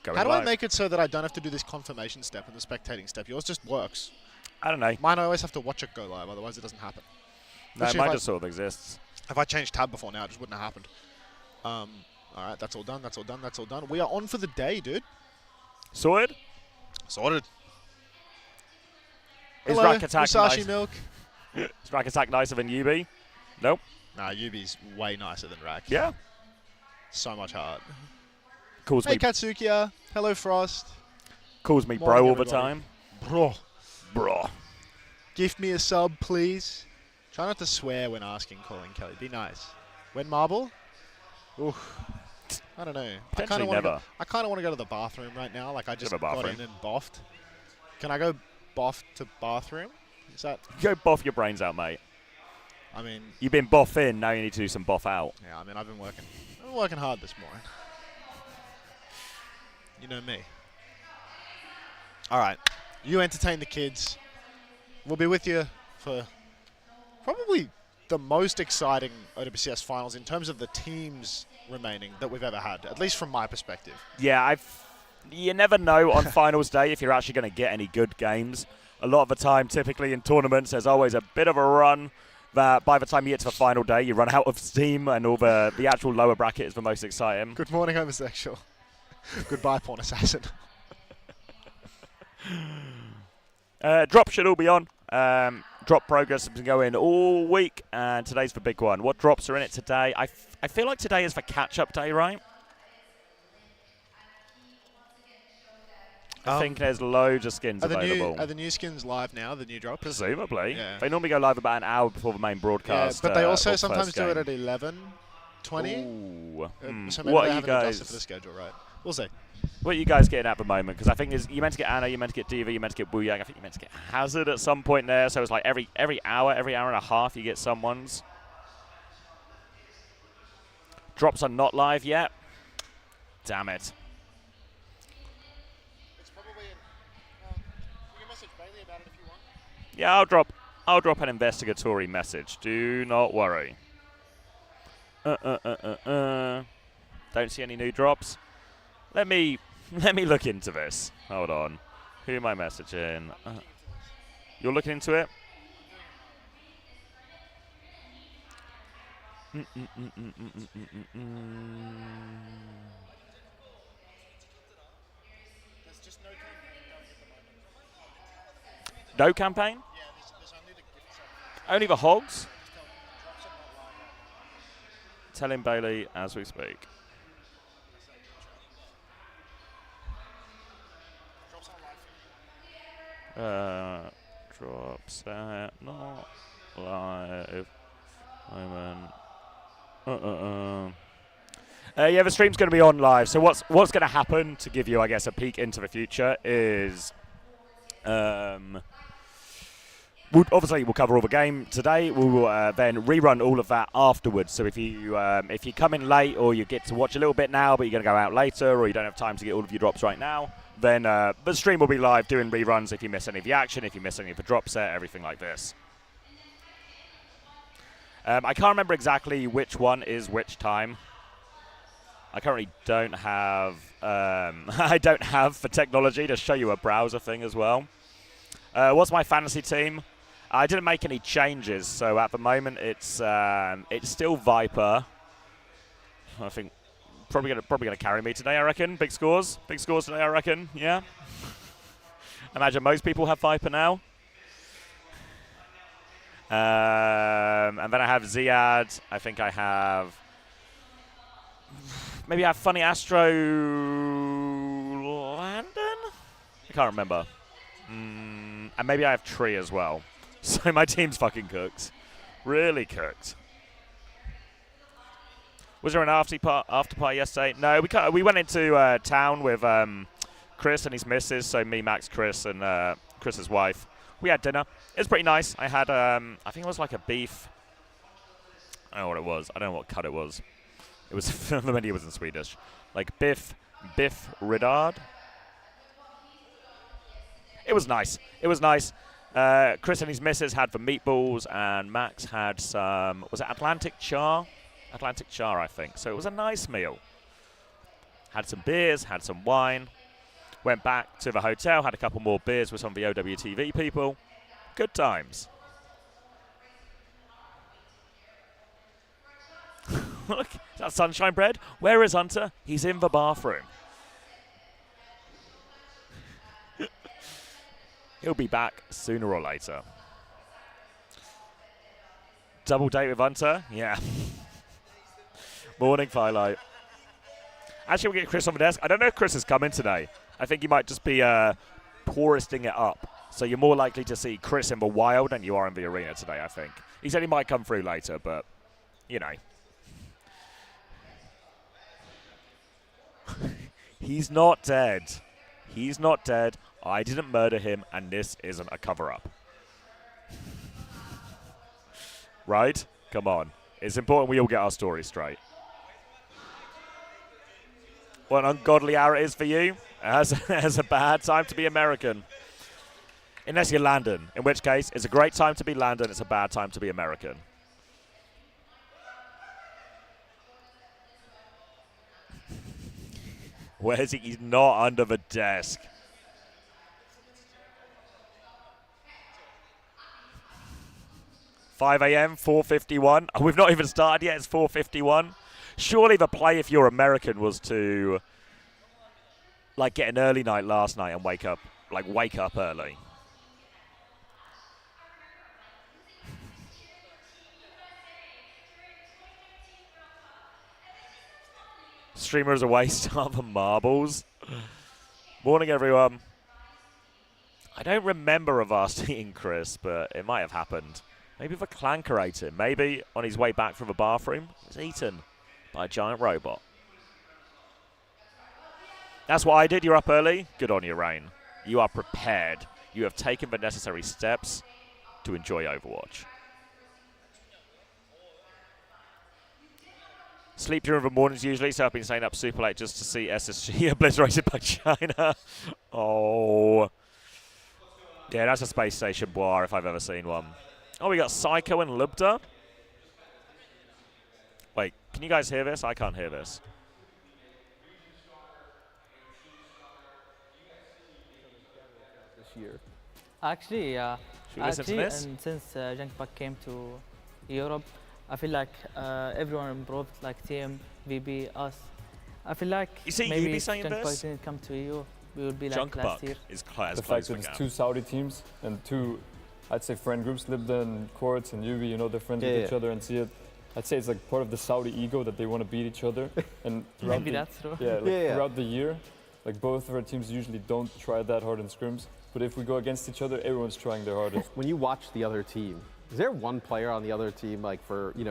going How do live. I make it so that I don't have to do this confirmation step and the spectating step? Yours just works. I don't know. Mine, I always have to watch it go live, otherwise it doesn't happen. No, Especially mine if just sort of exists. If I changed tab before now, it just wouldn't have happened. All right, that's all done. That's all done. That's all done. We are on for the day, dude. Sorted? Sorted. Is Hello, Rack Attack Musashi nice? Milk. Is Rack Attack nicer than Yubi? Nope. Nah, Yubi's way nicer than Rack. Yeah. So much heart. Calls Hey, me Qadsiah. Hello, Frost. calls me Morning, bro all the everybody. time. Bro. Bro. Gift me a sub, please. Try not to swear when asking calling Kelly. Be nice. When marble? Oof. I don't know. Potentially I kind of want to go to the bathroom right now. Like, I just got bathroom. in and boffed. Can I go boff to bathroom? Is that... Go boff your brains out, mate. I mean... You've been boff in, now you need to do some boff out. Yeah, I mean, I've been working hard this morning. You know me. All right. You entertain the kids. We'll be with you for probably the most exciting OWCS finals in terms of the teams remaining that we've ever had, at least from my perspective. Yeah, you never know on finals day if you're actually going to get any good games. A lot of the time, typically in tournaments, there's always a bit of a run that by the time you get to the final day, you run out of steam and all the actual lower bracket is the most exciting. Good morning, homosexual. Goodbye, porn assassin. Drop should all be on. Drop progress has been going all week, and today's the big one. What drops are in it today? I feel like today is the catch-up day, right? I think there's loads of skins available. Are the new skins live now, the new drops? Presumably. Yeah. They normally go live about an hour before the main broadcast. Yeah, but they also or sometimes first do it game. at 11:20. Ooh. So maybe What they are you haven't adjusted guys? for the schedule, right? We'll see. What are you guys getting at the moment? Because I think you meant to get Anna, you meant to get Diva, you meant to get Booyang. I think you meant to get Hazard at some point there. So it's like every hour and a half, you get someone's. Drops are not live yet. Damn it. It's probably you can message Bailey about it if you want. Yeah, I'll drop an investigatory message. Do not worry. Don't see any new drops. Let me look into this. Hold on. Who am I messaging? You're looking into it? There's just no campaign at the moment. No campaign? Yeah, there's only the gift shop. Only the hogs? Drops are not live right now. Telling Bailey as we speak. Drops aren't live. Drops not live. Moment. Yeah, the stream's going to be on live. So what's going to happen, to give you, I guess, a peek into the future, is we'll cover all the game today. We will then rerun all of that afterwards. So if you come in late, or you get to watch a little bit now, but you're going to go out later, or you don't have time to get all of your drops right now, then the stream will be live doing reruns if you miss any of the action, if you miss any of the drop set, everything like this. I can't remember exactly which one is which time. I currently don't have the technology to show you a browser thing as well. What's my fantasy team? I didn't make any changes, so at the moment it's still Viper. I think probably gonna carry me today. I reckon big scores today. I reckon, yeah. Imagine most people have Viper now. And then I have Ziad. I think I have. Maybe I have Funny Astro Landon? I can't remember. And maybe I have Tree as well. So my team's fucking cooked. Really cooked. Was there an after party yesterday? No, we went into town with Chris and his missus. So me, Max, Chris, and Chris's wife. We had dinner. It was pretty nice. I had, I think it was like a beef. I don't know what it was. I don't know what cut it was. It was, the menu was in Swedish. Like biff ridard. It was nice. Chris and his missus had the meatballs, and Max had some, was it Atlantic char? Atlantic char, I think. So it was a nice meal. had some beers, had some wine, went back to the hotel, had a couple more beers with some of the OWTV people. Good times. Look, is that Sunshine Bread? Where is Unter? He's in the bathroom. He'll be back sooner or later. Double date with Unter? Yeah. Morning, Firelight. Actually, we'll get Chris on the desk. I don't know if Chris is coming today. I think he might just be touristing it up. So you're more likely to see Chris in the wild than you are in the arena today, I think. He said he might come through later, but, you know. He's not dead. He's not dead. I didn't murder him, and this isn't a cover-up. Right? Come on. It's important we all get our story straight. What an ungodly hour it is for you. It's a bad time to be American. Unless you're Landon, in which case it's a great time to be Landon, it's a bad time to be American. Where is he? He's not under the desk. $5 a.m., 4:51. Oh, we've not even started yet. It's 4:51. Surely the play, if you're American, was to like get an early night last night and wake up early. Streamer is a waste of the marbles. Morning, everyone. I don't remember of us seeing Chris, but it might have happened. Maybe the clanker ate him. Maybe on his way back from the bathroom, he was eaten by a giant robot. That's what I did. You're up early. Good on you, Rain. You are prepared. You have taken the necessary steps to enjoy Overwatch. Sleep during the mornings usually, so I've been staying up super late just to see SSG obliterated by China. Oh. Yeah, that's a space station boir if I've ever seen one. Oh, we got Psycho and Lubda. Wait, can you guys hear this? I can't hear this. This year. Actually, yeah. Should we listen to this? And since Junkbuck came to Europe, I feel like everyone improved, like team, VB, us. I feel like You see maybe UB if saying Junkbuck this? didn't come to EU, we would be like last year. Junkbuck is as The close fact as that we it's can. two Saudi teams and two, I'd say, friend groups, Libda and Quartz and Yubi, you know, they're friends with each other and see it. I'd say it's like part of the Saudi ego that they want to beat each other. And throughout Maybe that's true. throughout the year, like both of our teams usually don't try that hard in scrims. But if we go against each other, everyone's trying their hardest. When you watch the other team, is there one player on the other team, like for you,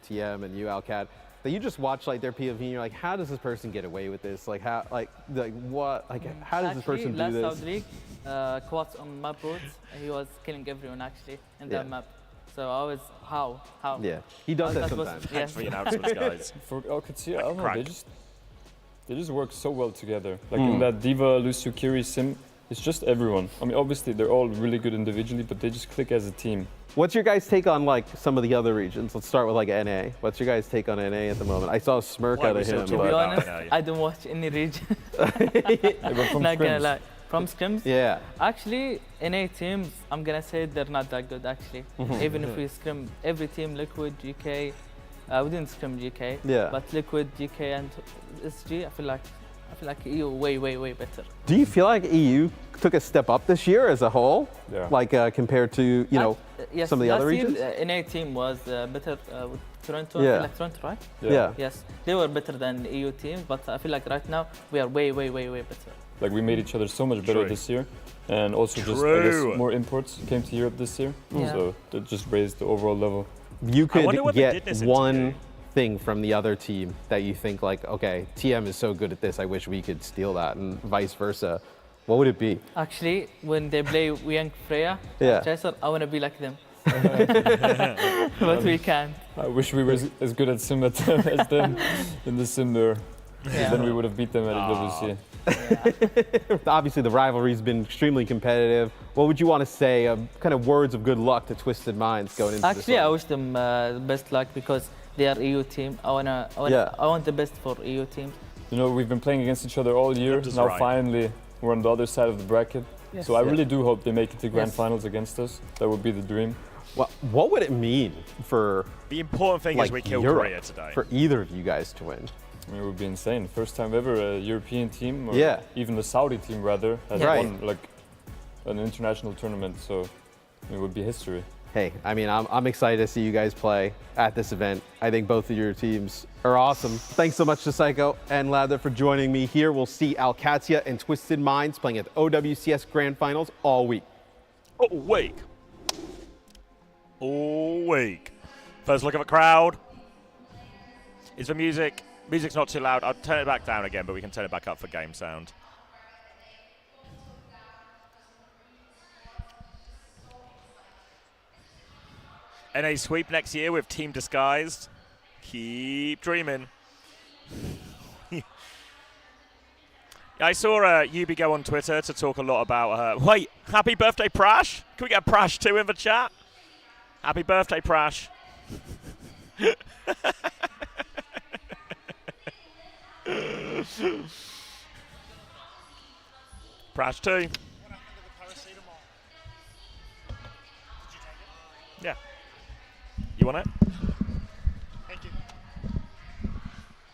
TM and you, Alcat, that you just watch like their POV and you're like, how does this person get away with this? Like how, how does this person do this? Last South League, Quats on map routes, he was killing everyone actually in that map. So I was, how? Yeah, he does that was- sometimes. Thanks for the announcements, guys. For Qadsiah, I don't know, crack. they just work so well together. Like in that Diva, Lucio, Kiri, Sim, it's just everyone. I mean, obviously they're all really good individually, but they just click as a team. What's your guys' take on like some of the other regions? Let's start with like NA. What's your guys' take on NA at the moment? I saw a smirk Why out we of still him. talking To be about But honest, NA? I don't watch any region. But from Not gonna scrims. lie. From scrims? yeah, Actually, NA teams, I'm gonna say they're not that good actually. Even if we scrim every team, Liquid, GK, we didn't scrim GK. Yeah. But Liquid, GK, and SG, I feel like EU way better. do you feel like EU took a step up this year as a whole? Yeah. Like compared to Yes, some of the other last year, regions? NA team was better with Toronto. Yeah. I feel like Toronto, right? Yeah. Yes, they were better than the EU team, but I feel like right now we are way better. Like we made each other so much better True. this year. And also just, I True. guess, more imports came to Europe this year. Yeah. So that just raised the overall level. You could wonder what they did get this one interview. thing from the other team that you think like, okay, TM is so good at this, I wish we could steal that, and vice versa. What would it be? Actually, when they play Young Freya, Yeah. Chaser, I want to be like them. But we can't. I wish we were as good at sim as them in the sim there. 'Cause Yeah. then we would have beat them at EWC. Obviously, the rivalry's been extremely competitive. What would you want to say, kind of words of good luck to Twisted Minds going into this Actually, I one? wish them the best luck because they are EU team. I Yeah. want the best for EU teams. you know, we've been playing against each other all year. That is Now right. finally we're on the other side of the bracket. Yes. So I really do hope they make it to grand Yes. finals against us. That would be the dream. Well, what would it mean for The important thing like is we kill Europe, Korea today. for either of you guys to win? I mean, it would be insane. First time ever a European team, or Yeah. even the Saudi team rather, has Right. won like an international tournament. So it would be history. Hey, I mean, I'm excited to see you guys play at this event. I think both of your teams are awesome. Thanks so much to Psycho and Lather for joining me here. We'll see Qadsiah and Twisted Minds playing at the OWCS Grand Finals all week. All week. All week. First look at the crowd. Is the music? Music's not too loud. I'll turn it back down again, but we can turn it back up for game sound. NA sweep next year with Team Disguised. Keep dreaming. I saw Yubi go on Twitter to talk a lot about wait, happy birthday, Prash? Can we get Prash 2 in the chat? Happy birthday, Prash. Prash 2. Yeah. You want it? Thank you.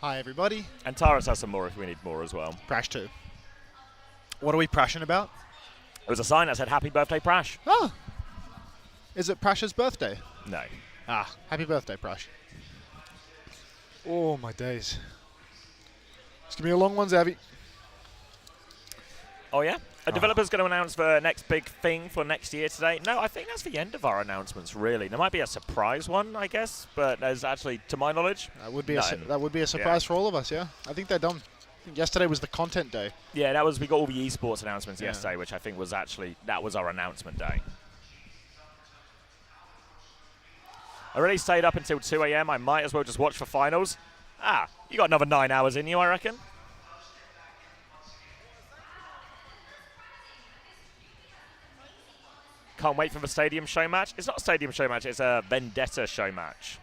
Hi, everybody. And Taras has some more if we need more as well. Prash 2. What are we prashing about? There was a sign that said happy birthday, Prash. Oh. Is it Prash's birthday? No. Ah, happy birthday, Prash. Oh, my days. It's going to be a long one, Zavi. Oh, yeah? A developer's going to announce the next big thing for next year today. No, I think that's the end of our announcements, really. There might be a surprise one, I guess, but there's actually, to my knowledge, That would be none. that would be a surprise for all of us, yeah? I think they're done. I think yesterday was the content day. Yeah, we got all the esports announcements Yeah. yesterday, which I think was actually, that was our announcement day. I really stayed up until 2 a.m. I might as well just watch for finals. Ah, you got another 9 hours in you, I reckon. Can't wait for the stadium show match. It's not a stadium show match, it's a Vendetta show match.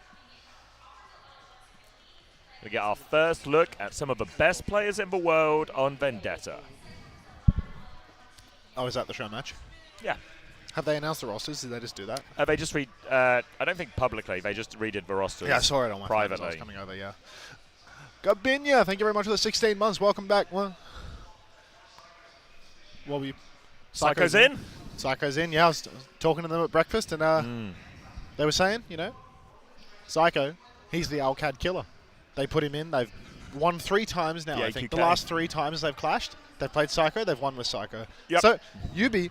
We get our first look at some of the best players in the world on Vendetta. Oh, is that the show match? Yeah. Have they announced the rosters? Did they just do that? They just I don't think publicly, they just redid the rosters. Yeah, I saw it on my phone as I was privately. coming over, yeah. Gabinya, thank you very much for the 16 months. Welcome back. Well, we Psycho's in. Psycho's in, yeah. I was talking to them at breakfast, and they were saying, you know, Psycho, he's the Alcad killer. They put him in. They've won 3 times now, The I think. AQK. The last 3 times they've clashed, they've played Psycho, they've won with Psycho. Yep. So, Yubi,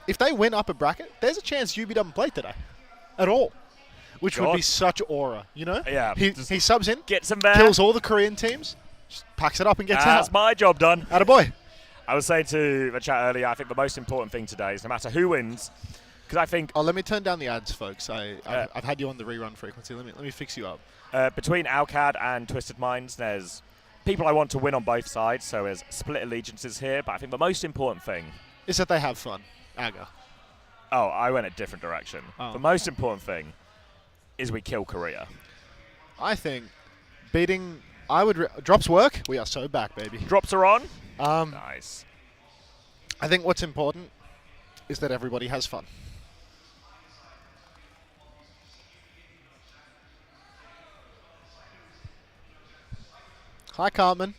if they win upper bracket, there's a chance Yubi doesn't play today at all, which would God. be such aura, you know? Yeah. He subs in, Gets him there. kills all the Korean teams, just packs it up and gets That's out. my job done. Attaboy. I was saying to the chat earlier, I think the most important thing today is no matter who wins, because I think Oh, let me turn down the ads, folks. I've had you on the rerun frequency. Let me fix you up. between Alcad and Twisted Minds, there's people I want to win on both sides, so there's split allegiances here, but I think the most important thing, Is that they have fun. Aga. oh, I went a different direction. Oh. The most important thing is we kill Korea. I think beating. Drops work. We are so back, baby. Drops are on. Nice. I think what's important is that everybody has fun. Hi, Cartman.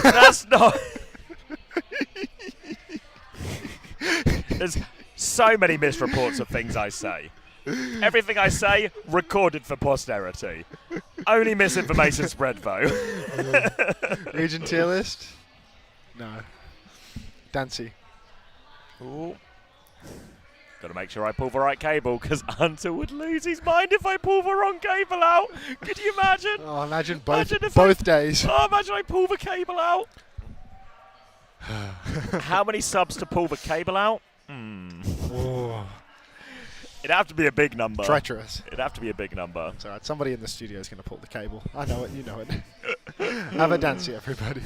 That's not. There's so many misreports of things I say. Everything I say, recorded for posterity. Only misinformation spread, though. Region tier list? No. Dancy. Ooh. Got to make sure I pull the right cable, because Unter would lose his mind if I pull the wrong cable out. Could you imagine? Oh, imagine both Imagine if days. Oh, imagine I pull the cable out. How many subs to pull the cable out? Oh, It'd have to be a big number. treacherous. It'd have to be a big number. It's alright. Somebody in the studio is going to pull the cable. I know it. You know it. Have a dancy, everybody.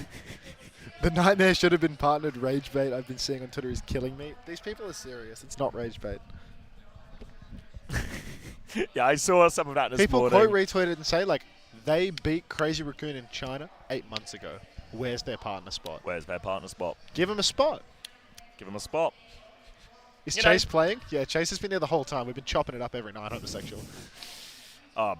The nightmare should have been partnered rage bait I've been seeing on Twitter is killing me. These people are serious. It's not rage bait. Yeah, I saw some of that this People morning. quote retweeted and say, like, they beat Crazy Raccoon in China 8 months ago. Where's their partner spot? Where's their partner spot? Give him a spot. Give them a spot. Is You Chase know. playing? Yeah, Chase has been there the whole time. We've been chopping it up every night, homosexual.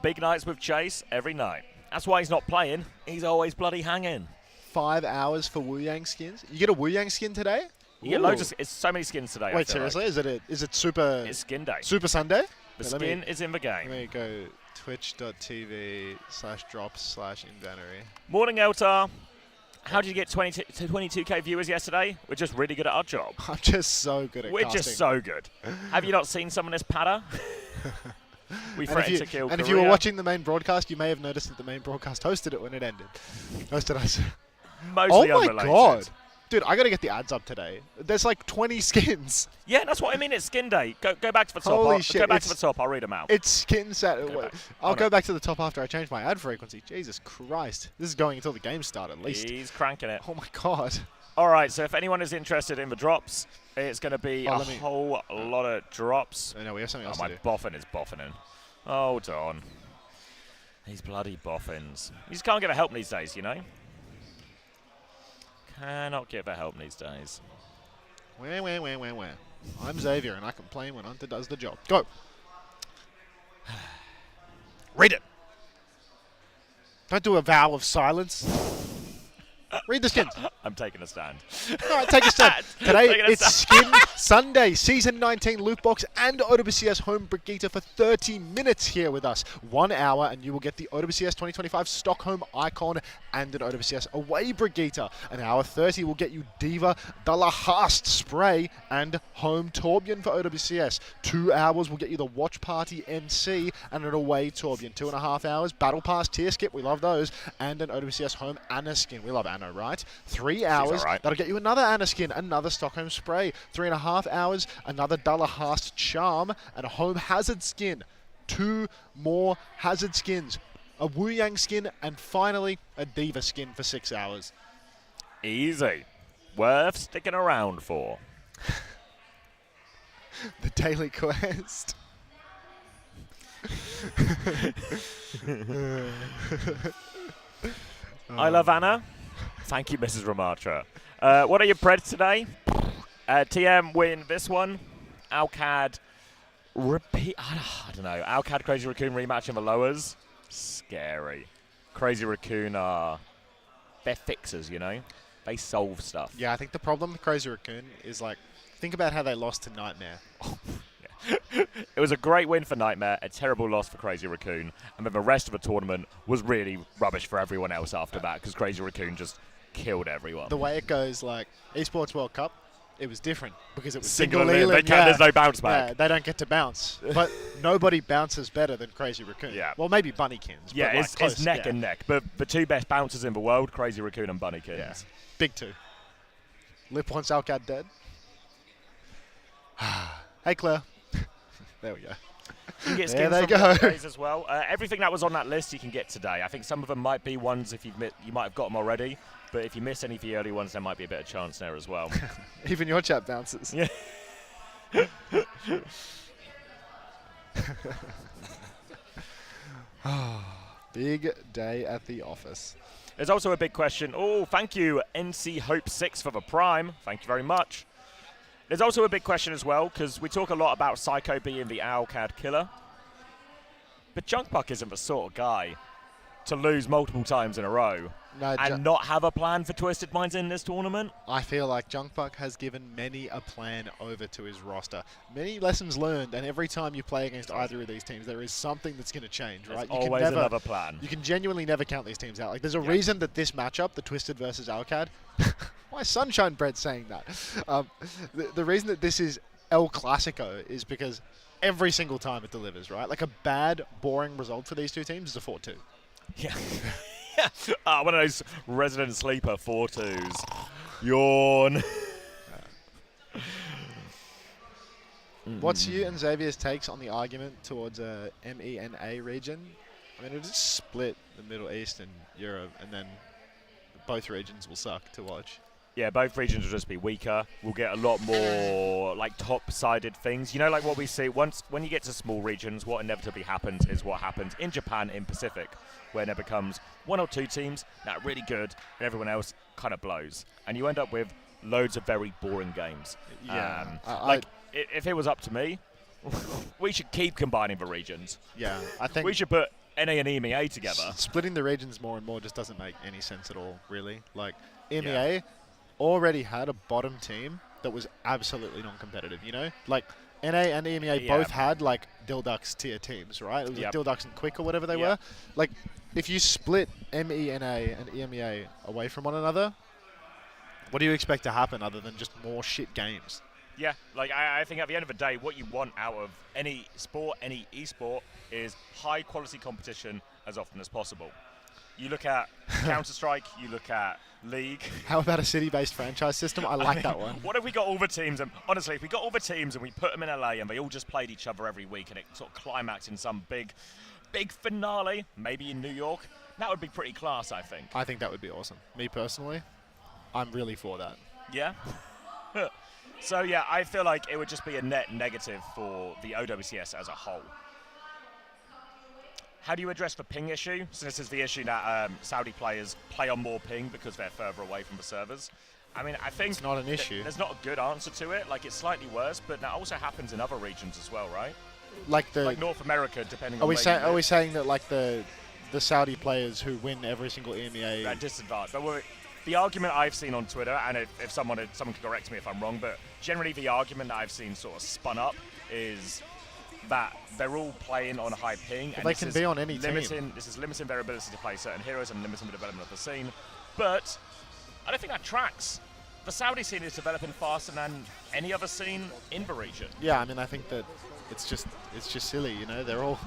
Big nights with Chase every night. That's why he's not playing. He's always bloody hanging. 5 hours for Wu Yang skins. You get a Wu Yang skin today? You get loads of. It's so many skins today. I Wait, feel seriously? like. Is it super It's skin day. Super Sunday? The Wait, skin is in the game. Let me go twitch.tv/drops/inventory. Morning, Eltar. How did you get 22K viewers yesterday? We're just really good at our job. I'm just so good at We're casting. just so good. Have you not seen some of this patter? We threatened to kill and if Korea. you were watching the main broadcast, you may have noticed that the main broadcast hosted it when it ended. Hosted us. Mostly Oh my unrelated. god. Dude, I gotta get the ads up today. There's like 20 skins. Yeah, that's what I mean. It's skin day. Go back to the top. Holy shit, Go back to it's- the top. I'll read them out. It's skin set. back. I'll Oh, go no. back to the top after I change my ad frequency. Jesus Christ. This is going until the game start at least. He's cranking it. Oh my god. All right, so if anyone is interested in the drops, it's going to be Oh, a let me- whole lot of drops. Oh, no, we have something Oh, else my to do. boffin is boffinin'. Hold on. These bloody boffins. You just can't get a help these days, you know? Cannot get the help these days. Where. I'm Xavier and I complain when Unter does the job. Go. Read it. Don't do a vow of silence. Read the skins. I'm taking a stand. All right, take a step. Today, Taking a it's Skin Sunday, Season 19 loot box and OWCS home Brigitte for 30 minutes here with us. 1 hour, and you will get the OWCS 2025 Stockholm icon and an OWCS away Brigitte. An hour 30 will get you Diva Dalahast spray and home Torbjorn for OWCS. 2 hours will get you the Watch Party NC and an away Torbjorn. 2.5 hours, Battle Pass tier skip, we love those, and an OWCS home Anna skin. We love Anna, right? 3 hours, alright. that'll get you another Anna skin, another Stockholm spray. 3.5 hours, another Dalahast charm, and a home Hazard skin. 2 more Hazard skins. A Wu Yang skin, and finally, a Diva skin for 6 hours. Easy. Worth sticking around for. The daily quest. I love Anna. Thank you, Mrs. Ramatra. What are your Preds today? TM win this one. Alcad repeat. I don't know. Alcad Crazy Raccoon rematch in the lowers. Scary. Crazy Raccoon are. They're fixers, you know? They solve stuff. Yeah, I think the problem with Crazy Raccoon is, like, think about how they lost to Nightmare. It was a great win for Nightmare, a terrible loss for Crazy Raccoon, and then the rest of the tournament was really rubbish for everyone else after that because Crazy Raccoon just killed everyone. The way it goes, like, Esports World Cup, it was different because it was Single single elim. elim. There's no bounce back. Yeah, they don't get to bounce. But nobody bounces better than Crazy Raccoon. Yeah. Well, maybe Bunnykins. Yeah, but like it's close, neck yeah. and neck. But the two best bouncers in the world, Crazy Raccoon and Bunnykins. Yeah. Big two. Lip wants Alcad dead. Hey, Claire. There we go. You can get There skins they from go. the days as well. Everything that was on that list you can get today. I think some of them might be ones if you might have got them already. But if you miss any of the early ones, there might be a bit of chance there as well. Even your chat bounces. Yeah. Big day at the office. There's also a big question. Oh, thank you, NC Hope 6 for the Prime. Thank you very much. There's also a big question as well, because we talk a lot about Psycho being the Owlcad killer. But Junkbuck isn't the sort of guy to lose multiple times in a row No, and not have a plan for Twisted Minds in this tournament. I feel like Junkbuck has given many a plan over to his roster. Many lessons learned, and every time you play against either of these teams, there is something that's going to change, There's right? always another plan. You can genuinely never count these teams out. Like, there's a Yeah. reason that this matchup, the Twisted versus Alcad, why is Sunshine Bread saying that? The reason that this is El Clasico is because every single time it delivers, right? Like, a bad, boring result for these two teams is a 4-2. Yeah. One of those resident sleeper 4-2s. Yawn. What's you and Xavier's takes on the argument towards a MENA region? I mean, it'll just split the Middle East and Europe, and then both regions will suck to watch. Yeah, both regions will just be weaker. We'll get a lot more like top-sided things. You know, like what we see when you get to small regions, what inevitably happens is what happens in Japan in Pacific, where there becomes 1 or 2 teams that are really good and everyone else kind of blows. And you end up with loads of very boring games. Yeah. If it was up to me, we should keep combining the regions. Yeah, I think We should put NA and EMEA together. splitting the regions more and more just doesn't make any sense at all, really. Like, EMEA already had a bottom team that was absolutely non-competitive, you know? Like, NA and EMEA both had, like, Dildux tier teams, right? It was like Dildux and Quick or whatever they were. Like, if you split MENA and EMEA away from one another, what do you expect to happen other than just more shit games? Yeah, like I think at the end of the day, what you want out of any sport, any esport, is high quality competition as often as possible. You look at Counter-Strike, you look at League. How about a city-based franchise system? I like that one. What if we got all the teams, and honestly, if we got all the teams and we put them in LA and they all just played each other every week and it sort of climaxed in some big finale, maybe in New York, that would be pretty class, I think. I think that would be awesome. Me personally, I'm really for that. Yeah? So yeah, I feel like it would just be a net negative for the OWCS as a whole. How do you address the ping issue? So this is the issue that Saudi players play on more ping because they're further away from the servers. I mean, I think it's not an issue. There's not a good answer to it. Like, it's slightly worse, but that also happens in other regions as well, right? Like North America, depending on are we where are we saying that like the Saudi players who win every single EMEA at disadvantage? But the argument I've seen on Twitter, and if someone can correct me if I'm wrong, but generally the argument that I've seen sort of spun up is that they're all playing on a high ping. Well, they can be on any team. This is limiting their ability to play certain heroes and limiting the development of the scene. But I don't think that tracks. The Saudi scene is developing faster than any other scene in the region. Yeah, I mean, I think that it's just silly, you know. They're all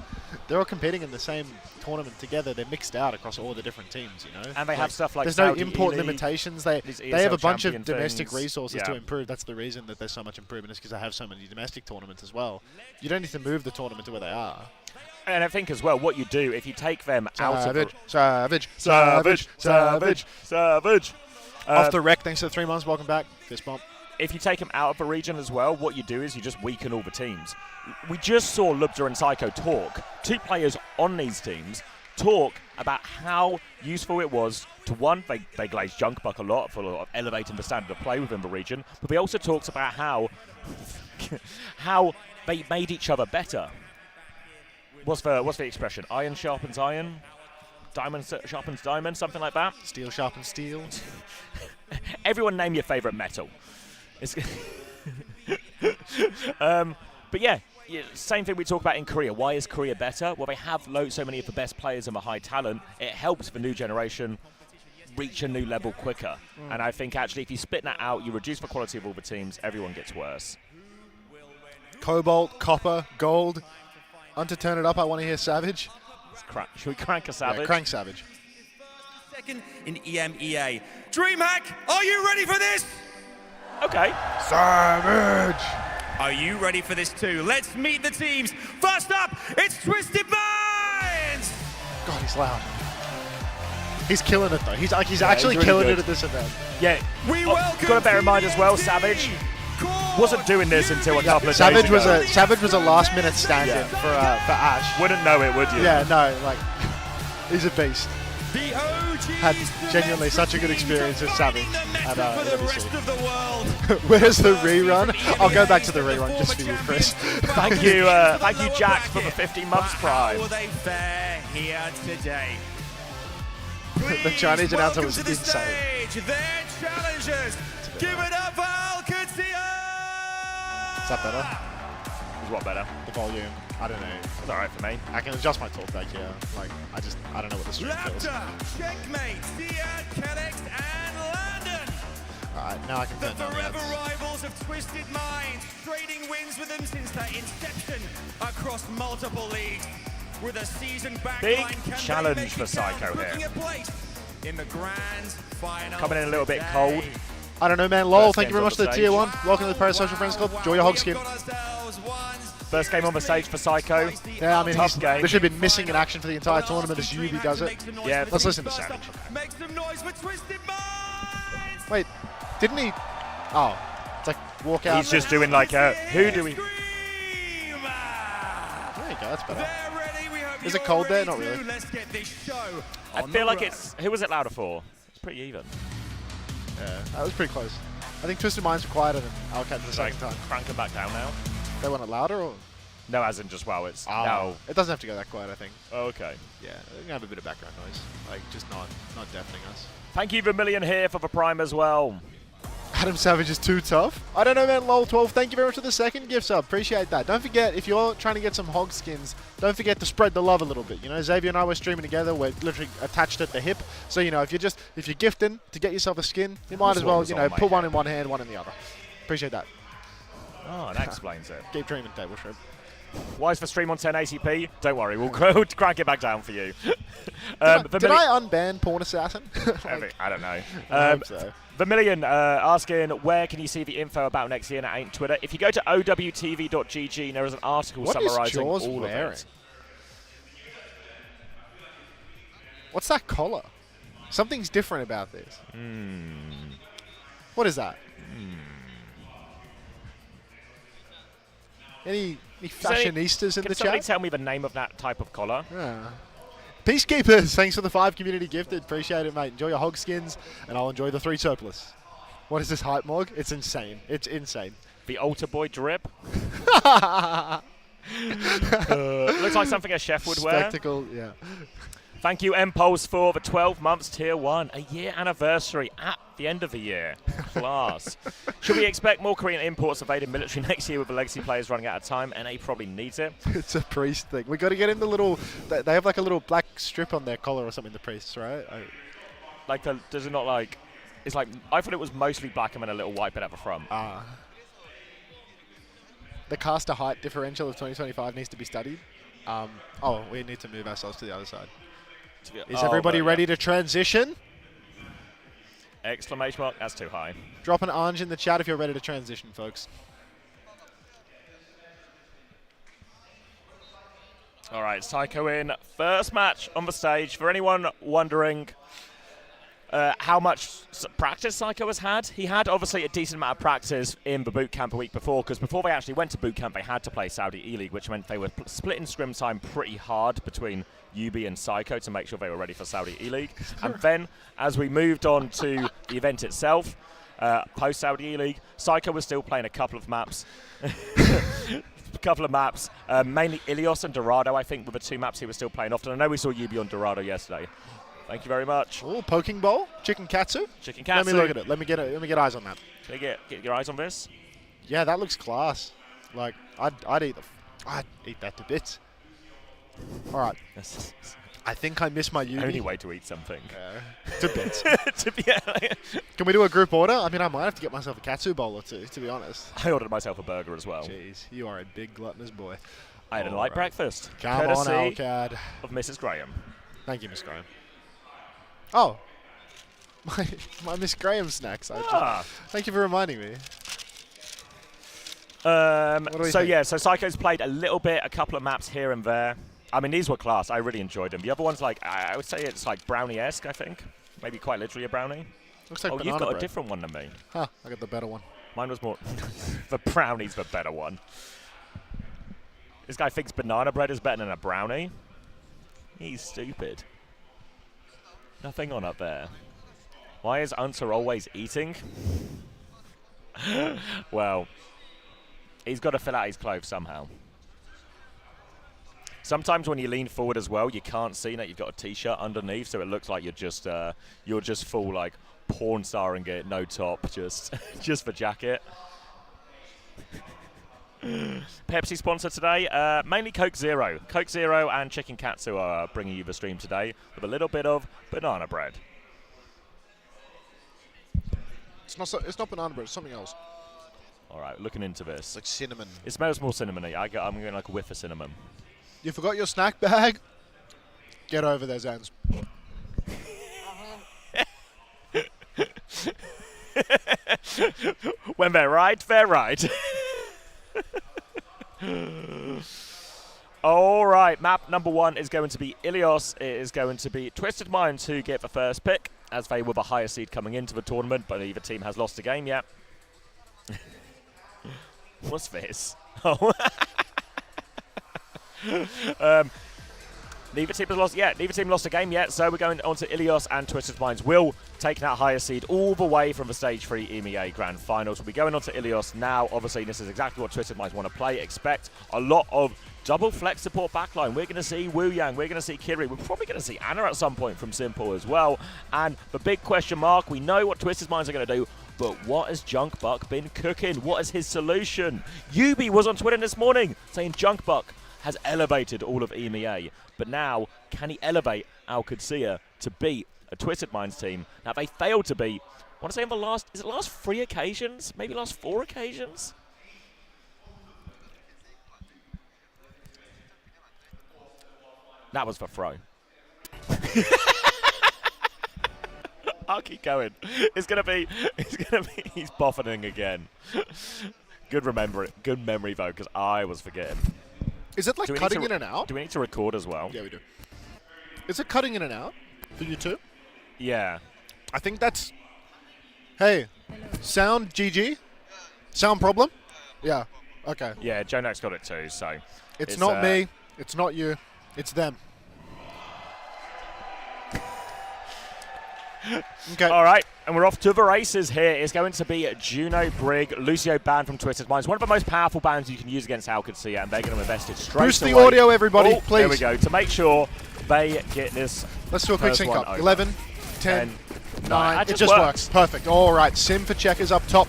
competing in the same tournament together. They're mixed out across all the different teams, you know. And they have stuff like there's Saudi no import E-League, limitations. They have a bunch of domestic resources to improve. That's the reason that there's so much improvement, is because they have so many domestic tournaments as well. You don't need to move the tournament to where they are. And I think as well, what you do if you take them out of Savage. Off the wreck, thanks for the 3 months. Welcome back. Fist bump. If you take them out of the region as well, what you do is you just weaken all the teams. We just saw Lubda and Psycho talk, 2 players on these teams, talk about how useful it was to, one, they glazed Junkbuck a lot for elevating the standard of play within the region, but they also talked about how they made each other better. What's the expression? Iron sharpens iron? Diamond sharpens diamond? Something like that? Steel sharpens steel. Everyone name your favourite metal. But yeah, same thing we talk about in Korea. Why is Korea better? Well, they have so many of the best players and the high talent. It helps the new generation reach a new level quicker. And I think actually if you split that out, you reduce the quality of all the teams, everyone gets worse. Cobalt, copper, gold. Unter, turn it up. I want to hear Savage. Should we crank a Savage? Yeah, crank Savage. Second in EMEA. DreamHack, are you ready for this? Okay. Savage! Are you ready for this too? Let's meet the teams. First up, it's Twisted Minds! God, he's loud. He's killing it though. He's actually really killing good it at this event. Yeah. We welcome got to bear in mind as well, TNT. Savage wasn't doing this until a couple of Savage days ago. Savage was a last-minute stand-in for Ash. Wouldn't know it, would you? Yeah, no, like he's a beast. The OGs Had genuinely such a good experience with Savage at for the rest EWC. of the world. Where's the rerun? I'll go back to the rerun just for you, Chris. Thank you, Jack, for the 15 months prime. How will they fare here today? The Chinese announcer was Welcome to the insane. stage, their challengers. Give it up for Qadsiah! Is that better? Is what better? The volume. I don't know. It's alright for me. I can adjust my talk back here. Like, I don't know what the stream feels. Raptor, Checkmate, Siad, Kellex, and London. Alright, now I can The turn down the forever ads. rivals of Twisted Minds, trading wins with them since their inception across multiple leagues. With a season backline Big campaign challenge they for began Psycho booking here. a place in the grand final. Coming in a little bit today. cold. I don't know, man. Lol, First thank you very game's much on to the the Tier stage. 1. Welcome to the Parasocial Friends Club. Enjoy your hog skin. We've got ourselves one First game on the stage for Psycho. Yeah, I mean, Tough game. they should have been missing in action for the entire tournament as Yubi does it. Yeah, let's listen to Savage. Make some noise for Twisted Minds. Wait, Didn't he? Oh, it's like walk out. He's just doing like a, who do we... There you go, that's better. Is it cold there? Not really. Let's get this show I feel like it's, who was it louder for? It's pretty even. Yeah, that was pretty close. I think Twisted Minds were quieter than Owcs the second time. Crank them back down now. They want it louder or? No, as in just, wow, it's Oh, now. it doesn't have to go that quiet, I think. Oh, okay. Yeah, we can have a bit of background noise, like just not deafening us. Thank you, Vermilion here for the Prime as well. Adam Savage is too tough. I don't know, man. LOL12, thank you very much for the second gift sub. Appreciate that. Don't forget, if you're trying to get some hog skins, don't forget to spread the love a little bit. You know, Xavier and I were streaming together. We're literally attached at the hip. So, you know, if you're gifting to get yourself a skin, you might as well, you know, put one in one hand, one in the other. Appreciate that. Oh, that explains it. Keep dreaming, Table Shrimp. Wise for stream on 10 ACP. Don't worry, we'll crank it back down for you. Did I unban Porn Assassin? I don't know. I hope so. Vermilion asking, where can you see the info about next year? And it ain't Twitter. If you go to owtv.gg, there is an article summarising all of it. What's that collar? Something's different about this. What is that? Any fashionistas in the Can somebody chat? tell me the name of that type of collar? Yeah. Peacekeepers, thanks for the 5 community gifted. Appreciate it, mate. Enjoy your hog skins, and I'll enjoy the 3 surplus. What is this hype mog? It's insane. It's insane. The altar boy drip. Looks like something a chef would wear. Spectacle, yeah. Thank you, M-Pulse, for the 12 months tier 1. A year anniversary at the end of the year. Class. Should we expect more Korean imports evading military next year with the legacy players running out of time? NA probably needs it. It's a priest thing. We got to get in the little. They have like a little black strip on their collar or something. The priests, right? Like, does it not like? It's like I thought it was mostly black and then a little white bit at the front. The caster height differential of 2025 needs to be studied. Oh, we need to move ourselves to the other side. Is everybody ready to transition? Exclamation mark, that's too high. Drop an orange in the chat if you're ready to transition, folks. All right, Psycho in. First match on the stage. For anyone wondering how much practice Psycho has had, he had obviously a decent amount of practice in the boot camp a week before, because before they actually went to boot camp, they had to play Saudi E-League, which meant they were splitting scrim time pretty hard between Yubi and Psycho to make sure they were ready for Saudi E-League. And then, as we moved on to the event itself, post-Saudi E-League, Psycho was still playing a couple of maps. Mainly Ilios and Dorado, I think, were the 2 maps he was still playing often. I know we saw Yubi on Dorado yesterday. Thank you very much. Oh, poking bowl, chicken katsu. Chicken katsu. Let me look at it. Let me get eyes on that. Can you get your eyes on this? Yeah, that looks class. Like I'd eat that to bits. All right. I think I missed my Yubi. Only way to eat something. To bits. Can Can we do a group order? I mean, I might have to get myself a katsu bowl or 2, to be honest. I ordered myself a burger as well. Jeez, you are a big gluttonous boy. I had a light breakfast. Come on, Alcad. Of Mrs. Graham. Thank you, Miss Graham. Oh, my Miss Graham snacks. Thank you for reminding me. So Psycho's played a little bit, a couple of maps here and there. I mean, these were class. I really enjoyed them. The other one's like, I would say it's like brownie-esque, I think. Maybe quite literally a brownie. Looks like you've got bread. a different one than me. Huh, I got the better one. Mine was more... The brownie's the better one. This guy thinks banana bread is better than a brownie. He's stupid. Nothing on up there. Why is Unter always eating? Well, he's got to fill out his clothes somehow. Sometimes when you lean forward as well, you can't see that you've got a t-shirt underneath, so it looks like you're just full like porn starring it, no top, just for jacket. Pepsi sponsor today, mainly Coke Zero. Coke Zero and Chicken Katsu are bringing you the stream today with a little bit of banana bread. It's not banana bread. It's something else. All right, looking into this. It's like cinnamon. It smells more cinnamony. I'm getting like a whiff of cinnamon. You forgot your snack bag? Get over there, Zans. When they're right, they're right. All right, map number 1 is going to be Ilios. It is going to be Twisted Minds who get the first pick. as they were the higher seed coming into the tournament, but neither team has lost a game yet. What's this? Oh. Neither team has lost yet. Neither team lost a game yet, so we're going on to Ilios and Twisted Minds will take that higher seed all the way from the Stage 3 EMEA Grand Finals. We'll be going on to Ilios now. Obviously, this is exactly what Twisted Minds want to play. Expect a lot of double flex support backline. We're going to see Wu Yang. We're going to see Kiri. We're probably going to see Anna at some point from Simple as well. And the big question mark, we know what Twisted Minds are going to do, but what has Junk Buck been cooking? What is his solution? Yubi was on Twitter this morning saying Junk Buck has elevated all of EMEA. But now, can he elevate Qadsiah to beat a Twisted Minds team? Now, they failed to beat, I want to say in the last, is it last 3 occasions? Maybe last 4 occasions? That was for throw. I'll keep going. He's boffing again. Good memory though, because I was forgetting. Is it like cutting in and out? Do we need to record as well? Yeah, we do. Is it cutting in and out for you too? Yeah. I think that's... Hey, sound GG? Sound problem? Yeah, okay. Yeah, Joe Nox got it too, so... It's not me, it's not you, it's them. Okay. All right, and we're off to the races here. It's going to be Juno Brig, Lucio banned from Twisted Minds. One of the most powerful bans you can use against Qadsiah, and they're going to invest it straight Boost away. the audio, everybody, please. There we go, to make sure they get this. Let's do a quick sync up. over. 11, 10, 9. It It just works. Perfect. All right, Sim for checkers up top.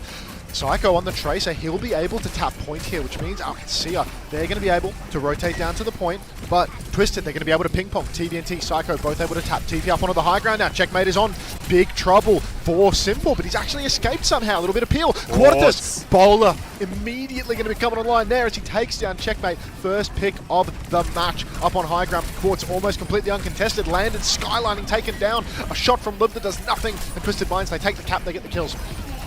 Psycho on the tracer, he'll be able to tap point here, which means Qadsiah, they're going to be able to rotate down to the point, but Twisted, they're going to be able to ping-pong. TVNT, Psycho, both able to tap TP up onto the high ground now. Checkmate is on. Big trouble for Simple, but he's actually escaped somehow. A little bit of peel. Quartus, Bowler, immediately going to be coming online there as he takes down Checkmate. First pick of the match up on high ground. Quartz almost completely uncontested. Landed, skylining, taken down. A shot from Lib that does nothing. And Twisted Minds, they take the cap, they get the kills.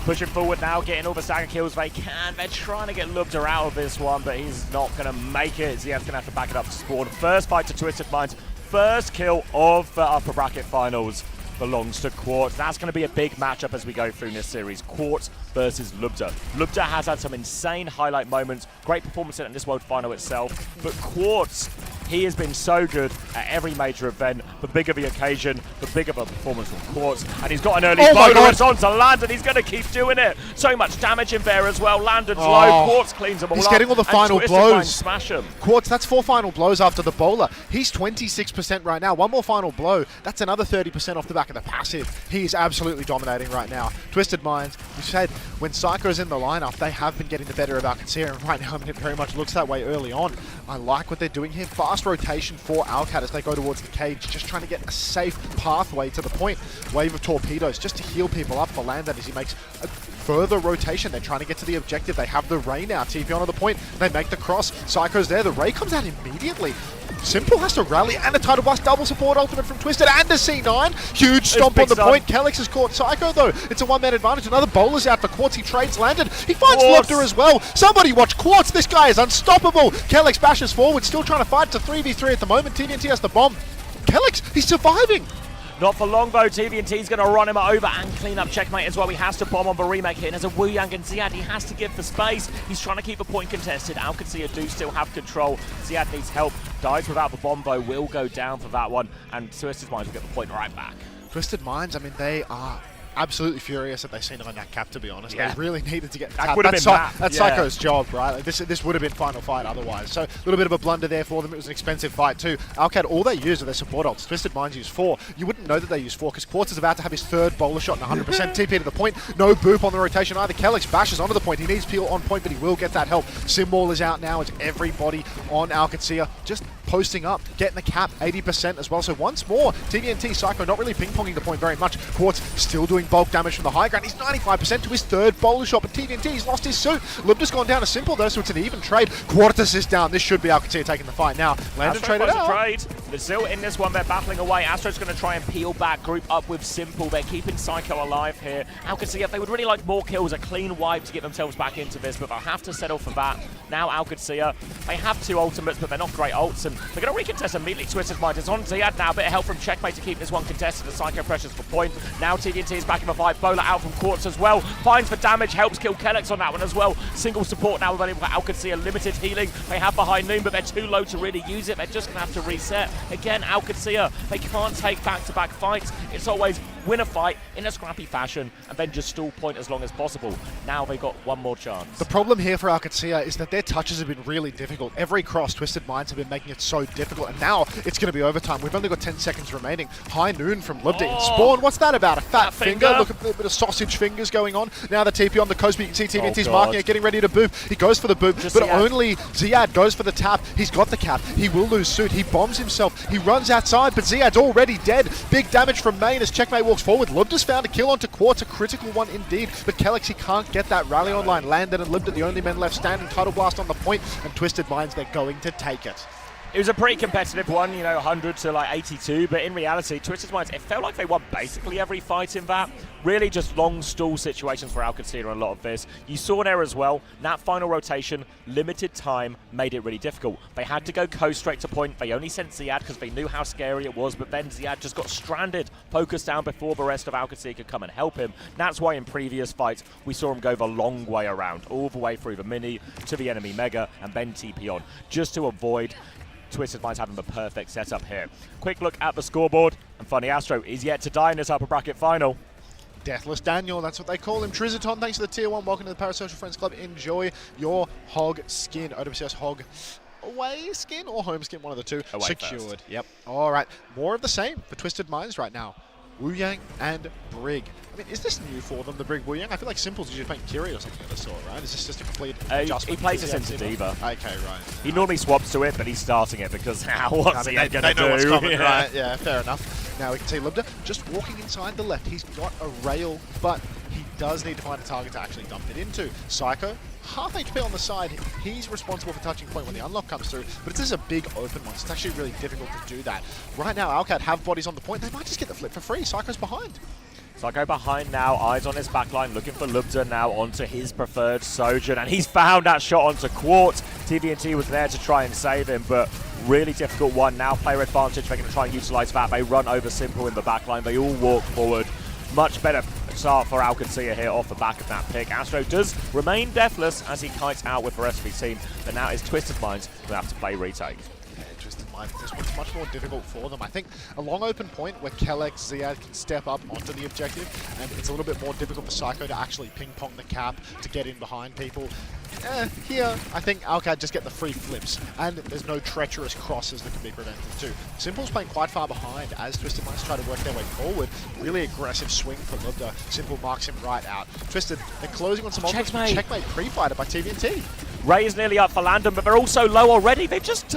Pushing forward now, getting all the stagger kills they can. They're trying to get Lubder out of this one, but he's not going to make it. Ziad's going to have to back it up to Spawn. First fight to Twisted Minds. First kill of the upper bracket finals belongs to Quartz. That's going to be a big matchup as we go through this series. Quartz versus Lubder. Lubder has had some insane highlight moments. Great performance in this world final itself. But Quartz, he has been so good at every major event. The bigger the occasion, the bigger the performance from Quartz. And he's got an early blow. It's on to Landon. He's going to keep doing it. So much damage in there as well. Landon's low. Quartz cleans them all up. He's getting all the final blows. Smash him. Quartz, that's 4 final blows after the bowler. He's 26% right now. One more final blow. That's another 30% off the back of the passive. He is absolutely dominating right now. Twisted Minds, we said when Psycho's in the lineup, they have been getting the better of Qadsiah, and right now it very much looks that way early on. I like what they're doing here. Fast rotation for Alcat as they go towards the cage, just trying to get a safe pathway to the point. Wave of torpedoes just to heal people up for Landon as he makes a further rotation. They're trying to get to the objective. They have the Ray now. TP onto the point. They make the cross. Psycho's there. The Ray comes out immediately. Simple has to rally, and a Tidal Blast double support ultimate from Twisted and a C9. Huge stomp on the point. Kellex has caught Psycho though. It's a one-man advantage. Another bowler's out for Quartz. He trades Landon. He finds Lubder as well. Somebody watch Quartz. This guy is unstoppable. Kellex bashes forward, still trying to fight. It's a 3v3 at the moment. TVNT has the bomb. Kellex, he's surviving. Not for long though, TVNT's going to run him over and clean up Checkmate as well. He has to bomb on the remake here, and as a Wu Yang and Ziad, he has to give the space. He's trying to keep a point contested. Qadsiah do still have control. Ziad needs help. Dies without the bomb though, will go down for that one, and Twisted Minds will get the point right back. Twisted Minds, I mean, they are absolutely furious that they've seen him on that cap, to be honest. Yeah. They really needed to get the That tap. would have been That's Psycho's job, right? Like, this would have been final fight otherwise. So a little bit of a blunder there for them. It was an expensive fight too. Alcat, all they used are their support ults. Twisted Minds used 4. You wouldn't know that they used 4 because Quartz is about to have his 3rd bowler shot and 100% TP to the point. No boop on the rotation either. Kellex bashes onto the point. He needs Peel on point, but he will get that help. Symbol is out now. It's everybody on Qadsiah just posting up, getting the cap 80% as well. So once more, TVNT Psycho not really ping-ponging the point very much. Quartz still doing bulk damage from the high ground. He's 95% to his 3rd bowler shot, but TVNT, he's lost his suit. Lubder's gone down to Simple though, so it's an even trade. Quartus is down. This should be Qadsiah taking the fight now. Landon traded out. Trade. They're still in this one. They're battling away. Astro's going to try and peel back, group up with Simple. They're keeping Psycho alive here. Qadsiah, they would really like more kills, a clean wipe to get themselves back into this, but they'll have to settle for that. Now Qadsiah, they have 2 ultimates, but they're not great ults, and they're going to recontest immediately. Twisted Mind is on Ziad now. A bit of help from Checkmate to keep this one contested. The Psycho pressures for point. Now TDT is back in the fight. Bowler out from Quartz as well. Finds for damage, helps kill Kellex on that one as well. Single support now with Qadsiah. Limited healing. They have behind Noon, but they're too low to really use it. They're just going to have to reset. Again, Qadsiah, they can't take back-to-back fights. It's always win a fight in a scrappy fashion and then just stall point as long as possible. Now they've got one more chance. The problem here for Qadsiah is that their touches have been really difficult. Every cross, Twisted Minds have been making it so difficult, and now it's going to be overtime. We've only got 10 seconds remaining. High Noon from Lubda. Oh. Spawn, what's that about? A fat finger? finger. Look at a bit of sausage fingers going on. Now the TP on the coast, but you can see TVNT's Oh, marking it, getting ready to boop. He goes for the boop, Just but Ziad. only Ziad goes for the tap. He's got the cap. He will lose suit. He bombs himself. He runs outside, but Ziad's already dead. Big damage from Main as Checkmate walks forward. Lubda's found a kill onto Quartz, a critical one indeed, but Kellex, he can't get that rally online. Landon and Lubda, the only men left standing. Tidal Blast on the point, and Twisted Minds, they're going to take it. It was a pretty competitive one, you know, 100 to like 82, but in reality, Twisted Minds, it felt like they won basically every fight in that. Really just long stall situations for Qadsiah on a lot of this. You saw there as well, that final rotation, limited time, made it really difficult. They had to go coast straight to point. They only sent Ziad because they knew how scary it was, but then Ziad just got stranded, focused down before the rest of Qadsiah could come and help him. That's why in previous fights, we saw him go the long way around, all the way through the mini to the enemy mega, and then TP on, just to avoid Twisted Minds having the perfect setup here. Quick look at the scoreboard, and Funny Astro is yet to die in this upper bracket final. Deathless Daniel, that's what they call him. Trizaton, thanks for the tier 1. Welcome to the Parasocial Friends Club. Enjoy your hog skin. OWCS hog away skin or home skin, one of the two. Away secured. first. Yep. All right. More of the same for Twisted Minds right now. Wu Yang and Brig. I mean, is this new for them, the Brig Wu Yang? I feel like Simple's usually playing Kiri or something of the sort, right? Is this just a complete adjustment? He plays to this into Diva. Okay, right. He normally swaps to it, but he's starting it because what's he going to do? They know what's coming, Yeah. right? Yeah, fair enough. Now we can see Lubda just walking inside the left. He's got a rail, but he does need to find a target to actually dump it into. Psycho, half HP on the side. He's responsible for touching point when the unlock comes through, but this is a big open one. So it's actually really difficult to do that. Right now, Owcs have bodies on the point. They might just get the flip for free. Psycho's behind. Psycho behind now, eyes on his backline, looking for Lubda now onto his preferred Sojourn, and he's found that shot onto Quartz. TVNT was there to try and save him, but really difficult one. Now player advantage, they're going to try and utilize that. They run over Simple in the backline, they all walk forward. Much better start for Qadsiah here off the back of that pick. Astro does remain deathless as he kites out with the rest of his team, but now it's Twisted Minds who have to play retake. Twisted Minds, this one's much more difficult for them. I think a long open point where Kellex, Ziad can step up onto the objective, and it's a little bit more difficult for Psycho to actually ping-pong the cap to get in behind people. Here, I think Owcs just get the free flips, and there's no treacherous crosses that can be prevented too. Simple's playing quite far behind as Twisted Minds try to work their way forward. Really aggressive swing for Lubda. Simple marks him right out. Twisted, they're closing on some ultimates. Checkmate pre-fighter by TVNT. Ray is nearly up for Landon, but they're also low already. They've just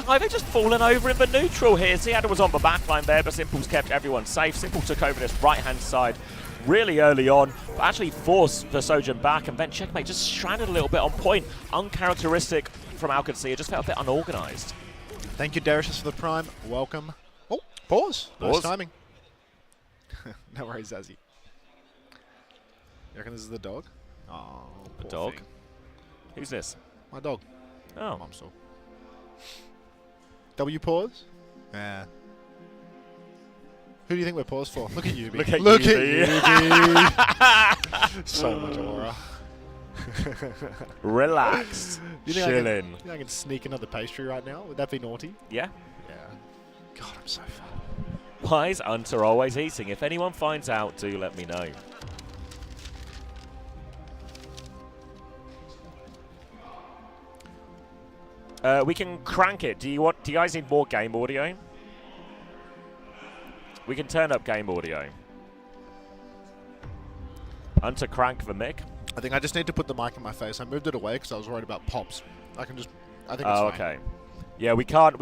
fallen over in the neutral here. Ziad was on the backline there, but Simple's kept everyone safe. Simple took over this right-hand side really early on, but actually forced the Sojourn back, and then Checkmate just stranded a little bit on point. Uncharacteristic from Qadsiah, just felt a bit unorganized. Thank you, Darius, for the prime. Welcome. Oh, pause. Nice Pause. timing. No worries, Azzy. You reckon this is the dog? Oh, A poor dog? thing. Who's this? My dog. Oh. Mum saw. W pause? Yeah. Who do you think we're paused for? Look at you, Look at Look you, at you. So much aura. Relaxed. You Chilling. think I can sneak another pastry right now? Would that be naughty? Yeah. Yeah. God, I'm so fat. Why is Unter always eating? If anyone finds out, do let me know. We can crank it. Do you guys need more game audio? We can turn up game audio. Unter crank the mic. I think I just need to put the mic in my face. I moved it away because I was worried about pops. I think it's fine. Okay. Yeah, we can't.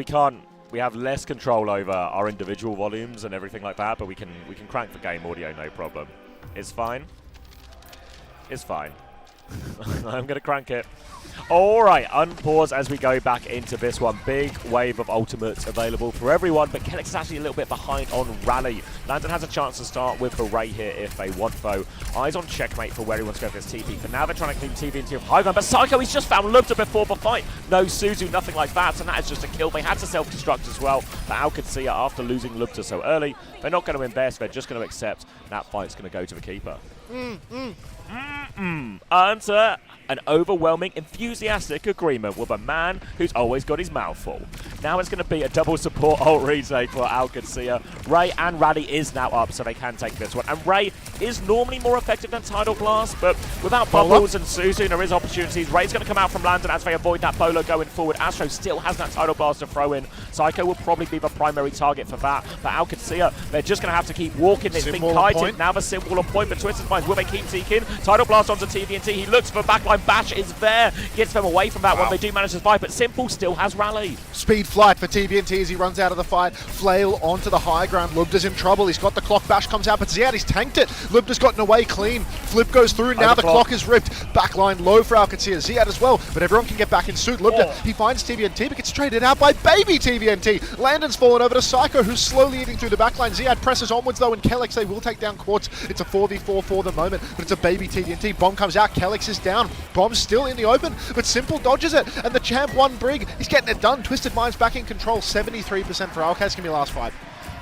We have less control over our individual volumes and everything like that, but we can crank the game audio, no problem. It's fine. It's fine. I'm going to crank it. All right, unpause as we go back into this one. Big wave of ultimates available for everyone, but Kellex is actually a little bit behind on Rally. Landon has a chance to start with Hooray here if they want, though. Eyes on checkmate for where he wants to go for this TP. For now, they're trying to clean TV into high ground, but Psycho, he's just found Lubta before the fight. No Suzu, nothing like that, and that is just a kill. They had to self-destruct as well, but Qadsiah, after losing Lubta so early, they're not going to invest, they're just going to accept that fight's going to go to the keeper. Unter, an overwhelming, enthusiastic agreement with a man who's always got his mouth full. Now it's going to be a double support ult retake for Qadsiah. Ray and Rally is now up, so they can take this one. And Ray is normally more effective than Tidal Blast, but without Bubbles and Suzu, there is opportunities. Ray's going to come out from Landon as they avoid that bolo going forward. Astro still has that Tidal Blast to throw in. Psycho will probably be the primary target for that. But Qadsiah, they're just going to have to keep walking. It's been kited. Now the symbol on point, but Twisted Minds, will they keep seeking? Tidal Blast onto TVNT. He looks for backline. Bash is there. Gets them away from that one. They do manage to survive, but Simple still has Rally. Speed flight for TVNT as he runs out of the fight. Flail onto the high ground. Lubda's in trouble. He's got the clock. Bash comes out, but Ziad, he's tanked it. Lubda's gotten away clean. Flip goes through. Now the clock is ripped. Backline low for Qadsiah. Ziad as well, but everyone can get back in suit. Lubda, he finds TVNT, but gets traded out by baby TVNT. Landon's fallen over to Psycho, who's slowly eating through the backline. Ziad presses onwards, though, and Kellex, they will take down Quartz. It's a 4v4 for the moment, but it's a baby TVNT. Bomb comes out. Kellex is down. Bomb's still in the open, but Simple dodges it, and the champ won Brig. He's getting it done. Twisted Minds back in control. 73% for Owcs. It's going to be last fight.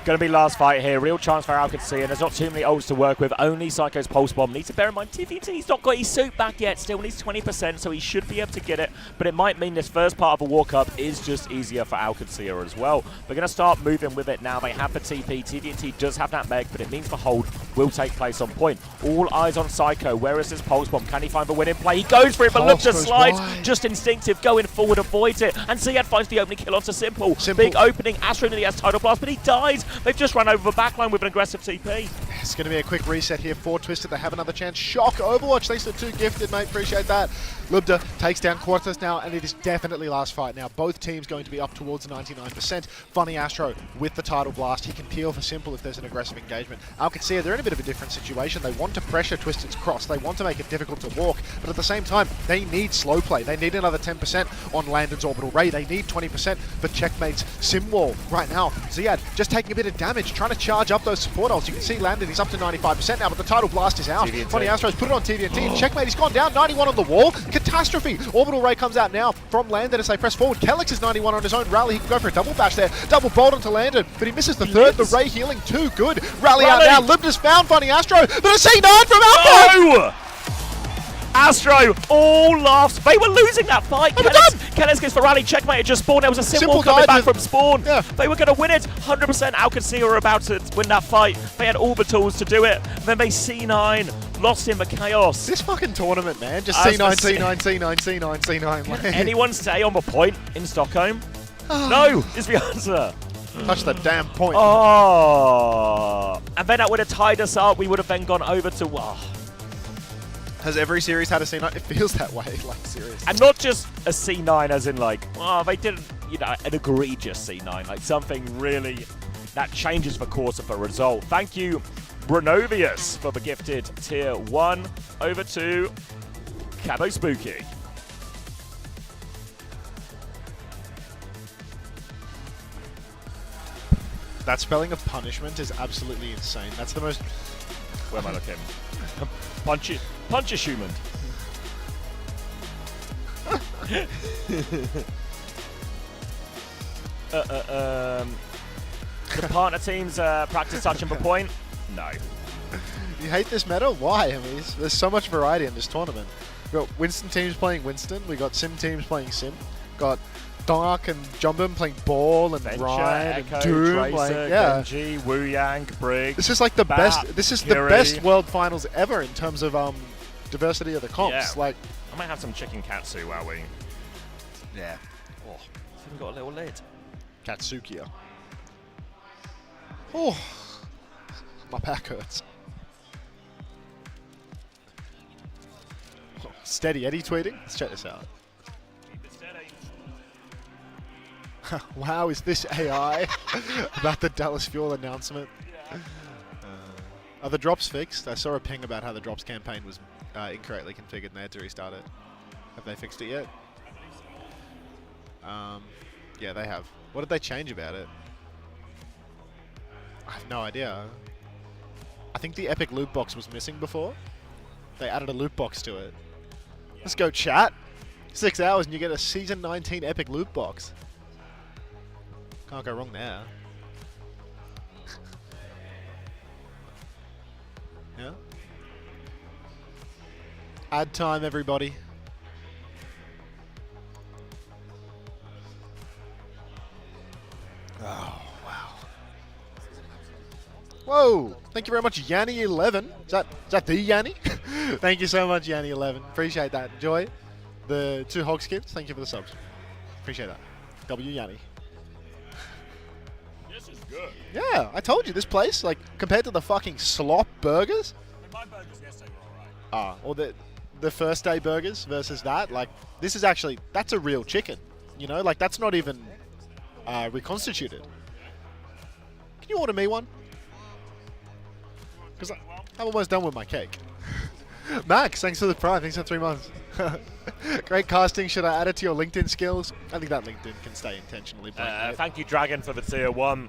Going to be last fight here. Real chance for Qadsiah, and there's not too many ults to work with. Only Psycho's Pulse Bomb. Need to bear in mind, TVT's not got his suit back yet. Still needs 20%, so he should be able to get it. But it might mean this first part of a walk-up is just easier for Qadsiah as well. We're going to start moving with it now. They have the TP. TVT does have that Meg, but it means the hold will take place on point. All eyes on Psycho. Where is his Pulse Bomb? Can he find the winning play? He goes for it, but looks to slide. Just instinctive. Going forward, avoids it. And Ziad finds the opening kill onto Simple. Big opening. Astro nearly has Tidal Blast, but he dies. They've just run over the backline with an aggressive TP. It's going to be a quick reset here for Twisted. They have another chance. Shock Overwatch. Thanks to 2 gifted, mate. Appreciate that. Lubda takes down Quartz now, and it is definitely last fight now. Both teams going to be up towards 99%. Funny Astro with the Tidal Blast. He can peel for Simple if there's an aggressive engagement. Qadsiah, they're in a bit of a different situation. They want to pressure Twisted's cross. They want to make it difficult to walk, but at the same time, they need slow play. They need another 10% on Landon's Orbital Ray. They need 20% for Checkmate's Simwall. Right now, Ziad just taking a bit of damage, trying to charge up those support ults. You can see Landon, he's up to 95% now, but the Tidal Blast is out. Funny Astro's put it on TVNT. Checkmate, he's gone down, 91 on the wall. Catastrophe. Orbital Ray comes out now from Landon as they press forward. Kellex is 91 on his own. Rally, he can go for a double bash there. Double bolt onto Landon, but he misses the third. The Ray healing too good. Rally out now. Libda's found Funny Astro, but a C9 from Alpha! No! Astro all laughs. They were losing that fight. Kellex goes for Rally. Checkmate had just spawned. There was a Simple coming back from spawn. Yeah. They were going to win it. 100% Qadsiah were about to win that fight. They had all the tools to do it. Then they C9. Lost in the chaos. This fucking tournament, man. Just C9, C9, C9, C9, C9. Can anyone stay on the point in Stockholm? No, is the answer. Touch the damn point. Oh. And then that would have tied us up. We would have then gone over to... Has every series had a C9? It feels that way, like, seriously. And not just a C9 as in, like, they did, an egregious C9. Like, something really that changes the course of a result. Thank you, Brenovius, for the gifted tier 1. Over to Cabo Spooky. That spelling of punishment is absolutely insane. That's the most... Where am I looking? Punch Schumann. The partner teams practice touching the point? No. You hate this meta? Why? I mean, there's so much variety in this tournament. We've got Winston teams playing Winston. We've got Sim teams playing Sim. Got Dark and Jumbin playing Ball and Venture, Ryan Echo, and Doom. Tracer, Genji, Wu Yang, Brig. This is like the best. This is Kiri. the best World Finals ever in terms of diversity of the comps. Yeah. Like, I might have some chicken katsu while we. Yeah. Oh, it's even got a little lid. Qadsiah. Oh, my back hurts. Oh, steady Eddie tweeting. Let's check this out. Wow, is this AI about the Dallas Fuel announcement? Are the drops fixed? I saw a ping about how the drops campaign was incorrectly configured and they had to restart it. Have they fixed it yet? Yeah, they have. What did they change about it? I have no idea. I think the epic loot box was missing before. They added a loot box to it. Let's go, chat. 6 hours and you get a Season 19 epic loot box. Can't go wrong there. Yeah. Ad time, everybody. Oh, wow. Whoa! Thank you very much, Yanni11. Is that the Yanni? Thank you so much, Yanni11. Appreciate that. Enjoy the 2 hog skins. Thank you for the subs. Appreciate that. W Yanni. This is good. Yeah, I told you this place, like, compared to the fucking slop burgers. My burgers yesterday were alright. Or the first day burgers versus that, like, this is actually, that's a real chicken. You know, like, that's not even reconstituted. Can you order me one? Because I'm almost done with my cake. Max, thanks for the prime. Thanks for 3 months. Great casting. Should I add it to your LinkedIn skills? I think that LinkedIn can stay intentionally blank. Thank you, Dragon, for the tier 1.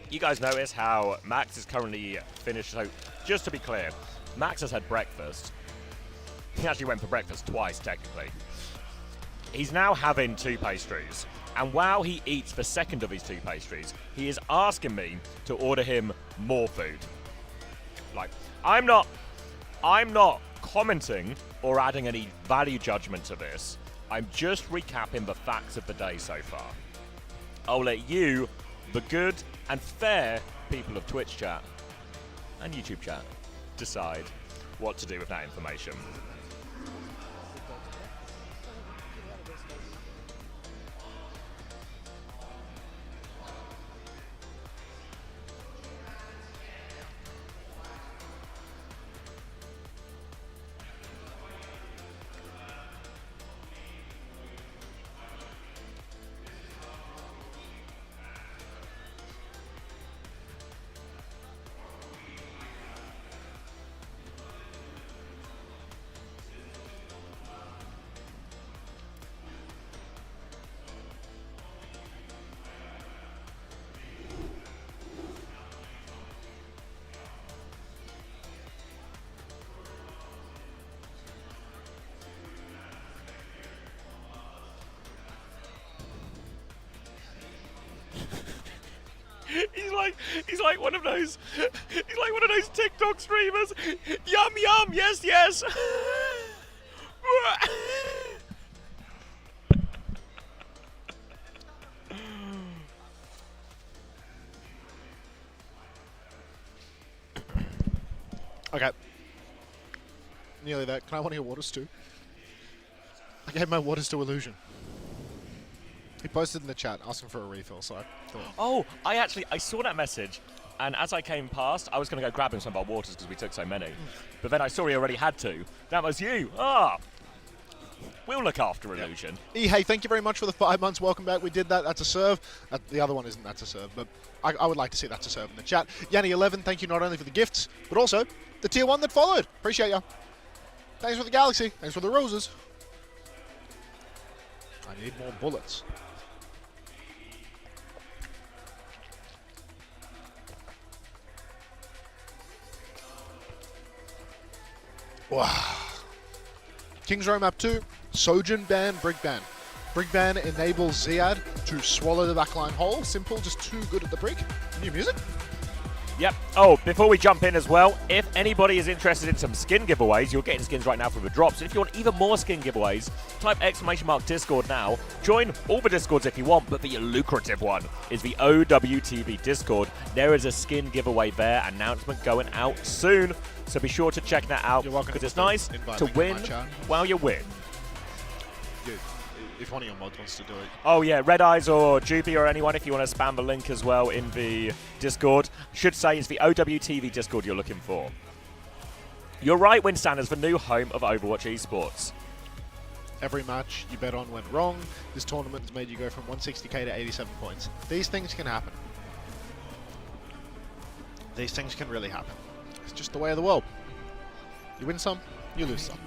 You guys notice how Max is currently finished. So, just to be clear, Max has had breakfast. He actually went for breakfast twice, technically. He's now having 2 pastries. And while he eats the second of his 2 pastries, he is asking me to order him more food. Like, I'm not commenting or adding any value judgment to this. I'm just recapping the facts of the day so far. I'll let you, the good and fair people of Twitch chat and YouTube chat, decide what to do with that information. He's like one of those TikTok streamers. Yum yum, yes yes. Okay. Nearly that. Can I want your waters too? I gave my waters to Illusion. He posted in the chat asking for a refill, so I thought... Oh, I saw that message, and as I came past, I was going to go grab him some of our waters because we took so many. But then I saw he already had 2. That was you. Ah! We'll look after Illusion. Hey, thank you very much for the 5 months. Welcome back. We did that. That's a serve. The other one isn't. That's a serve. But I would like to see that's a serve in the chat. Yanni11, thank you not only for the gifts, but also the tier 1 that followed. Appreciate ya. Thanks for the galaxy. Thanks for the roses. I need more bullets. Wow. King's Row map 2, Sojourn ban, Brig ban. Brig ban enables Ziad to swallow the backline whole. Simple, just too good at the Brig. New music? Yep. Oh, before we jump in as well, if anybody is interested in some skin giveaways, you're getting skins right now from the drops. And if you want even more skin giveaways, type !Discord now. Join all the Discords if you want, but the lucrative one is the OWTV Discord. There is a skin giveaway there, announcement going out soon. So be sure to check that out, because it's nice to win while you win. Dude, if one of your mods wants to do it. Oh yeah, Red Eyes or Jupy or anyone, if you want to spam the link as well in the Discord. Should say it's the OWTV Discord you're looking for. You're right, Winstand is the new home of Overwatch esports. Every match you bet on went wrong. This tournament has made you go from 160k to 87 points. These things can happen. These things can really happen. It's just the way of the world. You win some, you lose some.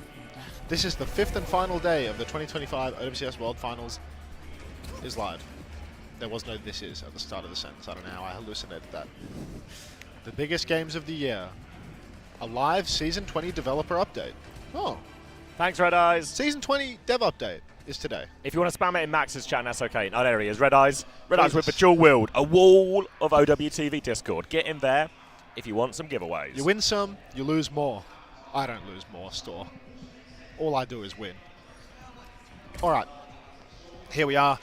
This is the 5th and final day of the 2025 OWCS World Finals. Is live. There was no "this is" at the start of the sentence. I don't know how I hallucinated that. The biggest games of the year. A live Season 20 developer update. Oh. Thanks, Red Eyes. Season 20 dev update is today. If you want to spam it in Max's chat, that's okay. Oh, there he is. Red Eyes. Red Eyes with the dual wield. A wall of OWTV Discord. Get in there if you want some giveaways. You win some, you lose more. I don't lose more, Store. All I do is win. All right. Here we are.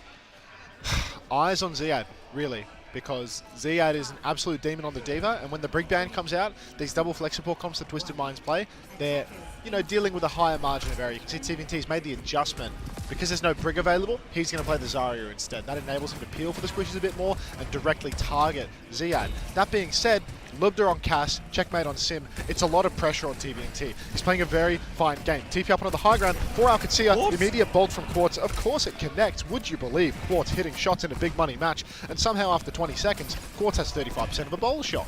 Eyes on Ziad, really, because Ziad is an absolute demon on the Diva, and when the Brig Band comes out, these double flex support comps that Twisted Minds play, they're, dealing with a higher margin of error. You can see TVNT's made the adjustment. Because there's no Brig available, he's going to play the Zarya instead. That enables him to peel for the squishes a bit more and directly target Ziad. That being said, Lubda on Cass, checkmate on Sim. It's a lot of pressure on TVNT. He's playing a very fine game. TP up onto the high ground for Qadsiah. Immediate bolt from Quartz. Of course it connects. Would you believe? Quartz hitting shots in a big money match. And somehow after 20 seconds, Quartz has 35% of a bowl shot.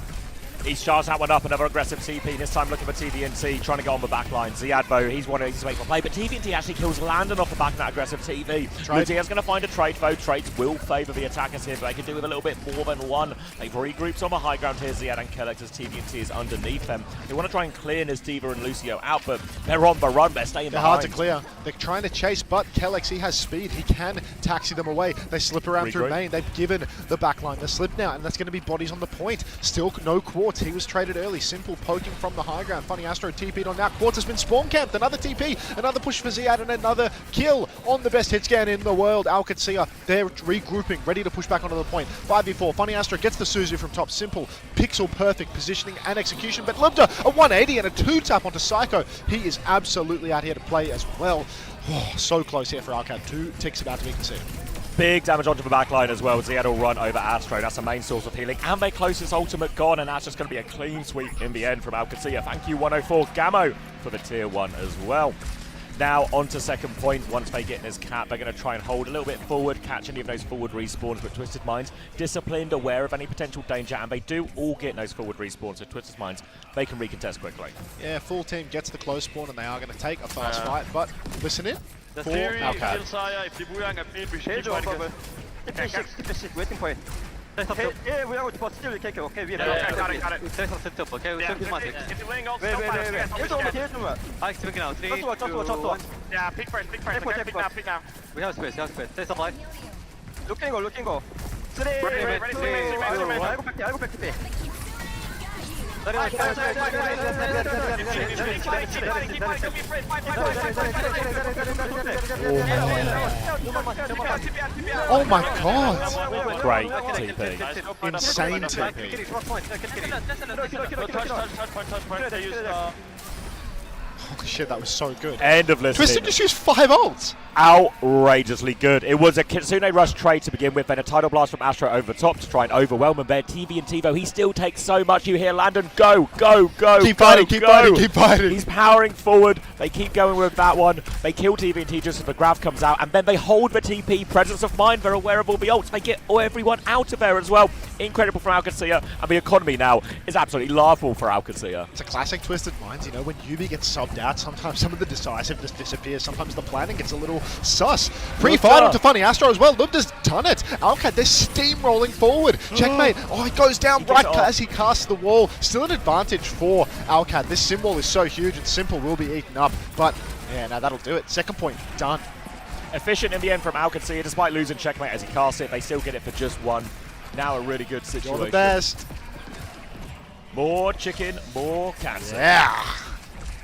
He charged that one up, another aggressive TP, this time looking for TVNT, trying to go on the back line. Ziadbo, he's wanting to wait for play, but TVNT actually kills Landon off the back of that aggressive TP. Luzia's going to find a trade, though. Trades will favour the attackers here, but they can do with a little bit more than one. They've regroups on the high ground here, Ziad and Kellex, as TVNT is underneath them. They want to try and clear Nizdiva and Lucio out, but they're on the run, they're staying behind. Hard to clear. They're trying to chase, but Kellex, he has speed. He can taxi them away. They slip around through main. They've given the back line the slip now, and that's going to be bodies on the point. Still no Quartz. He was traded early. Simple poking from the high ground. Funny Astro TP'd on that. Quartz has been spawn camped. Another TP, another push for Ziad, and another kill on the best hit scan in the world. Qadsiah, they're regrouping, ready to push back onto the point. 5v4. Funny Astro gets the Suzu from top. Simple, pixel perfect positioning and execution. But Lubda, a 180 and a 2-tap onto Psycho. He is absolutely out here to play as well. Oh, so close here for Alcat. 2 ticks about to be considered. Big damage onto the back line as well. Ziad will run over Astro. That's the main source of healing. And their closest ultimate gone, and that's just going to be a clean sweep in the end from Qadsiah. Thank you, 104 Gamo, for the tier 1 as well. Now on to second point. Once they get in his cap, they're going to try and hold a little bit forward, catch any of those forward respawns with Twisted Minds. Disciplined, aware of any potential danger, and they do all get those forward respawns with Twisted Minds. They can recontest quickly. Yeah, full team gets the close spawn, and they are going to take a fast fight, but listen in. The theory Qadsiah, if die Buang er blevet beskidt, waiting for it. Yeah, we are supposed to do okay, we have got it. Okay, if you're laying all so far, Alex, speaking now. 3, 2, 1. yeah, pick first, pick now. We have space, Stay supply. Looking go. Ready. I go back to B. Oh my god! Great TP. Insane TP. Holy shit, that was so good. End of listening. Twisted just used 5 ults. Outrageously good. It was a Kitsune Rush trade to begin with, then a Tidal Blast from Astro over the top to try and overwhelm him there. TVNT though, he still takes so much. You hear Landon, go. Keep fighting. He's powering forward. They keep going with that one. They kill TVNT just as the Grav comes out, and then they hold the TP. Presence of mind, they're aware of all the ults. They get everyone out of there as well. Incredible from Qadsiah, and the economy now is absolutely laughable for Qadsiah. It's a classic Twisted Minds, when Yubi gets subbed out, sometimes some of the decisiveness disappears, sometimes the planning gets a little sus. Pre-fight onto Funny Astro as well. Lubda's done it. Alcat, they're steamrolling forward. Checkmate. Oh, he goes down right as he casts the wall. Still an advantage for Alcat. This sim wall is so huge and Simple will be eaten up. But, yeah, now that'll do it. Second point, done. Efficient in the end from Qadsiah, despite losing Checkmate as he casts it. They still get it for just one. Now a really good situation. You're the best. More chicken, more cancer. Yeah.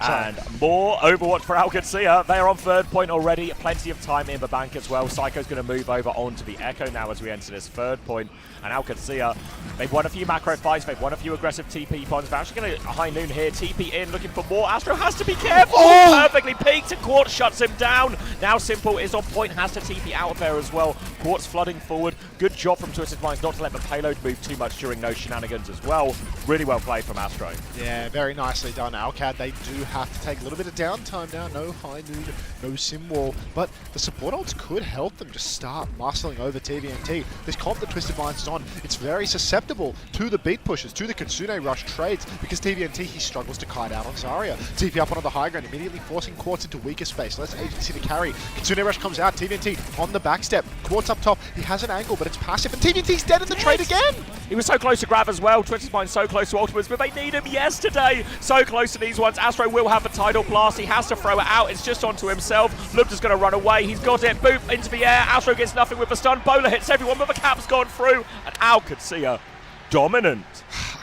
And more Overwatch for Qadsiah. They are on third point already. Plenty of time in the bank as well. Psycho's going to move over onto the Echo now as we enter this third point. And Qadsiah, they've won a few macro fights. They've won a few aggressive TP points. They're actually going to high noon here. TP in, looking for more. Astro has to be careful. Perfectly peeked, and Quartz shuts him down. Now Simple is on point, has to TP out of there as well. Quartz flooding forward. Good job from Twisted Minds not to let the payload move too much during those shenanigans as well. Really well played from Astro. Yeah, very nicely done. Owcs, they do have to take a little bit of downtime now. No high noon, no sim wall, but the support ults could help them just start muscling over TVNT. This comp that Twisted Minds is on, it's very susceptible to the beat pushes, to the Kitsune rush trades, because TVNT, he struggles to kite out on Zarya. TP up onto the high ground, immediately forcing Quartz into weaker space. Less agency to carry. Kitsune rush comes out, TVNT on the backstep. Quartz up top, he has an angle, but it's passive, and TVNT's dead in the trade again! He was so close to grab as well. Twisted Minds so close to ultimates, but they need him yesterday. So close to these ones. Astro will have the tidal blast. He has to throw it out. It's just onto himself. Lubda's going to run away. He's got it. Boop into the air. Astro gets nothing with the stun. Bowler hits everyone, but the cap's gone through. And Qadsiah dominant.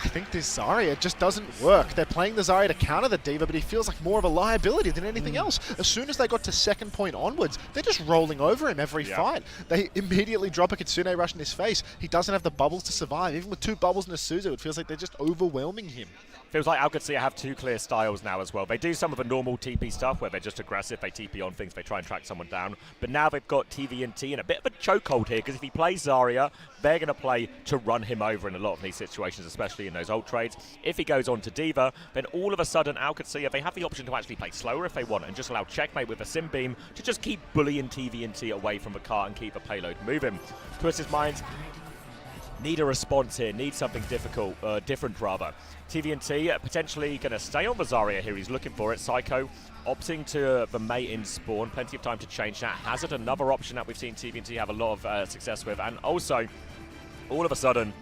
I think this Zarya just doesn't work. They're playing the Zarya to counter the D.Va, but he feels like more of a liability than anything else. As soon as they got to second point onwards, they're just rolling over him every fight. They immediately drop a Kitsune rush in his face. He doesn't have the bubbles to survive. Even with 2 bubbles in a Suzu, it feels like they're just overwhelming him. Feels like Qadsiah have 2 clear styles now as well. They do some of the normal TP stuff where they're just aggressive, they TP on things, they try and track someone down. But now they've got TVNT in a bit of a chokehold here, because if he plays Zarya, they're going to play to run him over in a lot of these situations, especially in those ult trades. If he goes on to D.Va, then all of a sudden Qadsiah, they have the option to actually play slower if they want and just allow Checkmate with a Sim Beam to just keep bullying TVNT away from the car and keep the payload moving. Twisted Minds need a response here, need something different rather. TVNT potentially going to stay on the Zarya here. He's looking for it. Psycho opting to the mate in spawn. Plenty of time to change that. Hazard, another option that we've seen TVNT have a lot of success with. And also, all of a sudden,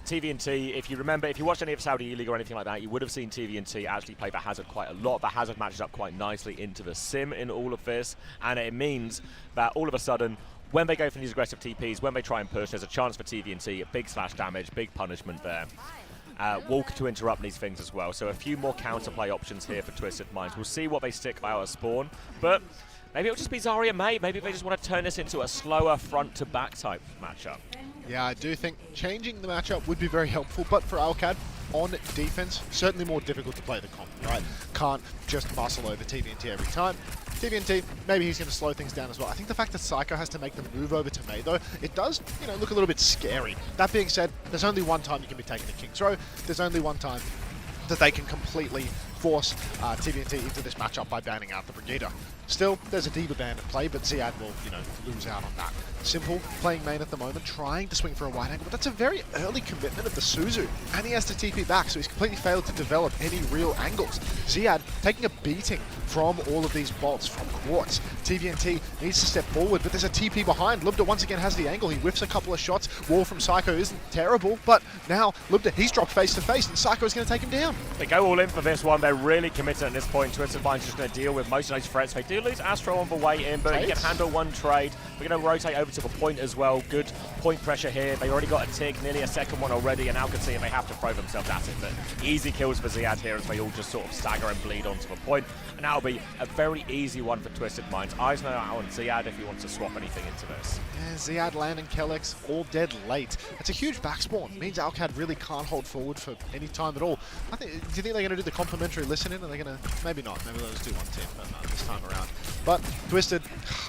TVNT, if you remember, if you watched any of Saudi E-League or anything like that, you would have seen TVNT actually play the Hazard quite a lot. The Hazard matches up quite nicely into the Sim in all of this. And it means that all of a sudden, when they go for these aggressive TPs, when they try and push, there's a chance for TVNT, big slash damage, big punishment there. Walk to interrupt these things as well. So a few more counterplay options here for Twisted Minds. We'll see what they stick out at spawn, but maybe it'll just be Zarya mate. Maybe they just want to turn this into a slower front-to-back type matchup. Yeah, I do think changing the matchup would be very helpful, but for Owcs, on defense, certainly more difficult to play the comp, right? Can't just muscle over TVNT every time. TVNT, maybe he's going to slow things down as well. I think the fact that Psycho has to make the move over to May, though, it does, look a little bit scary. That being said, there's only one time you can be taking a King's Row. There's only one time that they can completely force TVNT into this matchup by banning out the Brigitte. Still, there's a D.Va ban at play, but Ziad will, lose out on that. Simple, playing main at the moment, trying to swing for a wide angle, but that's a very early commitment of the Suzu, and he has to TP back, so he's completely failed to develop any real angles. Ziad taking a beating from all of these bolts from Quartz. TVNT needs to step forward, but there's a TP behind. Lubda once again has the angle. He whiffs a couple of shots. Wall from Psycho isn't terrible, but now Lubda, he's dropped face to face, and Psycho is going to take him down. They go all in for this one. They're really committed at this point. Twisted Minds just going to deal with most of those threats. They do lose Astro on the way in, but he can handle one trade. We're going to rotate over to the point as well. Good point pressure here. They already got a tick, nearly a second one already, and Qadsiah, they have to throw themselves at it. But easy kills for Ziad here as they all just sort of stagger and bleed onto the point. And that'll be a very easy one for Twisted Minds. Eyes now on Ziad if he wants to swap anything into this. Yeah, Ziad, Land, and Kellex all dead late. That's a huge backspawn. It means Owcs really can't hold forward for any time at all. Do you think they're going to do the complimentary listening? Are they going to? Maybe not. Maybe they'll just do one team, but not this time around. But Twisted,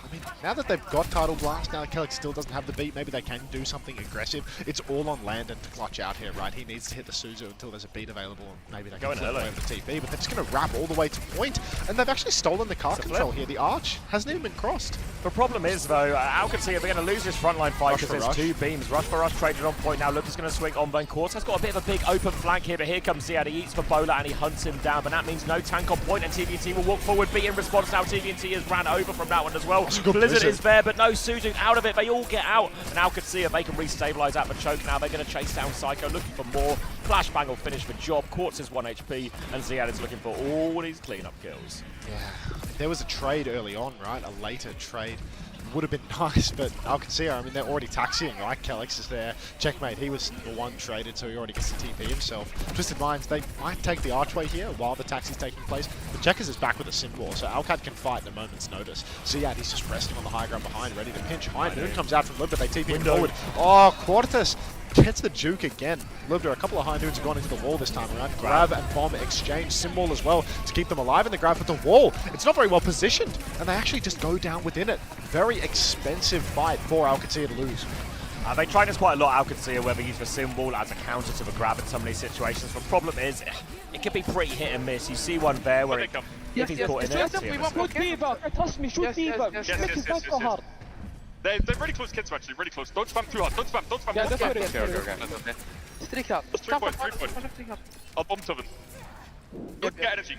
I mean, now that they've got Tidal Blast, now that Kellex still doesn't have the beat, maybe they can do something aggressive. It's all on Landon to clutch out here, right? He needs to hit the Suzu until there's a beat available, and maybe they can flip away with the TP, but they're just going to wrap all the way to point, and they've actually stolen the card control here. The arch hasn't even been crossed. The problem is, though, Qadsiah, they're going to lose this frontline fight because there's 2 beams. Rush for Rush traded on point now. Lucas going to swing on. Quartz has got a bit of a big open flank here, but here comes Ziad. He eats for Bowler and he hunts him down, but that means no tank on point, and TVNT will walk forward. Beat in response now. TVNT has ran over from that one as well. Blizzard is there, but no Suzu out of it. They all get out, and Qadsiah, they can restabilize at the choke now. They're going to chase down Psycho, looking for more. Flashbang will finish the job. Quartz is 1 HP, and Ziad is looking for all these cleanup kills. Yeah, there was a trade early on, right? A later trade would have been nice, but Qadsiah, I mean, they're already taxiing, right? Kellex is there. Checkmate, he was the one traded, so he already gets the TP himself. Twisted Minds, they might take the archway here while the taxi's taking place, but Checkers is back with a sim wall, so Owcs can fight at a moment's notice. Ziad, he's just resting on the high ground behind, ready to pinch. High Noon comes out from Lib, but they TP him forward. Oh, Quartus gets the juke again. Lubda, a couple of high noons have gone into the wall this time around. Grab and bomb exchange, symbol as well to keep them alive in the grab, but the wall, it's not very well positioned, and they actually just go down within it. Very expensive fight for Qadsiah to lose. They tried this quite a lot, Qadsiah, whether use the symbol as a counter to the grab in some of these situations. The problem is, it can be pretty hit and miss. You see one there where if he's caught in it, Shoot Diva! Trust me, shoot Diva! Yes. They're really close kids actually, really close. Don't spam too hard, don't spam. Yeah, that's okay. okay. Strick out. That's 3 points. I'll bomb 7. Go get energy.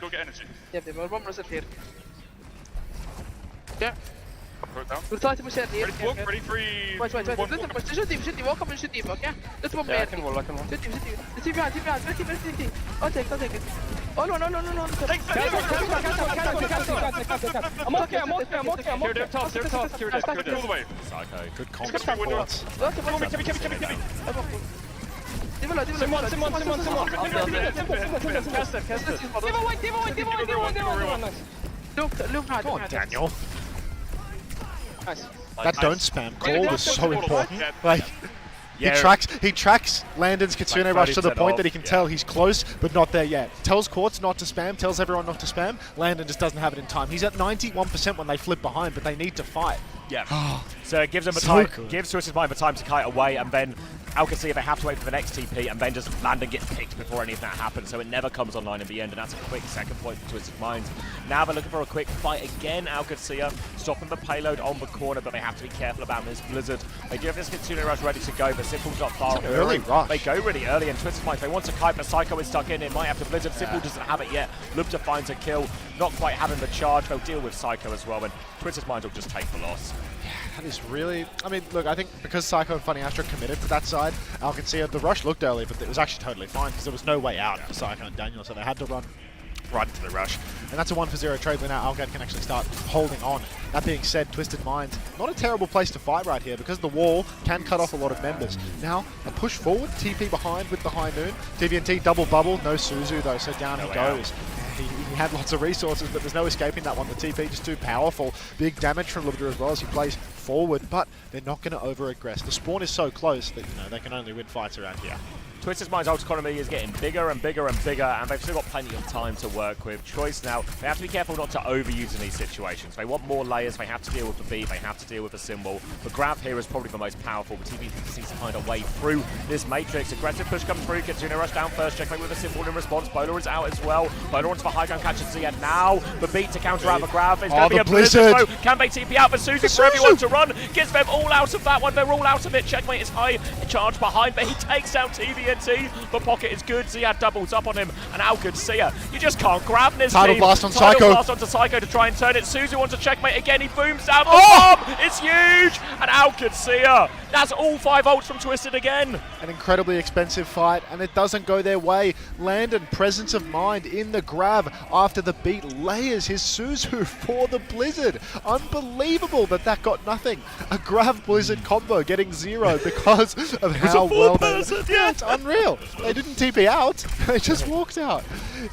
Yeah, we're bomb reset here. Yeah. Throw it down. We'll try to push it here. Ready to walk, ready 3. Wait. Let them push. Shoot Diva, walk up and shoot Diva, okay? Let's bomb I can wall. Shoot Diva. Let's see behind. Ready. I'll take it. Oh no. Take I'm okay. They're tough. All the way. Psycho, good It's comps gonna from be window. Quartz. Come on, Daniel. Nice. That don't spam call was so important. Like, Yeah. he tracks Landon's Kitsune Like rush to the 30% point off, that he can yeah. tell he's close, but not there yet. Tells Quartz not to spam, tells everyone not to spam. Landon just doesn't have it in time. He's at 91% when they flip behind, but they need to fight. Yeah. So it gives them So time, good. gives Twisted Mind the time to kite away, and then Qadsiah, they have to wait for the next TP, and then just Landon gets picked before any of that happens, so it never comes online in the end, and that's a quick second point for Twisted Minds. Now they're looking for a quick fight again, Qadsiah, stopping the payload on the corner, but they have to be careful about this Blizzard. They do have this Kitsune rush ready to go, but Simple's not far off. Early rush. They go really early, and Twisted Minds, they want to kite, but Psycho is stuck in, it might have to Blizzard. Simple doesn't have it yet. Lubta finds a kill, not quite having the charge. They'll deal with Psycho as well, and Twisted Minds will just take the loss. That is really... I mean, look, I think because Psycho and Funny Astro committed to that side, Qadsiah, the rush looked early, but it was actually totally fine because there was no way out for Psycho and Daniel, so they had to run right into the rush. And that's a 1-for-0 trade where now Alcad can actually start holding on. That being said, Twisted Minds, not a terrible place to fight right here because the wall can cut off a lot of members. Now, a push forward, TP behind with the high noon. TVNT double bubble, no Suzu though, so down he goes. He had lots of resources, but there's no escaping that one. The TP just too powerful. Big damage from Lubda as well as he plays forward, but they're not going to over-aggress. The spawn is so close that they can only win fights around here. Twisted Minds' ult economy is getting bigger and bigger and bigger, and they've still got plenty of time to work with. Choice now, they have to be careful not to overuse in these situations. They want more layers, they have to deal with the B, they have to deal with the symbol. The grab here is probably the most powerful, but TV needs to find a way through this matrix. Aggressive push comes through, Kitsune rush down first, checkmate with a symbol in response. Bowler is out as well. Bowler wants for high ground catch and see it now. The beat to counter out the grab is going to be a blizzard. So can they TP out for Suzu for everyone to run? Gets them all out of that one, they're all out of it. Checkmate is high, charge behind, but he takes out TVNT. The pocket is good, Ziad doubles up on him, and Qadsiah, you just can't grab this Tidal team. blast on Tidal Psycho. blast onto Psycho to try and turn it. Suzu wants to checkmate again, he booms down the bomb, it's huge, and Qadsiah, that's all 5 ults from Twisted again. An incredibly expensive fight, and it doesn't go their way. Landon, presence of mind in the grab after the beat, layers his Suzu for the Blizzard. Unbelievable that got nothing. A grab Blizzard combo getting 0 because of how well they... Yeah, it's unreal. They didn't TP out, they just walked out.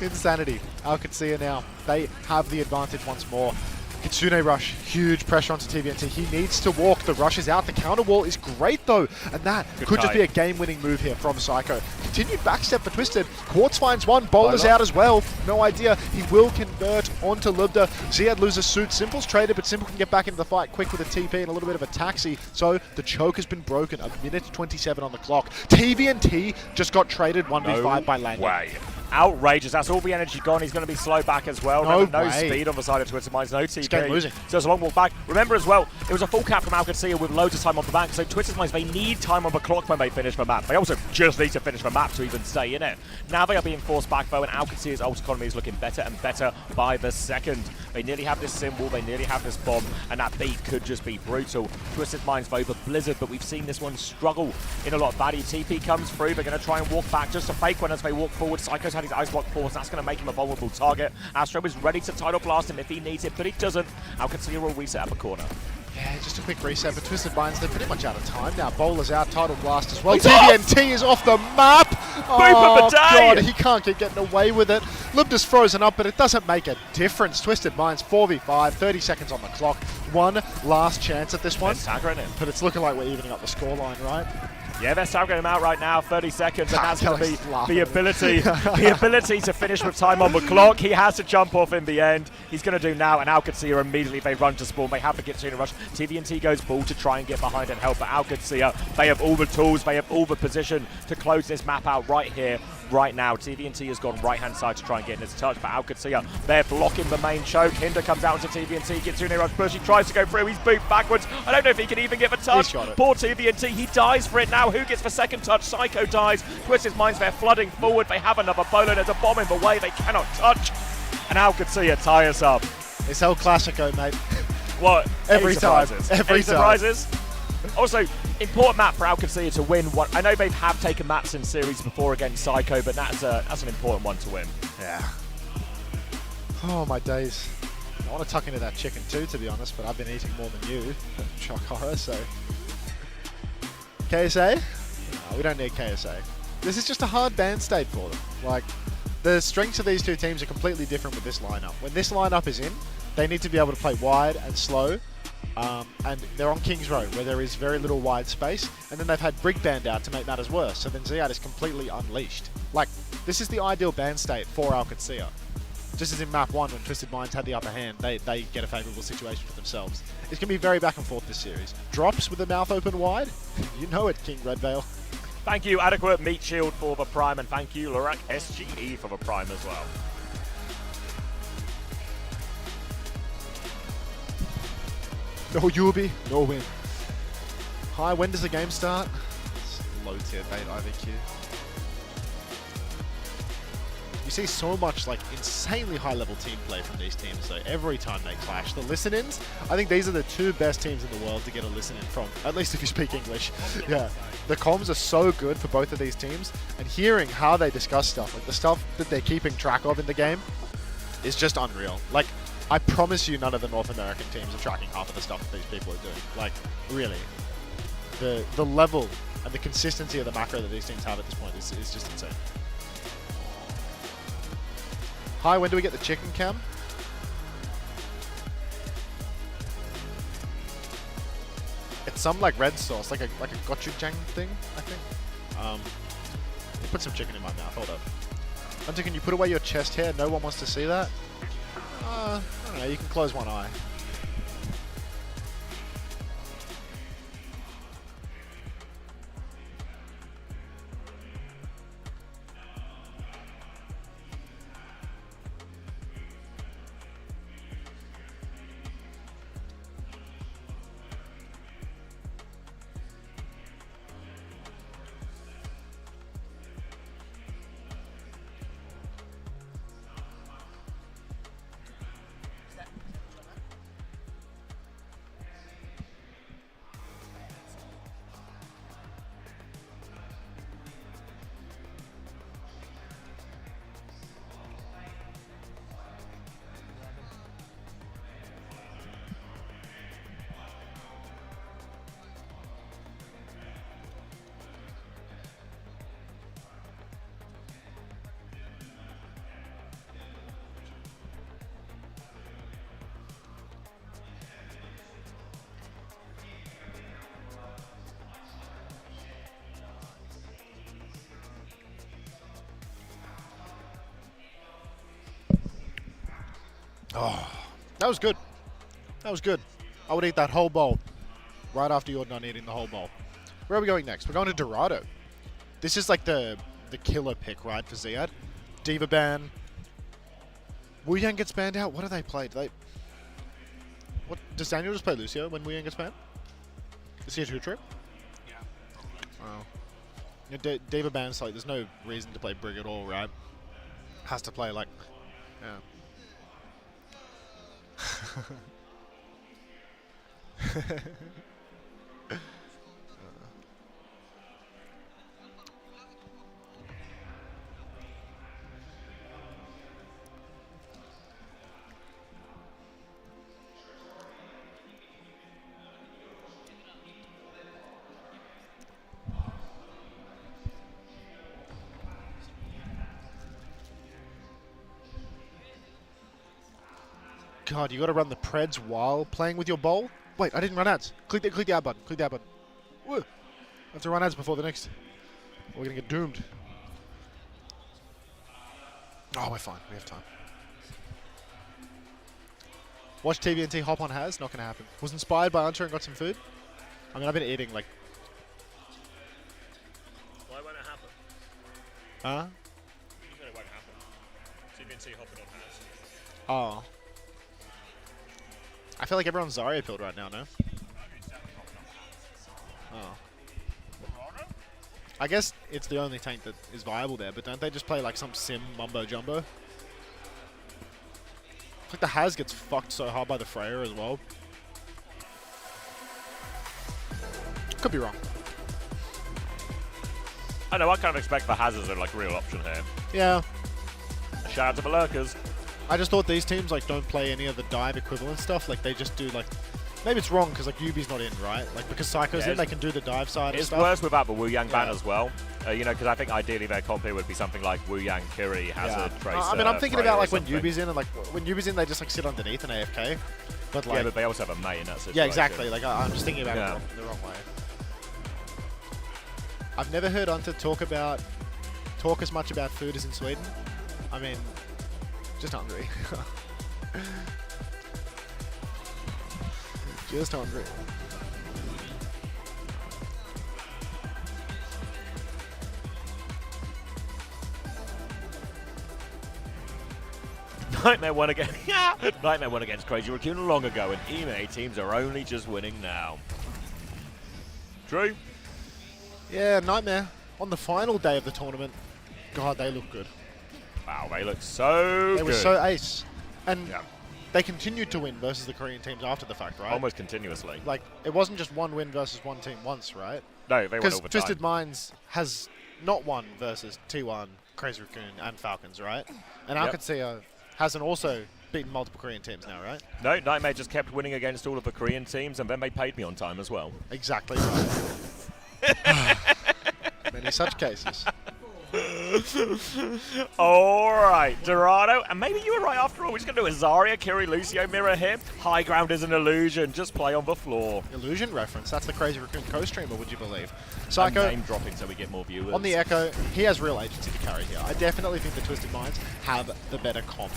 Insanity. Qadsiah now, they have the advantage once more. Kitsune rush, huge pressure onto TVNT. He needs to walk. The rush is out. The counter wall is great though, and that could just be a game-winning move here from Psycho. Continued backstep for Twisted. Quartz finds one. Bowler's out as well. No idea. He will convert onto Lubda. Ziad loses suit. Simple's traded, but Simple can get back into the fight quick with a TP and a little bit of a taxi. So the choke has been broken. A minute 27 on the clock. TVNT just got traded 1v5 by Landon. Way. Outrageous, that's all the energy gone. He's going to be slow back as well. No speed on the side of Twisted Minds, no TP. Game losing. So it's a long walk back. Remember as well, it was a full cap from Qadsiah with loads of time on the back. So Twisted Minds, they need time on the clock when they finish the map. They also just need to finish the map to even stay in it. Now they are being forced back though, and Qadsiah's ult economy is looking better and better by the second. They nearly have this symbol, they nearly have this bomb, and that beat could just be brutal. Twisted Minds though, the Blizzard, but we've seen this one struggle in a lot of value. TP comes through, they're going to try and walk back, just a fake one as they walk forward. Psycho's had his ice block force, that's going to make him a vulnerable target. Astro is ready to tidal blast him if he needs it, but he doesn't. Qadsiah will reset at the corner. Yeah, just a quick reset for Twisted Minds. They're pretty much out of time now. Bowler's out, Tidal Blast as well. TVNT is off the map! Boop of the day! God, he can't keep getting away with it. Lubda's frozen up, but it doesn't make a difference. Twisted Minds, 4v5, 30 seconds on the clock. One last chance at this one. But it's looking like we're evening up the scoreline, right? Yeah, they're staggering him out right now, 30 seconds, and that's going to be the ability to finish with time on the clock. He has to jump off in the end. He's going to do now, and Qadsiah immediately, they run to spawn. They have the Qadsiah rush. TVNT goes full to try and get behind and help, but Qadsiah, they have all the tools, they have all the position to close this map out right here, right now. TVNT has gone right-hand side to try and get in his touch, but Qadsiah, they're blocking the main choke. Hinder comes out into TVNT, Qadsiah rush push. He tries to go through, he's booped backwards. I don't know if he can even get the touch. Poor TVNT, he dies for it now. Who gets the second touch? Psycho dies. Twisted Minds, they're flooding forward. They have another bolo. There's a bomb in the way. They cannot touch. And Qadsiah tie us up. It's El Clasico, mate. What? Every time. Every surprises. Also, important map for Qadsiah to win. I know they have taken maps in series before against Psycho, but that's an important one to win. Yeah. Oh, my days. I want to tuck into that chicken too, to be honest, but I've been eating more than you. Shock horror, so... KSA? No, we don't need KSA. This is just a hard band state for them. Like, the strengths of these two teams are completely different with this lineup. When this lineup is in, they need to be able to play wide and slow, and they're on King's Road, where there is very little wide space, and then they've had Brig Band out to make matters worse, so then Ziad is completely unleashed. Like, this is the ideal band state for Qadsiah. Just as in map 1, when Twisted Minds had the upper hand, they get a favourable situation for themselves. It's going to be very back and forth this series. Drops with the mouth open wide? You know it, King Redvale. Thank you, Adequate Meat Shield, for the Prime, and thank you, Lorak SGE, for the Prime as well. No Yubi, no win. Hi, when does the game start? It's low tier bait IVQ. You see so much like insanely high level team play from these teams though every time they clash. The listen-ins, I think these are the two best teams in the world to get a listen-in from, at least if you speak English. Yeah, the comms are so good for both of these teams, and hearing how they discuss stuff, like the stuff that they're keeping track of in the game, is just unreal. Like, I promise you none of the North American teams are tracking half of the stuff that these people are doing. Like, really. The level and the consistency of the macro that these teams have at this point is just insane. Hi, when do we get the chicken cam? It's some like red sauce, like a gochujang thing, I think. Put some chicken in my mouth, hold up. Hunter, can you put away your chest hair? No one wants to see that? I don't know, you can close one eye. Oh, that was good. That was good. I would eat that whole bowl right after you're done eating the whole bowl. Where are we going next? We're going to Dorado. This is like the killer pick, right, for Ziad. Diva ban. Wu Yang gets banned out. What do they play? What does Daniel just play Lucio when Wu Yang gets banned? Is he a 2-trip? Yeah. Wow. You know, Diva ban's like, there's no reason to play Brig at all, right? Has to play like, yeah. God, you got to run the Preds while playing with your bowl? Wait, I didn't run ads. Click the ad button. Click the ad button. Woo. Let's run ads before the next. We're going to get doomed. Oh, we're fine. We have time. Watch TVNT hop on Has. Not going to happen. Was inspired by Unter and got some food. I mean, I've been eating like... Why won't it happen? Huh? You said it won't happen. TVNT hopping on Has. Oh. I feel like everyone's Zarya pilled right now, no? Oh. I guess it's the only tank that is viable there, but don't they just play like some sim mumbo jumbo? It's like the Has gets fucked so hard by the Freya as well. Could be wrong. I know, I kind of expect the Has as a like real option here. Yeah. Shout out to the lurkers. I just thought these teams like don't play any of the dive equivalent stuff. Like they just do like, maybe it's wrong because like Yubi's not in, right? Like because Psycho's in, they can do the dive side and It's stuff. worse without the Wu Yang ban as well. You know, because I think ideally their comp here would be something like Wu Yang, Kiri, Hazard, Tracer. I mean, I'm thinking Freya about like or when something. Yubi's in, and like when Yubi's in, they just like sit underneath an AFK. But like, Yeah, but they also have a mate in that situation. yeah, exactly. Like I'm just thinking about it the wrong way. I've never heard Unter talk as much about food as in Sweden. I mean, just hungry. Just hungry. Nightmare won again. Nightmare won against Crazy Raccoon long ago, and EMA teams are only just winning now. True. Yeah, Nightmare on the final day of the tournament. God, they look good. Wow, they look so good. They were so ace. And Yeah. they continued to win versus the Korean teams after the fact, right? Almost continuously. Like, it wasn't just one win versus one team once, right? No, they went Because overtime. Twisted Minds has not won versus T1, Crazy Raccoon, and Falcons, right? And Qadsiah hasn't also beaten multiple Korean teams now, right? No, Nightmare just kept winning against all of the Korean teams, and then they paid me on time as well. Exactly right. Many such cases. All right, Dorado, and maybe you were right after all. We're just going to do a Zarya, Kiri, Lucio mirror here. High ground is an illusion. Just play on the floor. Illusion reference. That's the Crazy Raccoon co-streamer, would you believe? I'm Psycho, name dropping so we get more viewers. on the Echo, he has real agency to carry here. I definitely think the Twisted Minds have the better comp.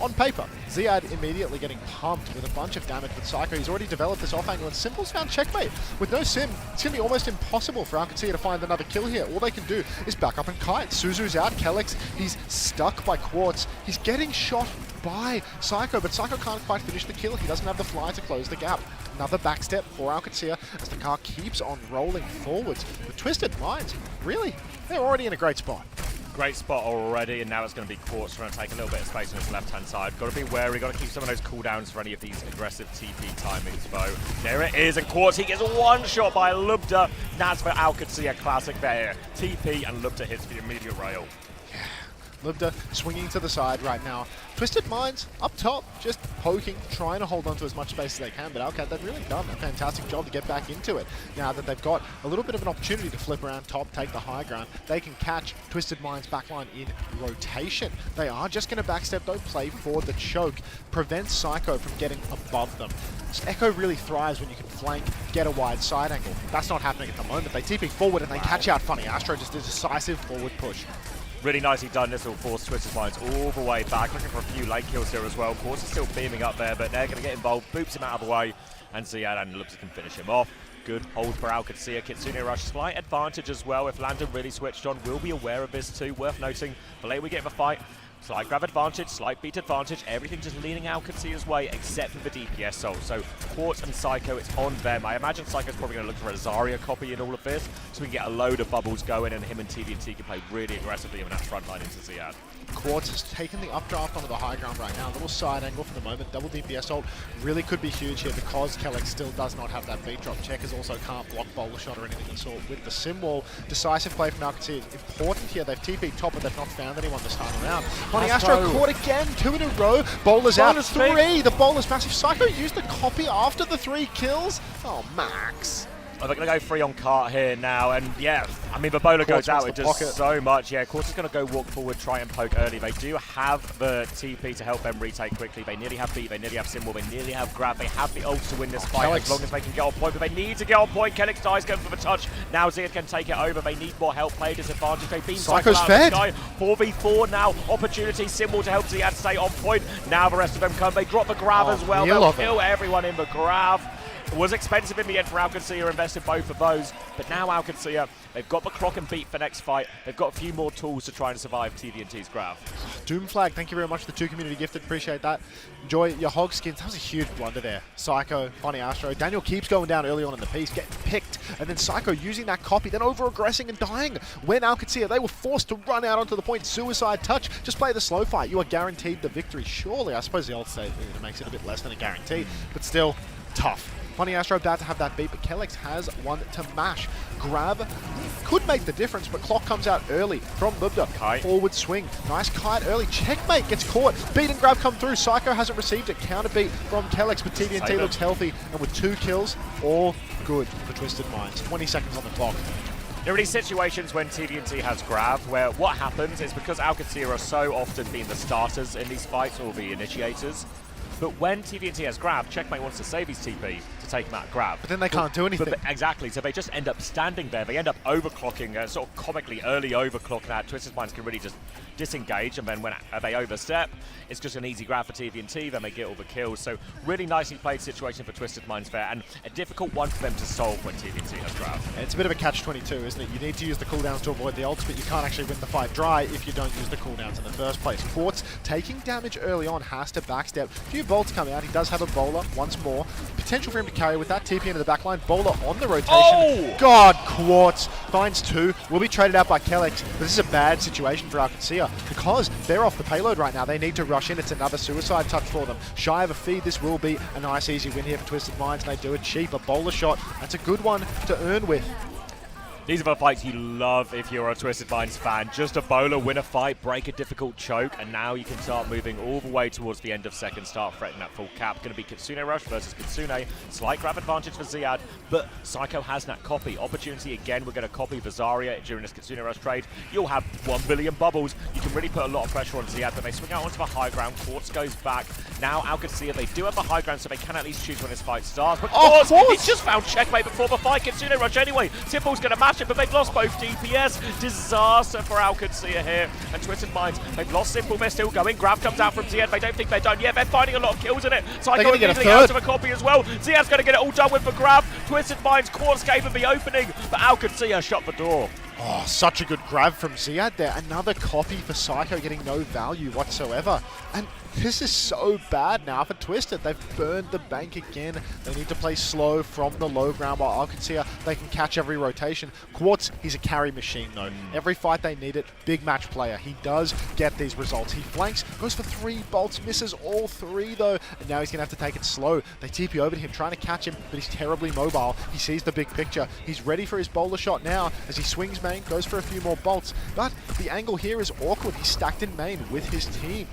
On paper, Ziad immediately getting pumped with a bunch of damage, but Psycho, he's already developed this off angle, and Simple's found checkmate. With no Sim, it's going to be almost impossible for Qadsiah to find another kill here. All they can do is back up and kite. Suzu's out, Kellex, he's stuck by Quartz. He's getting shot by Psycho, but Psycho can't quite finish the kill. He doesn't have the fly to close the gap. Another backstep for Qadsiah as the car keeps on rolling forwards. The Twisted Minds, really, they're already in a great spot. Great spot already, and now it's going to be Quartz trying to take a little bit of space on his left-hand side. Got to be wary, got to keep some of those cooldowns for any of these aggressive TP timings, though. There it is, and Quartz, he gets one shot by Lubda. That's for Qadsiah classic there. TP, and Lubda hits the immediate rail. Lubda swinging to the side right now. Twisted Minds up top, just poking, trying to hold on to as much space as they can, but Alcat, they've really done a fantastic job to get back into it. Now that they've got a little bit of an opportunity to flip around top, take the high ground, they can catch Twisted Minds backline in rotation. They are just going to backstep though, play for the choke, prevent Psycho from getting above them. Echo really thrives when you can flank, get a wide side angle. That's not happening at the moment. They TP forward and they catch out Funny. Astro just a decisive forward push. Really nicely done. This will force Twisted Minds all the way back. Looking for a few late kills here as well. Quartz is still beaming up there, but they're going to get involved. Boops him out of the way, and Ziad and Lubs can finish him off. Good hold for Qadsiah. Kitsune Rush, slight advantage as well. If Landon really switched on, we'll be aware of this too. Worth noting, the later we get in the fight, slight grab advantage, slight beat advantage, everything just leaning Qadsiah's way except for the DPS ult. So Quartz and Psycho, it's on them. I imagine Psycho's probably going to look for a Zarya copy in all of this, so we can get a load of bubbles going, and him and TVNT can play really aggressively in that front line into Ziad. Quartz has taken the updraft onto the high ground right now. A little side angle for the moment. Double DPS ult really could be huge here because Kellex still does not have that beat drop. Checkers also can't block boulder shot or anything of the sort with the sim wall. Decisive play from Qadsiah. Important here. They've TP'd top, but they've not found anyone this time around. Honey Astro caught again. 2 in a row. Bowler's out. 3. The Bowler's massive. Psycho used the copy after the 3 kills. Oh, Max. They're going to go free on cart here now, and yeah, I mean, the bowler goes out, it does so much. Yeah, Quartz is going to go walk forward, try and poke early. They do have the TP to help them retake quickly. They nearly have beat, they nearly have symbol, they nearly have grab. They have the ult to win this fight as long as they can get on point, but they need to get on point. Kelix dies, going for the touch. Now Ziad can take it over. They need more help. Play disadvantage. They beam Psycho's out fed. of the sky. 4v4 now. Opportunity symbol to help Ziad stay on point. Now the rest of them come. They drop the grab as well. They'll kill everyone in the grab. It was expensive in the end for Qadsiah, invested both of those, but now Qadsiah, they've got the clock and beat for next fight. They've got a few more tools to try and survive TVNT's grab. Doom Flag, thank you very much for the 2 community gifted, appreciate that. Enjoy your hog skins. That was a huge blunder there. Psycho, Funny Astro. Daniel keeps going down early on in the piece, getting picked, and then Psycho using that copy, then over-aggressing and dying. When Qadsiah, they were forced to run out onto the point. Suicide touch, just play the slow fight. You are guaranteed the victory. Surely, I suppose the ult state makes it a bit less than a guarantee, but still, tough. Funny Astro about to have that beat, but Kelix has one to mash. Grab could make the difference, but clock comes out early from Lubda. Forward swing. Nice kite early. Checkmate gets caught. Beat and grab come through. Psycho hasn't received it. Counter beat from Kelix, but TVNT looks healthy. And with 2 kills, all good for Twisted Minds. 20 seconds on the clock. There are these situations when TVNT has grab where what happens is because Qadsiah are so often being the starters in these fights or the initiators, but when TVNT has grab, Checkmate wants to save his TP to take him out grab. But then they can't do anything. Exactly, so they just end up standing there. They end up overclocking, sort of comically early overclock that. Twisted Minds can really just disengage, and then when they overstep, it's just an easy grab for TVNT, then they get all the kills. So really nicely played situation for Twisted Minds there, and a difficult one for them to solve when TVNT has grab. It's a bit of a catch-22, isn't it? You need to use the cooldowns to avoid the ults, but you can't actually win the fight dry if you don't use the cooldowns in the first place. Quartz, taking damage early on, has to backstep. A few bolts come out. He does have a bowler once more. Potential for him to carry with that TP into the backline. Bowler on the rotation. Oh! God, Quartz finds 2. Will be traded out by Kelix. But this is a bad situation for Qadsiah because they're off the payload right now. They need to rush in. It's another suicide touch for them. Shy of a feed, this will be a nice easy win here for Twisted Minds, and they do it cheap. A bowler shot. That's a good one to earn with. These are the fights you love if you're a Twisted Minds fan. Just a bowler, win a fight, break a difficult choke, and now you can start moving all the way towards the end of second, start threatening that full cap. Going to be Kitsune Rush versus Kitsune. Slight grab advantage for Ziad, but Psycho has that copy. Opportunity again, we're going to copy the Zarya during this Kitsune Rush trade. You'll have 1 billion bubbles. You can really put a lot of pressure on Ziad, but they swing out onto the high ground. Quartz goes back. Now Qadsiah, they do have the high ground, so they can at least choose when this fight starts. But Quartz, he's just found checkmate before the fight. Kitsune Rush anyway. Symbol's going to match it, but they've lost both DPS. Disaster for Qadsiah here. And Twisted Minds, they've lost Symbol, they're still going. Grab comes out from Ziad, they don't think they're done yet. They're finding a lot of kills in it. Psycho immediately out of a copy as well. Ziad's going to get it all done with the grab. Twisted Minds, Quartz gave him the opening, but Qadsiah shut the door. Oh, such a good grab from Ziad there. Another copy for Psycho, getting no value whatsoever. And this is so bad now for Twisted. They've burned the bank again. They need to play slow from the low ground, while Qadsiah, they can catch every rotation. Quartz, he's a carry machine though. Every fight they need it. Big match player. He does get these results. He flanks, goes for 3 bolts, misses all 3 though. And now he's going to have to take it slow. They TP over to him, trying to catch him, but he's terribly mobile. He sees the big picture. He's ready for his bowler shot now as he swings main, goes for a few more bolts. But the angle here is awkward. He's stacked in main with his team.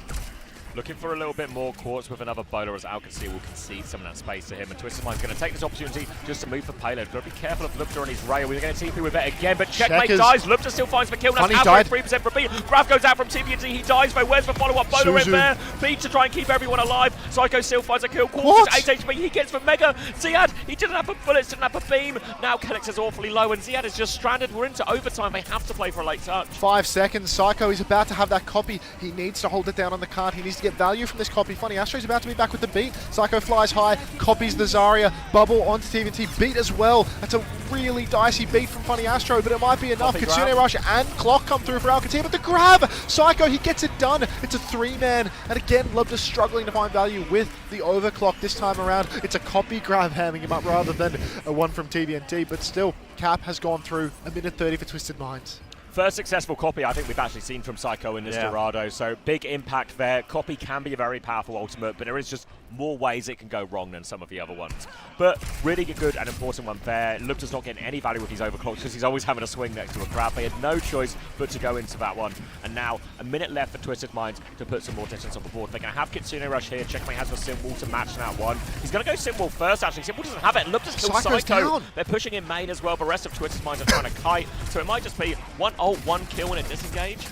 Looking for a little bit more Quartz with another bowler as Qadsiah will concede some of that space to him. And Twisted Mind's going to take this opportunity just to move for payload. Got to be careful of Lubda on his rail. We're going to TP with it again, but Checkmate dies. Lubda still finds the kill. That's average 3% for B. Graf goes out from TVNT. He dies, though. Where's the follow-up bowler in there? B to try and keep everyone alive. Psycho still finds a kill. Quartz is 8 HP. He gets the Mega. Ziad, he didn't have a bullets, didn't have a beam. Now Kelix is awfully low, and Ziad is just stranded. We're into overtime. They have to play for a late touch. 5 seconds. Psycho is about to have that copy. He needs to hold it down on the card. He needs to get value from this copy. Funny Astro's about to be back with the beat. Psycho flies high, copies the Zarya, bubble onto TVNT, beat as well. That's a really dicey beat from Funny Astro, but it might be enough. Kitsune Rush and Clock come through for Qadsiah, but the grab! Psycho, he gets it done. It's a 3-man, and again, Lubda struggling to find value with the overclock this time around. It's a copy grab hamming him up rather than a one from TVNT, but still, Cap has gone through a minute 30 for Twisted Minds. First successful copy I think we've actually seen from Psycho in this Dorado, so big impact there. Copy can be a very powerful ultimate, but there is just more ways it can go wrong than some of the other ones. But really good and important one there. Lupta's not getting any value with these overclocks because he's always having a swing next to a grab. They had no choice but to go into that one. And now a minute left for Twisted Minds to put some more distance on the board. They're going to have Kitsune Rush here. Checkmate has the Simwall to match that one. He's going to go Simwall first, actually. Simwall doesn't have it. Lupta's killed Psycho's Psycho. down. They're pushing in main as well. The rest of Twisted Minds are trying to kite. So it might just be one ult, one kill, and a disengage.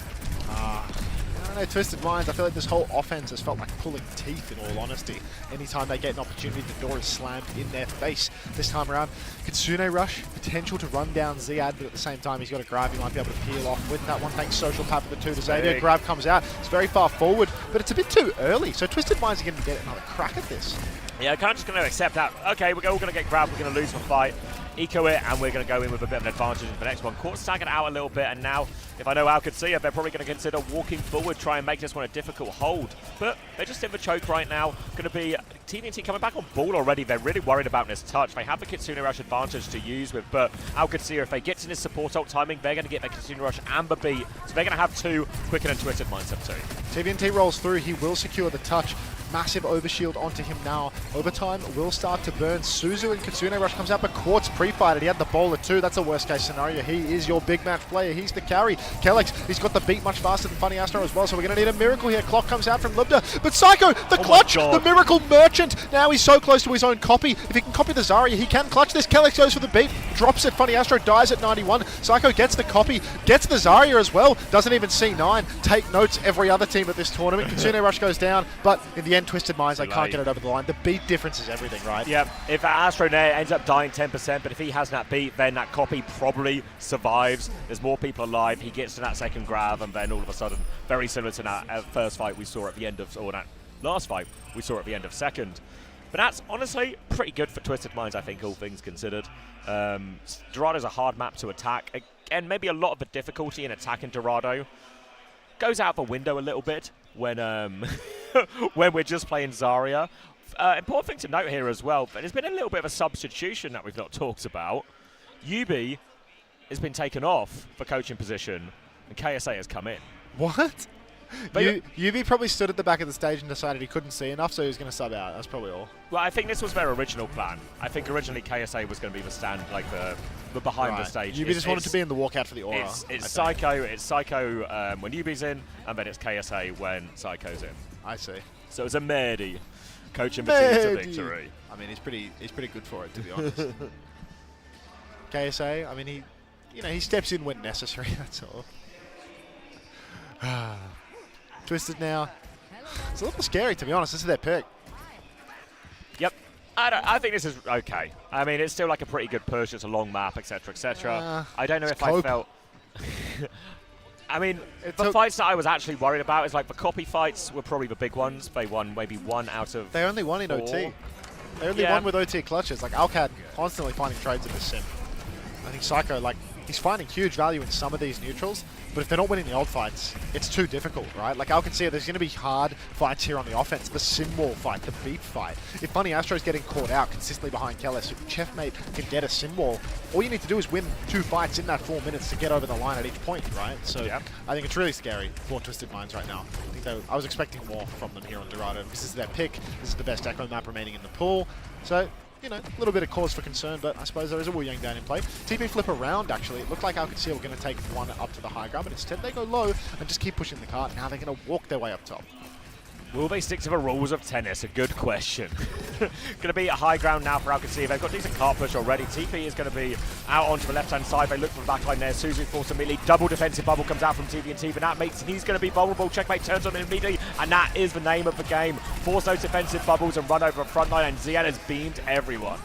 I don't know, Twisted Minds, I feel like this whole offense has felt like pulling teeth, in all honesty. Anytime they get an opportunity, the door is slammed in their face. This time around, Kitsune Rush, potential to run down Ziad, but at the same time, he's got a grab he might be able to peel off with that one. Thanks Social Pap for the 2 to Xavier. Grab comes out. It's very far forward, but it's a bit too early. So Twisted Minds are going to get another crack at this. Yeah, kind of just going to accept that. Okay, we're all going to get grabbed. We're going to lose the fight. Eco it, and we're going to go in with a bit of an advantage in the next one. Qadsiah out a little bit, and now, if I know Qadsiah, they're probably going to consider walking forward, try and make this one a difficult hold. But they're just in the choke right now. Going to be TVNT coming back on ball already. They're really worried about this touch. They have the Kitsune Rush advantage to use with, but Qadsiah, if they get in his support ult timing, they're going to get their Kitsune Rush and the beat. So they're going to have 2 quicker than Twisted Minds have 2. TVNT rolls through. He will secure the touch. Massive overshield onto him now. Overtime will start to burn. Suzu and Kitsune Rush comes out, but Quartz pre-fighted. He had the bowler too. That's a worst case scenario. He is your big match player. He's the carry. Kellex, he's got the beat much faster than Funny Astro as well, so we're going to need a miracle here. Clock comes out from Lubda, but Psycho, the clutch, the miracle merchant. Now he's so close to his own copy. If he can copy the Zarya, he can clutch this. Kellex goes for the beat, drops it. Funny Astro dies at 91. Psycho gets the copy, gets the Zarya as well. Doesn't even see 9. Take notes, every other team at this tournament. Kitsune Rush goes down, but in the end, Twisted Minds, they can't get it over the line. The beat difference is everything, right? Yeah, if Astro Nair ends up dying 10%, but if he has that beat, then that copy probably survives. There's more people alive. He gets to that second grab, and then all of a sudden, very similar to that first fight we saw at the end of, or that last fight we saw at the end of second. But that's honestly pretty good for Twisted Minds, I think, all things considered. Dorado's a hard map to attack. Again, maybe a lot of the difficulty in attacking Dorado goes out the window a little bit when when we're just playing Zarya. Important thing to note here as well, but there's been a little bit of a substitution that we've not talked about. Yubi has been taken off for coaching position, and KSA has come in. What? But Yubi probably stood at the back of the stage and decided he couldn't see enough, so he was going to sub out. That's probably all. Well, I think this was their original plan. I think originally KSA was going to be the stand, like the behind the stage. Yubi just wanted to be in the walkout for the aura. It's Psycho when Yubi's in, and then it's KSA when Psycho's in. I see. So it's a Mehdi coaching the team to victory. I mean, he's pretty good for it, to be honest. KSA, I mean, he steps in when necessary. That's all. Twisted now. It's a little scary, to be honest. This is their pick. Yep. I think this is okay. I mean, it's still like a pretty good push. It's a long map, etc., etc. I don't know if I felt... I mean, the fights that I was actually worried about is like the copy fights were probably the big ones. They won maybe 1 out of They only won in 4. OT. They only won with OT clutches. Like, Alcad constantly finding trades in the sim. I think Psycho, like, he's finding huge value in some of these neutrals, but if they're not winning the old fights, it's too difficult, right? Like, I can see there's going to be hard fights here on the offense. The sim wall fight, the beat fight. If Funny Astro's getting caught out consistently behind Kellis, if Chefmate can get a sim wall, all you need to do is win 2 fights in that 4 minutes to get over the line at each point, right? So I think it's really scary for Twisted Minds right now. I was expecting more from them here on Dorado. This is their pick. This is the best Echo map remaining in the pool. So, you know, a little bit of cause for concern, but I suppose there is a Wu Yang down in play. TP flip around, actually. It looked like Qadsiah were going to take 1 up to the high ground, but instead they go low and just keep pushing the cart. Now they're going to walk their way up top. Will they stick to the rules of tennis? A good question. Going to be a high ground now for Qadsiah. They've got decent cart push already. TP is going to be out onto the left-hand side. They look for the backline there. Suzu forced immediately. Double defensive bubble comes out from TVNT, but that makes he's going to be vulnerable. Checkmate turns on him immediately, and that is the name of the game. Force those defensive bubbles and run over the front line, and Ziad has beamed everyone.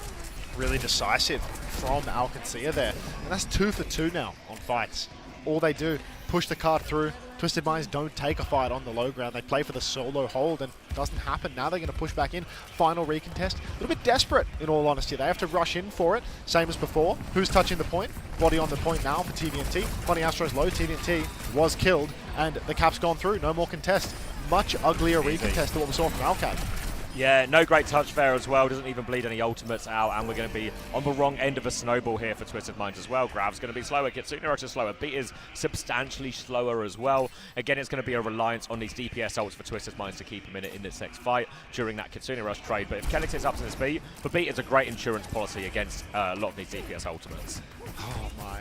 Really decisive from Qadsiah there. And that's 2 for 2 now on fights. All they do, push the cart through. Twisted Minds don't take a fight on the low ground. They play for the solo hold, and it doesn't happen. Now they're going to push back in. Final recontest. A little bit desperate, in all honesty. They have to rush in for it, same as before. Who's touching the point? Body on the point now for TVNT. Funny Astro's low. TVNT was killed, and the cap's gone through. No more contest. Much uglier recontest than what we saw from Alcad. Yeah, no great touch there as well. Doesn't even bleed any ultimates out, and we're going to be on the wrong end of a snowball here for Twisted Minds as well. Grav's going to be slower. Kitsune Rush is slower. Beat is substantially slower as well. Again, it's going to be a reliance on these DPS ults for Twisted Minds to keep him in this next fight during that Kitsune Rush trade. But if Kelix is up to this beat, the beat is a great insurance policy against a lot of these DPS ultimates. Oh my.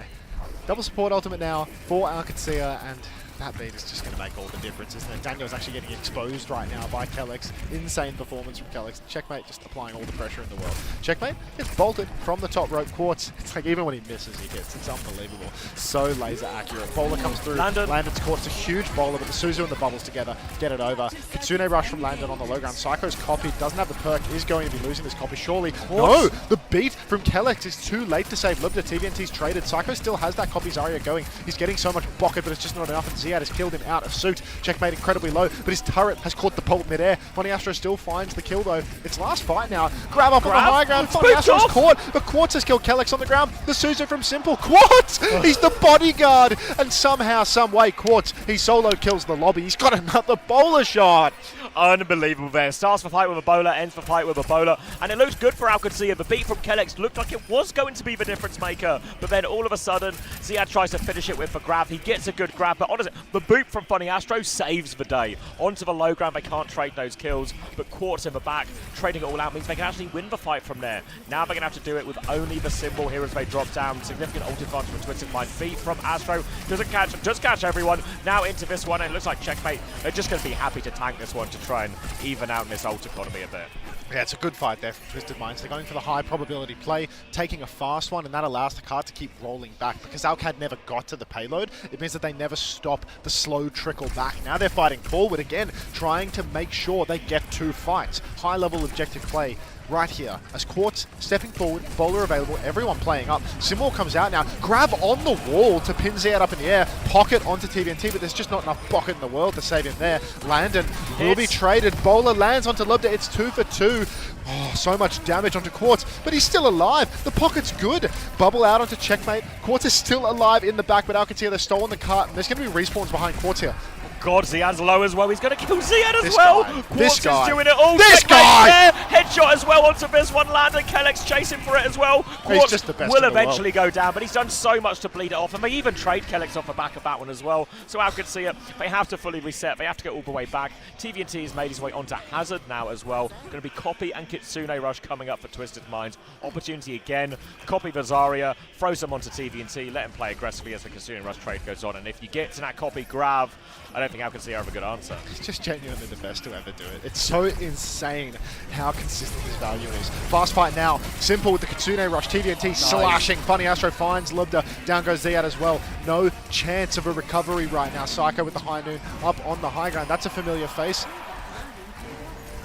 Double support ultimate now for Qadsiah, and that beat is just going to make all the difference, isn't it? Daniel's actually getting exposed right now by Kelix. Insane performance from Kelix. Checkmate just applying all the pressure in the world. Checkmate gets bolted from the top rope. Quartz, it's like even when he misses, he hits. It's unbelievable. So laser accurate. Bowler comes through. Landon's Quartz, a huge bowler, but the Suzu and the bubbles together get it over. Kitsune Rush from Landon on the low ground. Psycho's copied, doesn't have the perk, is going to be losing this copy. Surely, no! The beat from Kelix is too late to save Libda. TVNT's traded. Psycho still has that copy Zarya going. He's getting so much bucket, but it's just not enough, and Ziad has killed him out of suit. Checkmate incredibly low, but his turret has caught the bolt midair. Funny Astro still finds the kill though. It's last fight now. Grab up on the high ground. Funny Astro's caught, but Quartz has killed Kelix on the ground. The Suzu from Simple. Quartz! He's the bodyguard, and somehow, some way, Quartz, he solo kills the lobby. He's got another bowler shot. Unbelievable there. Starts the fight with a bowler, ends the fight with a bowler, and it looks good for Qadsiah. The beat from Kelix looked like it was going to be the difference maker, but then all of a sudden, Ziad tries to finish it with the grab. He gets a good grab, but honestly, the boot from Funny Astro saves the day. Onto the low ground, they can't trade those kills, but Quartz in the back, trading it all out means they can actually win the fight from there. Now they're going to have to do it with only the symbol here as they drop down. Significant ult advantage for Twisted Mind. Beat from Astro, doesn't catch, just catch everyone. Now into this one, and it looks like Checkmate are just going to be happy to tank this one to try and even out in this ult economy a bit. Yeah, it's a good fight there from Twisted Minds. They're going for the high probability play, taking a fast one, and that allows the card to keep rolling back. Because Alcad never got to the payload, it means that they never stop the slow trickle back. Now they're fighting forward again, trying to make sure they get 2 fights. High level objective play right here as Quartz stepping forward, bowler available, everyone playing up. Simul comes out now, grab on the wall to pin Ziad up in the air, pocket onto TVNT, but there's just not enough pocket in the world to save him there. Landon will be traded, bowler lands onto Lubda, it's 2 for 2. Oh, so much damage onto Quartz, but he's still alive. The pocket's good. Bubble out onto Checkmate. Quartz is still alive in the back, but Qadsiah, they've stolen the cart, and there's going to be respawns behind Quartz here. God, Ziad's low as well. He's going to kill Ziad as well. This guy. Quartz is doing it all. This guy! There. Headshot as well onto this one. Landon Kelix chasing for it as well. Quartz just the best will in the eventually go down, but he's done so much to bleed it off, and they even trade Kelix off the back of that one as well. So Qadsiah, they have to fully reset. They have to get all the way back. TVNT has made his way onto Hazard now as well. Going to be Copy and Kitsune Rush coming up for Twisted Minds. Opportunity again. Copy Zarya, throw some onto TVNT, let him play aggressively as the Kitsune Rush trade goes on. And if you get to that Copy grab, I don't think Qadsiah have a good answer. He's just genuinely the best to ever do it. It's so insane how consistent his value is. Fast fight now. Simple with the Kitsune Rush. TVNT slashing. Funny Astro finds Lubda. Down goes Ziad as well. No chance of a recovery right now. Psycho with the high noon up on the high ground. That's a familiar face.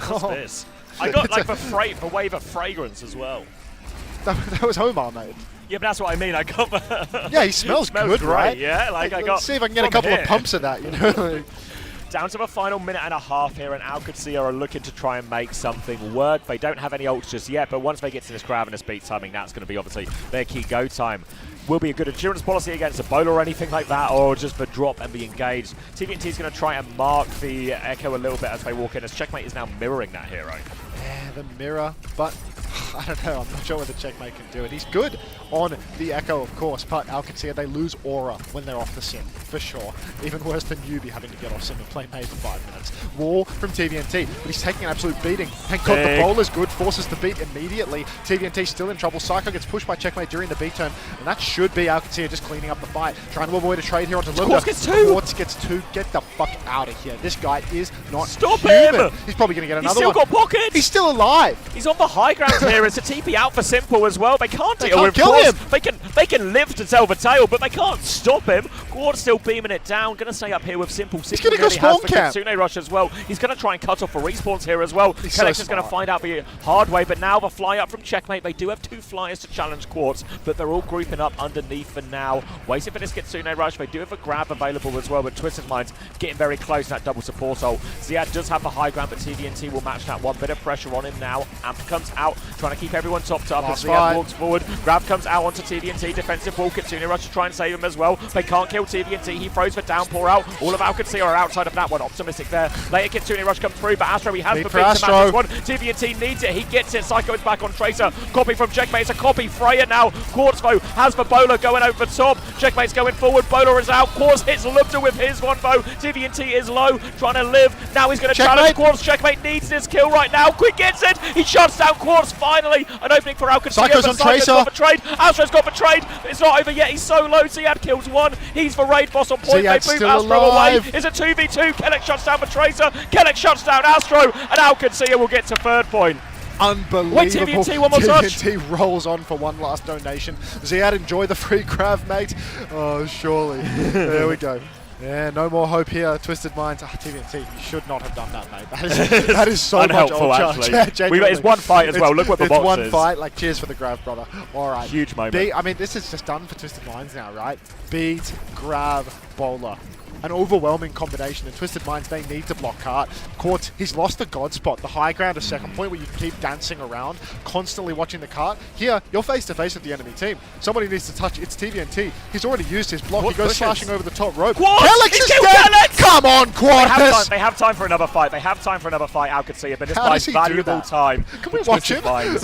What's this? I got like the wave of fragrance as well. That was Omar, mate. Yeah, but that's what I mean. I got the yeah, he smells good, great, right? Yeah, like I got. Let's see if I can get a couple of pumps of that, you know. Down to the final minute and a half here, and Qadsiah are looking to try and make something work. They don't have any ults just yet, but once they get to this grab and this beat timing, that's going to be obviously their key go time. Will be a good insurance policy against a bowler or anything like that, or just the drop and be engaged. TVNT is going to try and mark the Echo a little bit as they walk in, as Checkmate is now mirroring that hero. Yeah, the mirror, but I don't know, I'm not sure whether Checkmate can do it. He's good on the Echo, of course, but Qadsiah, they lose aura when they're off the sim, for sure. Even worse than Yubi having to get off sim and play Maze for 5 minutes. Wall from TVNT, but he's taking an absolute beating. Thank God the bowler's good, forces the beat immediately. TVNT still in trouble. Psycho gets pushed by Checkmate during the beat turn, and that should be Qadsiah just cleaning up the fight. Trying to avoid a trade here onto Lubda. Quartz gets 2! Quartz gets 2. Get the fuck out of here. This guy is not Stop human. him! He's probably going to get another one. He's still got pockets! He's still alive! He's on the high ground here. It's a TP out for Simple as well. They can't deal with kill Quartz. him. They can live to tell the tale, but they can't stop him. Quartz still beaming it down. Going to stay up here with Simple. He's going to go spawn camp. Kitsune Rush as well. He's going to try and cut off the respawns here as well. Kelix is going to find out the hard way, but now the fly up from Checkmate. They do have 2 flyers to challenge Quartz, but they're all grouping up underneath for now. Waiting for this Kitsune Rush. They do have a grab available as well, but Twisted Minds getting very close to that double support ult. Ziad does have the high ground, but TVNT will match that one. Bit of pressure on him now. Amp comes out, trying trying to keep everyone topped up as Last Ziad fight. walks forward. Grab comes out onto TVNT, defensive wall. Qadsiah rush to try and save him as well. They can't kill TVNT. He throws for downpour out. All of Qadsiah are outside of that one. Optimistic there. Later Qadsiah rush comes through, but Astro, he has Beat the for big to Astro. match this one. TVNT needs it. He gets it. Psycho is back on Tracer. Copy from Checkmate. It's a copy. Freya now. Quartzvo has for Bowler going over the top. Checkmate's going forward. Bowler is out. Quartz hits Lubda with his one bow. TVNT is low, trying to live. Now he's going to challenge Quartz. Checkmate needs this kill right now. Quick gets it. He shuts down Quartz finally. An opening for Qadsiah. Psycho's on Tracer. Got betrayed. Astro's got betrayed. It's not over yet. He's so low. Ziad kills one. He's for raid boss on point. Ziad's They move still Astro alive. away. It's a 2v2. Kellex shuts down for Tracer. Kellex shuts down Astro. And now Qadsiah will get to third point. Unbelievable. Wait, TVNT, one more touch. TVNT rolls on for one last donation. Ziad, enjoy the free grab, mate. Oh, surely. There we go. Yeah, no more hope here. Twisted Minds. TVNT, you should not have done that, mate. That is so unhelpful, much actually. genuinely. It's one fight as well. Look what the it's box one is. fight. Like, cheers for the grab, brother. All right. Huge moment. I mean, this is just done for Twisted Minds now, right? Beat, grab, bowler. An overwhelming combination, and Twisted Minds, they need to block cart. Quartz, he's lost the god spot, the high ground of second point where you keep dancing around, constantly watching the cart. Here, you're face to face with the enemy team. Somebody needs to touch, it's TVNT. He's already used his block, Quartz he goes pushes. slashing over the top rope. Quartz! Kellex He is killed dead! Kellex! Come on, Quartz! They have time for another fight. Qadsiah, but this How buys does he do valuable that? time. Can for we watch Twisted him? Minds.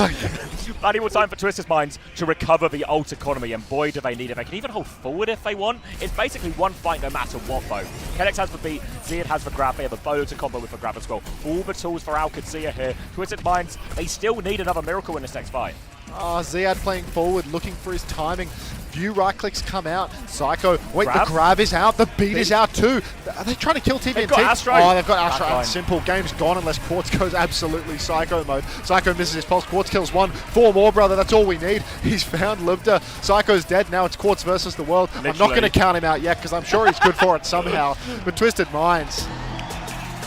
Valuable time for Twisted Minds to recover the ult economy, and boy do they need it. They can even hold forward if they want. It's basically one fight no matter what, though. Kellex has the beat, Ziad has the grab, they have a bowler to combo with the grab as well. All the tools for Qadsiah here. Twisted Minds, they still need another miracle in this next fight. Ziad playing forward, looking for his timing. Few right clicks come out. Psycho, wait, Grab. the grab is out, the beat is out too. Are they trying to kill TVNT? They've got Astro. Oh, they've got Astro. Backline. And simple, game's gone unless Quartz goes absolutely Psycho mode. Psycho misses his pulse, Quartz kills one. 4 more, brother, that's all we need. He's found Lubda. Psycho's dead, now it's Quartz versus the world. I'm not going to count him out yet because I'm sure he's good for it somehow. But Twisted Minds.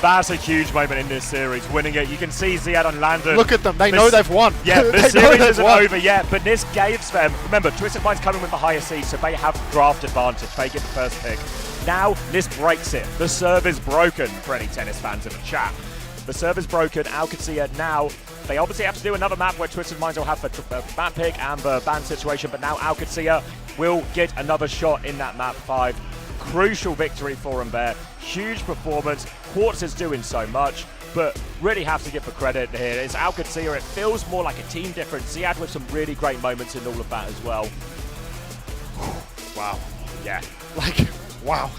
That's a huge moment in this series, winning it. You can see Ziad on Landon. Look at them, they know they've won. Yeah, the They know series they've isn't won. over yet, but this gives them, remember, Twisted Minds coming with the higher seed, so they have draft advantage. They get the first pick. Now, this breaks it. The serve is broken for any tennis fans in the chat. The serve is broken. Qadsiah now, they obviously have to do another map where Twisted Minds will have the map pick and the ban situation, but now Qadsiah will get another shot in that map 5. Crucial victory for him there. Huge performance. Quartz is doing so much, but really have to give the credit here. It's Qadsiah. It feels more like a team difference. Ziad with some really great moments in all of that as well. Wow. Yeah. Like, wow.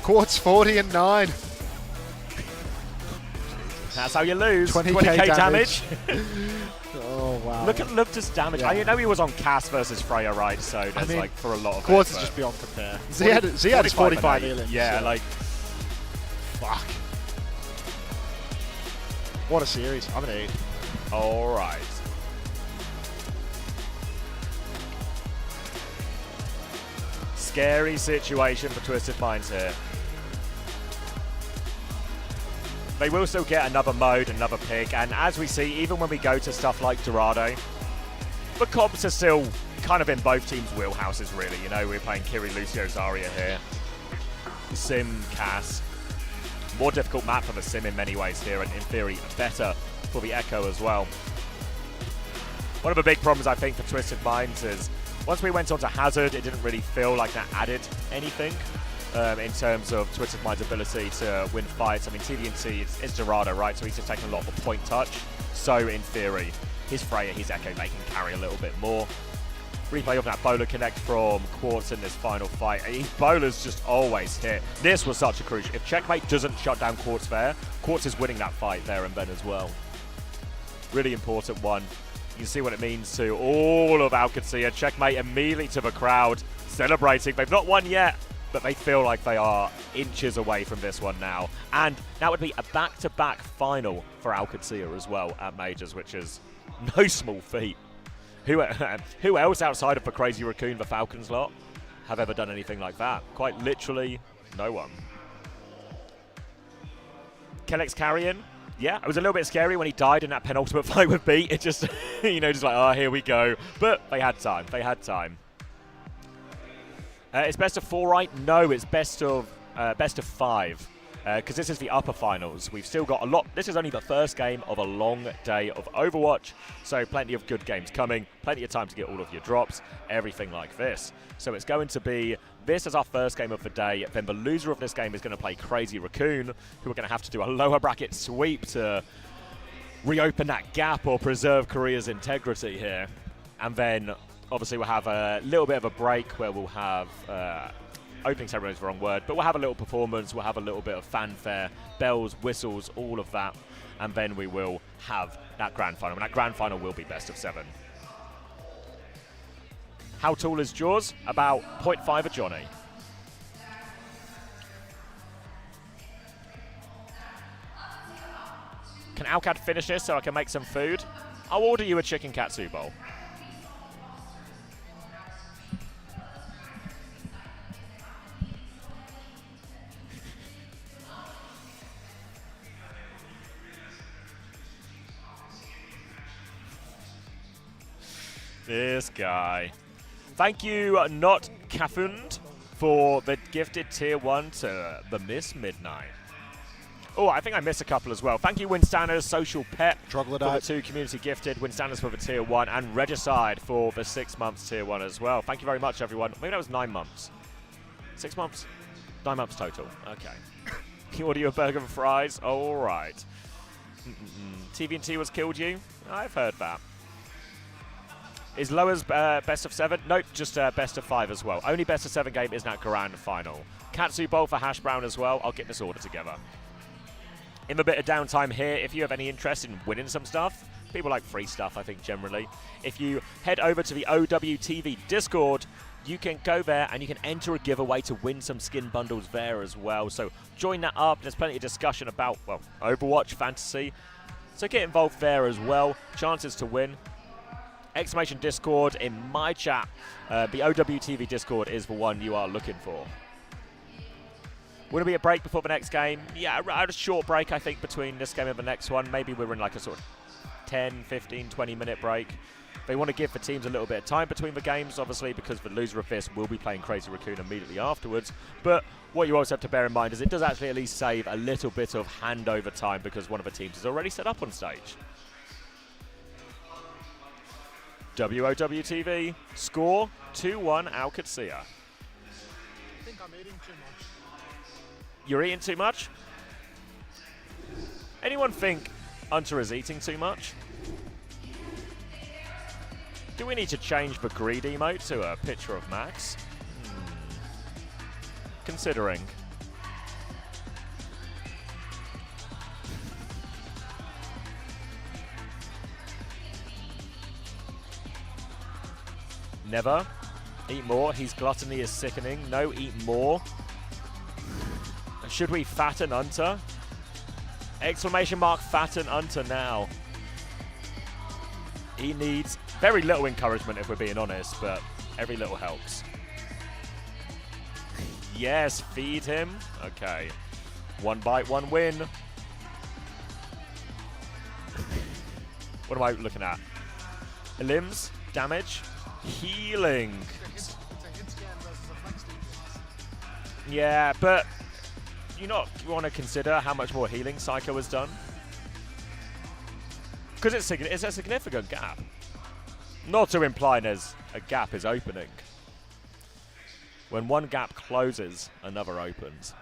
Quartz 40-9. That's how you lose. 20k damage. Oh, wow. Look at Lubda's damage. Yeah. I know he was on Cass versus Freya, right? So there's mean, like for a lot of Quartz it, is but just beyond compare. Ziad is 45 healing. Yeah, so. like Fuck. What a series. I'm an 8. all right. Scary situation for Twisted Minds here. They will still get another mode, another pick, and as we see, even when we go to stuff like Dorado, the comps are still kind of in both teams' wheelhouses, really. You know, we're playing Kiri, Lucio, Zarya here. Sim, Cass. More difficult map for the Sim in many ways here, and in theory, better for the Echo as well. One of the big problems, I think, for Twisted Minds is once we went on to Hazard, it didn't really feel like that added anything. In terms of Twisted Minds' ability to win fights. I mean, TVNT is Dorado, right? So he's just taking a lot of the point touch. So, in theory, his Freya, his Echo, they can carry a little bit more. Replay of that bowler connect from Quartz in this final fight. His bowlers just always hit. This was such a crucial. If Checkmate doesn't shut down Quartz there, Quartz is winning that fight there and then as well. Really important one. You can see what it means to all of Qadsiah. Checkmate immediately to the crowd, celebrating. They've not won yet, but they feel like they are inches away from this one now. And that would be a back-to-back final for Qadsiah as well at Majors, which is no small feat. Who else outside of the crazy Raccoon, the Falcons lot, have ever done anything like that? Quite literally, no one. Kellex carrying. Yeah, it was a little bit scary when he died in that penultimate fight with Beat. It just, you know, just like, oh, here we go. But they had time. They had time. It's best of 4, right? No, it's best of 5. because this is the upper finals. We've still got a lot. This is only the first game of a long day of Overwatch, so plenty of good games coming, plenty of time to get all of your drops, everything like this. So it's going to be this as our first game of the day. Then the loser of this game is going to play Crazy Raccoon, who are going to have to do a lower bracket sweep to reopen that gap or preserve Korea's integrity here. And then obviously we'll have a little bit of a break where we'll have opening ceremony is the wrong word, but we'll have a little performance, we'll have a little bit of fanfare, bells, whistles, all of that, and then we will have that grand final. And that grand final will be best of 7. How tall is Jaws? About 0.5 of Johnny. Can Alcad finish this so I can make some food? I'll order you a chicken katsu bowl. This guy. Thank you, Not Kafund, for the gifted tier 1 to the Miss Midnight. Oh, I think I missed a couple as well. Thank you, Winstanners, Social Pet, for the 2 community gifted, Winstanners for the tier 1, and Regicide for the 6 months tier 1 as well. Thank you very much, everyone. Maybe that was 9 months. 6 months? 9 months total. Okay. Can you order you a burger and fries? All right. TVNT was killed you? I've heard that. Is lowers best of 7? Nope, just best of 5 as well. Only best of 7 game is that grand final. Katsu bowl for Hash Brown as well. I'll get this order together. In the bit of downtime here, if you have any interest in winning some stuff, people like free stuff, I think, generally. If you head over to the OWTV Discord, you can go there and you can enter a giveaway to win some skin bundles there as well. So join that up. There's plenty of discussion about, well, Overwatch, fantasy. So get involved there as well. Chances to win. Exclamation Discord in my chat. The OWTV Discord is the one you are looking for. Will there be a break before the next game? Yeah, a short break, I think, between this game and the next one. Maybe we're in like a sort of 10, 15, 20-minute break. They want to give the teams a little bit of time between the games, obviously, because the loser of this will be playing Crazy Raccoon immediately afterwards. But what you also have to bear in mind is it does actually at least save a little bit of handover time because one of the teams is already set up on stage. WOWTV, score 2-1 Qadsiah. I think I'm eating too much. You're eating too much? Anyone think Unter is eating too much? Do we need to change the greed emote to a picture of Max? Considering. Never. Eat more. His gluttony is sickening. No, eat more. Should we fatten Unter? Exclamation mark fatten Unter now. He needs very little encouragement if we're being honest, but every little helps. Yes, feed him. Okay. 1 bite, 1 win. What am I looking at? Limbs, damage, healing. Yeah, but you want to consider how much more healing Psycho has done? Because it's a significant gap. Not to imply there's a gap is opening. When one gap closes, another opens.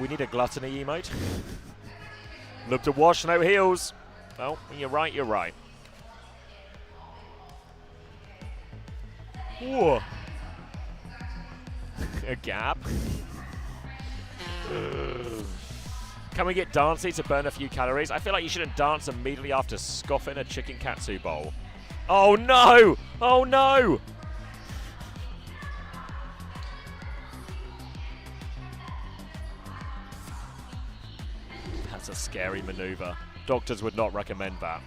We need a gluttony emote. Look to wash, no heals. Well, you're right, you're right. Whoa. A gap. Can we get Dancey to burn a few calories? I feel like you shouldn't dance immediately after scoffing a chicken katsu bowl. Oh no! Oh no! That's a scary maneuver. Doctors would not recommend that.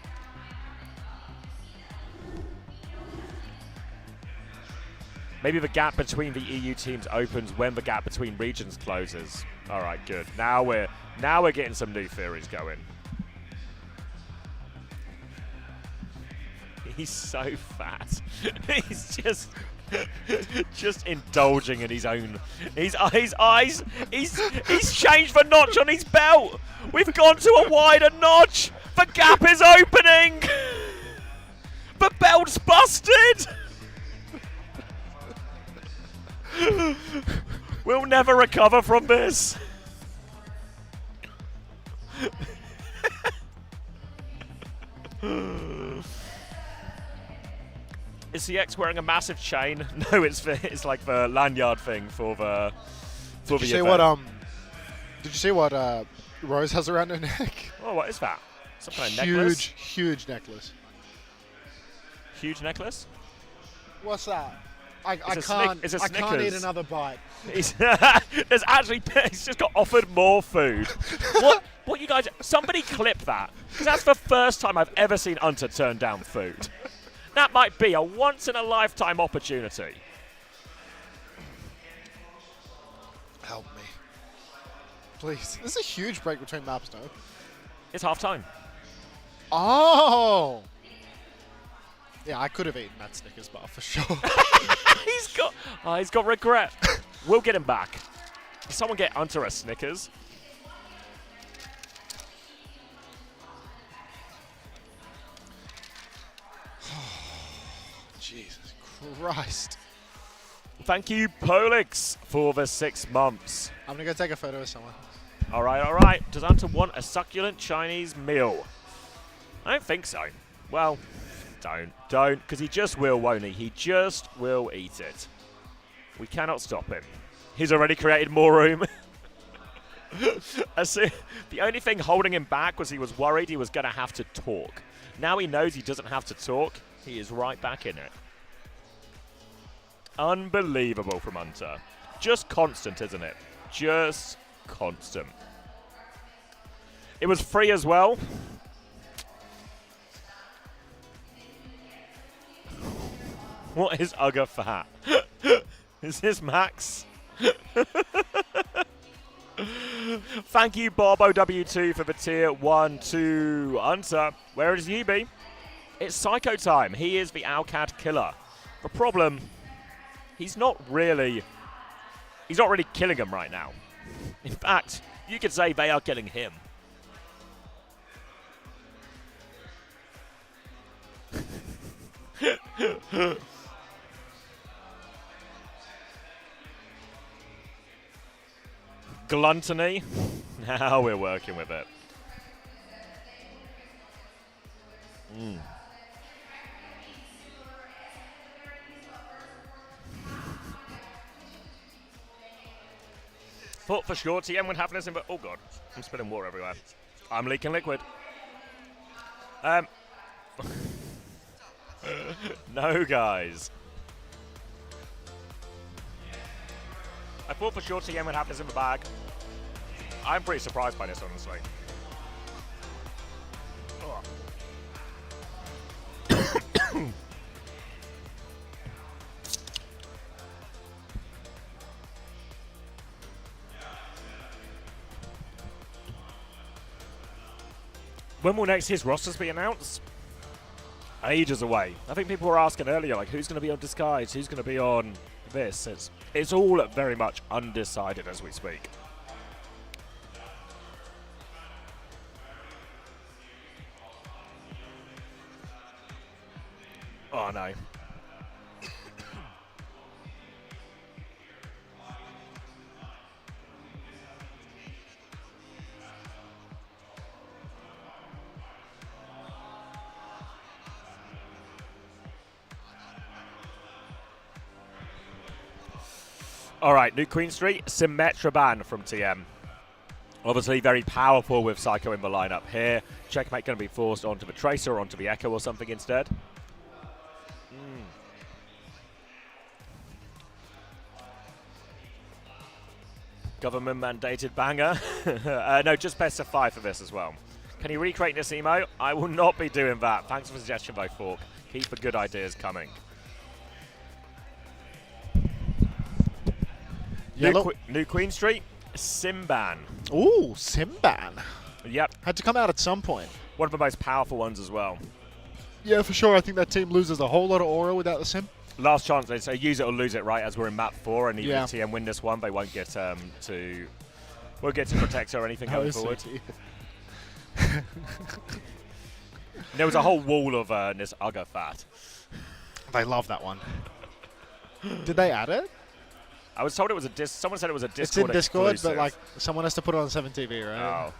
Maybe the gap between the EU teams opens when the gap between regions closes. All right, good. Now we're getting some new theories going. He's so fat. He's just indulging in his own. His eyes. He's changed the notch on his belt. We've gone to a wider notch. The gap is opening. The belt's busted. We'll never recover from this. Is CX wearing a massive chain? No, it's like the lanyard thing for the. Did you see what Did you see what Rose has around her neck? Oh, what is that? Some kind of necklace? Huge necklace. Huge necklace? What's that? I It's can't eat Snickers. another bite. He's just got offered more food. What you guys? Somebody clip that, because that's the first time I've ever seen Unter turn down food. That might be a once-in-a-lifetime opportunity. Help me, please. There's a huge break between maps, no? It's half-time. Oh. Yeah, I could have eaten that Snickers bar for sure. He's got regret. We'll get him back. Did someone get Unter a Snickers? Jesus Christ. Thank you, Polix, for the 6 months. I'm going to go take a photo of someone. All right. Does Unter want a succulent Chinese meal? I don't think so. Well, don't, because he just will, won't he? He just will eat it. We cannot stop him. He's already created more room. The only thing holding him back was he was worried he was going to have to talk. Now he knows he doesn't have to talk. He is right back in it. Unbelievable from Unter. Just constant, isn't it? Just constant. It was free as well. What is Ugga fat? Is this Max? Thank you, Bob OW2, for the tier 1 to Unter. Where is Yubi? It's Psycho time. He is the Owcs killer. The problem, he's not really killing them right now. In fact, you could say they are killing him. Gluttony. Now we're working with it. Thought for sure TM would have this in, but oh god, I'm spilling water everywhere. I'm leaking liquid. No, guys. I thought for sure TM would have this in the bag. I'm pretty surprised by this, honestly. When will next his rosters be announced? Ages away. I think people were asking earlier, like, who's going to be on Disguise? Who's going to be on this? It's all very much undecided as we speak. Oh, no. All right, New Queen Street, Symmetra ban from TM. Obviously very powerful with Psycho in the lineup here. Checkmate going to be forced onto the Tracer or onto the Echo or something instead. Government mandated banger. No, just best of 5 for this as well. Can you recreate this emo? I will not be doing that. Thanks for the suggestion though, Fork. Keep the good ideas coming. New Queen Street, Simban. Ooh, Simban. Yep. Had to come out at some point. One of the most powerful ones as well. Yeah, for sure. I think that team loses a whole lot of aura without the sim. Last chance, they say use it or lose it, right? As we're in map 4, and even Yeah. if TM win this one, they won't get to protect or anything going forward. There was a whole wall of this Ugga fat. They love that one. Did they add it? I was told it was someone said it was a It's Discord in Discord, exclusive. but like someone has to put it on 7TV, right? Oh.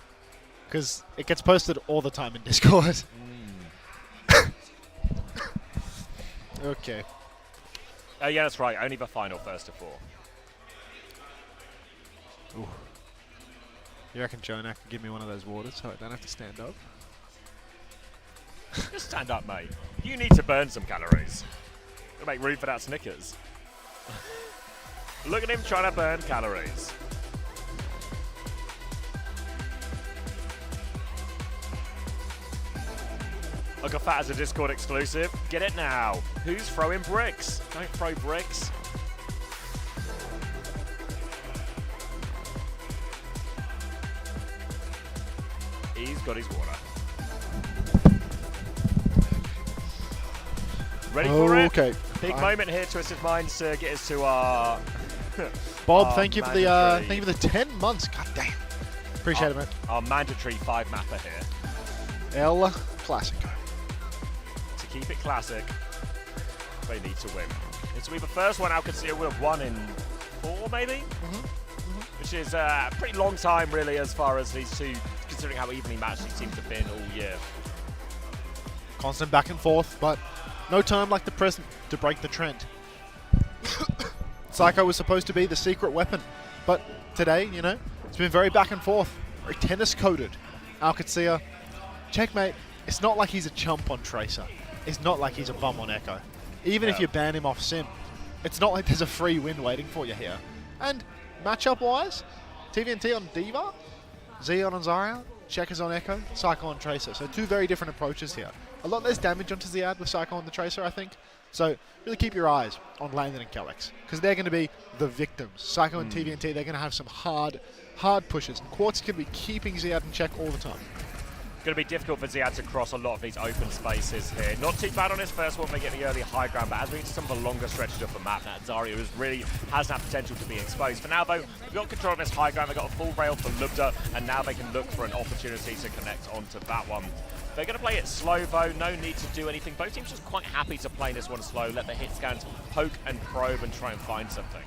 Because it gets posted all the time in Discord. Okay. Yeah, that's right. Only the final first to 4. Ooh. You reckon Jonah can give me one of those waters so I don't have to stand up? Just stand up, mate. You need to burn some calories. Gotta make room for that Snickers. Look at him trying to burn calories. Look at Fat as a Discord exclusive. Get it now. Who's throwing bricks? Don't throw bricks. He's got his water. Ready for it? Okay. Big moment here, Twisted Minds, to get us to our Bob, thank you for the 10 months. God damn. Appreciate it, mate. Our mandatory 5 mapper here. El Clasico. To keep it classic, they need to win. This will be the first one Qadsiah will have won in 4, maybe? Which is a pretty long time, really, as far as these two, considering how evenly matched these teams have been all year. Constant back and forth, but no time like the present to break the trend. Psycho was supposed to be the secret weapon, but today, you know, it's been very back and forth, very tennis-coded. Qadsiah, checkmate. It's not like he's a chump on Tracer. It's not like he's a bum on Echo. Even if you ban him off Sim, it's not like there's a free win waiting for you here. And matchup-wise, TVNT on Diva, Xeon on Zarya, Checkers on Echo, Psycho on Tracer. So 2 very different approaches here. A lot less damage onto Ziad with Psycho on the Tracer, I think. So really keep your eyes on Landon and Kellex, because they're going to be the victims. Psycho and TVNT, they're going to have some hard pushes. And Quartz can be keeping Ziad in check all the time. Going to be difficult for Ziad to cross a lot of these open spaces here. Not too bad on his first one, they get the early high ground, but as we get to some of the longer stretches of the map, that Zarya really has that potential to be exposed. For now, though, we've got control of this high ground. They've got a full rail for Lubda, and now they can look for an opportunity to connect onto that one. They're going to play it slow, though. No need to do anything. Both teams just quite happy to play this one slow, let the hit scans poke and probe and try and find something.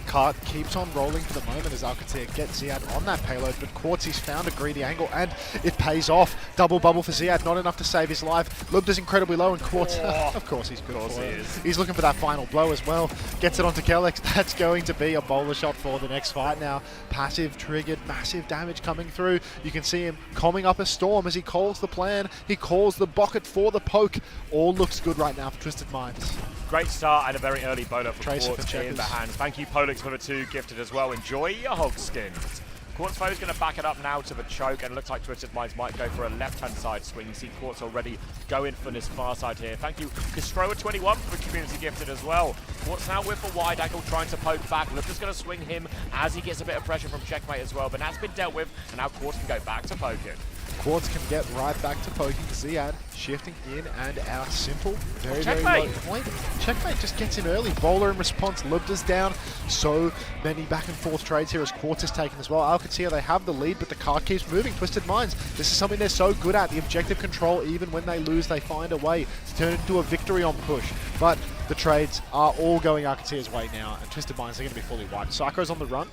Cart keeps on rolling for the moment as Qadsiah gets Ziad on that payload, but Quartzy's found a greedy angle and it pays off. Double bubble for Ziad, not enough to save his life. Lubda's incredibly low and Quartz, of course he's good for it. He's looking for that final blow as well. Gets it onto Kellex. That's going to be a bowler shot for the next fight now. Passive triggered, massive damage coming through. You can see him calming up a storm as he calls the plan. He calls the bucket for the poke. All looks good right now for Twisted Minds. Great start and a very early bowler for Tracer Quartz for in the hands. Thank you, Polix, for the 2 gifted as well. Enjoy your hog skins. Quartz is going to back it up now to the choke, and it looks like Twisted Minds might go for a left-hand side swing. You see Quartz already going for this far side here. Thank you, Castroa21, for the community gifted as well. Quartz now with a wide angle trying to poke back. Lubda's going to swing him as he gets a bit of pressure from Checkmate as well, but that's been dealt with, and now Quartz can go back to poking. Quartz can get right back to poking. Ziad shifting in and out. Simple. Very, very Checkmate. low point. Checkmate just gets in early. Bowler in response. Lubda's down. So many back and forth trades here as Quartz is taken as well. Qadsiah, they have the lead, but the card keeps moving. Twisted Minds, this is something they're so good at. The objective control, even when they lose, they find a way to turn it into a victory on push. But the trades are all going Qadsiah's way now, and Twisted Minds are going to be fully wiped. Psycho's on the run.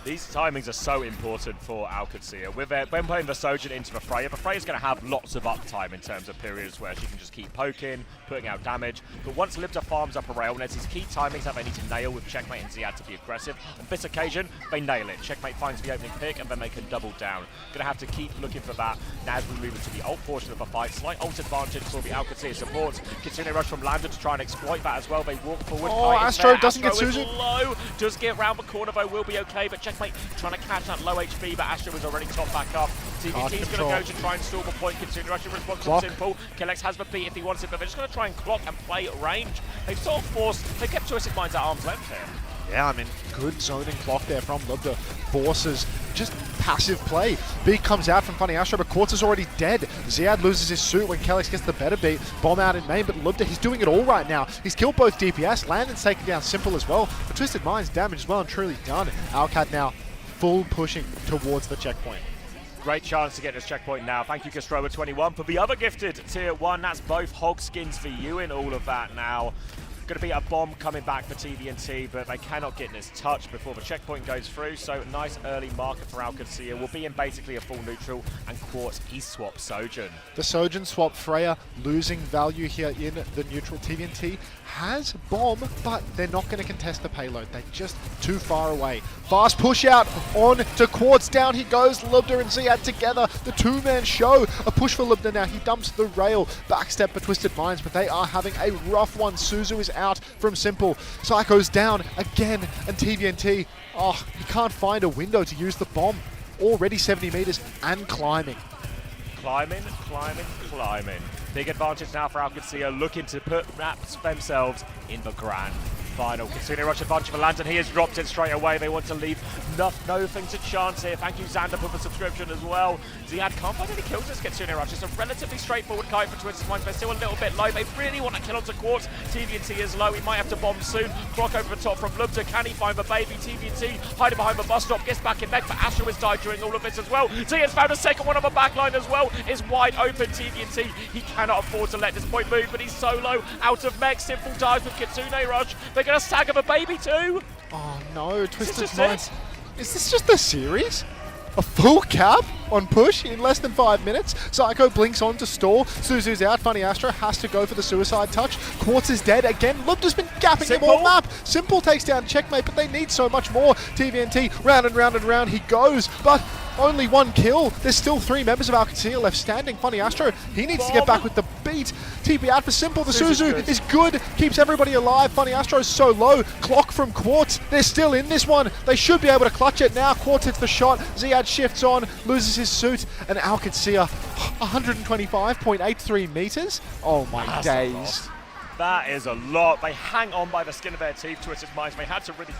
These timings are so important for Qadsiah. When playing the Sojin into the Freya is going to have lots of uptime in terms of periods where she can just keep poking, putting out damage. But once Lubda farms up a rail, there's these key timings that they need to nail with Checkmate and Ziad to be aggressive. On this occasion, they nail it. Checkmate finds the opening pick, and then they can double down. Going to have to keep looking for that. Now as we move into the ult portion of the fight, slight ult advantage for the Qadsiah supports. Continue rush from Lambda to try and exploit that as well. They walk forward. Oh, Astro doesn't get Susan. Low, does get round the corner though, will be okay, but Checkmate trying to catch that low HP, but Astro was already top back up. TVT's going to go to try and stall the point. Continue rushing response from Simple. Kellex has the beat if he wants it, but they're just going to try and clock and play range. They've sort of forced, they kept Twisted Minds at arm's length here. Yeah, I mean, good zoning clock there from Lubda. Forces just passive play. Beat comes out from Funny Astro, but Quartz is already dead. Ziad loses his suit when Kellex gets the better beat. Bomb out in main, but Lubda, he's doing it all right now. He's killed both DPS. Landon's taken down Simple as well. But Twisted Mind's damage is well and truly done. Owcs now full pushing towards the checkpoint. Great chance to get this checkpoint now. Thank you, Gastroba21, for the other gifted tier 1. That's both hog skins for you in all of that now. Going to be a bomb coming back for TVNT, but they cannot get this touch before the checkpoint goes through. So nice early marker for Qadsiah. Will be in basically a full neutral, and Quartz, he swaps Sojourn. The Sojourn swap Freya, losing value here in the neutral. TVNT has bomb, but they're not going to contest the payload. They're just too far away. Fast push out on to Quartz. Down he goes. Lubda and Ziad together. The two-man show. A push for Lubda now. He dumps the rail. Backstep for Twisted Minds, but they are having a rough one. Suzu is out from Simple. Psycho's down again, and TVNT, he can't find a window to use the bomb. Already 70 meters and climbing. Climbing. Big advantage now for Qadsiah, looking to put themselves in the grand final. Kitsune Rush advantage for Lantern. He has dropped it straight away. They want to leave nothing to chance here. Thank you, Xander, for the subscription as well. Ziad can't find any kills as Kitsune Rush. It's a relatively straightforward kite for Twisted Minds. They're still a little bit low. They really want to kill onto Quartz. TVNT is low. He might have to bomb soon. Clock over the top from Lubda. Can he find the baby? TVNT hiding behind the bus stop. Gets back in mech, but Astro has died during all of this as well. Ziad's found a second one on the backline as well. Is wide open. TVNT, he cannot afford to let this point move, but he's solo out of mech. Simple dies with Kitsune Rush. They're going to stagger the baby too. Oh no, Twisted Minds. Is this just the series? A full cap on push in less than 5 minutes. Psycho blinks on to stall. Suzu's out. Funny Astro has to go for the suicide touch. Quartz is dead again. Lubda's been gapping him all map. Simple takes down Checkmate, but they need so much more. TVNT, round and round and round he goes, but only one kill. There's still 3 members of Qadsiah left standing. Funny Astro, he needs to get back with the beat. TP out for Simple. The Suzu is good. Keeps everybody alive. Funny Astro is so low. Clock from Quartz. They're still in this one. They should be able to clutch it now. Quartz hits the shot. Ziad shifts on, loses his suit, and Qadsiah 125.83 meters. Oh my days. That is a lot. They hang on by the skin of their teeth. Twisted Minds, they had to really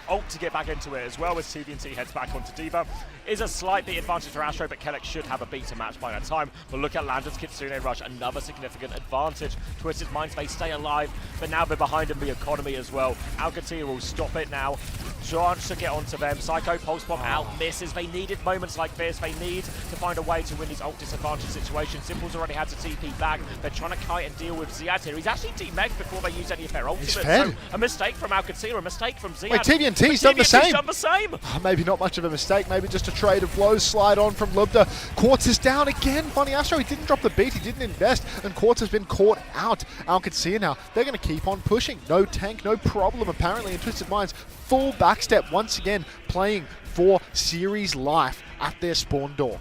ult to get back into it as well as TVNT heads back onto Diva. Is a slight bit advantage for Astro, but Kellex should have a beat to match by that time. But look at Landon's Kitsune Rush, another significant advantage. Twisted Minds, they stay alive, but now they're behind in the economy as well. Qadsiah will stop it now. Chance to get onto them. Psycho Pulse Bomb out, misses. They needed moments like this. They need to find a way to win these ult disadvantage situations. Simple's already had to TP back. They're trying to kite and deal with Ziad here. He's actually demeched before they use any of their ultimates. So a mistake from Qadsiah, a mistake from Ziad. Wait, TVNT's done the same. Done the same. Maybe not much of a mistake. Maybe just a trade of blows. Slide on from Lubda. Quartz is down again. Funny Astro, he didn't drop the beat. He didn't invest. And Quartz has been caught out. Qadsiah now, they're going to keep on pushing. No tank, no problem apparently. And Twisted Minds, full backstep once again, playing for series life at their spawn door.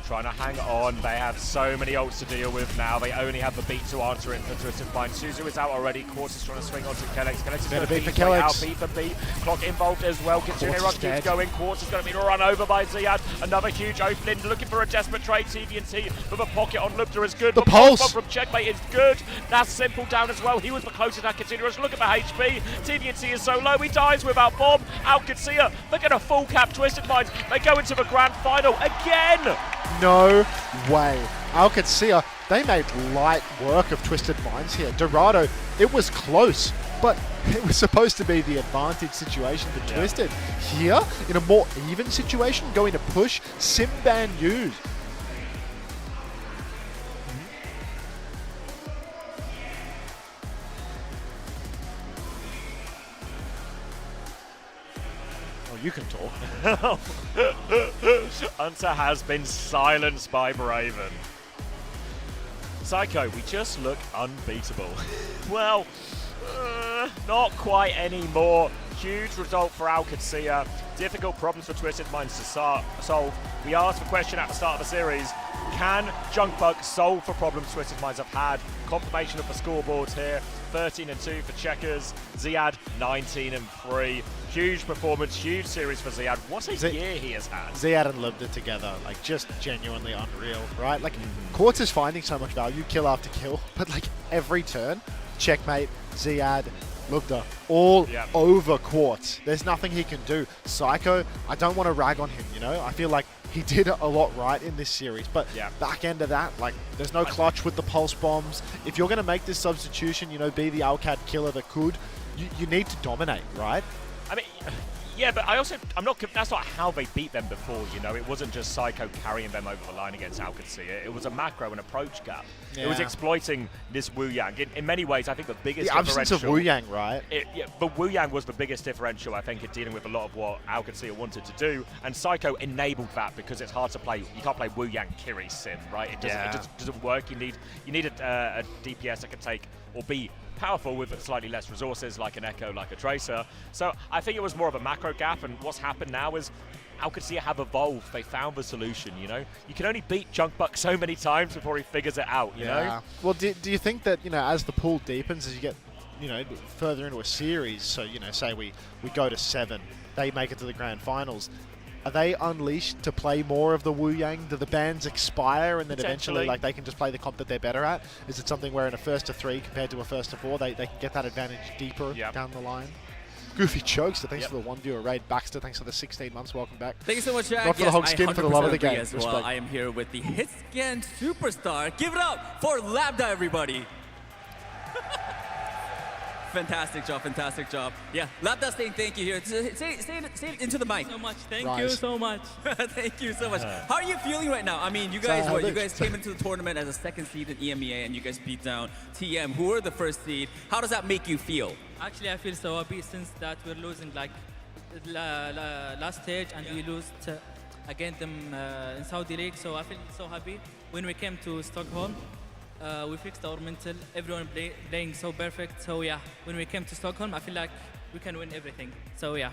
Trying to hang on. They have so many ults to deal with now. They only have the beat to answer it for Twisted Minds. Suzu is out already. Quartz is trying to swing onto Kellex. Kellex is going to beat for Kellex. Beat for beat. Clock involved as well. Kitsune Rush keeps going. Quartz is going to be run over by Ziad. Another huge opening. Looking for a desperate trade. TVNT with a pocket on Lubda is good. The pulse from Checkmate is good. That's Simple down as well. He was the closest at Kitsune Rush. Look at the HP. TVNT is so low. He dies without bomb. Qadsiah, they're going to full cap Twisted Minds. They go into the grand final again. No way. Qadsiah, they made light work of Twisted Minds here. Dorado, it was close, but it was supposed to be the advantage situation for Twisted. Here, in a more even situation, going to push, Simban use. You can talk. Unter has been silenced by Braven. Psycho, we just look unbeatable. Well, not quite anymore. Huge result for Qadsiah. Difficult problems for Twisted Minds to solve. We asked the question at the start of the series, can Junkbug solve for problems Twisted Minds have had? Confirmation of the scoreboards here. 13-2 for Checkers. Ziad, 19-3. Huge performance, huge series for Ziad. What a year he has had. Ziad and Lubda together, like, just genuinely unreal, right? Like, Quartz is finding so much value, kill after kill, but like every turn, Checkmate, Ziad, Lugda all over Quartz. There's nothing he can do. Psycho, I don't want to rag on him, you know? I feel like he did a lot right in this series, but back end of that, like, there's no clutch with the pulse bombs. If you're going to make this substitution, you know, be the Owcat killer that could, you need to dominate, right? I mean, yeah, but that's not how they beat them before, you know. It wasn't just Psycho carrying them over the line against Qadsiah. It was a macro and approach gap. Yeah. It was exploiting this Wu Yang. In many ways, I think the biggest differential... absence of Wu Yang, right? But Wu Yang was the biggest differential, I think, in dealing with a lot of what Qadsiah wanted to do. And Psycho enabled that because it's hard to play. You can't play Wu Yang Kiri Sim, right? It just doesn't work. You need a DPS that can take or be powerful with slightly less resources, like an Echo, like a Tracer. So I think it was more of a macro gap, and what's happened now is Qadsiah have evolved. They found the solution, you know? You can only beat Junkbuck so many times before he figures it out, you know? Well, do you think that, you know, as the pool deepens, as you get, you know, further into a series, so, you know, say we go to 7, they make it to the grand finals, are they unleashed to play more of the Wu Yang? Do the bans expire and then eventually like they can just play the comp that they're better at? Is it something where in a first to 3 compared to a first to 4, they can get that advantage deeper down the line? Goofy Chokes, so thanks for the 1 viewer raid. Baxter, thanks for the 16 months. Welcome back. Thank you so much, Jack. Not for the hog skin, for the love of the game. As well. I am here with the Hitscan superstar. Give it up for Lambda, everybody. Fantastic job, fantastic job. Yeah, Lambda saying thank you here. Say it into the mic. So much. Thank you so much. Thank you so much. How are you feeling right now? I mean, you guys you guys came into the tournament as a 2nd seed in EMEA and you guys beat down TM, who were the 1st seed. How does that make you feel? Actually, I feel so happy since that we're losing like last stage and we lost against them in Saudi League. So I feel so happy. When we came to Stockholm, we fixed our mental. Everyone playing so perfect. So yeah, when we came to Stockholm, I feel like we can win everything. So yeah.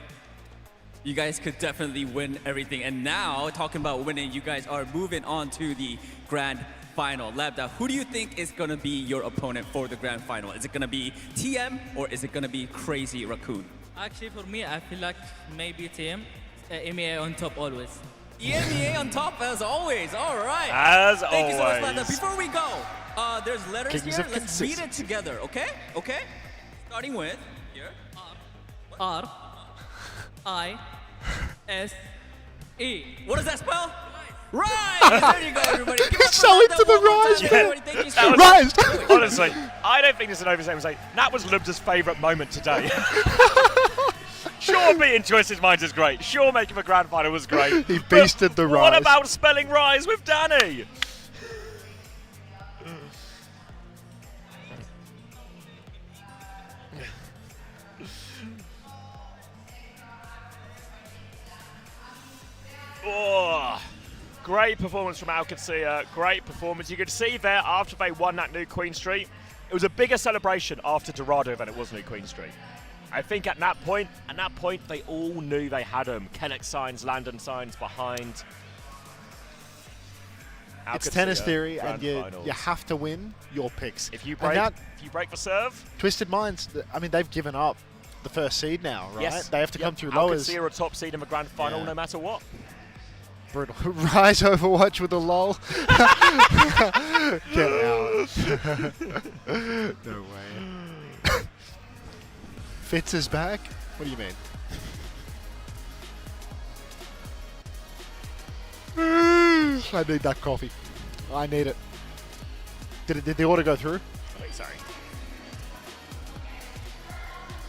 You guys could definitely win everything. And now, talking about winning, you guys are moving on to the grand final. Lambda, who do you think is going to be your opponent for the grand final? Is it going to be TM or is it going to be Crazy Raccoon? Actually, for me, I feel like maybe TM. EMEA on top always. EMEA on top as always. All right. As always. Thank you so much, Lambda. Before we go, there's letters here. Let's read it together, okay? Okay? Starting with here. R I S E. What does that spell? Rise! There you go, everybody. Give so into the rise, Thank you so much. Rise! Honestly, I don't think this is an overstatement. That was Lubda's favourite moment today. Sure, beating Choices Minds is great. Sure, making the grand final was great. He beasted the rise. What about spelling rise with Danny? Oh, great performance from Qadsiah. Great performance. You could see there after they won that new Queen Street, it was a bigger celebration after Dorado than it was new Queen Street. I think at that point, they all knew they had him. Kennex signs, Landon signs behind. It's tennis theory, and you have to win your picks. If you break the serve, Twisted Minds, I mean, they've given up the 1st seed now, right? Yes. They have to come through lowers. Qadsiah are a top seed in the grand final no matter what. Brutal. Rise Overwatch with a lol. Get out. No way. Fitz is back? What do you mean? I need that coffee. I need it. Did the order go through? Wait, sorry.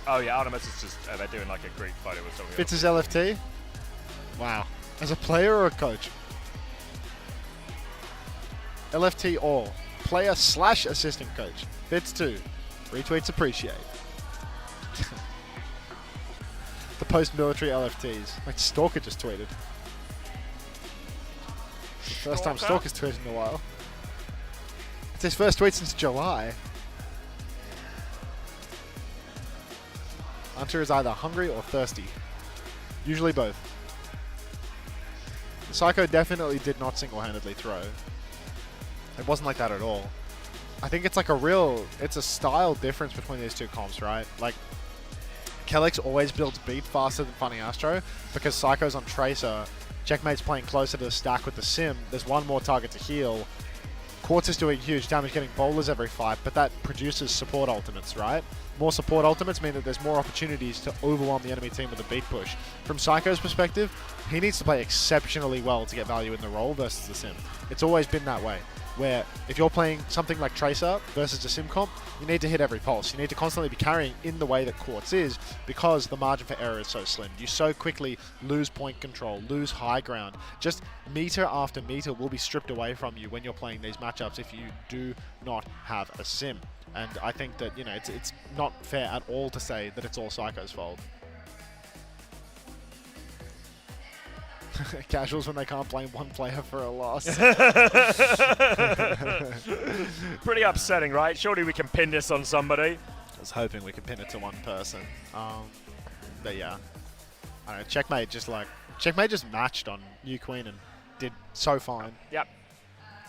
Oh yeah, Artemis is just, they're doing like a Greek photo with something. Fitz is LFT? Wow. As a player or a coach? LFT all. Player / assistant coach. Fitz 2. Retweets appreciate. The post-military LFTs. Like Stalker just tweeted. First time Stalker's tweeted in a while. It's his first tweet since July. Unter is either hungry or thirsty. Usually both. Psycho definitely did not single-handedly throw. It wasn't like that at all. I think it's like it's a style difference between these two comps, right? Like, Kellex always builds beat faster than Funny Astro because Psycho's on Tracer. Checkmate's playing closer to the stack with the Sim. There's one more target to heal. Quartz is doing huge damage, getting bowlers every fight, but that produces support ultimates, right? More support ultimates mean that there's more opportunities to overwhelm the enemy team with a beat push. From Psycho's perspective, he needs to play exceptionally well to get value in the role versus the sim. It's always been that way, where if you're playing something like Tracer versus a sim comp, you need to hit every pulse. You need to constantly be carrying in the way that Quartz is, because the margin for error is so slim. You so quickly lose point control, lose high ground. Just meter after meter will be stripped away from you when you're playing these matchups if you do not have a sim. And I think that, you know, it's not fair at all to say that it's all Psycho's fault. Casuals when they can't blame one player for a loss. Pretty upsetting, right? Surely we can pin this on somebody. I was hoping we could pin it to one person. But yeah. I don't know, Checkmate just matched on New Queen and did so fine. Yep.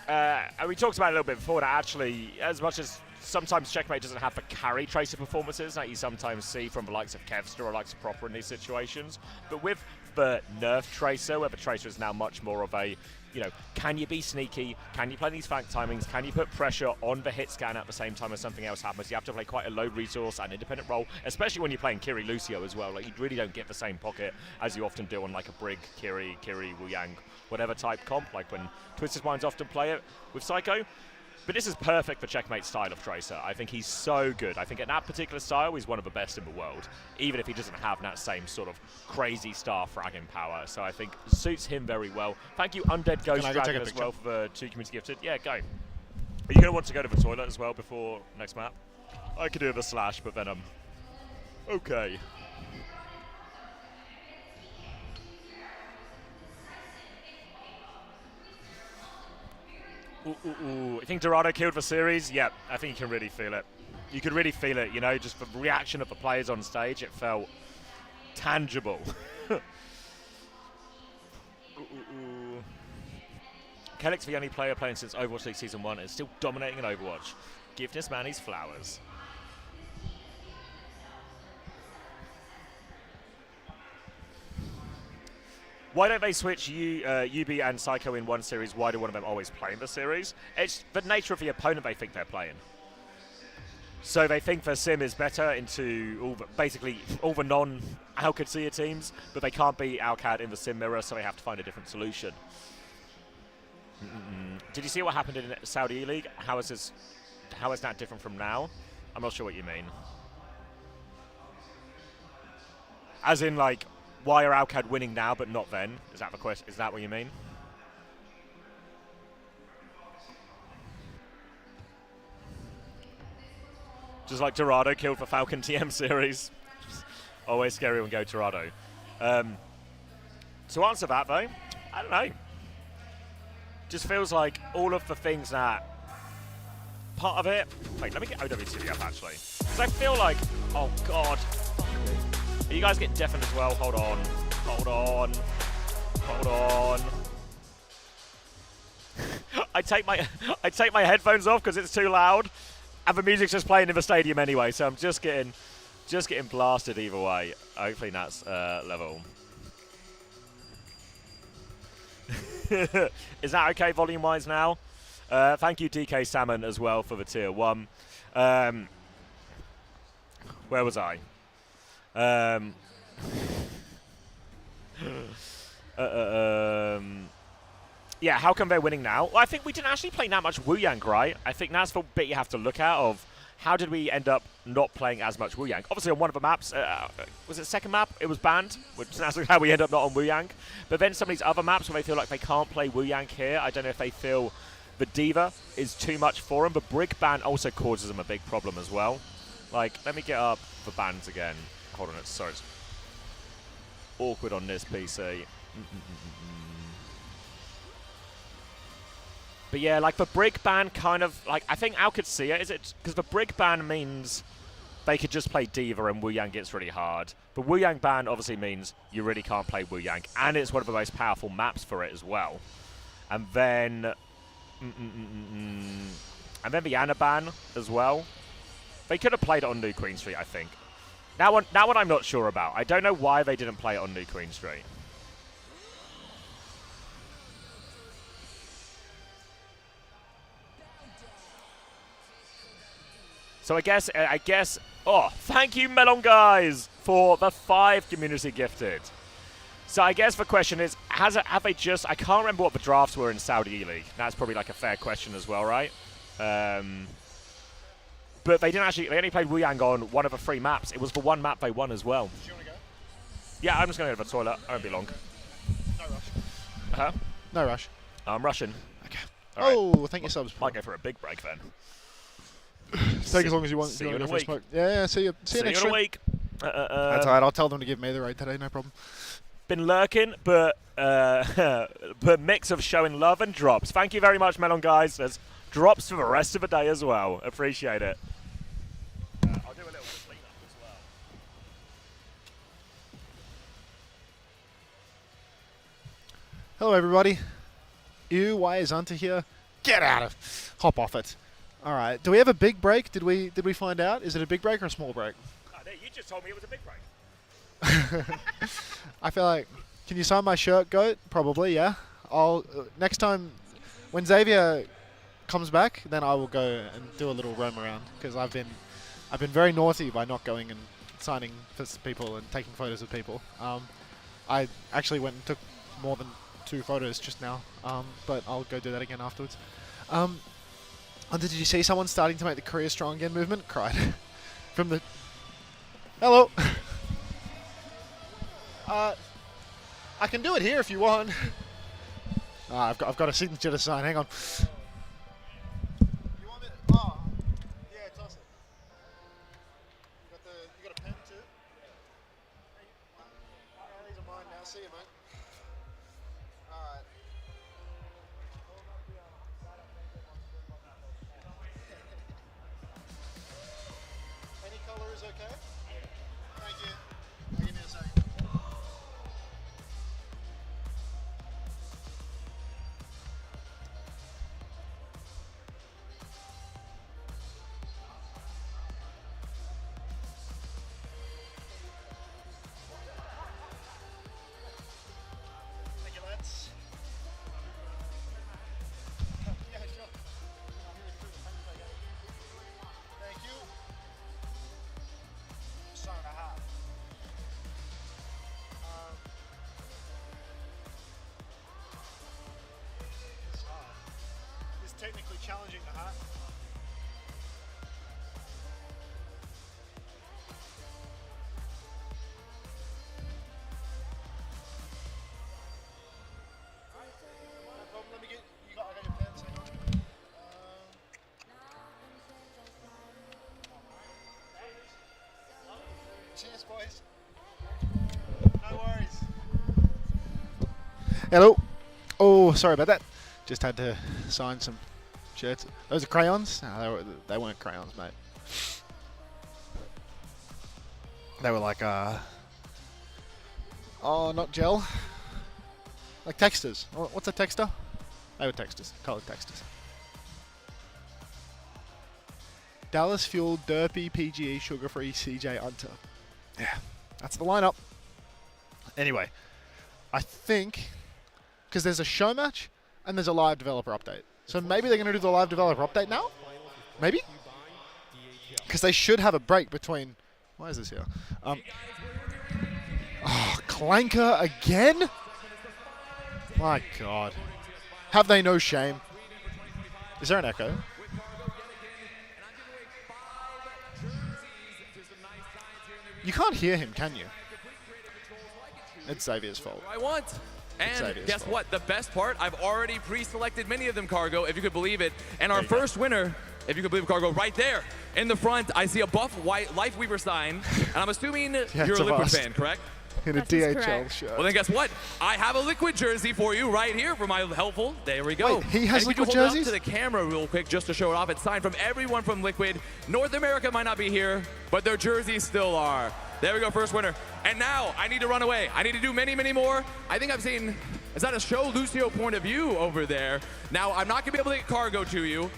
And we talked about it a little bit before that actually, as much as sometimes Checkmate doesn't have the carry Tracer performances that you sometimes see from the likes of Kevster or likes of Proper in these situations. But with the nerf Tracer, where the Tracer is now much more of a, you know, can you be sneaky? Can you play these flank timings? Can you put pressure on the hit scan at the same time as something else happens? You have to play quite a low resource and independent role, especially when you're playing Kiri Lucio as well. Like, you really don't get the same pocket as you often do on like a Brig, Kiri, Wu Yang, whatever type comp, like when Twisted Minds often play it with Psycho. But this is perfect for Checkmate's style of Tracer. I think he's so good. I think in that particular style, he's one of the best in the world, even if he doesn't have that same sort of crazy star fragging power. So I think suits him very well. Thank you, Undead Ghost Dragon, as well, for the 2 community gifted. Yeah, go. Are you going to want to go to the toilet as well before next map? I could do the slash, but then okay. Ooh. I think Dorado killed the series. Yep, I think you can really feel it. You could really feel it, you know, just the reaction of the players on stage. It felt tangible. Kellick's the only player playing since Overwatch League Season 1 and still dominating in Overwatch. Give this man his flowers. Why don't they switch UB and Psycho in one series? Why do one of them always play in the series? It's the nature of the opponent they think they're playing. So they think their sim is better into basically all the non-Al Qadsiah teams, but they can't beat Alcad in the sim mirror, so they have to find a different solution. Did you see what happened in Saudi E-League? How is that different from now? I'm not sure what you mean. As in, like, why are Alcad winning now but not then? Is that the question? Is that what you mean? Just like Dorado killed for Falcon TM series. Always scary when go Dorado. To answer that though, I don't know. Just feels like all of the things that part of it. Wait, let me get OWTV up actually. Because I feel like, oh god. Are you guys getting deafened as well? Hold on. Hold on. Hold on. I take my headphones off because it's too loud, and the music's just playing in the stadium anyway. So I'm just getting blasted either way. Hopefully that's level. Is that okay volume-wise now? Thank you DK Salmon as well for the tier 1. Where was I? Yeah, how come they're winning now? Well, I think we didn't actually play that much Wu Yang, right? I think that's the bit you have to look at of how did we end up not playing as much Wu Yang. Obviously on one of the maps, was it the second map? It was banned, which is actually how we end up not on Wu Yang. But then some of these other maps where they feel like they can't play Wu Yang here, I don't know if they feel the Diva is too much for them, but Brig ban also causes them a big problem as well. Like, let me get up the bans again. Hold on, sorry, it's awkward on this PC. But yeah, like the Brig ban kind of, like, I think Al Qadsiah, is it? Because the Brig ban means they could just play Diva and Wu Yang gets really hard. But Wu Yang ban obviously means you really can't play Wu Yang, and it's one of the most powerful maps for it as well. And then, and then the Ana ban as well. They could have played it on New Queen Street, I think. Now one I'm not sure about. I don't know why they didn't play it on New Queen Street. So I guess. Oh, thank you, Melon Guys, for the 5 community gifted. So I guess the question is, have they just? I can't remember what the drafts were in Saudi E-League. That's probably like a fair question as well, right? But they didn't actually. They only played Wuyang on one of the 3 maps. It was the one map they won as well. Do you want to go? Yeah, I'm just going to go to the toilet. I won't be long. No rush. Huh? No rush. I'm rushing. Okay. All Oh, thank you, subs. Might go for a big break then. Take as long as you want. See you in a go for a week. smoke. Yeah, see you See you next in a stream. week. That's alright. I'll tell them to give me the raid today. No problem. Been lurking, but mix of showing love and drops. Thank you very much, Melon Guys. There's drops for the rest of the day as well. Appreciate it. I'll do a little clean up as well. Hello, everybody. Ew, why is Unter here? Get out of. Hop off it. All right. Do we have a big break? Did we find out? Is it a big break or a small break? You just told me it was a big break. I feel like. Can you sign my shirt, Goat? Probably, yeah. I'll next time when Xavier comes back, then I will go and do a little roam around because I've been very naughty by not going and signing for people and taking photos of people. I actually went and took more than 2 photos just now, but I'll go do that again afterwards. Did you see someone starting to make the Korea Strong Again movement? Cried. From the... Hello! I can do it here if you want. I've got a signature to sign. Hang on. You want me to... Oh, yeah, toss it. You got a pen too? Yeah, these are mine now. See you, mate. Alright. Any color is okay? Thank you. Give me a second. Thank you, lads. Yeah, sure. Thank you. Son and a half. It's technically challenging the heart. No problem. Let me get. I got your pens. Hang on. Cheers, boys. No worries. Hello. Oh, sorry about that. Just had to sign some shirts. Those are crayons? No, they weren't crayons, mate. They were like, oh, not gel. Like texters. What's a texter? They were texters. Colored texters. Dallas Fuel, Derpy, PGE, Sugar-Free, CJ, Unter. Yeah, that's the lineup. Anyway, I think, because there's a show match and there's a live developer update. So maybe they're going to do the live developer update now? Maybe? Because they should have a break between... Why is this here? Oh, Clanker again? My God. Have they no shame? Is there an echo? You can't hear him, can you? It's Xavier's fault. I want. And guess what? The best part, I've already pre-selected many of them, Cargo, if you could believe it. And our first winner, if you could believe Cargo, right there in the front, I see a buff white Lifeweaver sign. And I'm assuming you're a Liquid fan, correct? In a DHL shirt. Well, then guess what? I have a Liquid jersey for you right here for my helpful. There we go. Wait, he has and Liquid hold jerseys? it up to the camera real quick just to show it off. It's signed from everyone from Liquid. North America might not be here, but their jerseys still are. There we go, first winner. And now I need to run away. I need to do many, many more. I think I've seen, is that a show Lucio point of view over there? Now I'm not gonna be able to get Cargo to you.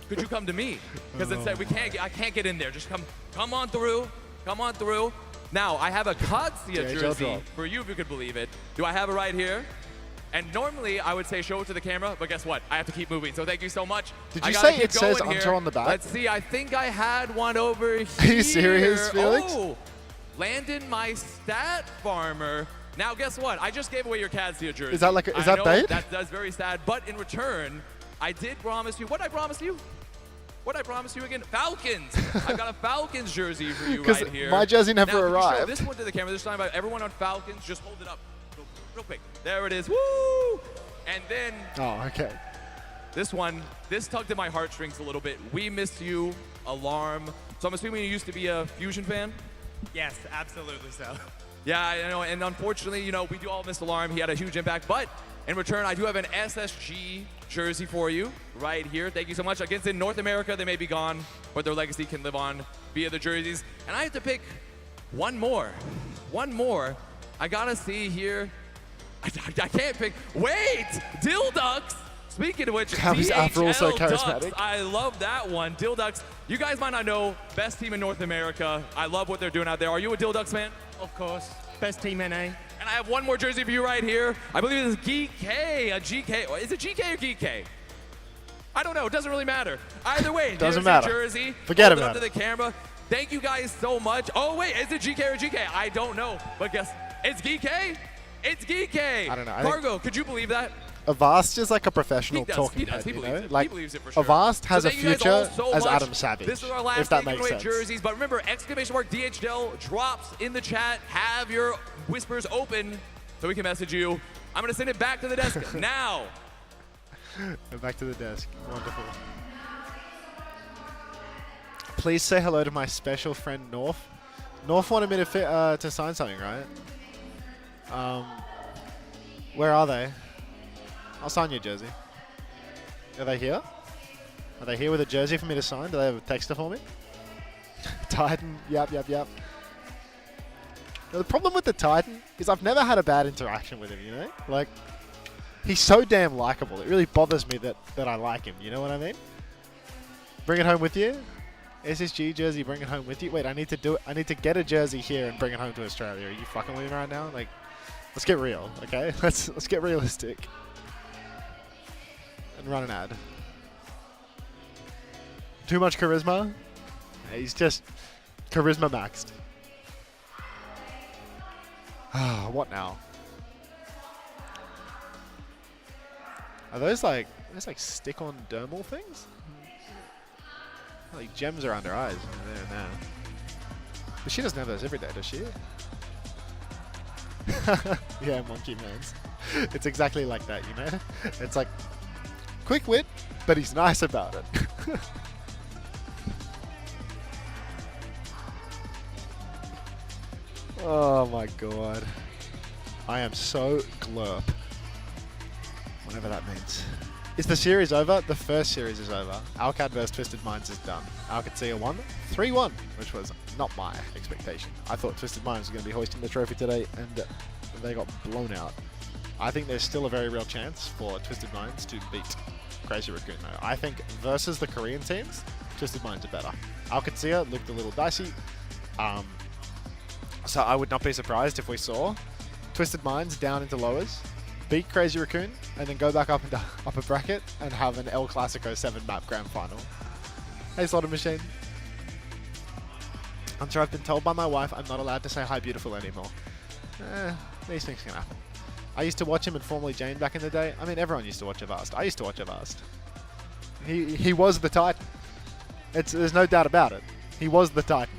Could you come to me? Because it said I can't get in there. Just come on through. Come on through. Now I have a Qadsiah jersey for you if you could believe it. Do I have it right here? And normally I would say show it to the camera, but guess what? I have to keep moving. So thank you so much. Did I you gotta say keep it says going Unter here. on the back? Let's see. I think I had one over here. Are you serious, Felix? Oh, Landon, my stat farmer. Now guess what? I just gave away your Qadsiah jersey. Is that like is I that know bait? that's very sad. But in return, I did promise you. What did I promise you? What did I promise you again? Falcons. I've got a Falcons jersey for you right here. My jersey never now, can you arrived. show this one to the camera. This time about everyone on Falcons. Just hold it up real quick. There it is. Woo! And then Oh, okay. this one, this tugged at my heartstrings a little bit. We Miss You, Alarm. So I'm assuming you used to be a Fusion fan? Yes, absolutely so. Yeah, I know, and unfortunately, we do all miss Alarm. He had a huge impact, but in return, I do have an SSG jersey for you right here. Thank you so much. Against in North America, they may be gone, but their legacy can live on via the jerseys. And I have to pick one more. One more. I gotta see here. I can't pick. Wait! Dilducks! Speaking of which, How is Avril so DHL charismatic? Ducks. I love that one. Dilducks. You guys might not know, best team in North America. I love what they're doing out there. Are you a Dilducks fan? Of course. Best team NA. And I have one more jersey for you right here. I believe this is GK, a GK. Is it GK or GK? I don't know. It doesn't really matter. Either way, Doesn't here's matter. your jersey. Forget Hold about it up to the camera. Thank you guys so much. Oh, wait. Is it GK or GK? I don't know. But guess, it's GK? It's GK. I don't know. I Cargo, could you believe that? Avast is like a professional He does, talking he does, head, he you believes know? it. Like, He believes it for sure. Avast has So a thank you guys all future so as much. Adam Savage, This is our last if that giveaway makes sense. jerseys, but remember, exclamation mark DHL drops in the chat. Have your whispers open so we can message you. I'm gonna send it back to the desk now. Back to the desk. Wonderful. Please say hello to my special friend North. North wanted me to sign something, right? Where are they? I'll sign your jersey. Are they here? Are they here with a jersey for me to sign? Do they have a texter for me? Titan. Yep. Now, the problem with the Titan is I've never had a bad interaction with him, you know? Like, he's so damn likable. It really bothers me that I like him, you know what I mean? Bring it home with you? SSG jersey, bring it home with you? Wait, I need to get a jersey here and bring it home to Australia. Are you fucking with me right now? Like, let's get real, okay? Let's get realistic. And run an ad. Too much charisma? He's just charisma maxed. What now? Are those like stick-on dermal things? Like gems around her eyes. There now. But she doesn't have those every day, does she? Yeah, monkey mans. It's exactly like that, you know? It's like quick wit, but he's nice about it. Oh my god. I am so glurp. Whatever that means. Is the series over? The first series is over. Owcs vs Twisted Minds is done. Qadsiah won 3-1, which was not my expectation. I thought Twisted Minds was going to be hoisting the trophy today, and they got blown out. I think there's still a very real chance for Twisted Minds to beat Crazy Raccoon, though. I think versus the Korean teams, Twisted Minds are better. Qadsiah looked a little dicey, so I would not be surprised if we saw Twisted Minds down into lowers, beat Crazy Raccoon, and then go back up into upper bracket and have an El Clasico 7 map grand final. Hey, Slaughter Machine. I'm sure I've been told by my wife I'm not allowed to say hi beautiful anymore. These things can happen. I used to watch him in Formerly Jane back in the day. I mean, everyone used to watch Avast. I used to watch Avast. He was the Titan. There's no doubt about it. He was the Titan.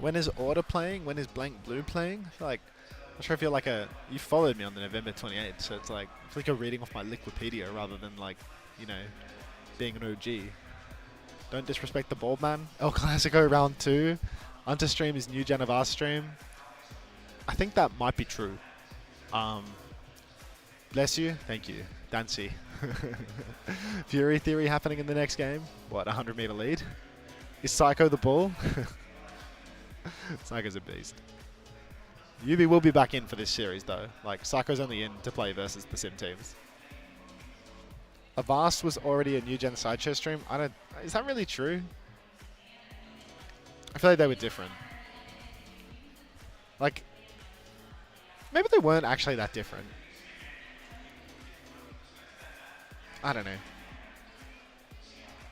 When is Order playing? When is Blank Blue playing? I feel like, I'm not sure if you're like you followed me on the November 28th, so it's like, I feel like you're reading off my Liquipedia rather than like, you know, being an OG. Don't disrespect the bald man. El Clasico round 2. Unter stream is new Gen of our stream. I think that might be true. Bless you. Thank you. Dancy. Fury Theory happening in the next game. What, 100 meter lead? Is Psycho the bull? Psycho's a beast. Yubi will be back in for this series though. Like, Psycho's only in to play versus the Sim teams. Avast was already a new gen sideshow stream. Is that really true? I feel like they were different. Like, maybe they weren't actually that different. I don't know.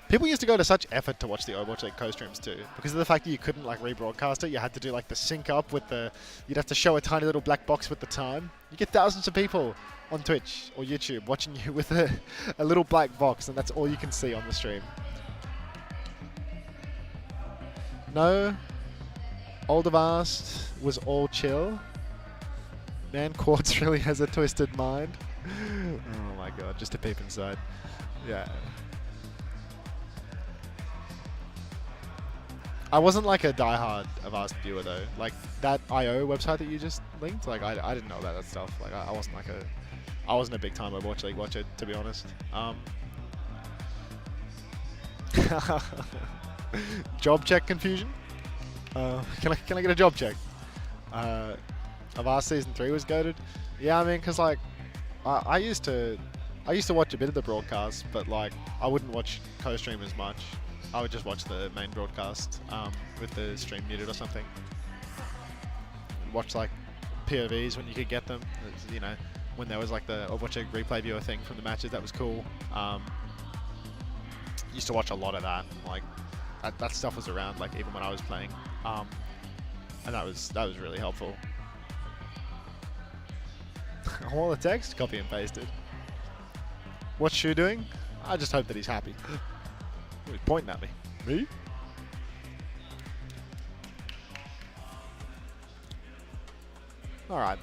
People used to go to such effort to watch the Overwatch League co-streams too, because of the fact that you couldn't like rebroadcast it. You had to do like the sync up with the. You'd have to show a tiny little black box with the time. You get thousands of people on Twitch or YouTube watching you with a little black box, and that's all you can see on the stream. No, Old Avast was all chill. Man, Quartz really has a twisted mind. Oh my god, just a peep inside. Yeah. I wasn't like a diehard Avast viewer though. Like that IO website that you just linked, like I didn't know about that stuff. Like I wasn't like I wasn't a big time Overwatch League watcher, to be honest. Job check confusion. Can I get a job check? Avast season 3 was goated. Yeah, I mean, cause like I used to watch a bit of the broadcast, but like I wouldn't watch co-stream as much. I would just watch the main broadcast with the stream muted or something. Watch like POVs when you could get them. You know, when there was like the watch a replay viewer thing from the matches, that was cool. Used to watch a lot of that. Like that stuff was around like even when I was playing, and that was really helpful. All the text, copy and pasted. What's Shu doing? I just hope that he's happy. He's pointing at me. Me? Alright.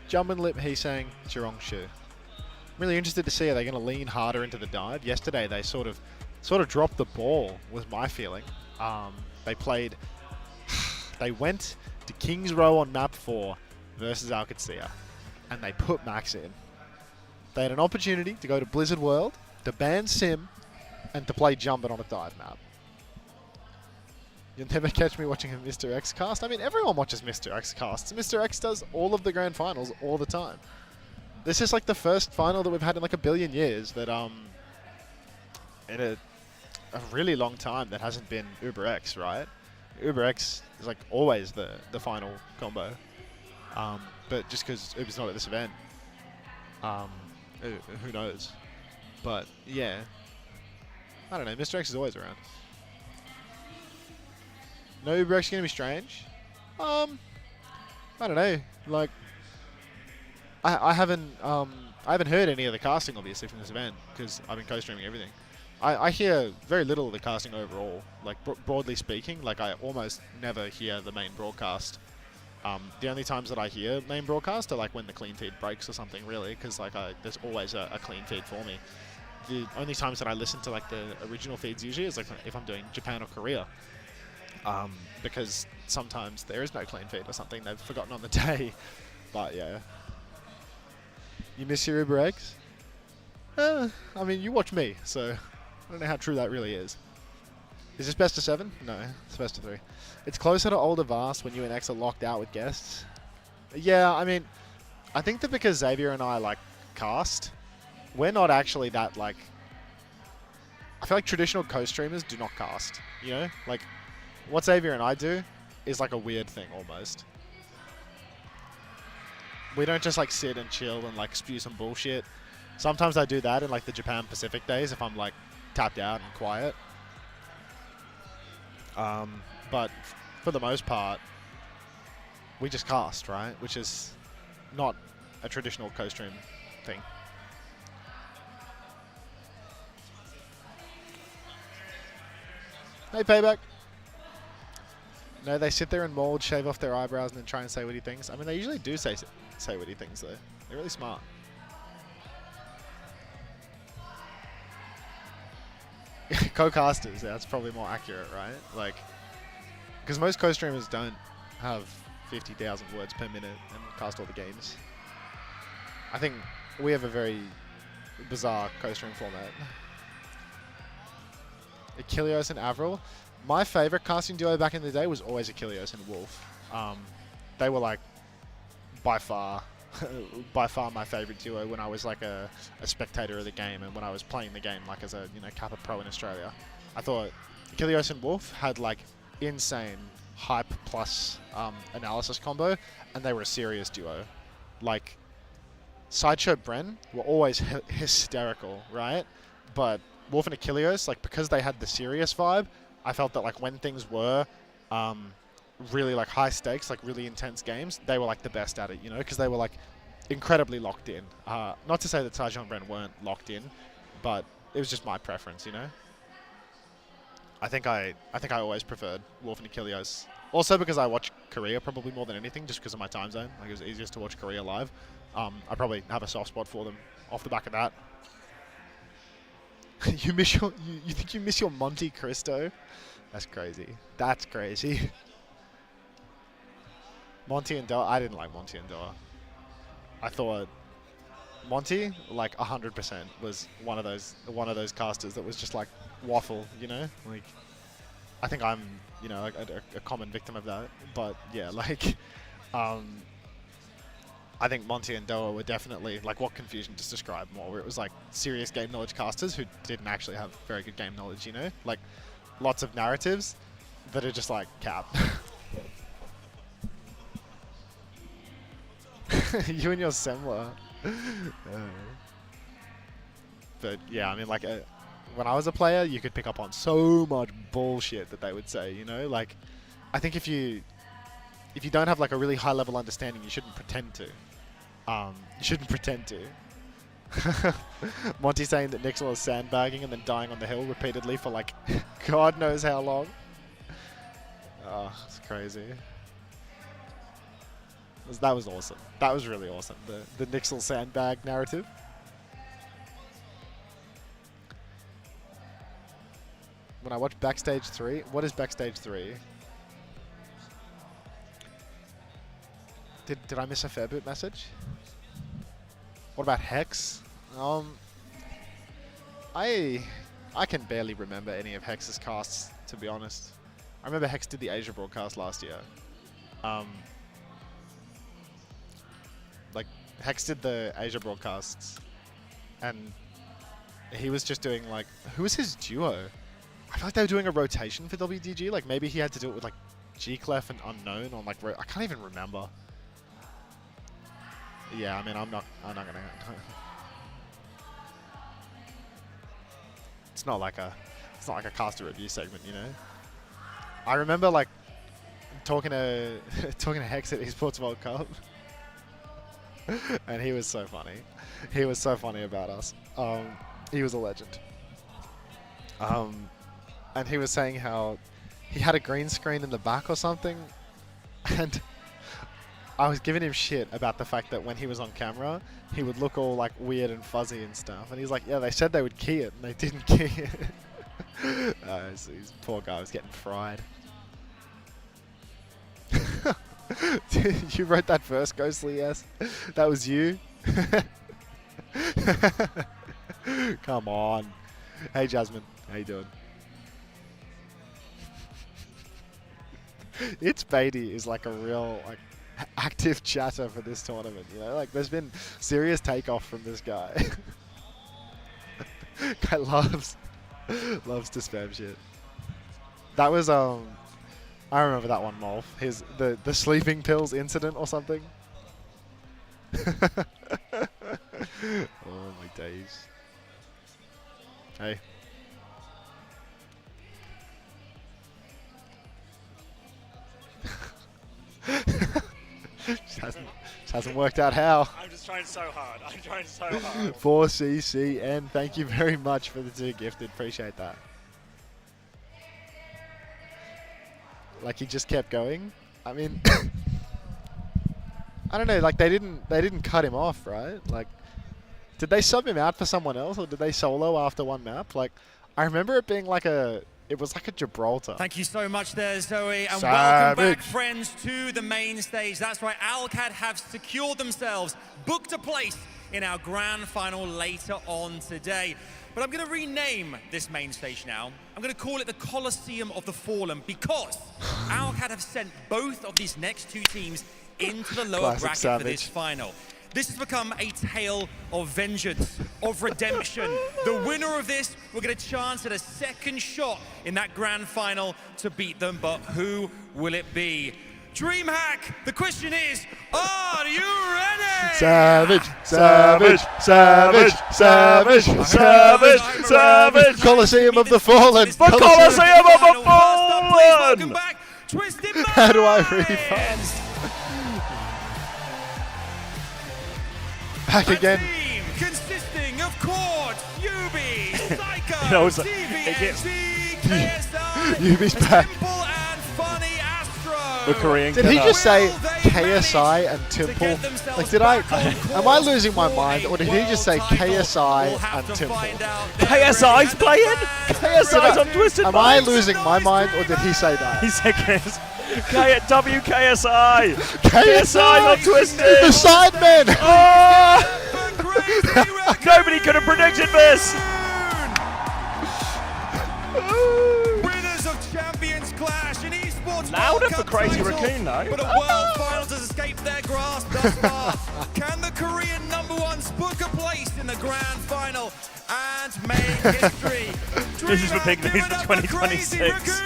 Jumping Lip, he's saying Chirong Shu. I'm really interested to see, are they going to lean harder into the dive? Yesterday they sort of dropped the ball, was my feeling. They went to King's Row on map 4 versus Qadsiah, and they put Max in. They had an opportunity to go to Blizzard World, to ban Sim, and to play Jumpin' on a dive map. You'll never catch me watching a Mr. X cast. I mean, everyone watches Mr. X casts. Mr. X does all of the grand finals all the time. This is like the first final that we've had in like a billion years that in a really long time that hasn't been Uber X, right? Uber X is like always the final combo. But just because Uber's not at this event, who knows? But yeah, I don't know. Mr. X is always around. No Uber X gonna be strange. I don't know. Like, I haven't heard any of the casting obviously from this event because I've been co-streaming everything. I hear very little of the casting overall. Like broadly speaking, like I almost never hear the main broadcast. The only times that I hear main broadcast are like when the clean feed breaks or something, really, because like there's always a clean feed for me. The only times that I listen to like the original feeds usually is like if I'm doing Japan or Korea, because sometimes there is no clean feed or something. They've forgotten on the day. But yeah, you miss your Uber X? I mean, you watch me, so I don't know how true that really is. Is this best of 7? No, it's best of 3. It's closer to older Vast when you and X are locked out with guests. Yeah, I mean, I think that because Xavier and I like cast, we're not actually that like. I feel like traditional co-streamers do not cast. You know, like what Xavier and I do is like a weird thing almost. We don't just like sit and chill and like spew some bullshit. Sometimes I do that in like the Japan Pacific days if I'm like tapped out and quiet. But for the most part, we just cast, right? Which is not a traditional co-stream thing. Hey, Payback. No, they sit there and mold, shave off their eyebrows, and then try and say witty things. I mean, they usually do say witty things, though. They're really smart. Co-casters, yeah, that's probably more accurate, right? Like, because most co-streamers don't have 50,000 words per minute and cast all the games. I think we have a very bizarre co-stream format. Achilleos and Avril. My favorite casting duo back in the day was always Achilleos and Wolf. They were like, by far, by far my favorite duo when I was like a spectator of the game and when I was playing the game like as a Kappa Pro in Australia. I thought Achilleos and Wolf had like insane hype plus analysis combo, and they were a serious duo. Like Sideshow Bren were always hysterical, right? But Wolf and Achilleos, like because they had the serious vibe, I felt that like when things were really like high stakes, like really intense games, they were like the best at it, you know, because they were like incredibly locked in. Not to say that Sideshow and Bren weren't locked in, but it was just my preference, you know. I think I always preferred Wolf and Achilleos. Also because I watch Korea probably more than anything, just because of my time zone. Like it was easiest to watch Korea live. I probably have a soft spot for them off the back of that. You think you miss your Monte Cristo? That's crazy. That's crazy. Monty and Doa. I didn't like Monty and Doa. I thought Monty, like 100%, was one of those casters that was just like waffle, you know. Like I think I'm, you know, a common victim of that. But yeah, like I think Monty and Doa were definitely like what Confusion just described more, where it was like serious game knowledge casters who didn't actually have very good game knowledge, you know, like lots of narratives that are just like cap. You and your Semler. But yeah, I mean, like when I was a player, you could pick up on so much bullshit that they would say, you know, like I think if you don't have like a really high level understanding, you shouldn't pretend to. You shouldn't pretend to. Monty saying that Nixel is sandbagging and then dying on the hill repeatedly for like God knows how long. Oh, it's crazy. That was awesome. That was really awesome. The Nixel sandbag narrative. When I watch Backstage 3, what is Backstage 3? Did I miss a Fairboot message? What about Hex? I can barely remember any of Hex's casts, to be honest. I remember Hex did the Asia broadcast last year. Like Hex did the Asia broadcasts, and he was just doing like, who was his duo? I feel like they were doing a rotation for WDG. Like maybe he had to do it with like G-Clef and Unknown on like I can't even remember. Yeah, I mean I'm not gonna. It's not like a caster review segment, you know. I remember like talking to Hex at Esports World Cup. And he was so funny. He was so funny about us. He was a legend. And he was saying how he had a green screen in the back or something. And I was giving him shit about the fact that when he was on camera, he would look all like weird and fuzzy and stuff. And he's like, yeah, they said they would key it and they didn't key it. So this poor guy was getting fried. You wrote that verse, Ghostly, yes? That was you? Come on. Hey, Jasmine. How you doing? It's Beatty is like a real like active chatter for this tournament, you know? Like there's been serious takeoff from this guy. Guy loves to spam shit. That was I remember that one, Molf. The sleeping pills incident or something. Oh my days. Hey. Just hasn't worked out how. I'm just trying so hard. 4CCN, thank you very much for the 2 gifted. Appreciate that. Like he just kept going. I mean, I don't know. Like they didn't cut him off, right? Like, did they sub him out for someone else, or did they solo after one map? Like, I remember it being like it was like a Gibraltar. Thank you so much there, Zoe, and Savage. welcome back, friends, to the main stage. That's right, Owcs have secured themselves, booked a place in our grand final later on today. But I'm going to rename this main stage now. I'm going to call it the Colosseum of the Fallen because Owcs have sent both of these next 2 teams into the lower Classic bracket Savage. for this final. This has become a tale of vengeance, of redemption. The winner of this will get a chance at a second shot in that grand final to beat them, but who will it be? DreamHack, the question is, are you ready? Savage, savage, savage, savage, savage, savage. Coliseum of the Fallen. The Coliseum of the Fallen! How do I refund? Back again. Team consisting of Cord, Yubi, Psycho, You know, it's- TVNG, KSI, Yubi's back. Simple and Funny Astro. The Korean Did he killer. just say KSI and Temple? Like, did I? Am I losing my mind, or did he just say KSI and Temple? KSI's playing? KSI's on Twisted Am I Minds? losing my mind, or did he say that? He said WKSI. KSI's on Twisted. The Sidemen! Oh! Nobody could have predicted this. Winners of Champions Clash in esports. Louder World for Cup Crazy title, Raccoon, though. But a World Finals has escaped their grasp thus far. Can the Korean #1s book a place in the grand final and make history? This is for big news for 2026.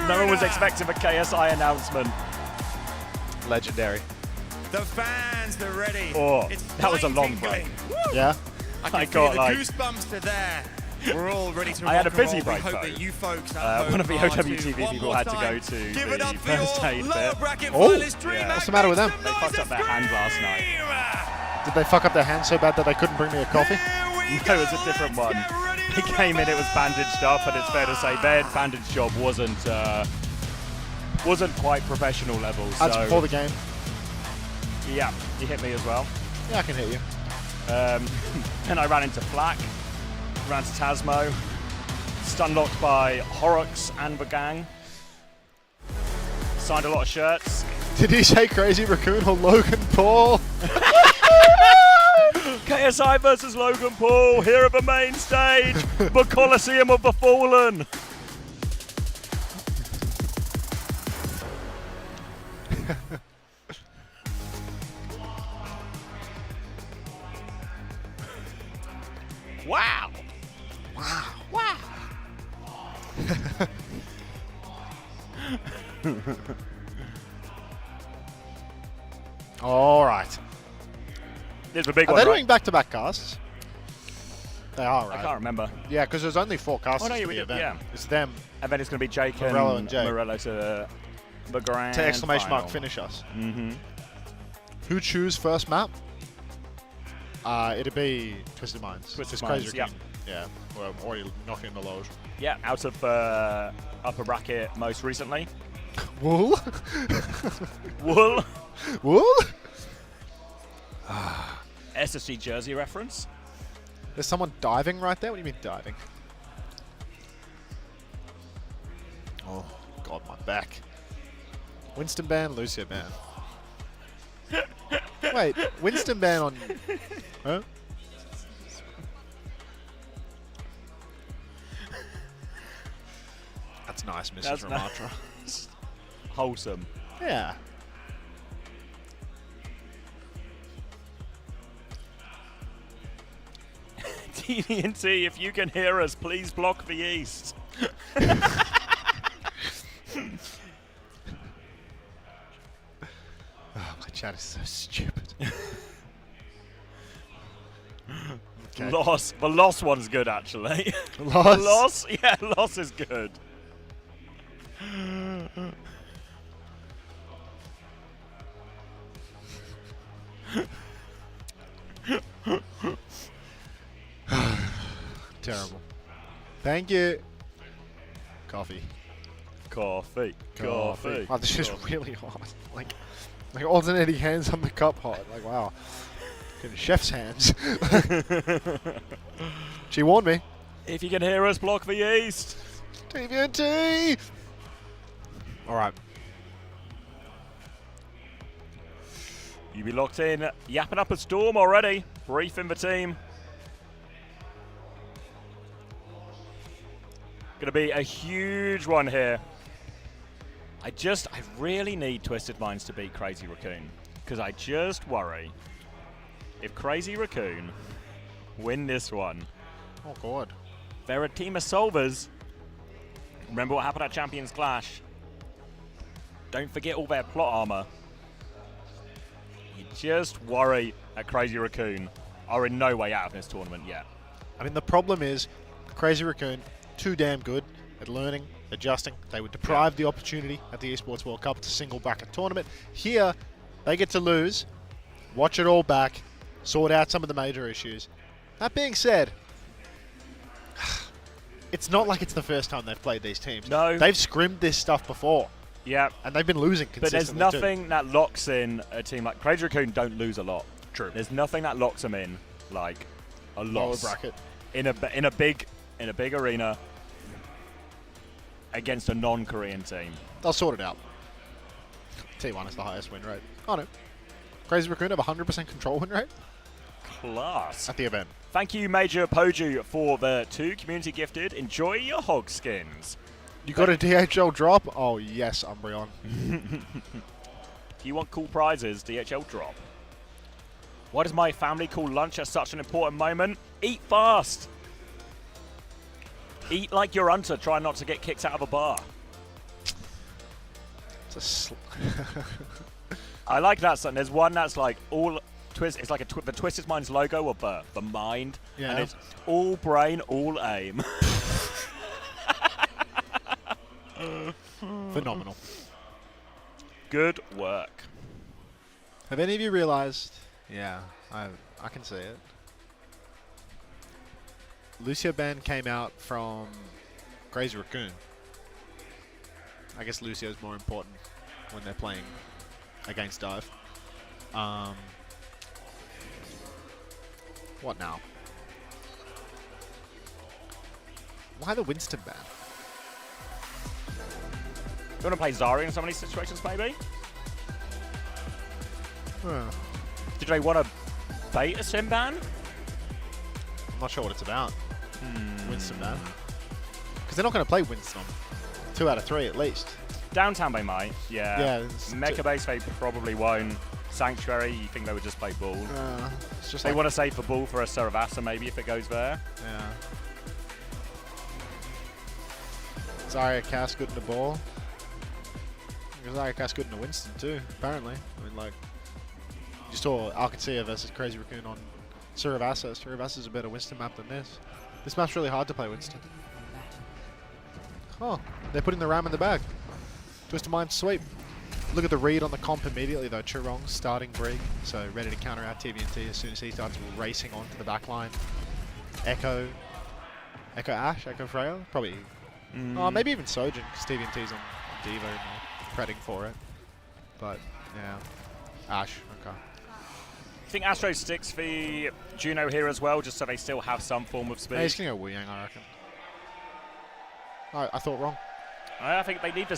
No one was expecting a KSI announcement. Legendary. The fans are ready. Oh, It's that was a flame long tingling. break. Yeah. I can I feel got, the like- goosebumps are there. We're all ready to I had a rock and busy roll. break, We hope though. that you folks at home One of the are too. OWTV One people more had to time. go to Give it the up for first your aid lower bit. bracket Oh, finalist, DreamHack. what's the matter with them? Make They some fucked up their hand last night. noise. Did they fuck up their hand so bad that they couldn't bring me a coffee? No, it was a different one. He came in, it was bandaged up, and it's fair to say their bandage job wasn't quite professional level. That's So before the game. yeah, he hit me as well. Yeah, I can hit you. Then I ran into Flak, ran to Tasmo, stun locked by Horrocks and the gang. Signed a lot of shirts. Did he say Crazy Raccoon or Logan Paul? KSI versus Logan Paul here at the main stage, the Coliseum of the Fallen. Wow. Wow. All right. There's a big Are one, they right? doing back-to-back casts? They are, right? I can't remember. Yeah, because there's only 4 casts Oh, no, for yeah, the we did, event. yeah. It's them And then it's going to be Jake Morello and and Jake. Morello to the grand to exclamation mark final. finish us. Mm-hmm. Who choose first map? It'd be Twisted Minds. Twisted Just Crazy Minds, yeah. Raccoon. Yeah, we're already knocking the lows. Yeah, out of upper bracket most recently. Wool? Wool. Wool? SSG jersey reference. There's someone diving right there? What do you mean diving? Oh, God, my back. Winston ban, Lucia ban. Wait, Winston ban on... Huh? That's nice, Mrs. That's Ramatra. nice. Wholesome. Yeah. TNT, if you can hear us, please block the east. Oh, my chat is so stupid. Okay. Loss. The loss one's good, actually. Loss? Loss? Yeah, loss is good. Terrible. Thank you. Coffee. Coffee. Coffee. Oh, this is really hot. Like alternating hands on the cup hot. Like, wow. Getting chef's hands. She warned me. If you can hear us, block the east. TVNT! All right. You be locked in, yapping up a storm already. Briefing the team. Gonna be a huge one here. I really need Twisted Minds to beat Crazy Raccoon, because I just worry if Crazy Raccoon win this one, Oh, God. they're a team of solvers. Remember what happened at Champions Clash. Don't forget all their plot armor. You just worry that Crazy Raccoon are in no way out of this tournament yet. I mean, the problem is Crazy Raccoon, too damn good at learning, adjusting. They were deprived the opportunity at the Esports World Cup to single bracket tournament. Here, they get to lose, watch it all back, sort out some of the major issues. That being said, it's not like it's the first time they've played these teams. No. They've scrimmed this stuff before. Yeah. And they've been losing consistently. But there's nothing that locks in a team like Crazy Raccoon don't lose a lot. True. There's nothing that locks them in like a Lower loss bracket. in a big arena against a non-Korean team. They'll sort it out. T1 is the highest win rate. Oh no. Crazy Raccoon have 100% control win rate Class. at the event. Thank you, Major Poju, for the 2 community gifted. Enjoy your hog skins. You got a DHL drop? Oh yes, Umbreon. If you want cool prizes, DHL drop. Why does my family call lunch at such an important moment? Eat fast. Eat like you're Unter, try not to get kicked out of a bar. It's a I like that son. There's one that's like all twist. It's like the Twisted Minds logo of the mind, Yeah. and it's all brain, all aim. Phenomenal. Good work. Have any of you realized? Yeah, I can see it. Lucio Ban came out from Crazy Raccoon. I guess Lucio's more important when they're playing against Dive. What now? Why the Winston ban? You want to play Zarya in some of these situations, maybe? Did they want to bait a sim ban? I'm not sure what it's about. Winston ban. Because they're not going to play Winston on 2 out of 3 at least. Downtown they might, yeah. Yeah. Mecha base they probably won't. Sanctuary, you think they would just play Bull? It's just They like, want to save for Bull for a Saravasa maybe if it goes there. yeah. Zarya Cass good in the ball. Zarya Cass good in the Winston too, apparently. I mean, like, you saw Qadsiah versus Crazy Raccoon on Saravasa. Saravasa's a better Winston map than this. This map's really hard to play Winston. Oh, they're putting the ram in the bag. Twisted Mind sweep. Look at the read on the comp immediately though. Churong starting Brig, so ready to counter out TVNT as soon as he starts racing onto the back line. Echo Ash, Echo Freya, probably. Oh, maybe even Sojin, because TVNT's on Devo and they're prepping for it. But yeah, Ash. Okay. I think Astro sticks for Juno here as well, just so they still have some form of speed. Hey, he's gonna go Wu Yang, I reckon. I thought wrong. I think they need the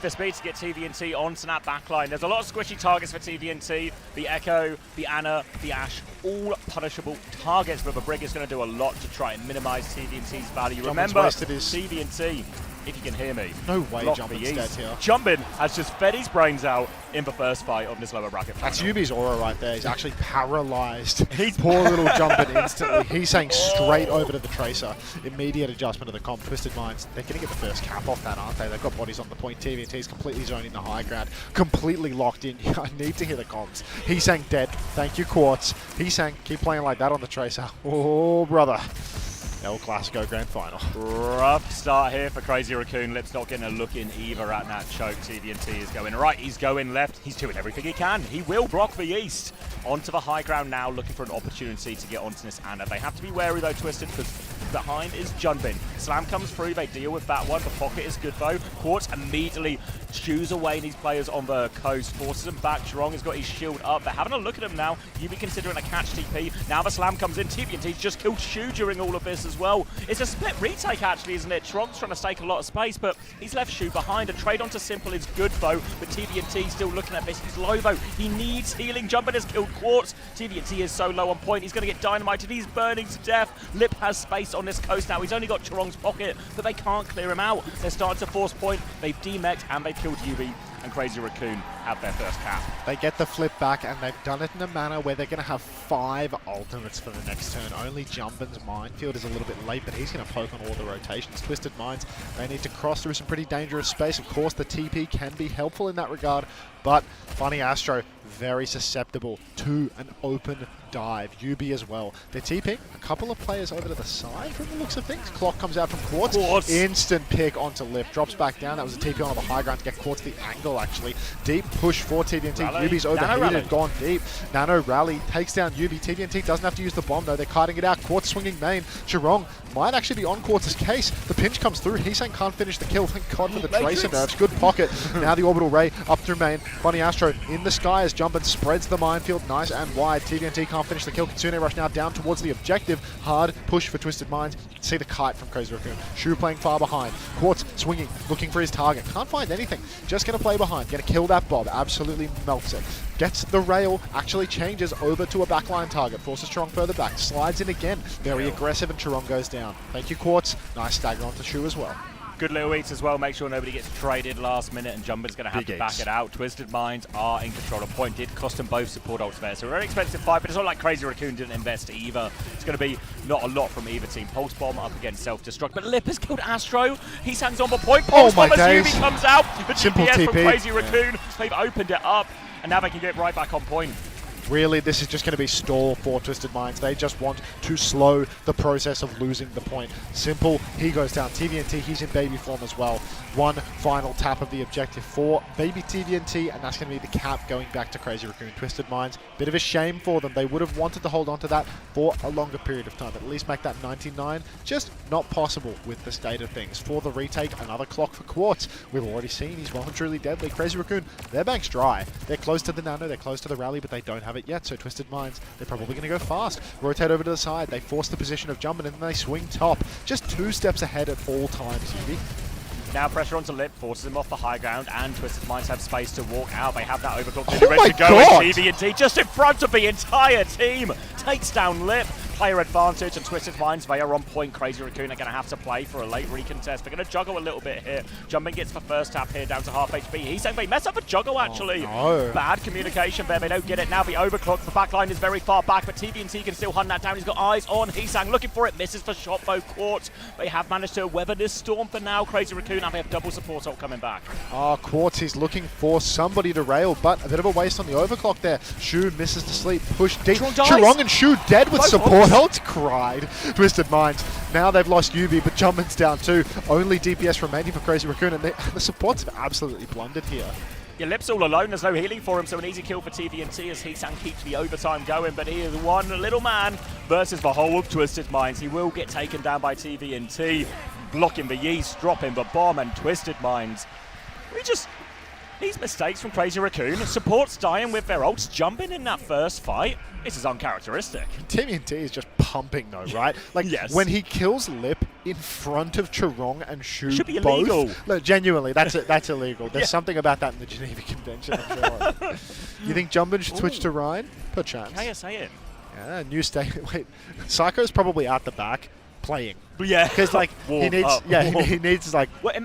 speed to get TVNT onto that backline. There's a lot of squishy targets for TVNT. The Echo, the Ana, the Ash, all punishable targets, but the Brig is going to do a lot to try and minimize TVNT's value. Jumpin's Remember, wasted his- TVNT, if you can hear me. No way block Jumpin's the dead East. here. Jumpin has just fed his brains out in the first fight of this lower bracket final. That's Yubi's aura right there. He's actually paralyzed. Poor little Jumpin instantly. He's saying straight over to the Tracer. Immediate adjustment of the comp. Twisted Minds. They're going to get the first cap off that, aren't they? They've got bodies on the point. TVNT's completely zoning the high ground. Completely locked in. I need to hear the comms. He's saying dead. Thank you, Quartz. He's saying keep playing like that on the Tracer. Oh, brother. El Clasico Grand Final. Rough start here for Crazy Raccoon. Lips not getting a look in either at that choke. TVNT is going right. He's going left. He's doing everything he can. He will block the East. Onto the high ground now, looking for an opportunity to get onto this Ana. They have to be wary though, Twisted, because behind is Junbin. Slam comes through. They deal with that one. The pocket is good though. Quartz immediately chews away these players on the coast. Forces them back. Churong has got his shield up. They're having a look at him now. You'd be considering a catch TP. Now the Slam comes in. TVNT's just killed Shu during all of this as well. It's a split retake actually, isn't it? Churong's trying to stake a lot of space, but he's left Shu behind. A trade onto Simple is good though, but TVNT still looking at this. He's low though. He needs healing. Jumpin has killed Quartz. TVNT is so low on point. He's going to get dynamited. He's burning to death. Lip has space on this coast now. He's only got Churong's pocket, but they can't clear him out. They're starting to force point. They've demeched and they've killed Yubi, and Crazy Raccoon have their first cap. They get the flip back, and they've done it in a manner where they're going to have 5 ultimates for the next turn. Only Jumbin's Minefield is a little bit late, but he's going to poke on all the rotations. Twisted Minds, they need to cross through some pretty dangerous space. Of course, the TP can be helpful in that regard, but Funny Astro, very susceptible to an open dive. Yubi as well. They're TPing a couple of players over to the side from the looks of things. Clock comes out from Quartz. Instant pick onto Lip. Drops back down. That was a TP on the high ground to get Quartz the angle, actually. Deep push for TVNT. Yubi's overheated, gone deep. Nano rally takes down Yubi. TVNT doesn't have to use the bomb, though. They're kiting it out. Quartz swinging main. Chirong might actually be on Quartz's case. The pinch comes through. Heesang can't finish the kill. Thank God for the Tracer nerfs. Good pocket. Now the Orbital Ray up through main. Funny Astro in the sky as Jumpin spreads the minefield nice and wide. TVNT can't finish the kill. Kitsune Rush now down towards the objective. Hard push for Twisted Minds. You can see the kite from Crazy Raccoon. Shu playing far behind. Quartz swinging, looking for his target. Can't find anything. Just going to play behind. Going to kill that Bob. Absolutely melts it. Gets the rail, actually changes over to a backline target. Forces Chirong further back. Slides in again. Very aggressive, and Chirong goes down. Thank you, Quartz. Nice stagger onto Shu as well. Good little eats as well. Make sure nobody gets traded last minute, and Jumbin's going to have to back it out. Twisted Minds are in control of point. Did cost them both support ults there. So a very expensive fight, but it's not like Crazy Raccoon didn't invest either. It's going to be not a lot from either team. Pulse Bomb up against Self-Destruct, but Lip has killed Astro. He stands on the point. Pulse Bomb as Yubi comes out. The GPS from Crazy Raccoon. They've opened it up, and now they can get right back on point. Really, this is just going to be stall for Twisted Minds. They just want to slow the process of losing the point. Simple, he goes down. TVNT, he's in baby form as well. One final tap of the objective for baby TVNT, and that's going to be the cap going back to Crazy Raccoon. Twisted Minds, bit of a shame for them. They would have wanted to hold on to that for a longer period of time, at least make that 99. Just not possible with the state of things. For the retake, another clock for Quartz. We've already seen he's well and truly deadly. Crazy Raccoon, their bank's dry. They're close to the nano, they're close to the rally, but they don't have it yet. So Twisted Minds, they're probably going to go fast. Rotate over to the side. They force the position of Jumpin, and then they swing top. Just 2 steps ahead at all times, Yubi. Now pressure onto Lip, forces him off the high ground, and Twisted Minds have space to walk out. They have that overclock ready to go. And TVNT just in front of the entire team. Takes down Lip. Player advantage, and Twisted Minds, they are on point. Crazy Raccoon are going to have to play for a late recontest. They're going to juggle a little bit here. Jumpin gets the first tap here, down to half HP. He's saying they mess up a juggle, actually. Oh, no. Bad communication there. They don't get it. Now the overclock. The backline is very far back, but TVNT can still hunt that down. He's got eyes on Heesang, looking for it. Misses the shot, though. Quartz. They have managed to weather this storm for now. Crazy Raccoon, now they have double support ult coming back. Quartz is looking for somebody to rail, but a bit of a waste on the overclock there. Shu misses to sleep. Push deep. Chirong and Shu dead with support ult. Cried. Twisted Minds. Now they've lost Yubi, but Jumpin's down too. Only DPS remaining for Crazy Raccoon, and the supports have absolutely blundered here. Yeah, Lip's all alone. There's no healing for him, so an easy kill for TVNT as Heesang keeps the overtime going, but he is one little man versus the whole of Twisted Minds. He will get taken down by TVNT, blocking the yeast, dropping the bomb, and Twisted Minds. These mistakes from Crazy Raccoon, supports dying with their ults, Jumping in that first fight. This is uncharacteristic. TVNT is just pumping though, right? Like, yes. When he kills Lip in front of Chirong and Shu should be illegal. Both, no, genuinely, that's illegal. There's something about that in the Geneva Convention, I'm sure. You think Jumpin should switch to Ryan? Perchance. KSA in. Yeah, new state. Wait, Psycho's probably out the back playing. Yeah, because like he needs like. Well, it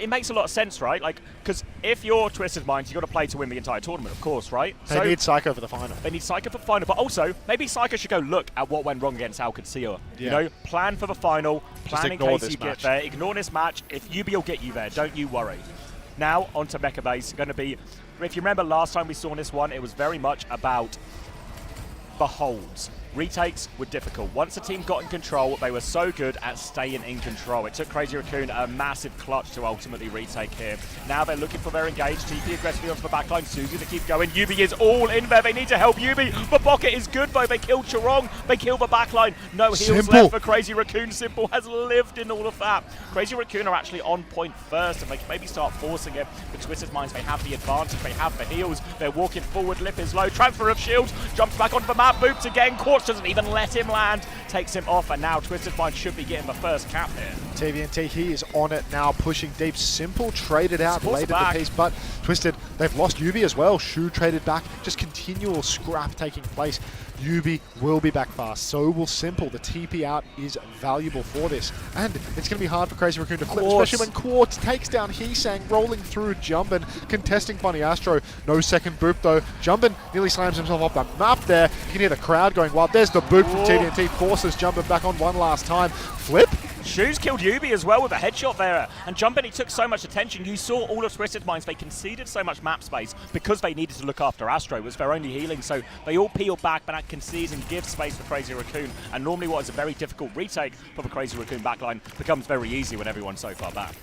makes a lot of sense, right? Like, because if you're Twisted Minds, you got to play to win the entire tournament, of course, right? They need Psycho for the final. They need Psycho for the final, but also maybe Psycho should go look at what went wrong against Qadsiah. Yeah. You know, plan for the final, plan in case you get there. Ignore this match. If Yubi will get you there, don't you worry. Now onto Mecha Base. Going to be, if you remember last time we saw this one, it was very much about the holds. Retakes were difficult. Once the team got in control, they were so good at staying in control. It took Crazy Raccoon a massive clutch to ultimately retake here. Now they're looking for their engage. TP aggressively onto the backline. Suzu to keep going. Yubi is all in there. They need to help Yubi. The pocket is good though. They killed Chirong. They kill the backline. No heals left for Crazy Raccoon. Simple has lived in all of that. Crazy Raccoon are actually on point first, and they can maybe start forcing it. But Twisted Minds, they have the advantage. They have the heals. They're walking forward. Lip is low. Transfer of shields. Jumps back onto the map. Boops again. Quartz doesn't even let him land. Takes him off, and now Twisted Minds should be getting the first cap here. TVNT, he is on it now, pushing deep. Simple traded out later the piece, but Twisted They've lost Yubi as well. Shu traded back. Just continual scrap taking place. Yubi will be back fast. So will Simple. The TP out is valuable for this. And it's going to be hard for Crazy Raccoon to flip, especially when Quartz takes down Heesang, rolling through Jumbin, contesting Funny Astro. No second boop though. Jumbin nearly slams himself off the map there. You can hear the crowd going wild. There's the boop from TDNT. Forces Jumbin back on one last time. Flip. Shu's killed Yubi as well with a headshot there. And Jumbin, he took so much attention. You saw all of Twisted Minds. They conceded so much map space because they needed to look after Astro. It was their only healing. So they all peeled back, but that concedes and gives space for Crazy Raccoon. And normally what is a very difficult retake for the Crazy Raccoon backline becomes very easy when everyone's so far back.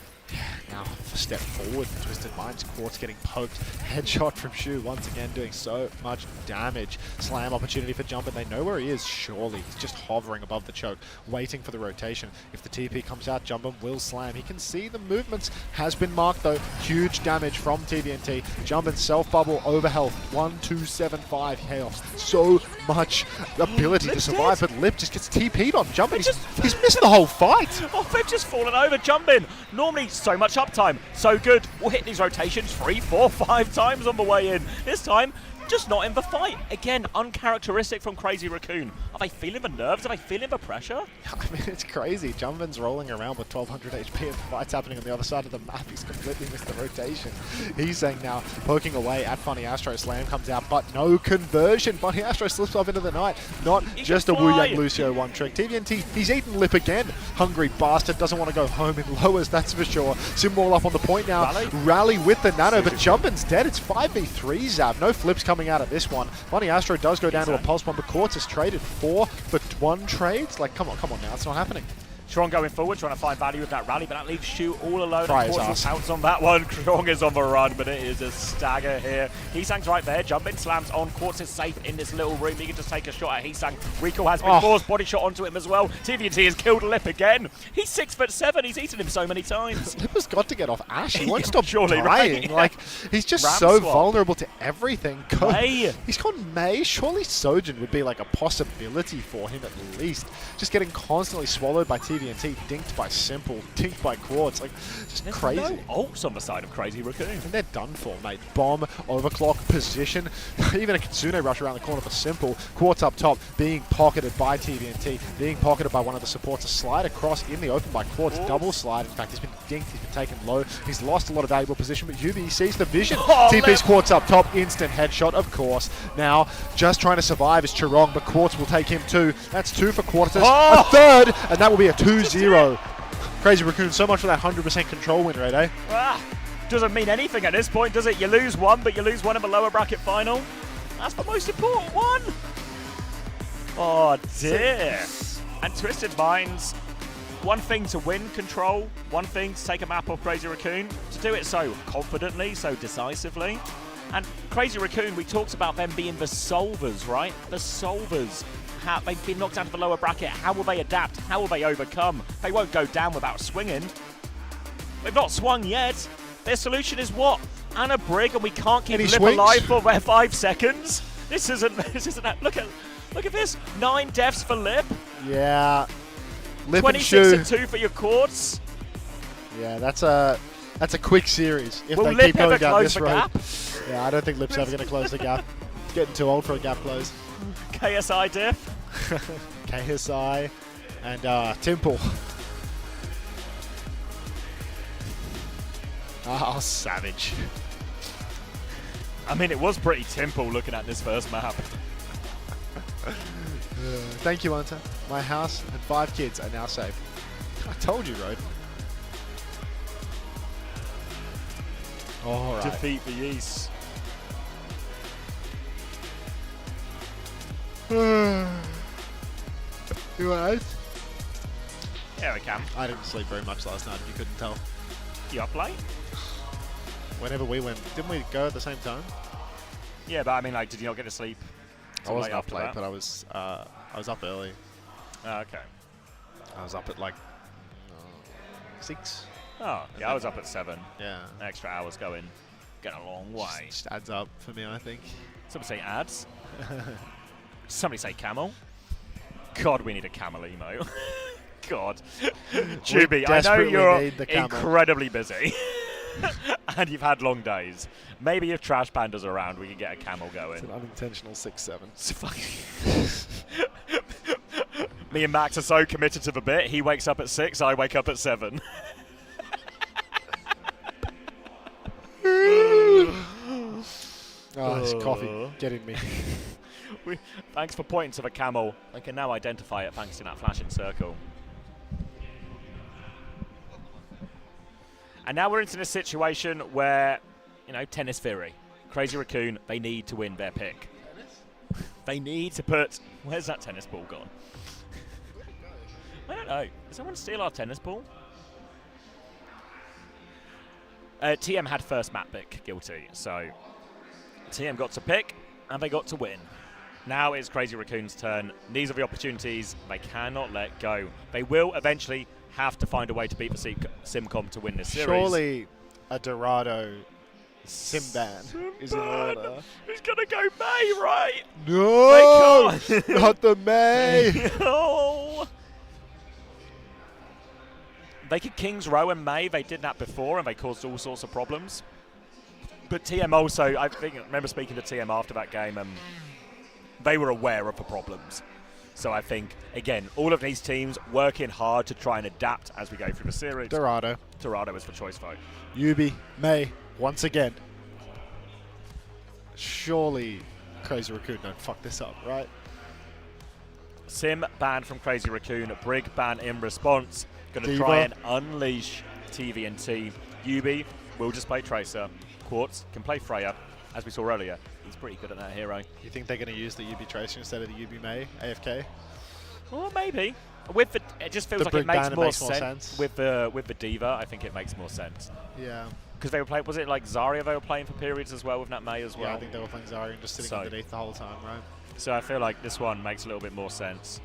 Now, step forward, Twisted Minds. Quartz getting poked. Headshot from Shu once again, doing so much damage. Slam opportunity for Jumbin. They know where he is, surely. He's just hovering above the choke, waiting for the rotation. If the TP comes out, Jumbin will slam. He can see the movements. Has been marked, though. Huge damage from TVNT. Jumbin self-bubble, over health. 1275 health. So much ability to survive, but Lip just gets TP'd on Jumbin. He's missed the whole fight. Oh, they've just fallen over. Jumbin. Normally, so much uptime. So good. We'll hit these rotations 3, 4, 5 times on the way in. This time, just not in the fight. Again, uncharacteristic from Crazy Raccoon. Are they feeling the nerves? Are they feeling the pressure? I mean, it's crazy. Jumbin's rolling around with 1200 HP and the fight's happening on the other side of the map. He's completely missed the rotation. He's saying now, poking away at Funny Astro. Slam comes out, but no conversion. Funny Astro slips off into the night. Not just a Wu Yang Lucio one trick. TVNT, he's eaten Lip again. Hungry bastard, doesn't want to go home in lowers, that's for sure. Simwall up on the point now. Rally with the nano, but Jumbin's dead. It's 5v3 Zap. No flips coming out of this one. Funny Astro does go down to a pulse bomb, but Quartz has traded 4 for 1 trades. Like, come on now, it's not happening. Strong going forward, trying to find value with that rally, but that leaves Shu all alone. Try And his Quartz ass. will pounce on that one. Strong is on the run, but it is a stagger here. Heesang's right there. Jumbin slams on. Quartz is safe in this little room. He can just take a shot at Heesang. Rico has been forced. Body shot onto him as well. TVNT has killed Lip again. He's 6'7". He's eaten him so many times. Lip has got to get off Ash. He won't stop Surely, dying. right? Like, he's just Ram so swap. vulnerable to everything. May. He's gone May. Surely Sojin would be like a possibility for him at least. Just getting constantly swallowed by TVNT, dinked by Simple, dinked by Quartz. Like, just There's crazy. no ults on the side of Crazy Raccoon. And they're done for, mate. Bomb, overclock, position. Even a Kitsune rush around the corner for Simple. Quartz up top, being pocketed by TVNT, being pocketed by one of the supports. A slide across in the open by Quartz. Double slide. In fact, he's been dinked. He's been taken low. He's lost a lot of valuable position, but Yubi sees the vision. TP's Quartz up top. Instant headshot, of course. Now, just trying to survive is Chirong, but Quartz will take him too. That's 2 for Quartz. A third, and that will be a 2-0. Crazy Raccoon, so much for that 100% control win rate, eh? Doesn't mean anything at this point, does it? You lose one, but you lose one in the lower bracket final. That's the most important one. Oh, dear. And Twisted Minds, one thing to win control, one thing to take a map off Crazy Raccoon, to do it so confidently, so decisively. And Crazy Raccoon, we talked about them being the solvers, right? The solvers. They've been knocked out of the lower bracket. How will they adapt? How will they overcome? They won't go down without swinging. They've not swung yet. Their solution is what? Anna Brig, and we can't keep Lip alive for 5 seconds. This isn't. Look at this. 9 deaths for Lip. Yeah. Lip 26 and and 2 for your Quartz. Yeah, that's a quick series. If Will they Lip keep going ever down close this the road. gap? Yeah, I don't think Lip's ever going to close the gap. Getting too old for a gap close. KSI diff. KSI and Temple. Oh, savage. I mean, it was pretty Temple looking at this first map. Thank you, Unter. My house and 5 kids are now safe. I told you, Road. All right. Defeat the East. You alright? Yeah, we can. I didn't sleep very much last night, if you couldn't tell. You up late? Whenever we went, didn't we go at the same time? Yeah, but I mean, like, did you not get to sleep? I wasn't up after late, that? but I was up early. Oh, okay. I was up at like 6. Oh, yeah, I was up at 7. Yeah. Extra hours going. Get a long way. Just adds up for me, I think. Somebody say ads. Somebody say camel. God, we need a camel emo. God. Juby, I know you're incredibly busy. and you've had long days. Maybe if Trash Panda's around, we can get a camel going. It's an unintentional 6-7. Me and Max are so committed to the bit. He wakes up at 6, I wake up at 7. Oh, this coffee getting me. Thanks for pointing to the camel. I can now identify it thanks to that flashing circle. And now we're into this situation where, you know, Tennis Fury, Crazy Raccoon, they need to win their pick. They need to put... Where's that tennis ball gone? I don't know. Did someone steal our tennis ball? TM had first map pick, guilty. So TM got to pick, and they got to win. Now it's Crazy Raccoon's turn. These are the opportunities they cannot let go. They will eventually have to find a way to beat the Simcom to win this series. Surely a Dorado Simban is in order. Who's going to go May, right? No! Not the May! No! They could Kings Row and May. They did that before, and they caused all sorts of problems. But TM also, I remember speaking to TM after that game, and they were aware of the problems. So I think, again, all of these teams working hard to try and adapt as we go through the series. Dorado. Dorado is the choice vote. Yubi, May, once again. Surely Crazy Raccoon don't fuck this up, right? Sim banned from Crazy Raccoon. Brig ban in response. Going to Diva. try and unleash TVNT. Yubi will just play Tracer. Quartz can play Freya, as we saw earlier. He's pretty good at that hero. You think they're going to use the Yubi Tracer instead of the Yubi May AFK? Well, maybe. With the, it just feels The like it Brig makes ban more makes more sense. sense. With the Diva. I think it makes more sense. Yeah. Because they were playing, was it like Zarya they were playing for periods as well with that May as well? Yeah, I think they were playing Zarya and just sitting underneath the whole time, right? So I feel like this one makes a little bit more sense.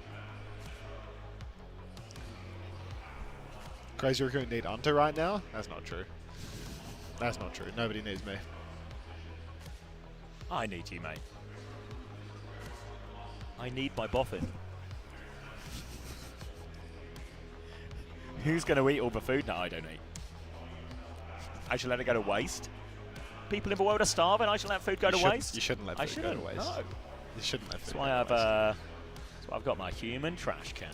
Crazy Raccoon need Unter right now? That's not true. That's not true. Nobody needs me. I need you, mate. I need my boffin. Who's going to eat all the food that I don't eat? I should let it go to waste. People in the world are starving. I should let food go to waste. You shouldn't let food go to waste. No. You shouldn't let food That's go why to I've. waste. That's why I've got my human trash can.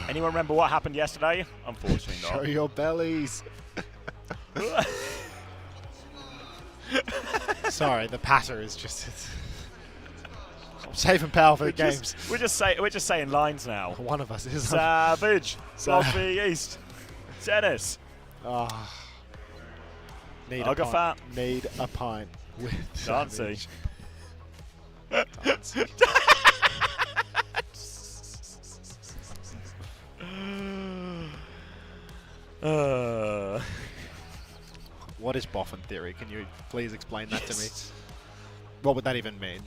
Anyone remember what happened yesterday? Unfortunately not. Show your bellies. Sorry, the patter is just. I'm safe and power for the games. We're just saying lines now. One of us is. Savage. Sloppy East. Tennis. Need a Ogafat. pint. Need a pint with Dancing. Savage. What is boffin theory? Can you please explain that to me? What would that even mean?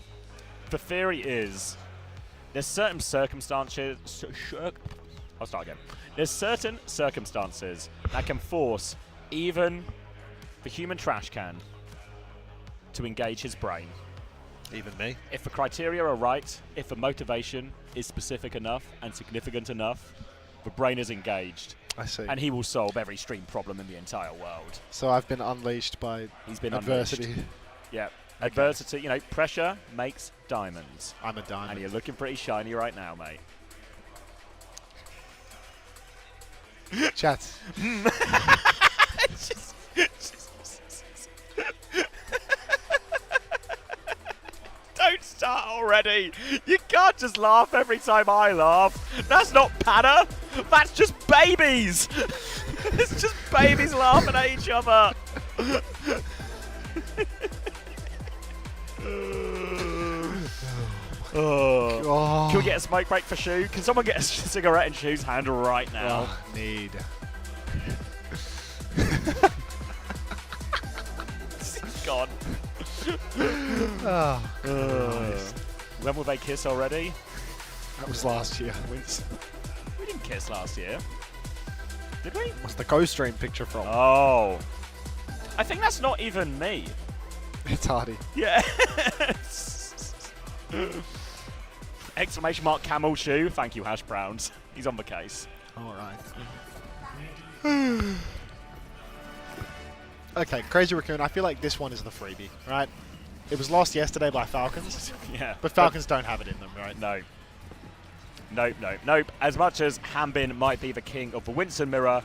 The theory is there's certain circumstances. I'll start again. There's certain circumstances that can force even the human trash can to engage his brain. Even me? If the criteria are right, if the motivation is specific enough and significant enough, the brain is engaged. I see. And he will solve every stream problem in the entire world. So I've been unleashed by adversity. Unleashed. Yeah. Okay. Adversity, you know, pressure makes diamonds. I'm a diamond. And you're looking pretty shiny right now, mate. Chat. Don't start already. You can't just laugh every time I laugh. That's not patter. That's just babies. It's just babies laughing at each other. Oh. Can we get a smoke break for Shu? Can someone get a cigarette in Shu's hand right now? Oh, need. God. When will they kiss already? That was last year. We didn't kiss last year. Did we? What's the co-stream picture from? Oh. I think that's not even me. It's hardy. Yeah. Exclamation mark camel shoe. Thank you, Hash Browns. He's on the case. All right. Okay, Crazy Raccoon, I feel like this one is the freebie, right? It was lost yesterday by Falcons. Yeah. But Falcons don't have it in them, right? No. Nope. As much as Hambin might be the king of the Winston mirror,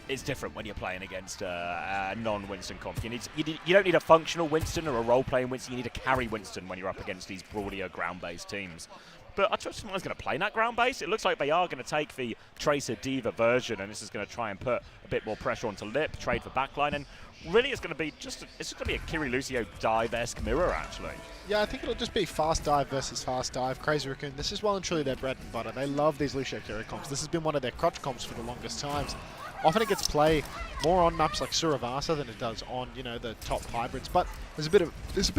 it's different when you're playing against a non-Winston comp. You don't need a functional Winston or a role-playing Winston. You need a carry Winston when you're up against these broadier ground-based teams. But I trust someone's going to play in that ground base. It looks like they are going to take the Tracer Diva version, and this is going to try and put a bit more pressure onto Lip, trade for backline, and really it's going to be a Kiri Lucio dive-esque mirror, actually. Yeah, I think it'll just be fast dive versus fast dive. Crazy Raccoon, this is well and truly their bread and butter. They love these Lucio Kiri comps. This has been one of their crutch comps for the longest times. Often it gets play more on maps like Suravasa than it does on, the top hybrids. But there's a bit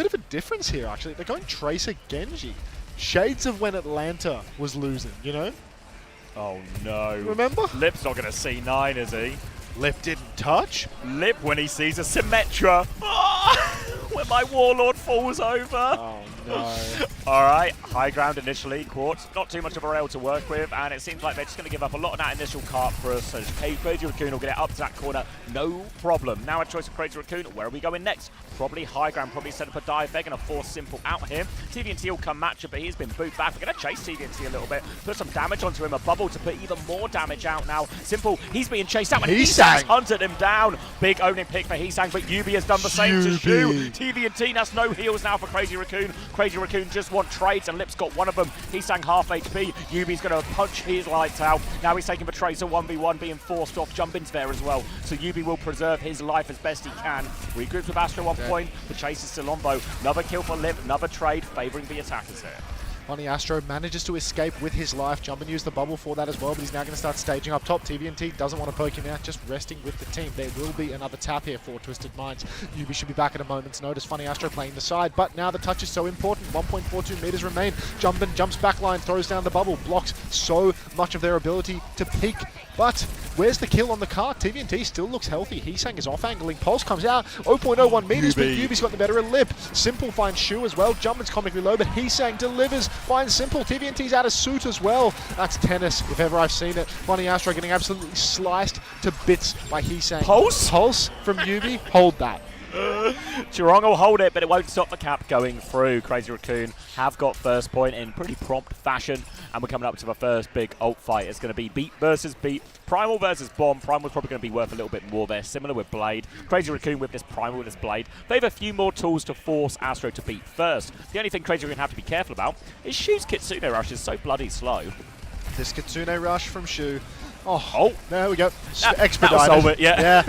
of a difference here, actually. They're going Tracer Genji. Shades of when Atlanta was losing, Oh no. Remember? Lip's not going to C9, is he? Lip didn't touch. Lip when he sees a Symmetra. When my Warlord falls over. Oh no. Alright, high ground initially. Quartz, not too much of a rail to work with, and it seems like they're just going to give up a lot of that initial cart for us. So Crazy Raccoon will get it up to that corner, no problem. Now a choice of Crazy Raccoon. Where are we going next? Probably high ground, probably set up a dive. They're going to force Simple out here. TVNT will come match up, but he's been booted back. We're going to chase TVNT a little bit, put some damage onto him, a bubble to put even more damage out now. Simple, he's being chased out, and Heesang's hunted him down. Big owning pick for Heesang, but Yubi has done the same to Shu. TVNT, that's no heals now for Crazy Raccoon. Crazy Raccoon just want trades, and Lip's got one of them. Heesang half HP. Yubi's going to punch his lights out. Now he's taking the Tracer 1v1, being forced off. Jumpin's there as well, so Yubi will preserve his life as best he can. Regroups with Astro on point. The chase is still on though. Another kill for Lip, another trade, favouring the attackers here. Funny Astro manages to escape with his life. Jumpin used the bubble for that as well, but he's now going to start staging up top. TVNT doesn't want to poke him out, just resting with the team. There will be another tap here for Twisted Minds. Yubi should be back at a moment's notice. Funny Astro playing the side, but now the touch is so important. 1.42 meters remain. Jumpin jumps backline, throws down the bubble, blocks so much of their ability to peek. But where's the kill on the cart? TVNT still looks healthy. Heesang is off-angling. Pulse comes out. 0.01 meters, but Yubi's got the better of Lip. Simple finds Shu as well. Jumpin's comically low, but Heesang delivers. Finds Simple. TVNT's out of suit as well. That's tennis, if ever I've seen it. Funny Astro getting absolutely sliced to bits by Heesang. Pulse? Pulse from Yubi. Hold that. Chirong will hold it, but it won't stop the cap going through. Crazy Raccoon have got first point in pretty prompt fashion, and we're coming up to the first big ult fight. It's going to be Beat versus Beat. Primal versus Bomb. Primal's probably going to be worth a little bit more there, similar with Blade. Crazy Raccoon with this Primal, with this Blade. They have a few more tools to force Astro to beat first. The only thing Crazy Raccoon have to be careful about is Shu's Kitsune Rush is so bloody slow. This Kitsune Rush from Shu. Oh, there we go. Expedited. That'll solve it, yeah.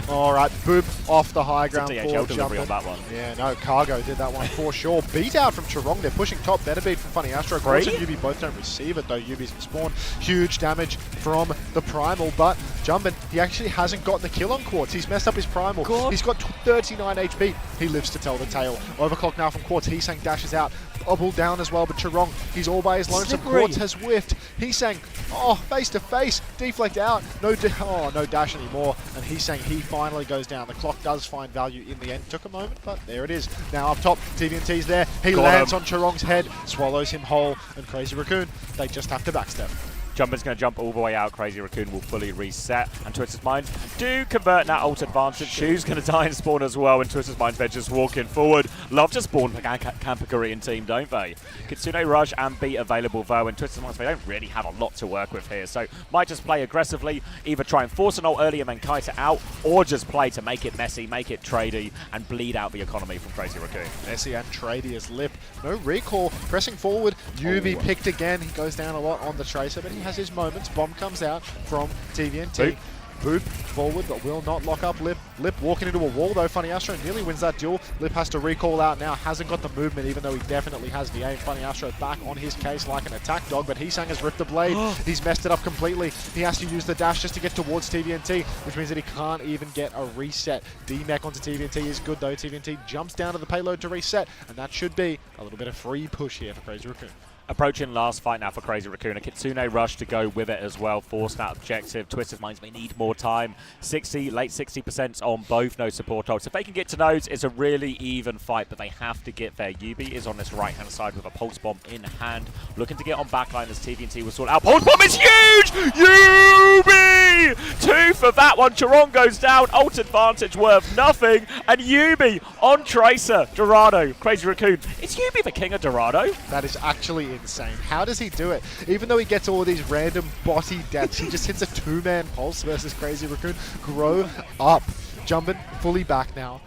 All right, boop off the high ground. It's a DHL delivery on that one. Yeah, no, Cargo did that one for sure. Beat out from Chirong. They're pushing top. Better beat from Funny Astro. Quartz and Yubi both don't receive it, though. Yubi's spawned. Huge damage from the Primal, but Jumpin, he actually hasn't gotten the kill on Quartz. He's messed up his Primal. God. He's got 39 HP. He lives to tell the tale. Overclock now from Quartz. Heesang dashes out. Bubble down as well, but Chirong, he's all by his lonesome. Quartz has whiffed. Heesang, face to face. Deflect out. No dash anymore. And Heesang, he finally goes down. The clock does find value in the end. Took a moment, but there it is. Now up top, TVNT's there. He lands on Chirong's head, swallows him whole, and Crazy Raccoon, they just have to backstep. Jumpin's going to jump all the way out. Crazy Raccoon will fully reset. And Twisted Minds do convert that ult advantage. Shu's going to die and spawn as well. And Twisted Minds, they're just walking forward. Love to spawn the Camper Korean team, don't they? Kitsune Rush and Beat available though. And Twisted Minds, they don't really have a lot to work with here. So might just play aggressively. Either try and force an ult early and then kite it out. Or just play to make it messy, make it tradey, and bleed out the economy from Crazy Raccoon. Messy and tradey as Lip. No recall. Pressing forward. Yubi picked again. He goes down a lot on the Tracer, but he has his moments. Bomb comes out from TVNT. Boop forward, but will not lock up Lip. Lip walking into a wall though. Funny Astro nearly wins that duel. Lip has to recall out now. Hasn't got the movement, even though he definitely has the aim. Funny Astro back on his case like an attack dog, but Heesang has ripped the blade. He's messed it up completely. He has to use the dash just to get towards TVNT, which means that he can't even get a reset. D-Mech onto TVNT is good though. TVNT jumps down to the payload to reset, and that should be a little bit of free push here for Crazy Raccoon. Approaching last fight now for Crazy Raccoon. A Kitsune rush to go with it as well. Forced that objective. Twisted Minds may need more time. 60, late 60% on both no support ults. If they can get to nodes, it's a really even fight, but they have to get there. Yubi is on this right-hand side with a Pulse Bomb in hand. Looking to get on backline as TVNT will sort out. Pulse Bomb is huge! Yubi! 2 for that one. Chiron goes down. Ult advantage worth nothing. And Yubi on Tracer. Dorado, Crazy Raccoon. Is Yubi the king of Dorado? That is actually insane. How does he do it? Even though he gets all of these random botty deaths, he just hits a 2-man pulse versus Crazy Raccoon. Grow up. Jumpin' fully back now.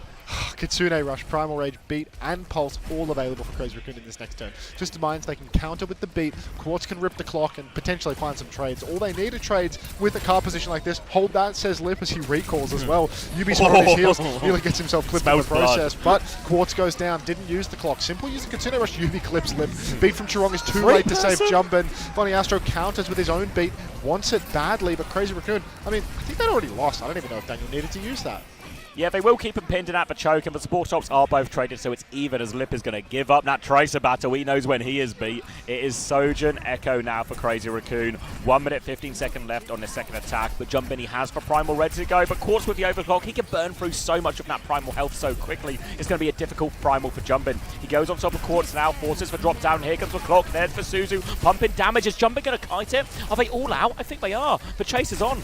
Kitsune Rush, Primal Rage, Beat, and Pulse all available for Crazy Raccoon in this next turn. Twisted Minds, they can counter with the Beat. Quartz can rip the clock and potentially find some trades. All they need are trades with a car position like this. Hold that, says Lip as he recalls as well. Yubi's on his heels. Nearly gets himself clipped in the process, but Quartz goes down. Didn't use the clock. Simple use the Kitsune Rush. Yubi clips Lip. Beat from Chirong is too late to save Jumpin'. Funny Astro counters with his own Beat. Wants it badly, but Crazy Raccoon, I mean, I think they'd already lost. I don't even know if Daniel needed to use that. Yeah, they will keep him pinned in at the choke, and the support shops are both traded, so it's even as Lip is going to give up that Tracer battle. He knows when he is beat. It is Sojourn Echo now for Crazy Raccoon. 1 minute, 15 seconds left on his second attack, but Jumpin' he has for Primal ready to go, but Quartz with the overclock, he can burn through so much of that Primal health so quickly. It's going to be a difficult Primal for Jumpin'. He goes on top of Quartz now, forces for drop down. Here comes the clock, there's for Suzu. Pumping damage. Is Jumpin' going to kite it? Are they all out? I think they are. The chase is on.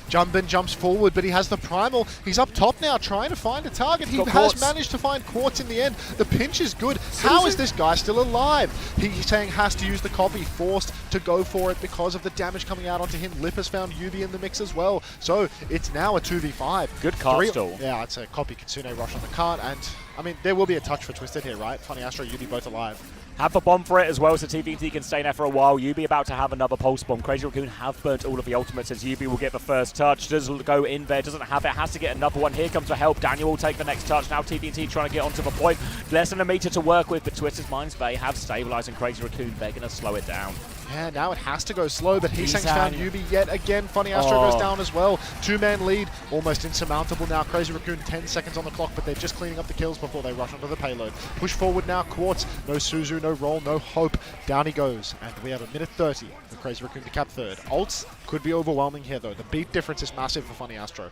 Jumpin' jumps forward, but he has the Primal. He's up top now, trying to find a target. He has managed to find Quartz in the end. The pinch is good. How is this guy still alive? He's saying has to use the copy, forced to go for it because of the damage coming out onto him. Lip has found Yubi in the mix as well. So it's now a 2v5. Good card still. Yeah, it's a copy Kitsune Rush on the cart, and I mean, there will be a touch for Twisted here, right? Funny Astro, Yubi both alive. Have a bomb for it as well, so TVT can stay there for a while. Yubi about to have another pulse bomb. Crazy Raccoon have burnt all of the ultimates as Yubi will get the first touch. Does go in there, doesn't have it, has to get another one. Here comes the help. Daniel will take the next touch. Now TVT trying to get onto the point. Less than a meter to work with, but Twisted Minds, they have stabilized, and Crazy Raccoon, they're going to slow it down. Yeah, now it has to go slow, but Heesang's found Yubi yet again. Funny Astro goes down as well. 2-man lead, almost insurmountable now. Crazy Raccoon, 10 seconds on the clock, but they're just cleaning up the kills before they rush onto the payload. Push forward now, Quartz. No Suzu, no roll, no hope. Down he goes, and we have a minute 30 for Crazy Raccoon to cap third. Ults could be overwhelming here, though. The beat difference is massive for Funny Astro.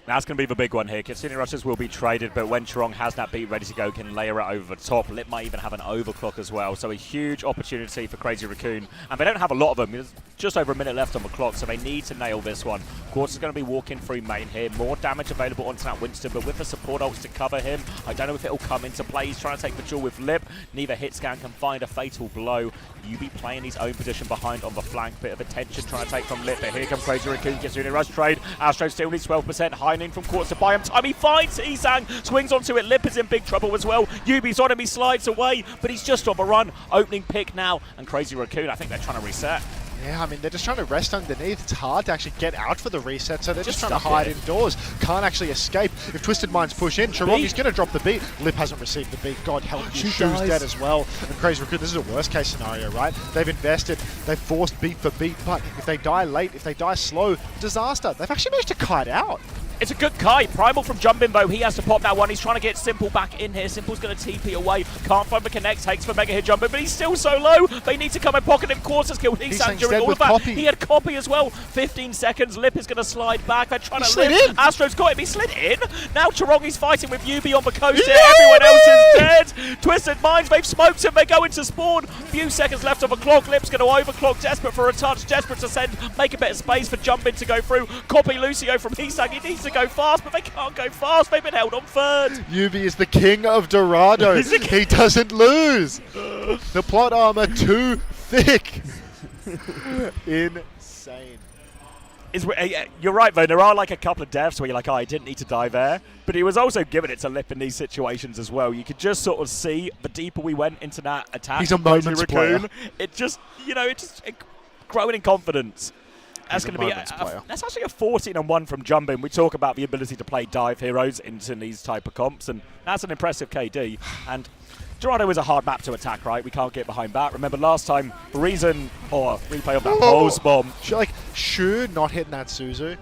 That's going to be the big one here. Kitsune Rushes will be traded, but when Chirong has that beat ready to go, can layer it over the top. Lip might even have an overclock as well. So a huge opportunity for Crazy Raccoon. And they don't have a lot of them. There's just over a minute left on the clock, so they need to nail this one. Quartz is going to be walking through main here. More damage available onto that Winston, but with the support ults to cover him, I don't know if it will come into play. He's trying to take the duel with Lip. Neither hit scan can find a fatal blow. Yubi playing his own position behind on the flank. Bit of attention trying to take from Lip, but here comes Crazy Raccoon. Kitsune Rush trade. Astro still needs 12%. High from Quartz to buy him time. He finds Heesang, swings onto it. Lip is in big trouble as well. Yubi's on him, he slides away, but he's just on the run. Opening pick now, and Crazy Raccoon, I think they're trying to reset. Yeah, I mean, they're just trying to rest underneath. It's hard to actually get out for the reset, so they're just trying to hide indoors. Can't actually escape. If Twisted Minds push in, Chirongi's going to drop the beat. Lip hasn't received the beat. God help me, Shoe's dead as well. And Crazy Raccoon, this is a worst case scenario, right? They've invested, they've forced beat for beat, but if they die late, if they die slow, disaster. They've actually managed to kite out. It's a good kite. Primal from Jumpin' though. He has to pop that one. He's trying to get Simple back in here. Simple's going to TP away. Can't find the connect. Takes for Mega Hit Jumpin', but he's still so low. They need to come and pocket him. Quartz has killed Heesang during all of that. Copy. He had copy as well. 15 seconds. Lip is going to slide back. They're trying to slid in. Astro's got him. He slid in. Now Chirongi's fighting with Yubi on the coast here. Everyone else is dead. Twisted Minds, they've smoked him. They go into spawn. Few seconds left on the clock. Lip's going to overclock. Desperate for a touch. Desperate to send. Make a bit of space for Jumpin' to go through. Copy Lucio from Heesang. He needs to go fast, but they can't go fast. They've been held on third. Yubi is the king of Dorado. He doesn't lose. The plot armor too thick. Insane. You're right, though. There are like a couple of deaths where you're like, oh, I didn't need to die there. But he was also giving it to Lip in these situations as well. You could just sort of see the deeper we went into that attack. He's a moments player. It just, growing in confidence. That's going to be that's actually a 14-1 from Jumpin'. We talk about the ability to play dive heroes into these type of comps, and that's an impressive KD. And Dorado is a hard map to attack, right? We can't get behind that. Remember last time, the reason, replay of that pulse bomb. Sure, not hitting that Suzu.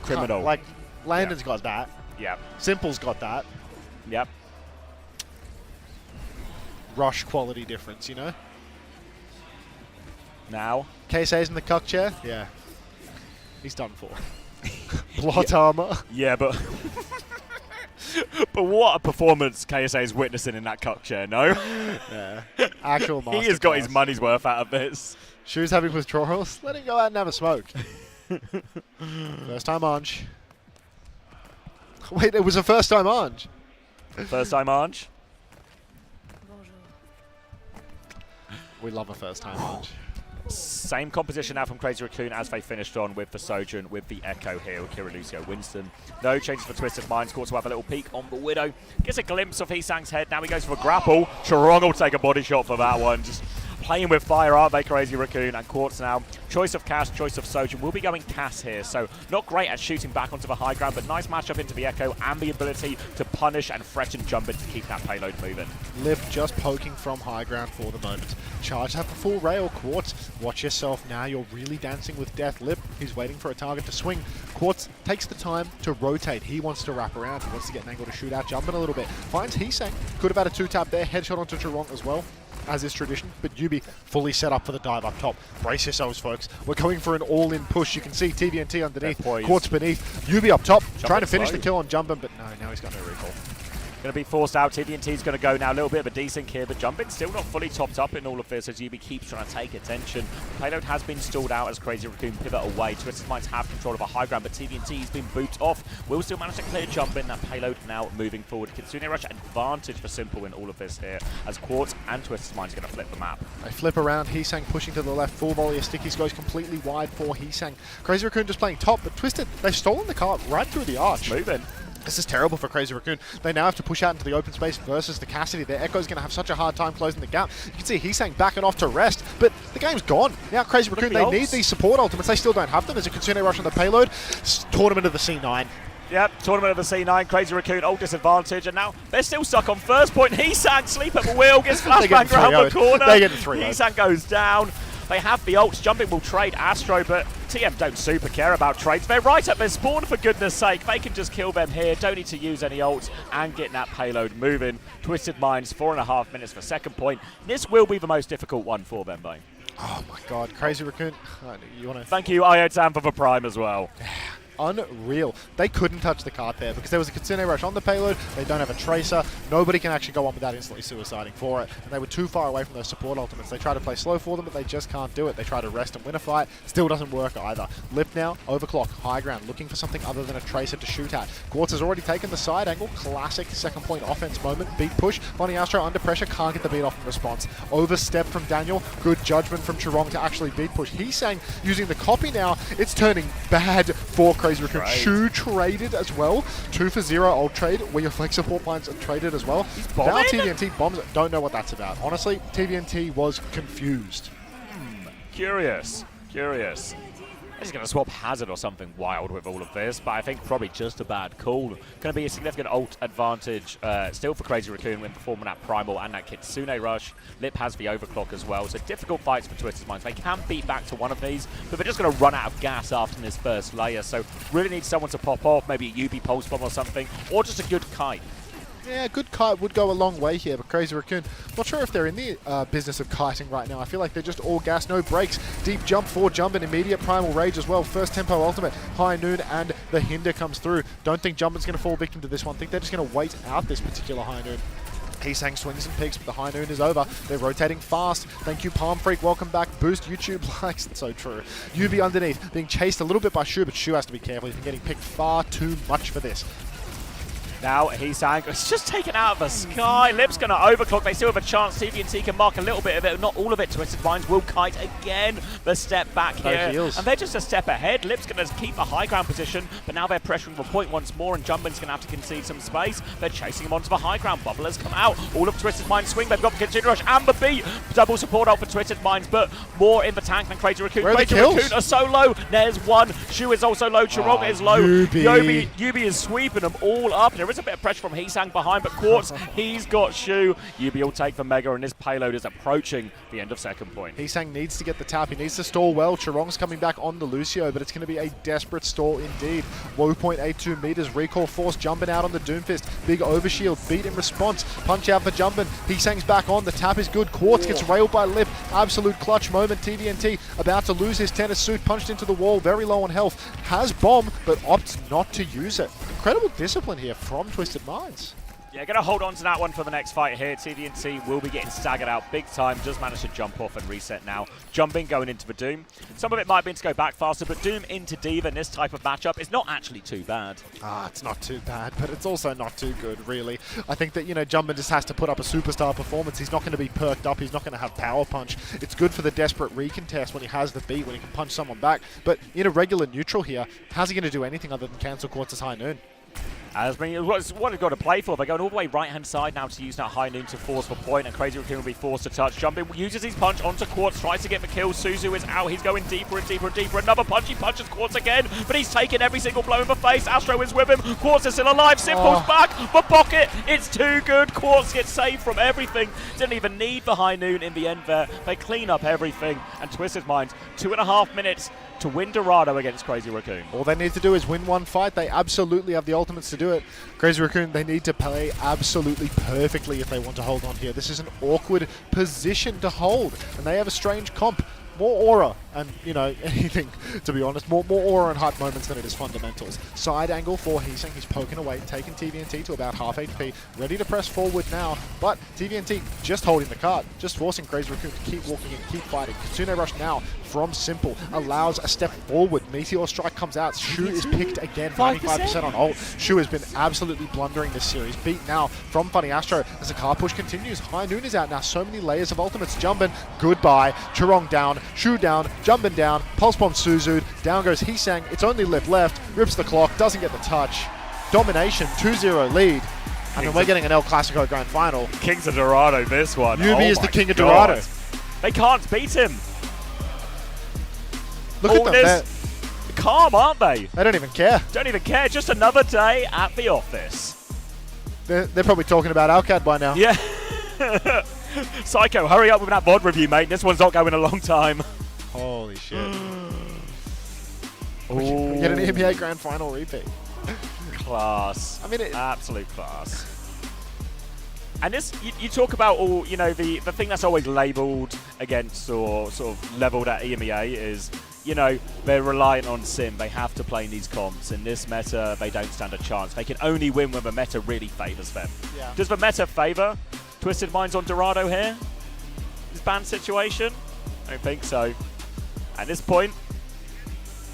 Criminal. Like, Landon's got that. Yeah. Simple's got that. Yep. Rush quality difference, you know? Now. Qadsiah's in the cuck chair. Yeah. He's done for. Plot armor. Yeah, but... but what a performance Qadsiah is witnessing in that cuck chair, no? Yeah. Actual masterclass. He has got his money's worth out of this. Shoes having withdrawals. Let him go out and have a smoke. First time Ange. Wait, it was a first time Ange. First time Ange. We love a first time Ange. Same composition now from Crazy Raccoon as they finished on with the Sojourn, with the Echo here with Kira Lucio Winston. No changes for Twisted Minds. Quartz will have a little peek on the Widow. Gets a glimpse of Heesang's head. Now he goes for a grapple. Charong will take a body shot for that one. Just playing with fire, aren't they, Crazy Raccoon? And Quartz now. Choice of Cass, choice of Sojourn. We'll be going Cass here, so not great at shooting back onto the high ground, but nice matchup into the Echo and the ability to punish and threaten Jumpin to keep that payload moving. Lip just poking from high ground for the moment. Charge have the full rail, Quartz. Watch yourself now, you're really dancing with death. Lip, he's waiting for a target to swing. Quartz takes the time to rotate. He wants to wrap around. He wants to get an angle to shoot out, Jumpin a little bit. Finds Heesang. Could have had a 2-tap there. Headshot onto Charong as well, as is tradition, but Yubi fully set up for the dive up top. Brace yourselves, folks. We're going for an all-in push. You can see TVNT underneath, Quartz beneath, Yubi up top, trying to finish the kill on Jumpin, but no, now he's got no recall. Going to be forced out. TVNT's going to go now. A little bit of a desync here, but Jumpin still not fully topped up in all of this as Yubi keeps trying to take attention. Payload has been stalled out as Crazy Raccoon pivot away. Twisted Minds have control of a high ground, but TVNT's been booted off. Will still manage to clear Jumpin. That payload now moving forward. Kitsune Rush advantage for Simple in all of this here as Quartz and Twisted Minds going to flip the map. They flip around. Heesang pushing to the left. Full volley of stickies goes completely wide for Heesang. Crazy Raccoon just playing top, but Twisted, they've stolen the cart right through the arch. Moving. This is terrible for Crazy Raccoon. They now have to push out into the open space versus the Cassidy. Their Echo's going to have such a hard time closing the gap. You can see Heesang backing off to rest, but the game's gone. Now Crazy Raccoon, they need these support ultimates. They still don't have them. There's a Kitsune Rush on the payload. Tournament of the C9. Yep, Tournament of the C9, Crazy Raccoon, ult disadvantage, and now they're still stuck on first point. Heesang sleep at the wheel, gets flashbang around the corner. They get 3-0. Heesang goes down. They have the ults. Jumpin will trade Astro, but TM don't super care about trades. They're right at their spawn, for goodness sake. They can just kill them here. Don't need to use any ults and get that payload moving. Twisted Minds, 4.5 minutes for second point. This will be the most difficult one for them, though. Oh my god, Crazy Raccoon. You want to? Thank you, Iotam, for the prime as well. Unreal. They couldn't touch the cart there because there was a Kitsune Rush on the payload. They don't have a tracer. Nobody can actually go on without instantly suiciding for it. And they were too far away from those support ultimates. They try to play slow for them, but they just can't do it. They try to rest and win a fight. Still doesn't work either. Lip now, overclock, high ground, looking for something other than a tracer to shoot at. Quartz has already taken the side angle. Classic second point offense moment. Beat push. Bonnie Astro under pressure. Can't get the beat off in response. Overstep from Daniel. Good judgment from Charong to actually beat push. Heesang using the copy now. It's turning bad for Crazy Raccoon. Shu traded as well. 2 for 0 ult trade where your flex support lines are traded as well. Now TVNT bombs. Don't know what that's about. Honestly, TVNT was confused. Curious. I'm just going to swap Hazard or something wild with all of this, but I think probably just a bad call. Going to be a significant ult advantage still for Crazy Raccoon when performing that Primal and that Kitsune Rush. Lip has the overclock as well, so difficult fights for Twisted Minds. They can beat back to one of these, but they're just going to run out of gas after this first layer, so really need someone to pop off, maybe a UB Pulse Bomb or something, or just a good kite. Yeah, a good kite would go a long way here, but Crazy Raccoon, not sure if they're in the business of kiting right now. I feel like they're just all gas, no brakes. Deep jump for Jumpin, immediate primal rage as well. First tempo ultimate, high noon, and the hinder comes through. Don't think Jumpin's going to fall victim to this one. Think they're just going to wait out this particular high noon. Heesang swings and picks, but the high noon is over. They're rotating fast. Thank you, Palm Freak. Welcome back. Boost YouTube likes. It's so true. Yubi underneath, being chased a little bit by Shu, but Shu has to be careful. He's been getting picked far too much for this. Now Heesang, it's just taken out of the sky. Lip's going to overclock. They still have a chance. TVNT can mark a little bit of it, not all of it. Twisted Minds will kite again. The step back here. And they're just a step ahead. Lip's going to keep a high ground position, but now they're pressuring the point once more, and Jumpin's going to have to concede some space. They're chasing him onto the high ground. Bubble has come out. All of Twisted Minds swing. They've got the Kitsune Rush and the beat. Double support out for Twisted Minds, but more in the tank than Crazy Raccoon. Crazy Raccoon are so low. There's one. Shu is also low. Charong is low. Yubi is sweeping them all up. And There is a bit of pressure from Heesang behind, but Quartz, he's got Shu. Yubi will take the Mega, and this payload is approaching the end of second point. Heesang needs to get the tap. He needs to stall well. Charong's coming back on the Lucio, but it's going to be a desperate stall indeed. Low point 82 meters. Recall force jumping out on the Doomfist. Big overshield. Beat in response. Punch out for jumping. Heesang's back on. The tap is good. Quartz gets railed by Lip. Absolute clutch moment. TVNT about to lose his tennis suit. Punched into the wall. Very low on health. Has bomb, but opts not to use it. Incredible discipline here from Twisted Minds. Yeah, going to hold on to that one for the next fight here. TVNT will be getting staggered out big time. Does manage to jump off and reset now. Jumping, going into the Doom. Some of it might have been to go back faster, but Doom into D.Va in this type of matchup is not actually too bad. It's not too bad, but it's also not too good, really. I think that, Jumpin just has to put up a superstar performance. He's not going to be perked up. He's not going to have power punch. It's good for the desperate recontest when he has the beat, when he can punch someone back. But in a regular neutral here, how's he going to do anything other than cancel Quartz's high noon? What they've got to play for. They're going all the way right-hand side now to use that high noon to force for point, and Crazy Raccoon will be forced to touch. Jumping, uses his punch onto Quartz, tries to get the kill. Suzu is out. He's going deeper and deeper and deeper. Another punch. He punches Quartz again, but he's taking every single blow in the face. Astro is with him. Quartz is still alive. Simple's back. The pocket. It's too good. Quartz gets saved from everything. Didn't even need the high noon in the end there. They clean up everything, and Twisted Minds, 2.5 minutes to win Dorado against Crazy Raccoon. All they need to do is win one fight. They absolutely have the ultimates to do it. Crazy Raccoon, they need to play absolutely perfectly if they want to hold on here. This is an awkward position to hold, and they have a strange comp. More aura and, anything, to be honest. More aura and hype moments than it is fundamentals. Side angle for Heesang. He's poking away, taking TVNT to about half HP. Ready to press forward now, but TVNT just holding the card, just forcing Crazy Raccoon to keep walking and keep fighting. Kitsune Rush now from Simple allows a step forward. Meteor Strike comes out. Shu is picked again, 95% on ult. Shu has been absolutely blundering this series. Beat now from Funny Astro as the car push continues. High Noon is out now. So many layers of ultimates. Jumpin, goodbye. Charong down. Shu down, Jumpin down, Pulse Bomb Suzu'd, down goes Heesang, it's only Lip left, rips the clock, doesn't get the touch. Domination, 2-0 lead. And then we're getting an El Clasico Grand Final. Kings of Dorado, this one. Yubi is the king of Dorado. They can't beat him. Look at them, they're calm, aren't they? They don't even care. Don't even care, just another day at the office. They're probably talking about Alcad by now. Yeah. Psycho, hurry up with that VOD review, mate. This one's not going a long time. Holy shit. We get an NBA Grand Final repeat. Class. I mean, absolute class. And this, you talk about all, the thing that's always labelled against or sort of levelled at EMEA is, they're reliant on sim. They have to play in these comps. In this meta, they don't stand a chance. They can only win when the meta really favours them. Yeah. Does the meta favour Twisted Minds on Dorado here? This ban situation? I don't think so. At this point,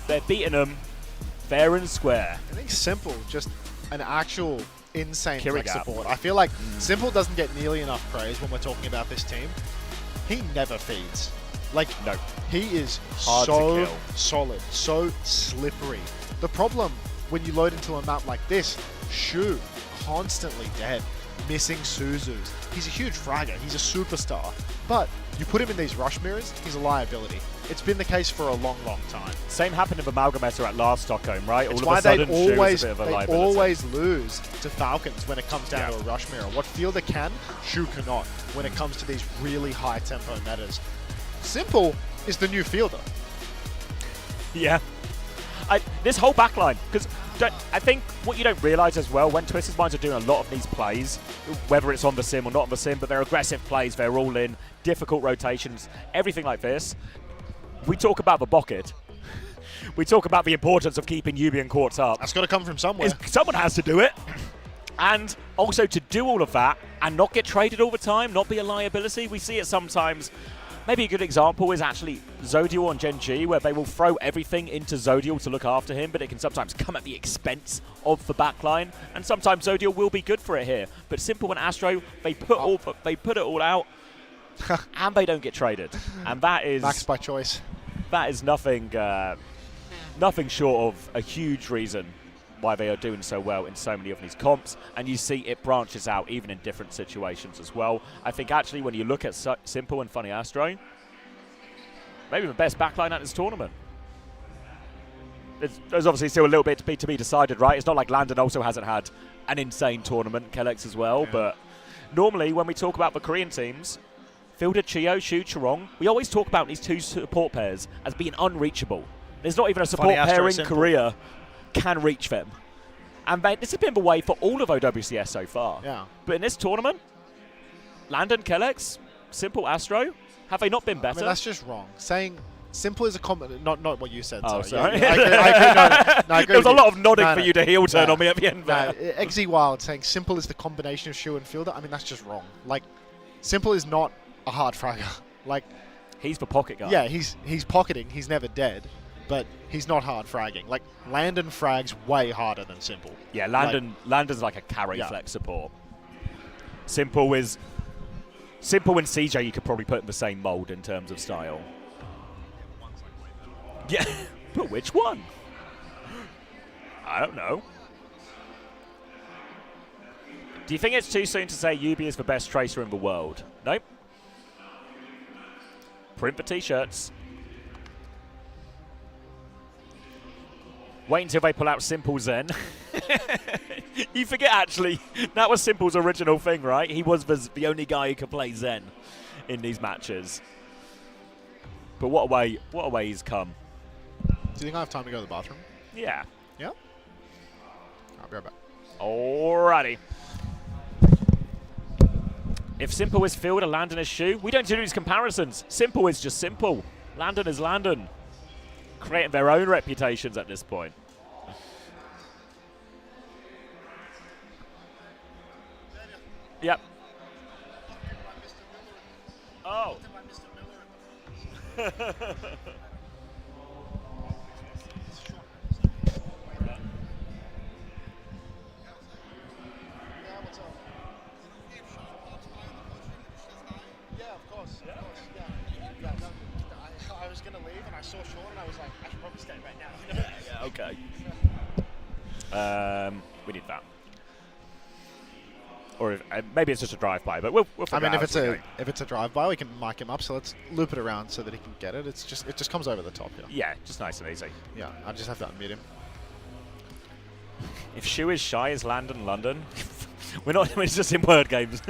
they're beating them fair and square. I think Simple, just an actual insane Kirigap. flex support. I feel like Simple doesn't get nearly enough praise when we're talking about this team. He never feeds. No. He is Hard so to kill. solid, so slippery. The problem when you load into a map like this, Shu, constantly dead, missing Suzus. He's a huge fragger, he's a superstar. But you put him in these rush mirrors, he's a liability. It's been the case for a long, long time. Same happened in Amalgamator at last Stockholm, right? It's All why of a sudden, they always, Shu was a bit of a liability. always lose to Falcons when it comes down to a rush mirror. What Fielder can, Shu cannot when it comes to these really high tempo metas. Simple is the new Fielder. Yeah. This whole backline, because I think what you don't realise as well, when Twisted Minds are doing a lot of these plays, whether it's on the sim or not on the sim, but they're aggressive plays, they're all in, difficult rotations, everything like this, we talk about the bucket. We talk about the importance of keeping Yubi and Quartz up. That's got to come from somewhere. Someone has to do it. And also to do all of that and not get traded all the time, not be a liability. We see it sometimes. Maybe a good example is actually Zodial on Gen G, where they will throw everything into Zodial to look after him, but it can sometimes come at the expense of the backline. And sometimes Zodial will be good for it here. But Simple and Astro, they put it all out, and they don't get traded. And that is Max by choice. That is nothing short of a huge reason why they are doing so well in so many of these comps, and you see it branches out even in different situations as well. I think actually when you look at Simple and Funny Astro, maybe the best backline at this tournament. There's obviously still a little bit to be decided, right? It's not like Landon also hasn't had an insane tournament, Kellex as well. But normally when we talk about the Korean teams, Fielder, Chio, Shu, Charong, we always talk about these two support pairs as being unreachable. There's not even a support pair in Korea can reach them. And this has been the way for all of OWCS so far. Yeah. But in this tournament, Landon, Kellex, Simple, Astro, have they not been better? I mean, that's just wrong. Saying Simple is a comment, not what you said. Oh, sorry. sorry. Yeah, I agree there was a with lot you. of nodding for you to heel turn on me at the end there. XZ Wild saying Simple is the combination of Shu and Fielder. I mean, that's just wrong. Like, Simple is not a hard fragger. Like, he's the pocket guy. Yeah, he's pocketing. He's never dead, but he's not hard fragging. Like, Landon frags way harder than Simple. Yeah, Landon's like a carry flex support. Simple and CJ you could probably put in the same mold in terms of style. Yeah, but which one? I don't know. Do you think it's too soon to say Yubi is the best tracer in the world? Nope. Print the t-shirts. Wait until they pull out Simple Zen. You forget, actually, that was Simple's original thing, right? He was the only guy who could play Zen in these matches. But what a way he's come. Do you think I have time to go to the bathroom? Yeah. Yeah? I'll be right back. Alrighty. If Simple is Fielder, Landon is Shu, we don't do these comparisons. Simple is just Simple. Landon is Landon. Creating their own reputations at this point. Yep. Oh. I was going to leave and I saw Sean and I was like, I should probably stay right now. Yeah, okay. We need that. Or maybe it's just a drive-by, but we'll figure I mean, it out if it's a drive-by, we can mic him up. So let's loop it around so that he can get it. It just comes over the top here. Yeah, just nice and easy. Yeah, I just have to unmute him. If Shu is shy as Landon, London, we're just in word games.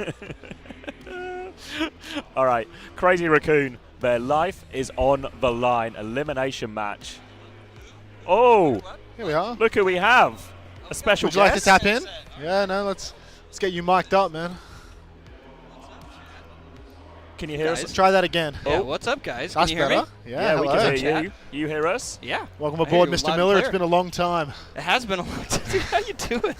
All right, Crazy Raccoon. Their life is on the line. Elimination match. Oh, here we are. Look who we have. A special Would you like to guest. tap in? Yeah, no, let's get you mic'd up, man. Can you hear us? Let's try that again. Yeah, what's up, guys? That's Can you hear better. me? Yeah, we hello. can hear you. You hear us? Yeah. Welcome aboard, Mr. Miller. It's been a long time. It has been a long time. How you doing?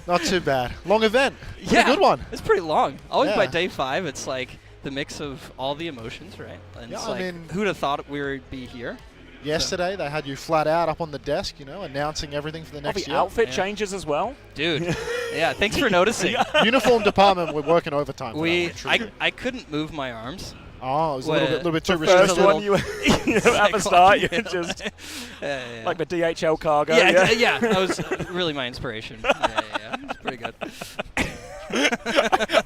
Not too bad. Long event. Yeah, Good one. It's pretty long. Always Yeah. by day 5, it's like the mix of all the emotions, right? And Yeah, it's I like, mean- who'd have thought we would be here? Yesterday, they had you flat out up on the desk, announcing everything for the next the year. outfit changes as well? Dude. Yeah, thanks for noticing. Uniform department, we're working overtime. For that one, I couldn't move my arms. Oh, it was a little bit too First restricted. one you at the start, you were just like the DHL cargo. Yeah, that was really my inspiration. Yeah, it's pretty good.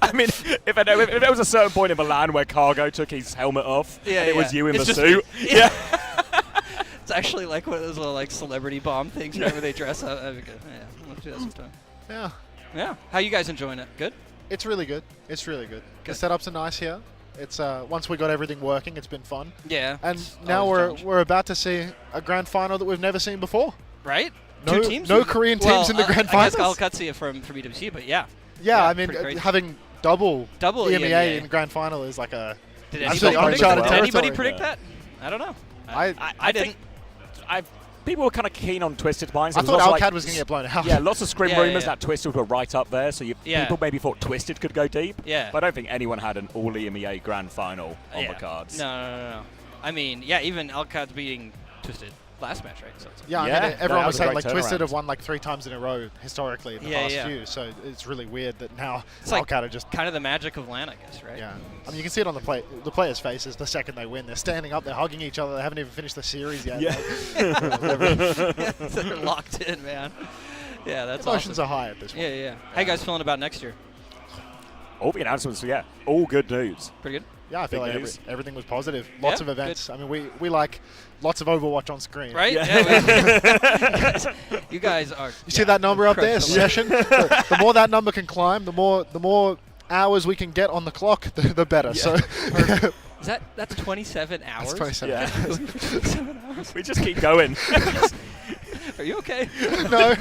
I mean, if there was a certain point in Milan where Cargo took his helmet off and it was you in the suit. Yeah. It's actually like one of those little like celebrity bomb things whenever they dress up. Yeah, let's do that sometime. Yeah. Yeah. How you guys enjoying it? Good? It's really good. It's really good. The setups are nice here. It's once we got everything working, it's been fun. Yeah. And now we're about to see a grand final that we've never seen before. Right? No, 2 teams? no Korean teams in the grand finals. I guess Qadsiah from EWC, but yeah. Yeah, I mean, having double EMEA in the grand final is like a Did absolutely anybody uncharted predict, territory. predict that? I don't know. I didn't. People were kind of keen on Twisted Minds. I thought Alcad was going to get blown out. Yeah, lots of scrim rumours that Twisted were right up there, so people maybe thought Twisted could go deep. Yeah. But I don't think anyone had an all EMEA grand final on the cards. No. I mean, yeah, even Alcad's beating Twisted last match, right? So Yeah, I mean, everyone was saying like Twisted have won like 3 times in a row historically in the past few, so it's really weird that now Alcad are just kind of the magic of LAN, I guess, right? Yeah, I mean you can see it on the players' faces the second they win. They're standing up, they're hugging each other. They haven't even finished the series yet. Yeah, they're locked in, man. Yeah, that's emotions awesome. are high at this point. Yeah. How you guys feeling about next year? All the announcements, all good news. Pretty good. Yeah, I feel Big like news. everything was positive. Lots of events. I mean, we like lots of Overwatch on screen. Right? Yeah. You guys are. You see that number up there? Session. The more that number can climb, the more hours we can get on the clock, the better. So. That's 27 hours? That's 27 Yeah. hours. 27 hours? We just keep going. Are you okay? No.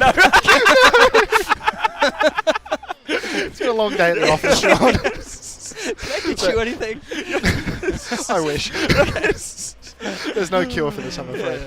It's been a long day at the office, Sean. Did I get you anything? I wish. There's no cure for this, I'm afraid.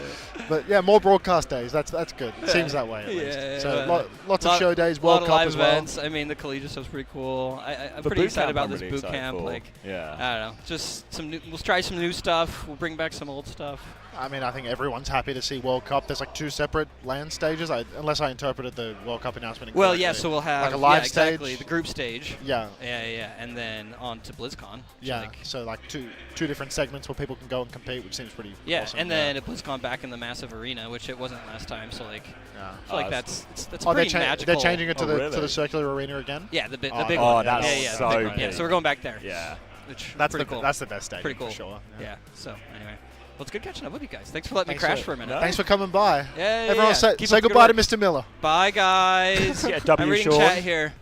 But yeah, more broadcast days. That's good. It seems that way at least. So lots of show days, World Cup as well. Events. I mean, the collegiate stuff's pretty cool. I'm The pretty boot excited camp about I'm this really boot excited camp. for. Like, Yeah. I don't know. Just some new. We'll try some new stuff. We'll bring back some old stuff. I mean, I think everyone's happy to see World Cup. There's like 2 separate LAN stages, unless I interpreted the World Cup announcement incorrectly. Well, yeah. So we'll have like a live exactly, stage. the group stage. Yeah. Yeah, and then on to BlizzCon. Yeah. So like two different segments where people can go and compete, which seems pretty awesome. And then at BlizzCon back in the massive arena, which it wasn't last time. So like, yeah. I feel like that's Oh, pretty magical. they're changing it to really? the circular arena again. Yeah, the big Oh, one. Oh, that's yeah, so the big one. big. Yeah, so we're going back there. Yeah. Which That's pretty cool. That's the best stadium Pretty cool. for sure. Yeah. So anyway, well, it's good catching up with you guys. Thanks for letting me crash for a minute. Thanks for coming by. Yeah. Say Keep up the good goodbye to work. Mr. Miller. Bye, guys. Yeah, W. I'm reading Sean. chat here.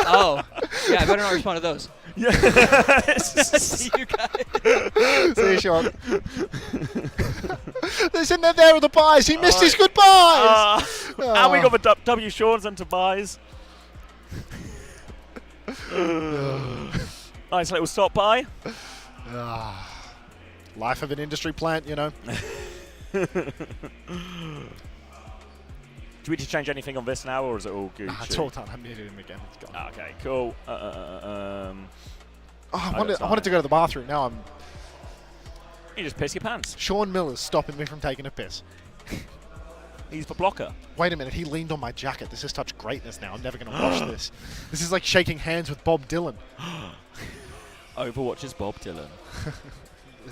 Oh, yeah. I better not respond to those. Yeah. See you guys. See you, Sean. They're sitting there with the pies. He missed his goodbyes. And we got the W. Sean's and Tobias. Nice little stop by. Life of an industry plant, you know. Do we need to change anything on this now, or is it all good? It's all done. I muted him again. It's gone. Okay, cool. I wanted to go to the bathroom. Now You just piss your pants. Sean Miller's stopping me from taking a piss. He's the blocker. Wait a minute. He leaned on my jacket. This is such greatness now. I'm never going to wash this. This is like shaking hands with Bob Dylan. Overwatch is Bob Dylan.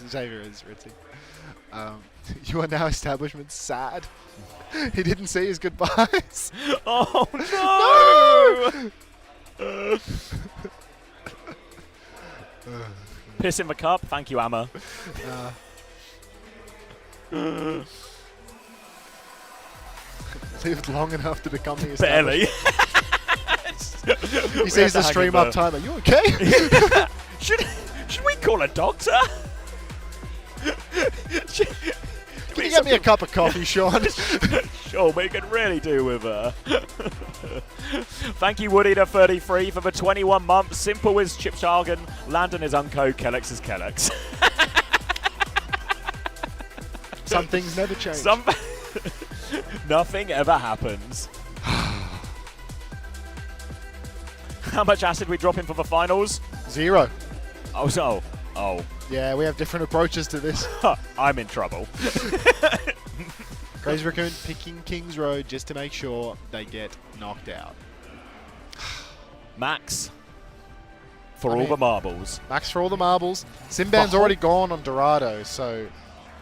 Xavier is Ritzy. You are now establishment sad. He didn't say his goodbyes. Oh no! Piss in the cup. Thank you, Amma. Lived long enough to become the Barely. He sees the stream up time. Are you okay? Should we call a doctor? Can you get me a cup of coffee, Sean? Sure, we can really do with her. Thank you, Woody to 33 for the 21 months. Simple is Chip Jargon. Landon is Unco. Kellex is Kellex. Some things never change. Nothing ever happens. How much acid we dropping for the finals? 0. Oh. Yeah, we have different approaches to this. I'm in trouble. Crazy Raccoon picking Kings Road just to make sure they get knocked out. Max for all the marbles. Max for all the marbles. Simban's already gone on Dorado, so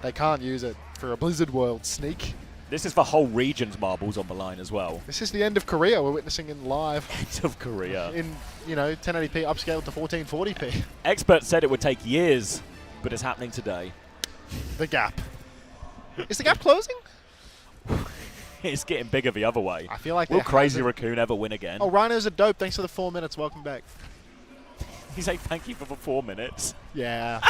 they can't use it for a Blizzard World sneak. This is the whole region's marbles on the line as well. This is the end of Korea we're witnessing in live. End of Korea. In, 1080p upscaled to 1440p. Experts said it would take years, but it's happening today. The gap. Is the gap closing? It's getting bigger the other way. I feel like will Crazy Raccoon ever win again? Oh, Rhinos are dope. Thanks for the 4 minutes. Welcome back. You say thank you for the 4 minutes. Yeah.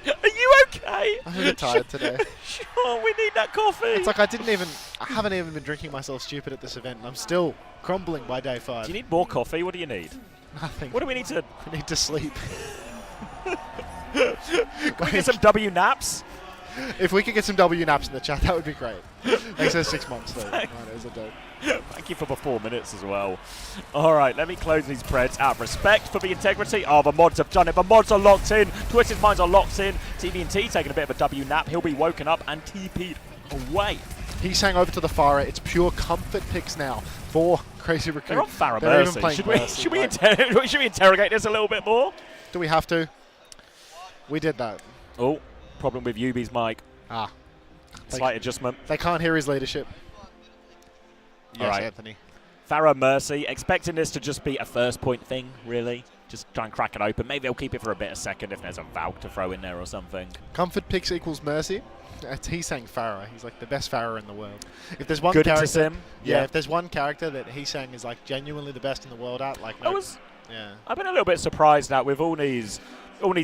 Are you okay? I'm a bit tired today. Sure, we need that coffee. It's like I haven't even been drinking myself stupid at this event, and I'm still crumbling by day 5. Do you need more coffee? What do you need? Nothing. What do we need to? I need to sleep. Can we get some W naps? If we could get some W naps in the chat, that would be great. Thanks for 6 months, though. Rhinos are dope. Thank you for the 4 minutes as well. All right, let me close these Preds out of respect for the integrity. Oh, the mods have done it. The mods are locked in. Twitch's minds are locked in. TVNT taking a bit of a W nap. He'll be woken up and TP'd away. He's saying over to the Farah. It's pure comfort picks now for Crazy Raccoon. They're on Farah They're Mercy. even playing Mercy, Should we interrogate this a little bit more? Do we have to? We did that. Oh, problem with Yubi's mic. Ah. Slight adjustment. They can't hear his leadership. Yes, All right. Anthony. Farah Mercy, expecting this to just be a first point thing, really. Just try and crack it open. Maybe they'll keep it for a bit a second if there's a Valk to throw in there or something. Comfort picks equals mercy. He's saying Pharah. He's like the best Pharah in the world. If there's one Good character, into sim. yeah, if there's one character that he's saying is like genuinely the best in the world at, like, I've been a little bit surprised that with all these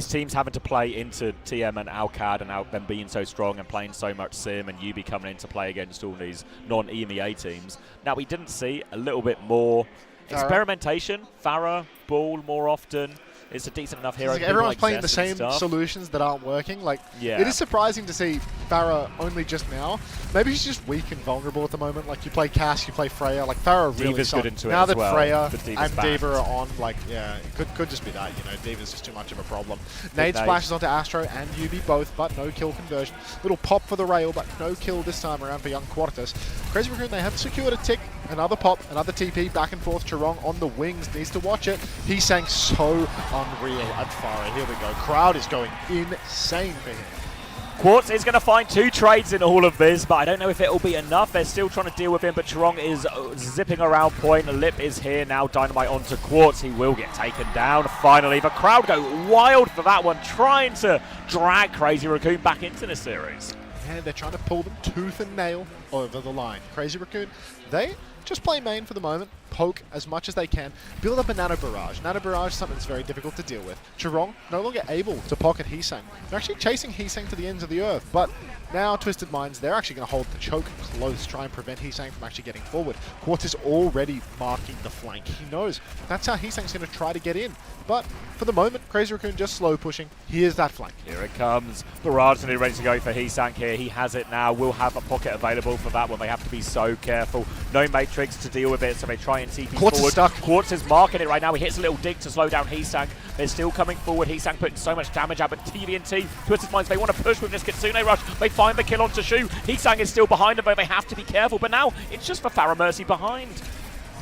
teams having to play into TM and Alcad and them being so strong and playing so much sim and Yubi coming into play against all these non-EMEA teams. Now we didn't see a little bit more experimentation. Pharah, Ball more often. It's a decent enough hero. Like everyone's like playing the Zest and same stuff. solutions that aren't working. Like, Yeah. it is surprising to see Pharah only just now. Maybe he's just weak and vulnerable at the moment. Like, you play Cass, you play Freya. Like, Pharah really Diva's sucks. good into it now as that well, Freya but Diva's and back. Diva are on, like, yeah, it could just be that, you know. Diva's just too much of a problem. Nade nade. splashes onto Astro and Yubi both, but no kill conversion. Little pop for the rail, but no kill this time around for young Quartus. Crazy Raccoon, they have secured a tick. Another pop, another TP, back and forth. Chirong on the wings, needs to watch it. He sang so unreal at Pharah. Here we go. Crowd is going insane for him. Quartz is going to find 2 trades in all of this, but I don't know if it'll be enough. They're still trying to deal with him, but Chirong is zipping around point. Lip is here now. Dynamite onto Quartz. He will get taken down. Finally, the crowd go wild for that one, trying to drag Crazy Raccoon back into the series. Yeah, they're trying to pull them tooth and nail over the line. Crazy Raccoon, they just play main for the moment, poke as much as they can, build up a Nano Barrage. Nano Barrage is something that's very difficult to deal with. Chirong no longer able to pocket Heesang. They're actually chasing Heesang to the ends of the earth, but now Twisted Minds, they're actually going to hold the choke close, try and prevent Heesang from actually getting forward. Quartz is already marking the flank. He knows that's how Heesang's going to try to get in. But for the moment, Crazy Raccoon just slow pushing. Here's that flank. Here it comes. Barrage is ready to go for Heesang here. He has it now. Will have a pocket available for that one. They have to be so careful. No Matrix to deal with it, so they try and TP Quartz forward. is stuck. Quartz is marking it right now. He hits a little dig to slow down Heesang. They're still coming forward. Heesang putting so much damage out, but TVNT, Twisted Minds, they want to push with this Kitsune rush. They find the kill onto Shu. Heesang is still behind them, but they have to be careful. But now it's just for Pharah Mercy behind.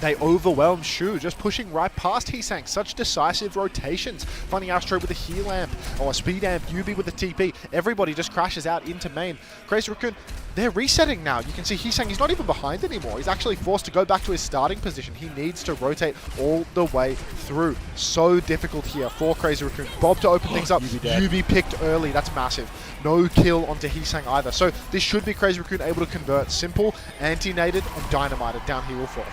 They overwhelm Shu, just pushing right past Heesang. Such decisive rotations. Finding Astro with a heal amp, or a speed amp, Yubi with a TP. Everybody just crashes out into main. Crazy Raccoon, they're resetting now. You can see Heesang, he's not even behind anymore. He's actually forced to go back to his starting position. He needs to rotate all the way through. So difficult here for Crazy Raccoon. Bob to open things up. Yubi picked early. That's massive. No kill onto Heesang either. So this should be Crazy Raccoon able to convert. Simple, anti-naded, and dynamited. Down he will fall.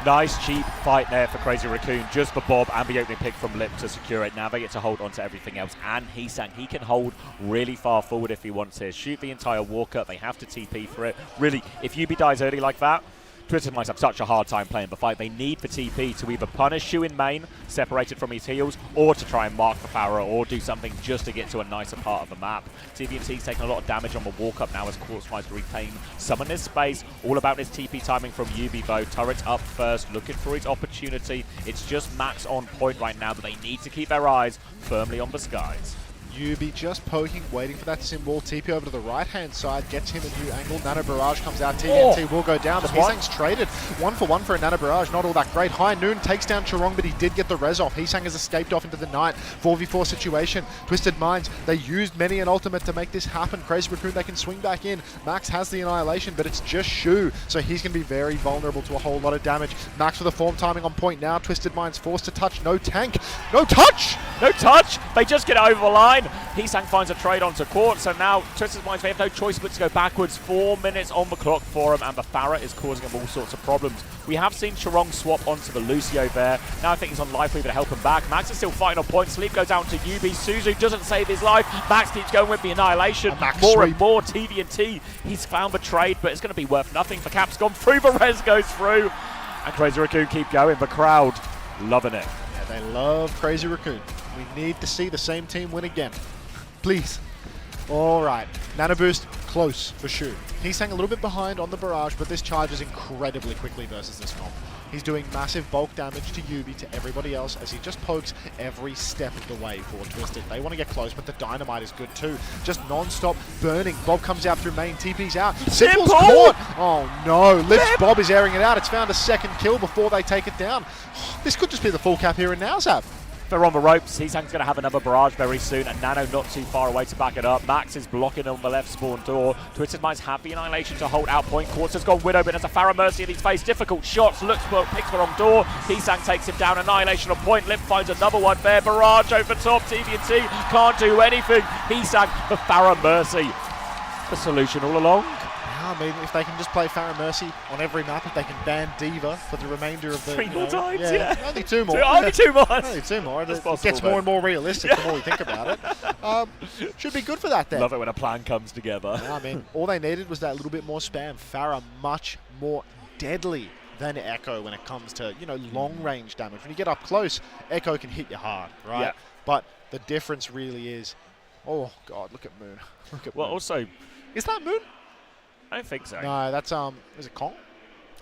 Nice cheap fight there for Crazy Raccoon, just for Bob and the opening pick from Lip to secure it. Now they get to hold on to everything else, and Heesang, he can hold really far forward if he wants to. Shoot the entire walker, they have to TP for it. Really, if Yubi dies early like that, Twisted Minds have such a hard time playing the fight. They need the TP to either punish Shu in main, separated from his heals, or to try and mark the Pharah, or do something just to get to a nicer part of the map. TVNT's taking a lot of damage on the walk-up now as Quartz tries to retain some of this space. All about this TP timing from Yubi though. Turret's up first, looking for his opportunity. It's just Max on point right now, but they need to keep their eyes firmly on the skies. Yubi just poking, waiting for that symbol. TP over to the right-hand side, gets him a new angle. Nano Barrage comes out. TNT will go down, but Heesang's traded. 1-for-1 for a Nano Barrage, not all that great. High Noon takes down Chirong, but he did get the res off. Heesang has escaped off into the night. 4v4 situation. Twisted Minds, they used many an ultimate to make this happen. Crazy Raccoon, they can swing back in. Max has the Annihilation, but it's just Shu, so he's going to be very vulnerable to a whole lot of damage. Max with the form timing on point now. Twisted Minds forced to touch. No tank. No touch! No touch! They just get over the line. Heesang finds a trade onto Quartz, and now Twisted Minds, they have no choice but to go backwards. 4 minutes on the clock for him, and the Pharah is causing him all sorts of problems. We have seen Chirong swap onto the Lucio there. Now I think he's on life lever to help him back. Max is still fighting on point. Sleep goes down to Yubi. Suzu doesn't save his life. Max keeps going with the Annihilation. More and more TVNT. He's found the trade, but it's going to be worth nothing. The cap's gone through, the res goes through. And Crazy Raccoon keep going. The crowd loving it. Yeah, they love Crazy Raccoon. We need to see the same team win again. Please. All right. Nano Boost, close for Shu. He's staying a little bit behind on the barrage, but this charges incredibly quickly versus this comp. He's doing massive bulk damage to Yubi, to everybody else, as he just pokes every step of the way for Twisted. They want to get close, but the dynamite is good too. Just non-stop burning. Bob comes out through main, TP's out. Simple's caught! Oh no, Lips Bob is airing it out. It's found a second kill before they take it down. This could just be the full cap here in now, Zap. They're on the ropes. Heesang's going to have another barrage very soon, and Nano not too far away to back it up. Max is blocking on the left spawn door. Twisted Minds have the Annihilation to hold out point. Quartz has gone Widow, but there's a Pharah Mercy in his face. Difficult shots. Looks for, picks the wrong door. Heesang takes him down. Annihilation on point. Lip finds another one there. Barrage over top. TVNT can't do anything. Heesang for Pharah Mercy. The solution all along. I mean, if they can just play Pharah Mercy on every map, if they can ban Diva for the remainder of the... 3 more times, yeah. Only 2 more. Only 2 more. Only 2 more. It possible, gets more and more realistic the more we think about it. Should be good for that then. Love it when a plan comes together. I mean, all they needed was that little bit more spam. Pharah much more deadly than Echo when it comes to, you know, long-range damage. When you get up close, Echo can hit you hard, right? Yeah. But the difference really is... Oh, God, look at Moon. Look at Well, Moon. also... Is that Moon? I don't think so. No, that's, is it Kong?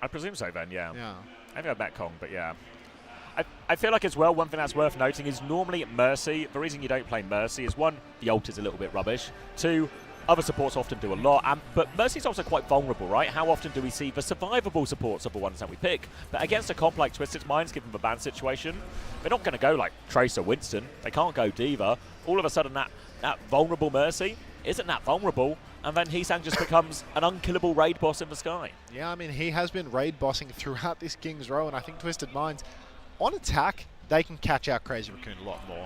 I presume so then, yeah. Yeah. I think I met Kong, but yeah. I feel like as well, one thing that's worth noting is normally Mercy, the reason you don't play Mercy is 1, the ult is a little bit rubbish. 2, other supports often do a lot, but Mercy's also quite vulnerable, right? How often do we see the survivable supports of the ones that we pick? But against a comp like Twisted Minds, given the ban situation, they're not going to go like Trace or Winston. They can't go Diva. All of a sudden, that vulnerable Mercy isn't that vulnerable, and then Heesang just becomes an unkillable raid boss in the sky. Yeah, I mean, he has been raid bossing throughout this King's Row, and I think Twisted Minds, on attack, they can catch out Crazy Raccoon a lot more.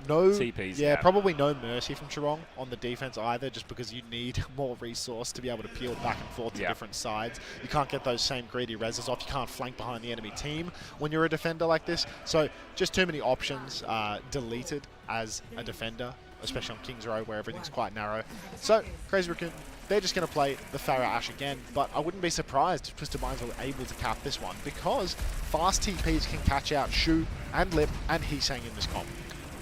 No TPs, yeah, probably no mercy from Chirong on the defense either, just because you need more resource to be able to peel back and forth to different sides. You can't get those same greedy reses off. You can't flank behind the enemy team when you're a defender like this. So just too many options deleted as a defender, especially on King's Row where everything's quite narrow. So Crazy Raccoon, they're just going to play the Pharah Ashe again, but I wouldn't be surprised if Twisted Minds were able to cap this one, because fast TPs can catch out Shu and Lip and Heesang in this comp.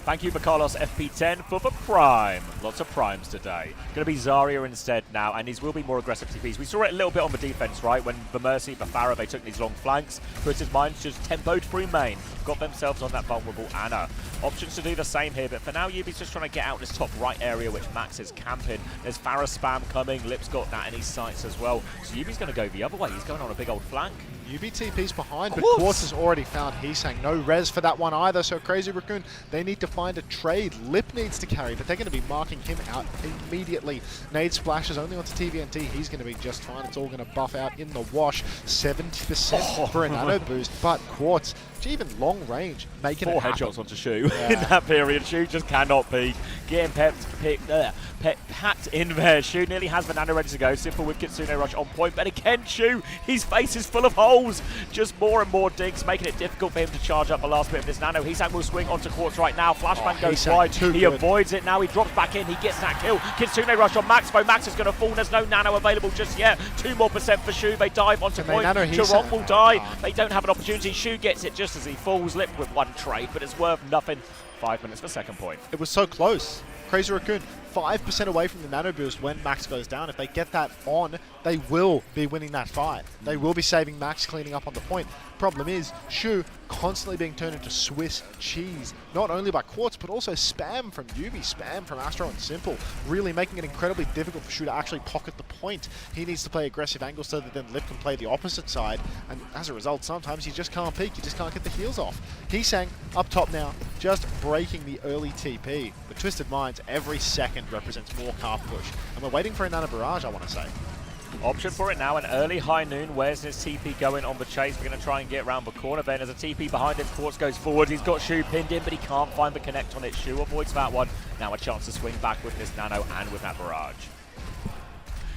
Thank you, Carlos FP10 for the Prime. Lots of Primes today. Going to be Zarya instead now, and these will be more aggressive TPs. We saw it a little bit on the defense, right? When the Mercy, the Pharah, they took these long flanks. Twisted Minds just tempoed through main, got themselves on that vulnerable Ana. Options to do the same here, but for now, Yubi's just trying to get out this top right area, which Max is camping. There's Pharah spam coming. Lip's got that in his sights as well. So Yubi's going to go the other way. He's going on a big old flank. UB TP's behind, but Quartz has already found Heesang. No res for that one either, so Crazy Raccoon, they need to find a trade. Lip needs to carry, but they're going to be marking him out immediately. Nade splashes only onto TVNT. He's going to be just fine. It's all going to buff out in the wash. 70% for a nano boost, but Quartz, even long range, making it happen. 4 headshots onto Shu in that period. Shu just cannot peek. Getting packed in there. Shu nearly has the nano ready to go. Simple with Kitsune Rush on point, but again, Shu, his face is full of holes. Just more and more digs, making it difficult for him to charge up the last bit of this nano. Heesang will swing onto Quartz right now. Flashbang goes wide. He avoids it. Now he drops back in. He gets that kill. Kitsune Rush on Max, though. Max is going to fall. There's no nano available just yet. 2% more for Shu. They dive onto point. Chirong will die. They don't have an opportunity. Shu gets it just as he falls. Lip with one trade, but it's worth nothing. 5 minutes for second point. It was so close. Crazy Raccoon 5% away from the nano boost when Max goes down. If they get that on, they will be winning that fight. They will be saving Max, cleaning up on the point. Problem is, Shu constantly being turned into Swiss cheese, not only by Quartz, but also spam from Yubi, spam from Astro and Simple, really making it incredibly difficult for Shu to actually pocket the point. He needs to play aggressive angles so that then Lip can play the opposite side, and as a result, sometimes you just can't peek, you just can't get the heals off. Heesang up top now, just breaking the early TP. But Twisted Minds, every second represents more car push, and we're waiting for a Nano Barrage, I want to say. Option for it now, an early high noon. Where's his TP going on the chase? We're going to try and get around the corner. Then there's a TP behind him. Quartz goes forward. He's got Shu pinned in, but he can't find the connect on it. Shu avoids that one. Now a chance to swing back with this nano and with that barrage.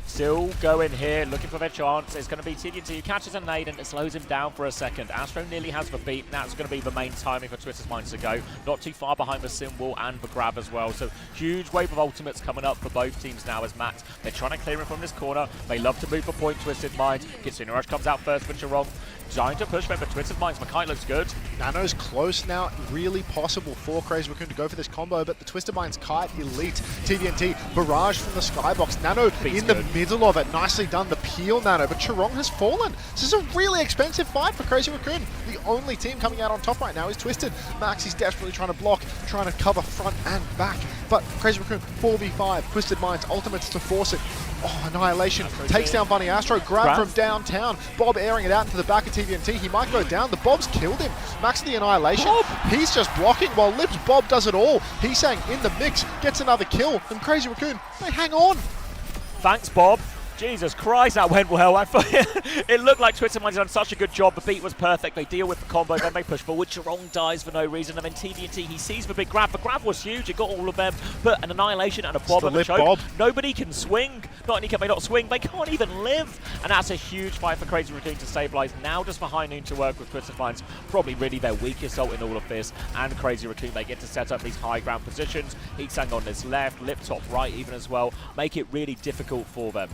Still going here, looking for their chance. It's going to be TDT who catches a nade and it slows him down for a second. Astro nearly has the beat. That's going to be the main timing for Twisted Minds to go. Not too far behind the sim wall and the grab as well. So huge wave of ultimates coming up for both teams now as Matt. They're trying to clear him from this corner. They love to move for point, Twisted Minds. Kitsune Rush comes out first for Chirong. Trying to push them for Twisted Minds. The kite looks good. Nano's close now. Really possible for Crazy Raccoon to go for this combo, but the Twisted Minds kite elite. TVNT barrage from the skybox. Nano in the middle of it. Nicely done. The peel Nano, but Chirong has fallen. This is a really expensive fight for Crazy Raccoon. The only team coming out on top right now is Twisted. Max is desperately trying to block, trying to cover front and back. But Crazy Raccoon 4v5. Twisted Minds ultimates to force it. Oh, Annihilation takes down Bunny Astro, grab from downtown. Bob airing it out into the back of TVNT. He might go down. The Bob's killed him. Max the Annihilation. Bob. He's just blocking while Lips Bob does it all. Heesang in the mix, gets another kill, and Crazy Raccoon, they hang on. Thanks, Bob. Jesus Christ, that went well. It looked like Twisted Minds had done such a good job. The beat was perfect. They deal with the combo, then they push forward. Chirong dies for no reason. And then TVNT, he sees the big grab. The grab was huge. It got all of them. But an Annihilation and a Bob and a choke. Bob. Nobody can swing. Not only can they not swing, they can't even live. And that's a huge fight for Crazy Raccoon to stabilize. Now just for High Noon to work with Twisted Minds. Probably really their weakest ult in all of this. And Crazy Raccoon, they get to set up these high ground positions. Heesang on this left, Lip top right even as well. Make it really difficult for them.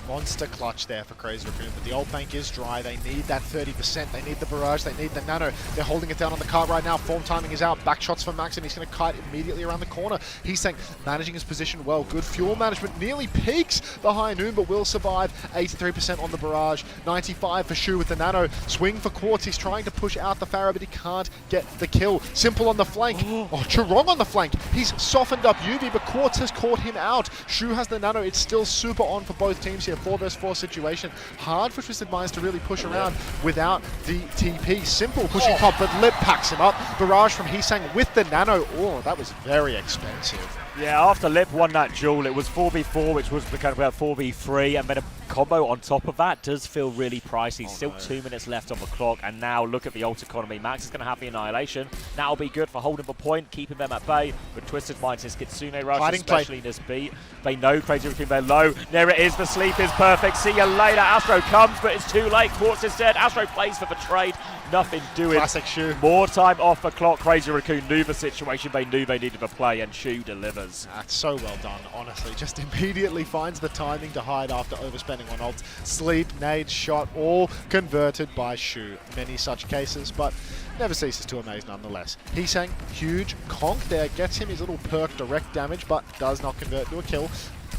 Monster clutch there for Crazy Raccoon, but the ult bank is dry. They need that 30%. They need the barrage. They need the nano. They're holding it down on the cart right now. Form timing is out. Back shots for Max, and he's going to kite immediately around the corner. He's saying managing his position well. Good fuel management. Nearly peaks the High Noon, but will survive. 83% on the barrage. 95 for Shu with the nano. Swing for Quartz. He's trying to push out the Pharaoh, but he can't get the kill. Simple on the flank. Oh, Chirong on the flank. He's softened up Yuvi, but Quartz has caught him out. Shu has the nano. It's still super on for both teams here. 4 vs 4 situation. Hard for Twisted Minds to really push around without the TP. Simple pushing top, but Lip packs him up. Barrage from Heesang with the nano. Oh, that was very expensive. Yeah, after Lip won that duel, it was 4v4, which was kind of about 4v3, and then a combo on top of that does feel really pricey. Still 2 minutes left on the clock, and now look at the ult economy. Max is going to have the Annihilation. That'll be good for holding the point, keeping them at bay. But Twisted Minds, this Kitsune rush, Fighting especially in this beat. They know Crazy Raccoon, they're low. There it is, the sleep is perfect. See you later. Astro comes, but it's too late. Quartz is dead. Astro plays for the trade. Nothing doing. Classic Shu. More time off the clock. Crazy Raccoon knew the situation. They knew they needed to play, and Shu delivers. That's so well done, honestly. Just immediately finds the timing to hide after overspending on ult. Sleep, nade, shot, all converted by Shu. Many such cases, but never ceases to amaze nonetheless. Heesang, huge conk there, gets him his little perk direct damage, but does not convert to a kill.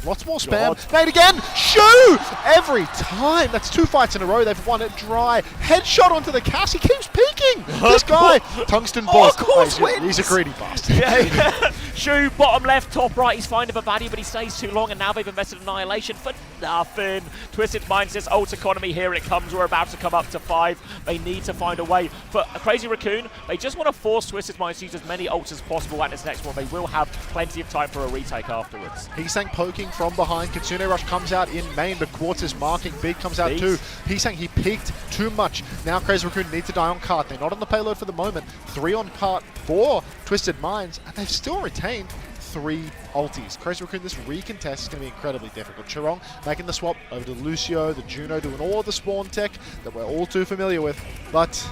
Lots more spam. Nade again! Shu! Every time! That's 2 fights in a row. They've won it dry. Headshot onto the cast. He keeps peeking! This guy! Tungsten balls. Of course He's a greedy bastard. Yeah. Shu, bottom left, top right. He's finding the baddie, but he stays too long, and now they've invested Annihilation for nothing. Twisted Minds, this ult economy, here it comes. We're about to come up to 5. They need to find a way. For a Crazy Raccoon, they just want to force Twisted Minds to use as many ults as possible at this next one. They will have plenty of time for a retake afterwards. Heesang poking from behind. Kitsune Rush comes out in main, but Quartz is marking. Big comes out too. Heesang, he peaked too much. Now Crazy Raccoon need to die on cart. They're not on the payload for the moment. 3 on cart for Twisted Minds, and they've still retained 3 ultis. Crazy Raccoon, this recontest is going to be incredibly difficult. Chirong making the swap over to Lucio, the Juno doing all of the spawn tech that we're all too familiar with, but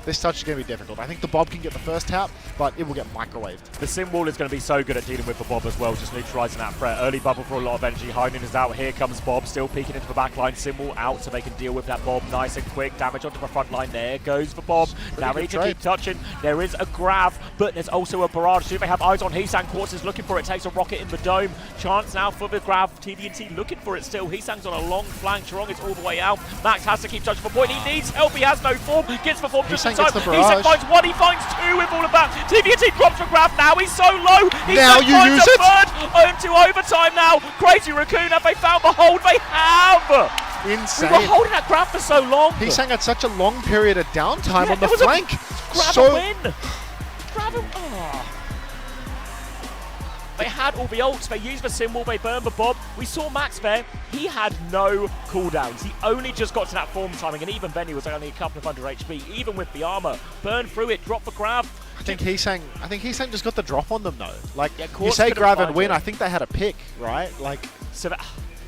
this touch is going to be difficult. I think the Bob can get the first tap, but it will get microwaved. The Sim Wall is going to be so good at dealing with the Bob as well, just neutralizing that threat. Early bubble for a lot of energy. High Noon is out. Here comes Bob, still peeking into the back line. Sim Wall out so they can deal with that Bob nice and quick. Damage onto the front line. There goes the Bob. Now they need to keep touching. There is a grab, but there's also a barrage too. They have eyes on Heesang. Quartz is looking for it. Takes a rocket in the dome. Chance now for the grab. TDNT looking for it still. Heesang's on a long flank. Chirong is all the way out. Max has to keep touching for point. He needs help. He has no form. Gets the form just in time. Heesang finds 1. He finds 2 with all of that. TVNT drops the grab now. He's so low. Now you use it. Third into overtime now. Crazy Raccoon, have they found the hold? They have. Insane. We were holding that grab for so long. Heesang had such a long period of downtime on the flank. Grab a win. Grab a... Oh. They had all the ults, they used the symbol, they burned the Bob. We saw Max there, he had no cooldowns. He only just got to that form timing, and even then he was only a couple of 100 HP, even with the armor. Burned through it, dropped the grab. I think Heesang just got the drop on them though. Like, you say grab and win, I think they had a pick, right? Like, so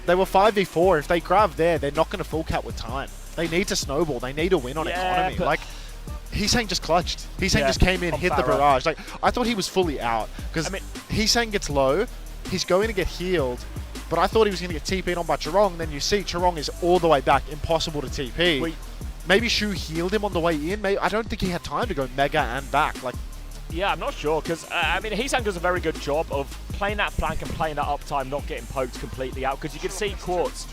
they were 5v4. If they grab there, they're not going to full cap with time. They need to snowball. They need a win on economy. Like, Heesang just clutched. Heesang just came in, hit the barrage. Like, I thought he was fully out because Heesang gets low, he's going to get healed, but I thought he was going to get TP'd on by Chirong. Then you see Chirong is all the way back, impossible to TP. Maybe Shu healed him on the way in. Maybe, I don't think he had time to go mega and back. Like, yeah, I'm not sure because I mean Heesang does a very good job of playing that flank and playing that uptime, not getting poked completely out because you can see Quartz.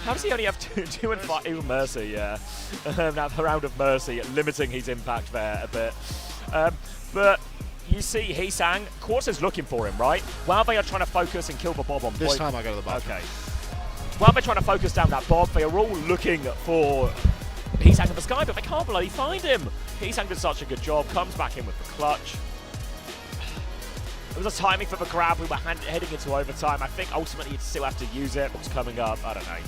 How does he only have 2 and 5? Even Mercy, yeah. That round of Mercy, limiting his impact there a bit. But you see Heesang, Quartz is looking for him, right? While they are trying to focus and kill the Bob on point. This time I go to the bathroom. Okay. While they're trying to focus down that Bob, they are all looking for Heesang in the sky, but they can't bloody find him. Heesang did such a good job, comes back in with the clutch. It was a timing for the grab. We were heading into overtime. I think ultimately you'd still have to use it. What's coming up? I don't know.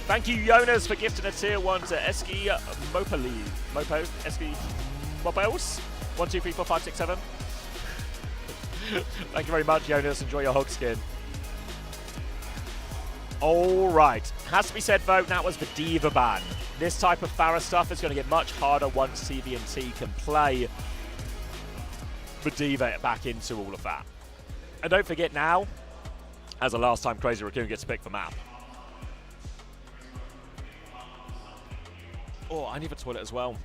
Thank you, Jonas, for gifting a tier 1 to Eski Mopo. Eski Mopos? 1, 2, 3, 4, 5, 6, 7. Thank you very much, Jonas. Enjoy your hog skin. All right. Has to be said, though, that was the Diva ban. This type of Pharah stuff is going to get much harder once TV&T can play the Diva back into all of that. And don't forget now, as the last time Crazy Raccoon gets picked the map. Oh, I need the toilet as well.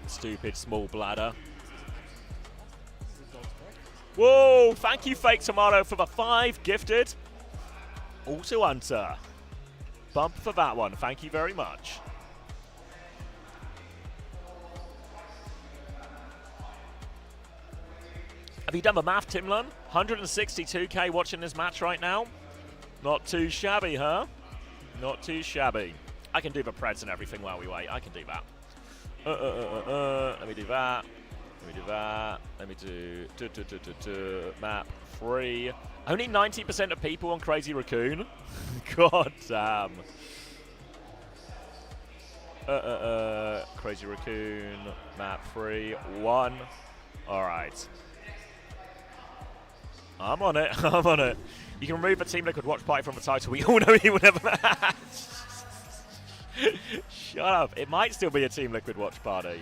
Stupid small bladder. Whoa, thank you, Fake Tomato, for the 5 gifted. Also Unter. Bump for that one, thank you very much. Have you done the math, Timlun? 162k watching this match right now. Not too shabby, huh? Not too shabby. I can do the preds and everything while we wait. I can do that. Let me do that. Let me do that. Let me do map 3. Only 90% of people on Crazy Raccoon. God damn. Crazy Raccoon map 3 1. All right. I'm on it. I'm on it. You can remove the Team Liquid Watch Party from the title. We all know he will never match. Shut up. It might still be a Team Liquid Watch Party.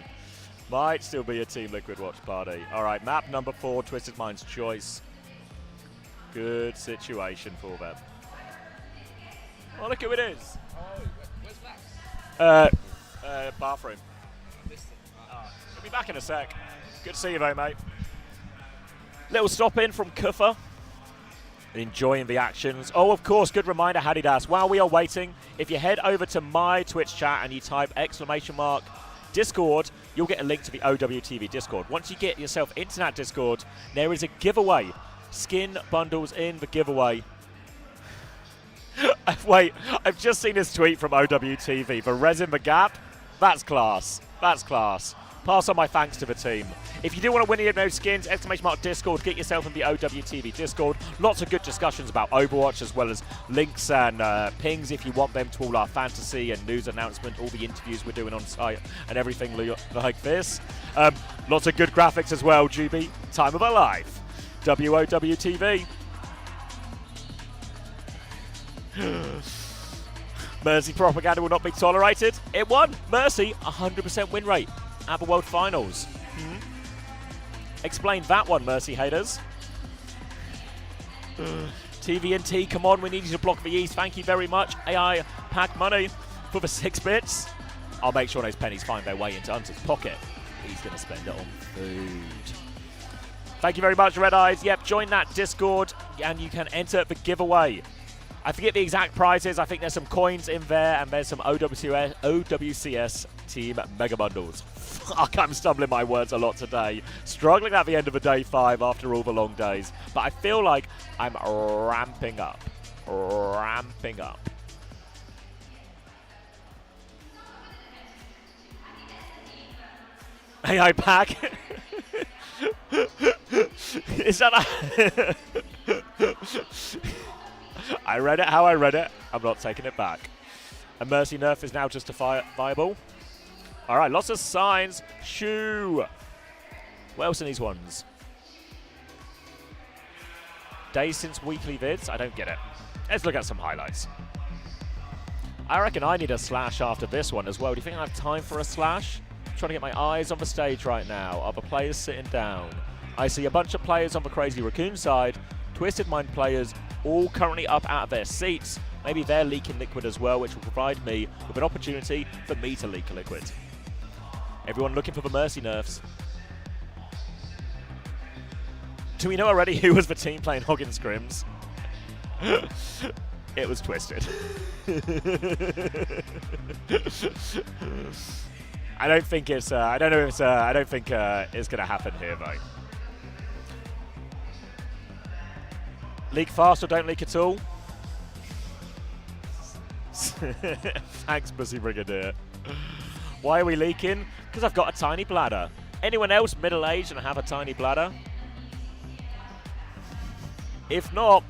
Might still be a Team Liquid Watch Party. All right, map number 4, Twisted Mind's choice. Good situation for them. Oh, look who it is. Oh, where's Max? Bathroom. He'll be back in a sec. Good to see you, though, mate. Little stop in from Kuffa. Enjoying the actions. Oh, of course, good reminder, Hadidas. While we are waiting, if you head over to my Twitch chat and you type ! Discord, you'll get a link to the OWTV Discord. Once you get yourself into that Discord, there is a giveaway. Skin bundles in the giveaway. Wait, I've just seen this tweet from OWTV. The Resin the Gap, that's class. That's class. Pass on my thanks to the team. If you do want to win any of those skins, !Discord, get yourself in the OWTV Discord. Lots of good discussions about Overwatch, as well as links and pings if you want them to all our fantasy and news announcement, all the interviews we're doing on site and everything like this. Lots of good graphics as well, Juby. Time of our life. WOWTV. Mercy propaganda will not be tolerated. It won. Mercy, 100% win rate at the World Finals. Explain that one, Mercy haters. TV&T, come on, we need you to block the East. Thank you very much. AI pack money for the 6 bits. I'll make sure those pennies find their way into Hunter's pocket. He's going to spend it on food. Thank you very much, Red Eyes. Yep, join that Discord and you can enter the giveaway. I forget the exact prizes. I think there's some coins in there and there's some OWCS Team Mega Bundles. Fuck, I'm stumbling my words a lot today. Struggling at the end of the day 5 after all the long days. But I feel like I'm ramping up. Ramping up. AI pack. Is that a... I read it how I read it. I'm not taking it back. A Mercy nerf is now justifiable. All right, lots of signs. Shoo. What else in these ones? Days since weekly vids? I don't get it. Let's look at some highlights. I reckon I need a slash after this one as well. Do you think I have time for a slash? I'm trying to get my eyes on the stage right now. Are the players sitting down? I see a bunch of players on the Crazy Raccoon side. Twisted Mind players all currently up out of their seats. Maybe they're leaking liquid as well, which will provide me with an opportunity for me to leak a liquid. Everyone looking for the Mercy nerfs. Do we know already who was the team playing Hoggin Scrims? It was Twisted. I don't think it's. I don't know if it's. I don't think it's gonna happen here, though. Leak fast or don't leak at all. Thanks, Pussy Brigadier. Why are we leaking? Because I've got a tiny bladder. Anyone else middle-aged and have a tiny bladder? If not,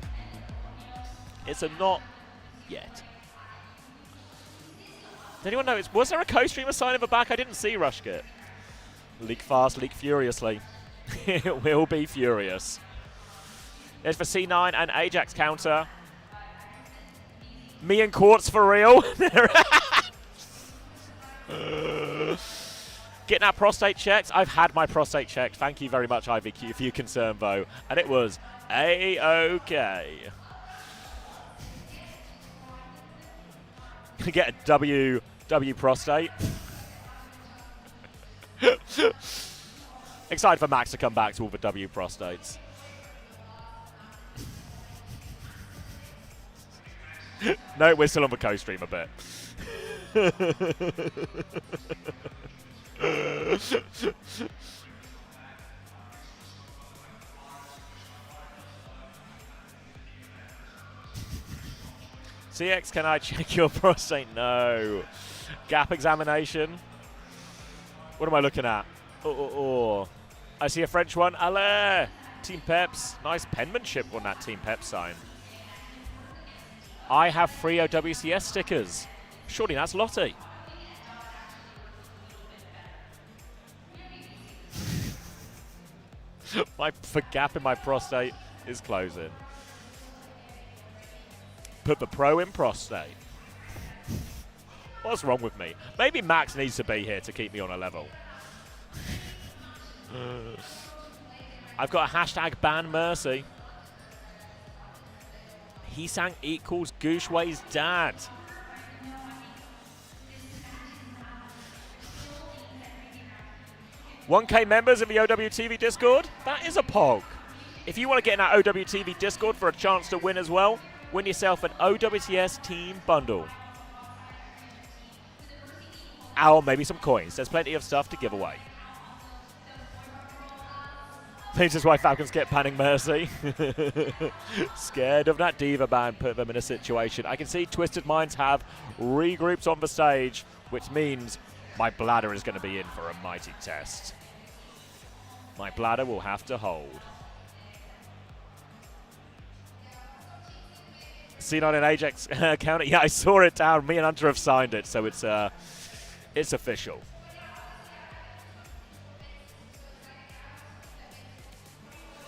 it's a not yet. Does anyone know? Was there a co-streamer sign of a back? I didn't see Rushkit. Leak fast, leak furiously. It will be furious. There's for C9 and Ajax counter. Me and Quartz for real. Getting our prostate checked. I've had my prostate checked. Thank you very much, IVQ, for your concern, though. And it was A-OK. Gonna get a W prostate. Excited for Max to come back to all the W prostates. No, we're still on the co-stream a bit. CX, can I check your prostate? No. Gap examination. What am I looking at? Oh. I see a French one. Allez! Team Peps. Nice penmanship on that Team Peps sign. I have 3 OWCS stickers. Surely that's Lottie. The gap in my prostate is closing. Put the pro in prostate. What's wrong with me? Maybe Max needs to be here to keep me on a level. I've got a hashtag ban Mercy. Heesang equals Gooshway's dad. $1K members in the OWTV Discord? That is a pog. If you want to get in our OWTV Discord for a chance to win as well, win yourself an OWTS team bundle. Or maybe some coins. There's plenty of stuff to give away. This is why Falcons get panning Mercy. Scared of that diva ban, put them in a situation. I can see Twisted Minds have regrouped on the stage, which means my bladder is going to be in for a mighty test. My bladder will have to hold. C9 and Ajax counter. Yeah, I saw it down. Me and Unter have signed it, so it's official.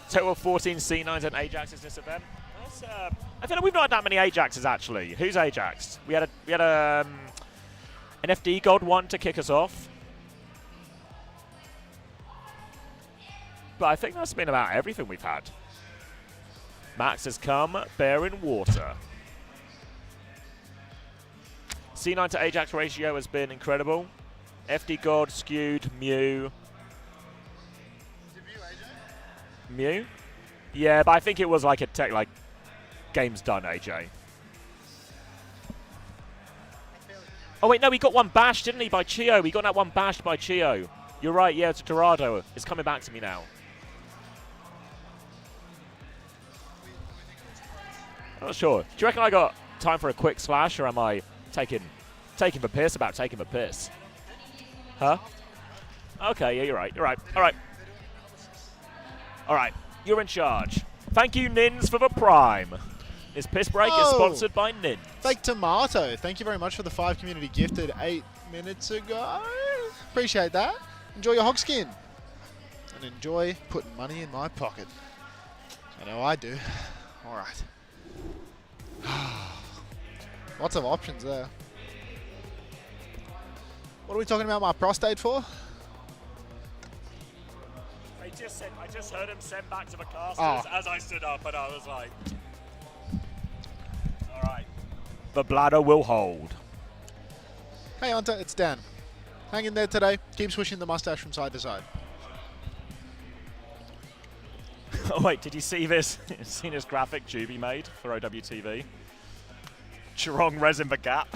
Total 14 C9s and Ajaxes this event. I feel like we've not had that many Ajaxes actually. Who's Ajax? We had an FD God one to kick us off. But I think that's been about everything we've had. Max has come, bearing water. C9 to Ajax ratio has been incredible. FD God skewed Mew. Mew? Yeah, but I think it was like a tech, like, game's done, AJ. Oh, wait, no, he got one bashed, didn't he, by Chio? He got that one bashed by Chio. You're right, yeah, it's Dorado. It's coming back to me now. I'm not sure. Do you reckon I got time for a quick slash, or am I taking the piss about taking the piss? Huh? Okay, yeah, you're right. You're right. All right. All right, you're in charge. Thank you, Nins, for the prime. This piss break is sponsored by Nins. Fake Tomato. Thank you very much for the 5 community gifted 8 minutes ago. Appreciate that. Enjoy your hog skin. And enjoy putting money in my pocket. I know I do. All right. Lots of options there. What are we talking about my prostate for? I just heard him send back to the casters as I stood up, and I was like, all right. The bladder will hold. Hey, Unter, it's Dan. Hang in there today. Keep swishing the mustache from side to side. Oh, wait, did you see this? Seen this graphic Juby made for OWTV? Chirong resin the gap.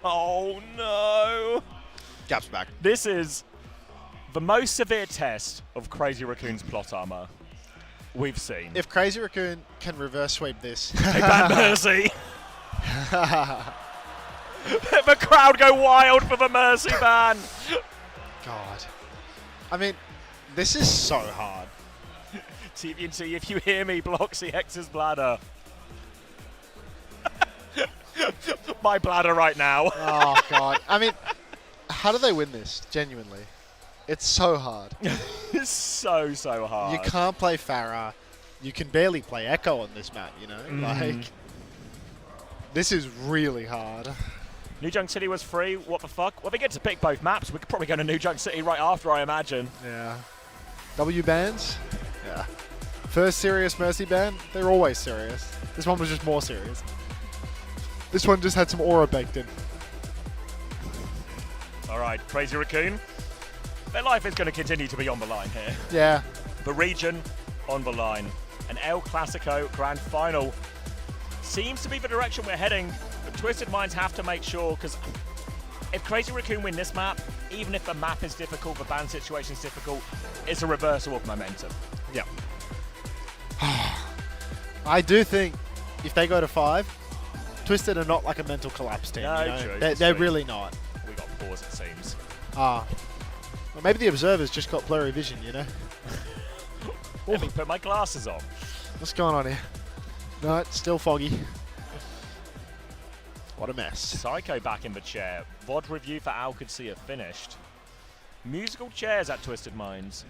Oh no! Gap's back. This is the most severe test of Crazy Raccoon's plot armor we've seen. If Crazy Raccoon can reverse sweep this. They ban Mercy. The crowd go wild for the Mercy ban. God. I mean, this is so hard. TVNT, if you hear me, block CX's bladder. My bladder right now. Oh, God. I mean, how do they win this, genuinely? It's so hard. It's so hard. You can't play Farah. You can barely play Echo on this map, you know? Like, this is really hard. New Junk City was free. What the fuck? Well, they get to pick both maps. We could probably go to New Junk City right after, I imagine. Yeah. W bans? Yeah. First serious Mercy ban? They're always serious. This one was just more serious. This one just had some aura baked in. All right, Crazy Raccoon. Their life is going to continue to be on the line here. Yeah. The region on the line. An El Clasico Grand Final seems to be the direction we're heading. But Twisted Minds have to make sure, because if Crazy Raccoon win this map, even if the map is difficult, the ban situation is difficult, it's a reversal of momentum. Yeah. I do think if they go to 5, Twisted are not like a mental collapse team. No, you know? true. They're really not. We got pause, it seems. Well, maybe the observers just got blurry vision, you know? Let me put my glasses on. What's going on here? No, it's still foggy. What a mess. Psycho back in the chair. VOD review for Qadsiah finished. Musical chairs at Twisted Minds.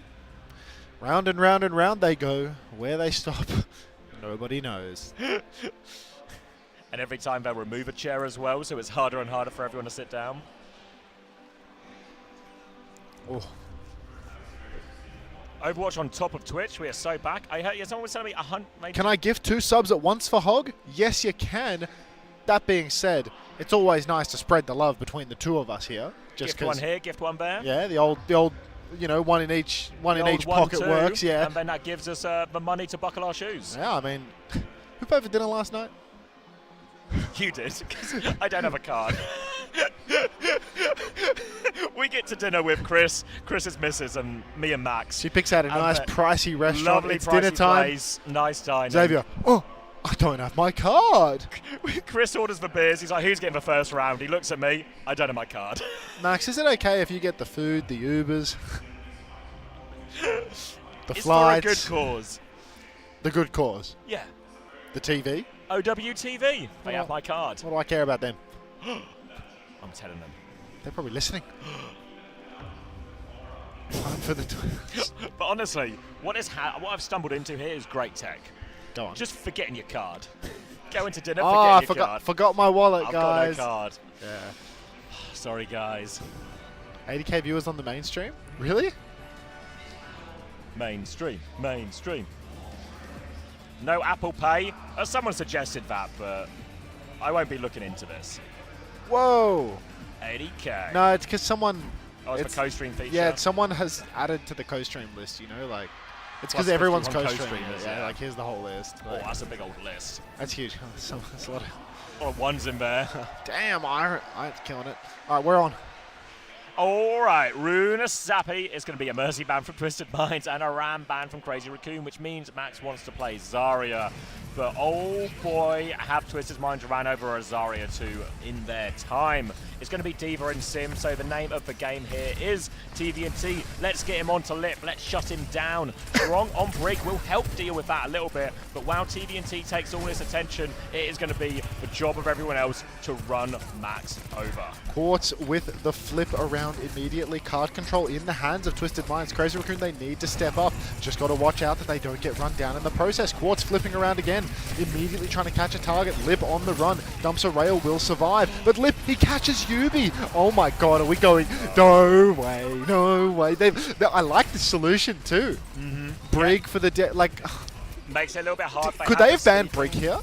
Round and round and round they go. Where they stop, nobody knows. And every time they'll remove a chair as well, so it's harder and harder for everyone to sit down. Oh. Overwatch on top of Twitch. We are so back. I heard someone was telling me 100. Can I gift 2 subs at once for Hog? Yes, you can. That being said, it's always nice to spread the love between the two of us here. Just gift one here, gift one there. Yeah, the old, you know, one in each pocket works. Yeah, and then that gives us the money to buckle our shoes. Yeah, I mean, who paid for dinner last night? You did, because I don't have a card. We get to dinner with Chris's missus, and me and Max. She picks out a nice pricey restaurant. Lovely it's pricey dinner time. Place, nice dining. Xavier, oh, I don't have my card. Chris orders the beers. He's like, who's getting the first round? He looks at me. I don't have my card. Max, is it okay if you get the food, the Ubers, the it's flights? It's for a good cause. The good cause? Yeah. The TV? OWTV. They have my card. What do I care about them? I'm telling them. They're probably listening. Time for the But honestly, what I've stumbled into here is great tech. Go on. Just forgetting your card. Going to dinner, I forgetting your card. forgot my wallet, I've guys. got no card. Yeah. Sorry, guys. 80k viewers on the mainstream? Really? Mainstream. No Apple Pay. Someone suggested that, but I won't be looking into this. Whoa. 80k. No, it's because someone... Oh, it's the co-stream feature? Yeah, someone has added to the co-stream list, you know, like... It's because Plus everyone's 51 co-streaming. co-streamers, Yeah, yeah. like here's the whole list. Oh, Like, that's a big old list. that's huge. That's a lot of... A lot of ones in there. Damn, I'm killing it. All right, we're on. All right, Runa Zappi is going to be a Mercy ban from Twisted Minds and a Ram ban from Crazy Raccoon, which means Max wants to play Zarya. But oh boy, have Twisted Minds ran over a Zarya too in their time. It's going to be Diva and Sim, so the name of the game here is TVNT. Let's get him onto lip, let's shut him down. Strong on Brig will help deal with that a little bit, but while TVNT takes all this attention, it is going to be the job of everyone else to run Max over. Quartz with the flip around immediately. Card control in the hands of Twisted Minds. Crazy Raccoon, they need to step up. Just got to watch out that they don't get run down in the process. Quartz flipping around again, immediately trying to catch a target. Lip on the run. Dumps a rail, will survive. But Lip, he catches Yubi. Oh my god, are we going? No way, no way. I like this solution too. Brig for the like. Makes it a little bit hard. Could they have banned Brig here?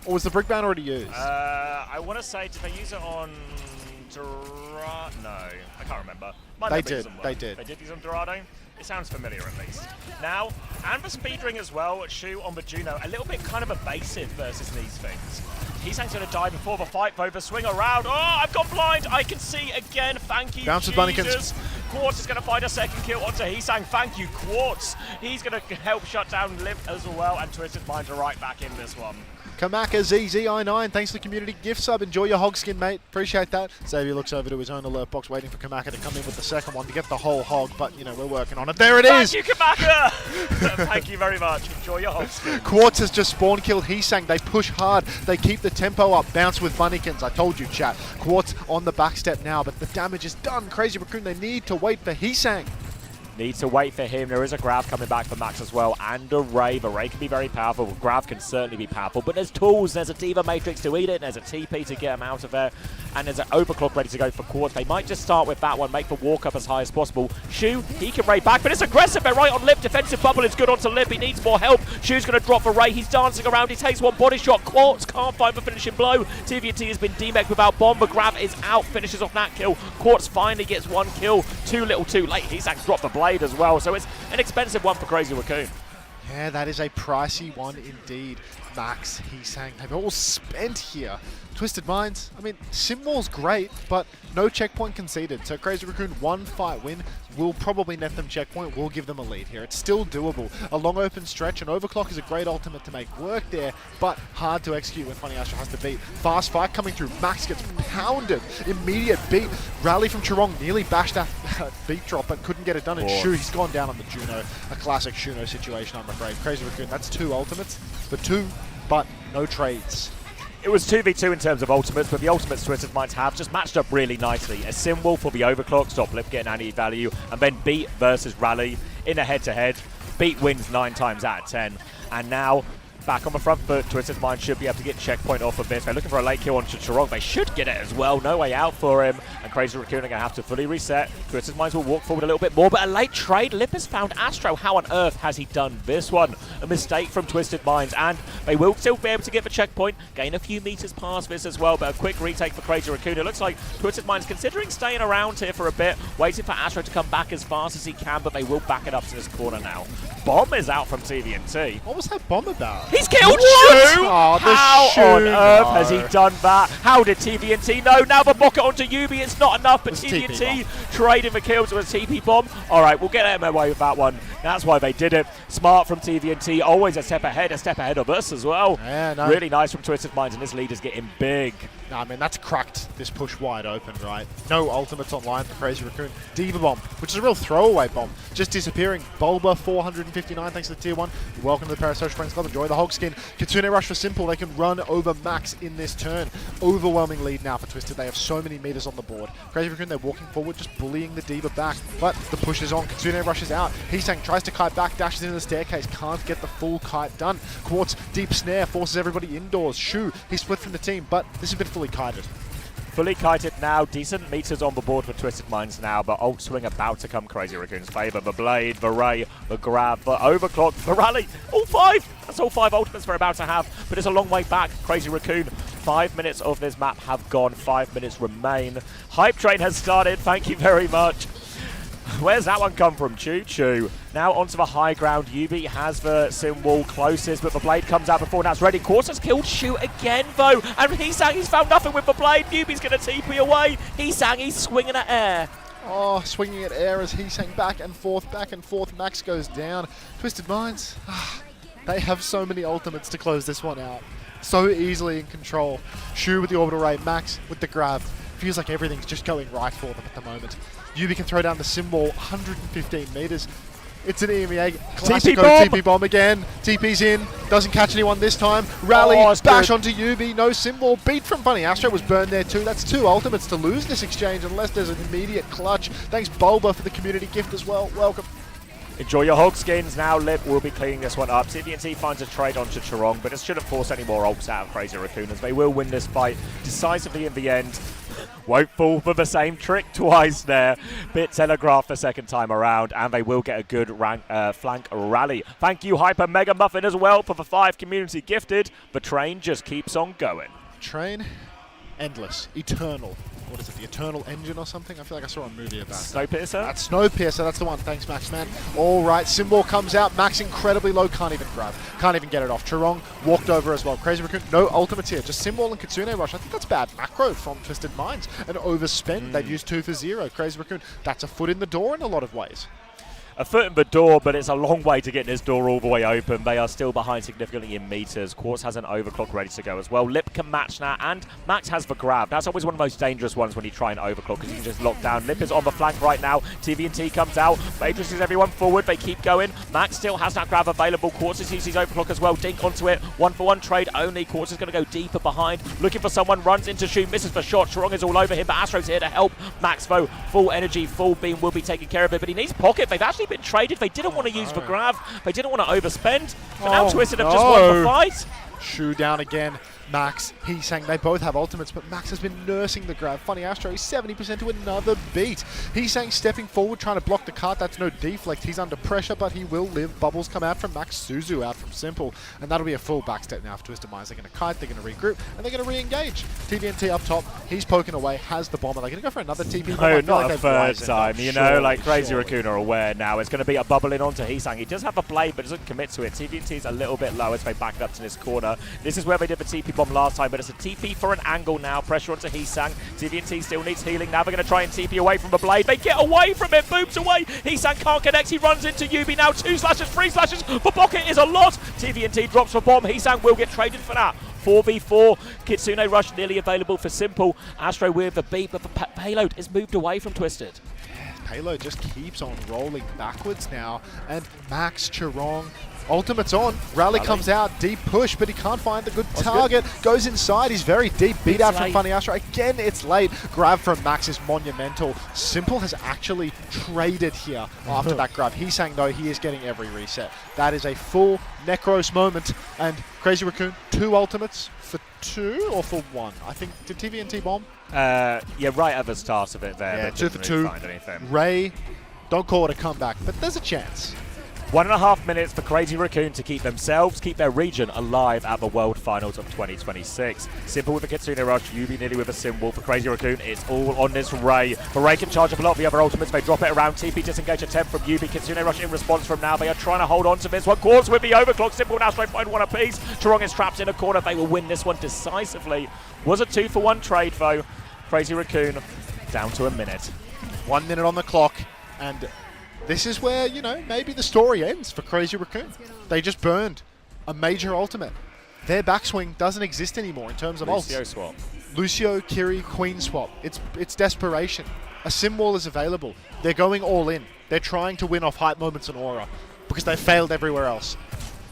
Or was the Brig ban already used? I want to say, did they use it on Dorado? No, I can't remember. They did. They did use it on Dorado. It sounds familiar at least. Now, and for speedring as well, Shu on the Juno, a little bit kind of evasive versus these things. Heesang's going to die before the fight, though. The swing around. Oh, I've gone blind. I can see again. Thank you, Bounce with Jesus. Quartz is going to find a second kill onto Heesang. Thank you, Quartz. He's going to help shut down Lip as well, and Twisted Minds are right back in this one. Kamaka ZZI9, thanks for the community gift sub. Enjoy your hog skin, mate. Appreciate that. Xavier looks over to his own alert box, waiting for Kamaka to come in with the second one to get the whole hog, but, you know, we're working on it. There it is! Thank you, Kamaka! Thank you very much. Enjoy your hog skin. Quartz has just spawn killed Heesang. They push hard. They keep the tempo up. Bounce with Bunnykins. I told you, chat. Quartz on the back step now, but the damage is done. Crazy Raccoon, they need to wait for Heesang. Need to wait for him. There is a grab coming back for Max as well, and a Ray. The Ray can be very powerful. Grab can certainly be powerful, but there's tools. There's a Diva Matrix to eat it. There's a TP to get him out of there, and there's an Overclock ready to go for Quartz. They might just start with that one, make the walk up as high as possible. Shu, he can Ray back, but it's aggressive. They're right on Lip. Defensive bubble is good onto Lip. He needs more help. Shu's going to drop for Ray. He's dancing around. He takes one body shot. Quartz can't find the finishing blow. TVT has been demech without bomb. The grab is out. Finishes off that kill. Quartz finally gets one kill. Too little, too late. He's dropped the blade as well, so it's an expensive one for Crazy Raccoon. Yeah, that is a pricey one indeed. Max, Heesang, they've all spent here. Twisted Minds, I mean, Simwall's great, but no checkpoint conceded. So Crazy Raccoon, one fight win will probably net them checkpoint, will give them a lead here. It's still doable. A long open stretch, and Overclock is a great ultimate to make work there, but hard to execute when Funny Astro has to beat. Fast fight coming through, Max gets pounded. Immediate beat. Rally from Chirong, nearly bashed that beat drop, but couldn't get it done. And Shu, he's gone down on the Juno. A classic Shuno situation, I'm afraid. Crazy Raccoon, that's 2 ultimates for 2, but no trades. It was 2v2 in terms of ultimates, but the ultimates Twisted Minds have just matched up really nicely. A Simwall for the Overclock, stop Lip getting any value, and then Beat versus Rally in a head-to-head. Beat wins 9 times out of 10, and now back on the front foot. Twisted Minds should be able to get checkpoint off of this. They're looking for a late kill on Chirong. They should get it as well. No way out for him. And Crazy Raccoon are going to have to fully reset. Twisted Minds will walk forward a little bit more, but a late trade. Lip has found Astro. How on earth has he done this one? A mistake from Twisted Minds, and they will still be able to get the checkpoint, gain a few meters past this as well, but a quick retake for Crazy Raccoon. It looks like Twisted Minds considering staying around here for a bit, waiting for Astro to come back as fast as he can, but they will back it up to this corner now. Bomb is out from TVNT. What was that bomb about? He's killed Shu! Oh, How on earth has he done that? How did TVNT know? Now the bucket onto Yubi. It's not enough, but TVNT trading the kills with a TP bomb. All right, we'll get them away with that one. That's why they did it. Smart from TVNT. Always a step ahead of us as well. Yeah, no. Really nice from Twisted Minds, and this lead is getting big. No, I mean, that's cracked this push wide open, right? No ultimates online for Crazy Raccoon. Diva Bomb, which is a real throwaway bomb, just disappearing. Bulba, 459, thanks to the Tier 1. Welcome to the Parasocial Friends Club. Enjoy the hog skin. Kitsune Rush for Simple. They can run over Max in this turn. Overwhelming lead now for Twisted. They have so many meters on the board. Crazy Raccoon, they're walking forward, just bullying the Diva back. But the push is on. Kitsune rushes out. Heesang tries to kite back, dashes into the staircase. Can't get the full kite done. Quartz, deep snare, forces everybody indoors. Shu, he's split from the team, but this has been fully kited. Fully kited now. Decent meters on the board for Twisted Minds now, but ult swing about to come Crazy Raccoon's favor. The blade, the ray, the grab, the overclock, the rally. All 5. That's all 5 ultimates they're about to have, but it's a long way back. Crazy Raccoon, 5 minutes of this map have gone. 5 minutes remain. Hype train has started. Thank you very much. Where's that one come from? Choo Choo. Now onto the high ground. Yubi has the Simwall closest, but the blade comes out before that's ready. Quartz has killed Shu again, though. And Heesang, he's found nothing with the blade. Yubi's going to TP away. Heesang, he's swinging at air. Oh, swinging at air as Heesang back and forth. Max goes down. Twisted Minds, they have so many ultimates to close this one out. So easily in control. Shu with the orbital ray, Max with the grab. Feels like everything's just going right for them at the moment. Yubi can throw down the Simwall, 115 meters. It's an EMEA classic TP bomb again. TP's in, doesn't catch anyone this time. Rally, bash onto Yubi, no Simwall. Beat from Funny Astro was burned there too. That's 2 ultimates to lose this exchange unless there's an immediate clutch. Thanks Bulba for the community gift as well. Welcome. Enjoy your hog skins. Now Lip will be cleaning this one up. TVNT finds a trade onto Chirong, but it shouldn't force any more ults out of Crazy Raccoon as they will win this fight decisively in the end. Won't fall for the same trick twice there. Bit telegraphed the second time around, and they will get a good flank rally. Thank you, Hyper Mega Muffin, as well, for the 5 community gifted. The train just keeps on going. Train, endless, eternal. what is it, the Eternal Engine or something? I feel like I saw a movie about that. Snowpiercer? That's Snowpiercer, that's the one. Thanks, Max, man. All right, Symbol comes out. Max incredibly low, can't even grab. Can't even get it off. Chirong walked over as well. Crazy Raccoon, no ultimates here. Just Symbol and Kitsune Rush. I think that's bad macro from Twisted Minds. An overspend. They've used 2 for 0. Crazy Raccoon, that's a foot in the door in a lot of ways. A foot in the door, but it's a long way to get this door all the way open. They are still behind significantly in meters. Quartz has an overclock ready to go as well. Lip can match now, and Max has the grab. That's always one of the most dangerous ones when you try and overclock, because you can just lock down. Lip is on the flank right now. TVNT comes out. Matrixes everyone forward. They keep going. Max still has that grab available. Quartz uses overclock as well. Dink onto it. 1-for-1 trade only. Quartz is going to go deeper behind. Looking for someone. Runs into shoot. Misses the shot. Chirong is all over him, but Astro's here to help. Max, though, full energy, full beam will be taking care of it, but he needs pocket. They've actually been traded. They didn't want to use the grab. They didn't want to overspend. But now Twisted have just won the fight. Shu down again. Max, Heesang, they both have ultimates, but Max has been nursing the grab. Funny Astro is 70% to another beat. Heesang stepping forward, trying to block the cart. That's no deflect. He's under pressure, but he will live. Bubbles come out from Max. Suzu out from Simple. And that'll be a full backstep now for Twisted Minds. They're going to kite, they're going to regroup, and they're going to re-engage. TVNT up top. He's poking away, has the bomb. Are they going to go for another TP? No, not a third time. You know, like Crazy Raccoon are aware now. It's going to be a bubble in onto Heesang. He does have a blade, but doesn't commit to it. TVNT's a little bit low as they back it up to this corner. This is where they did the TP bomb last time, but it's a TP for an angle now. Pressure onto Heesang. TVNT still needs healing. Now they're going to try and TP away from the blade. They get away from it. Booms away. Heesang can't connect. He runs into Yubi now. 2 slashes, 3 slashes. For Pocket is a lot. TVNT drops for bomb. Heesang will get traded for that. 4v4. Kitsune Rush nearly available for Simple. Astro with the beat, but the payload is moved away from Twisted. Payload just keeps on rolling backwards now. And Max, Chirong, ultimate's on. Rally comes out, deep push, but he can't find the good target. Goes inside, he's very deep. Beat out from Funny Astro. Again, it's late. Grab from Max is monumental. Simple has actually traded here after that grab. He's saying, though, he is getting every reset. That is a full Necros moment. And Crazy Raccoon, 2 ultimates for 2 or for 1? I think, did TVNT bomb? Yeah, right at the start of it there. Yeah, 2 for 2. Really find anything. Ray, don't call it a comeback, but there's a chance. 1.5 minutes for Crazy Raccoon to keep themselves, keep their region alive at the World Finals of 2026. Simple with a Kitsune Rush, Yubi nearly with a Symbol. For Crazy Raccoon, it's all on this Ray. But Ray can charge up a lot of the other ultimates. They drop it around. TP disengage attempt from Yubi. Kitsune Rush in response from now. They are trying to hold on to this one. Quartz with the overclock. Simple now trying to find one apiece. Chirong is trapped in a corner. They will win this one decisively. Was a 2-for-1 trade, though. Crazy Raccoon down to a minute. 1 minute on the clock, and this is where, you know, maybe the story ends for Crazy Raccoon. They just burned a major ultimate. Their backswing doesn't exist anymore in terms of Lucio ults. swap. Lucio, Kiri, Queen swap. It's desperation. A sim wall is available. They're going all in. They're trying to win off hype moments and aura because they failed everywhere else.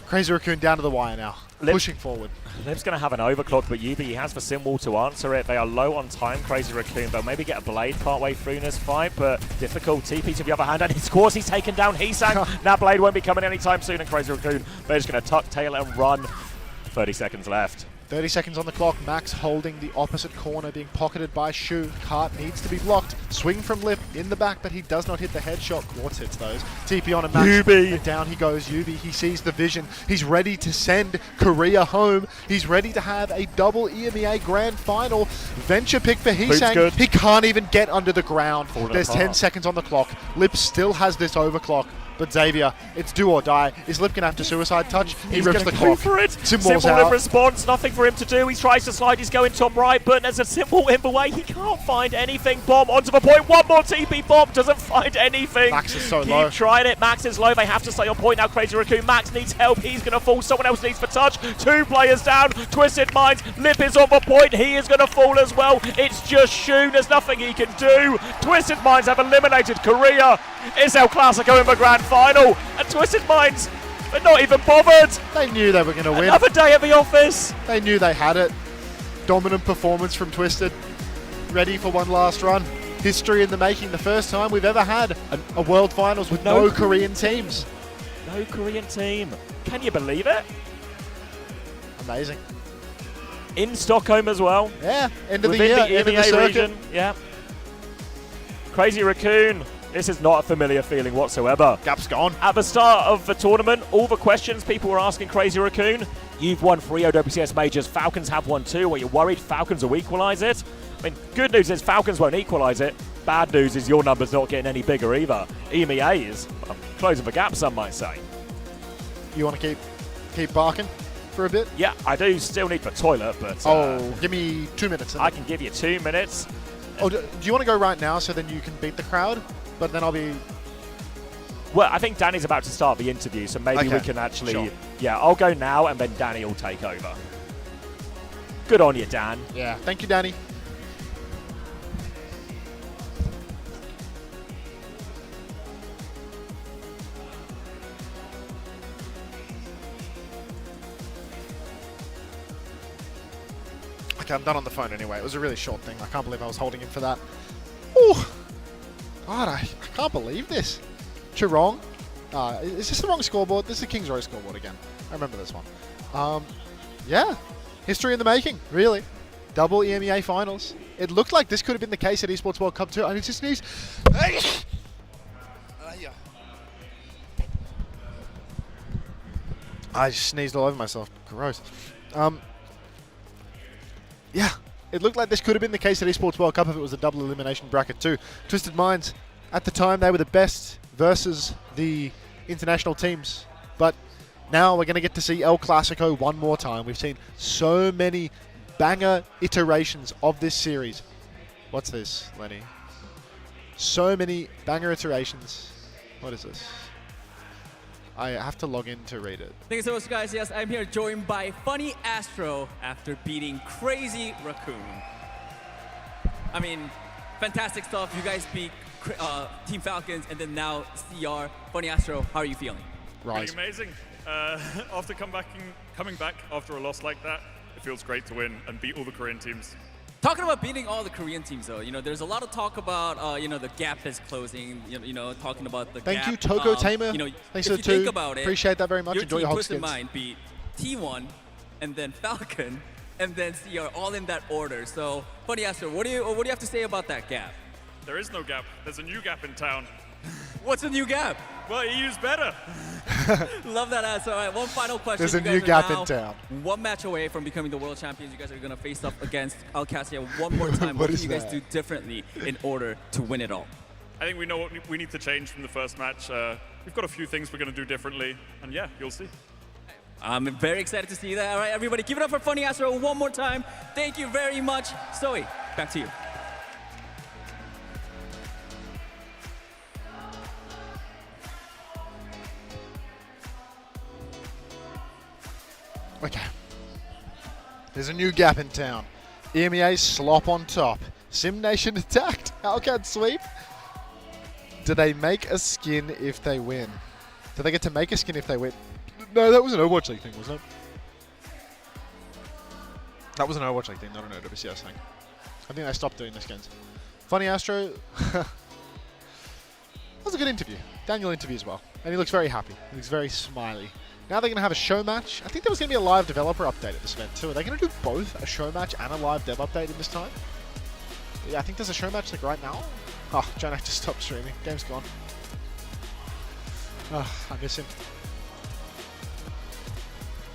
Crazy Raccoon down to the wire now, pushing forward. Liv's going to have an overclock, but Yubi, he has the sim wall to answer it. They are low on time, Crazy Raccoon. They'll maybe get a blade partway through this fight, but difficult. TP to the other hand, and it's course he's taken down Heesang. That blade won't be coming anytime soon, and Crazy Raccoon, they're just going to tuck tail and run. 30 seconds left. 30 seconds on the clock. Max holding the opposite corner, being pocketed by Shu. Cart needs to be blocked. Swing from Lip in the back, but he does not hit the headshot. Quartz hits those. TP on a Max. Yubi. And down he goes. Yubi, he sees the vision. He's ready to send Korea home. He's ready to have a double EMEA Grand Final. Venture pick for Heesang. He can't even get under the ground. There's 10 seconds on the clock. Lip still has this overclock. But Xavier, it's do or die. Is Lip going to have to suicide touch? He rips the clock. For it. Symbol's Simple out. in response, nothing for him to do. He tries to slide, he's going top right, but there's a Simple in the way. He can't find anything. Bomb onto the point. One more TP bomb, doesn't find anything. Max is so low. Keep trying it. Max is low. They have to stay on point now. Crazy Raccoon. Max needs help. He's going to fall. Someone else needs for touch. 2 players down. Twisted Minds. Lip is on the point. He is going to fall as well. It's just Shun. There's nothing he can do. Twisted Minds have eliminated Korea. It's El Clasico in the Grand Final. And Twisted Minds, they're not even bothered. They knew they were going to win. Another day at the office. They knew they had it. Dominant performance from Twisted. Ready for one last run. History in the making. The first time we've ever had a World Finals with no Korean teams. No Korean team. Can you believe it? Amazing. In Stockholm as well. Yeah, end of the Within year, end of the EMEA circuit. region. Yeah. Crazy Raccoon. This is not a familiar feeling whatsoever. Gap's gone. At the start of the tournament, all the questions people were asking Crazy Raccoon, you've won 3 OWCS majors, Falcons have won 2. Are you worried Falcons will equalize it? I mean, good news is Falcons won't equalise it. Bad news is your number's not getting any bigger either. EMEA is closing the gap, some might say. You want to keep barking for a bit? Yeah, I do still need the toilet, but... give me 2 minutes. I can give you 2 minutes. Oh, do you want to go right now so then you can beat the crowd? But then I'll be... Well, I think Danny's about to start the interview, so maybe we can actually... Sure. Yeah, I'll go now, and then Danny will take over. Good on you, Dan. Yeah, thank you, Danny. Okay, I'm done on the phone anyway. It was a really short thing. I can't believe I was holding him for that. Ooh! God, I can't believe this. Chirong. Is this the wrong scoreboard? This is the Kings Row scoreboard again. I remember this one. Yeah. History in the making, really. Double EMEA finals. It looked like this could have been the case at Esports World Cup 2. I need to sneeze. Hey! I just sneezed all over myself. Gross. Yeah, it looked like this could have been the case at Esports World Cup if it was a double elimination bracket too. Twisted Minds, at the time, they were the best versus the international teams. But now we're going to get to see El Clasico one more time. We've seen so many banger iterations of this series. What's this, Lenny? So many banger iterations. What is this? I have to log in to read it. Thank you so much, guys. Yes, I'm here joined by Funny Astro after beating Crazy Raccoon. I mean, fantastic stuff. You guys beat Team Falcons and then now CR. Funny Astro, how are you feeling? Right. Pretty amazing. After coming back after a loss like that, it feels great to win and beat all the Korean teams. Talking about beating all the Korean teams, though, there's a lot of talk about, the gap is closing. Talking about the Thank gap. you, Toko Tamer. Thanks for the 2. Think about it, appreciate that very much. Your Enjoy team, your hot Twisted skins. Mind beat T1, and then Falcon, and then CR, all in that order. So, Funny Astro, what do you have to say about that gap? There is no gap. There's a new gap in town. What's the new gap? Well, EU's better. Love that answer. All right, one final question. There's a You guys new are gap now in town. One match away from becoming the world champions. You guys are going to face up against Qadsiah one more time. What What is can you guys that? do differently in order to win it all? I think we know what we need to change from the first match. We've got a few things we're going to do differently, and yeah, you'll see. I'm very excited to see that. All right, everybody, give it up for Funny Astro one more time. Thank you very much. Zoe, back to you. Okay. There's a new gap in town. EMEA slop on top. Sim Nation attacked. Hellcat sweep. Do they make a skin if they win? Do they get to make a skin if they win? No, that was an Overwatch League thing, wasn't it? That was an Overwatch League thing, not an OWCS thing. I think they stopped doing the skins. Funny Astro. That was a good interview. Daniel interview as well. And he looks very happy. He looks very smiley. Now they're going to have a show match. I think there was going to be a live developer update at this event too. Are they going to do both a show match and a live dev update in this time? Yeah, I think there's a show match like right now. Oh, Janak just stopped streaming. Game's gone. Oh, I miss him.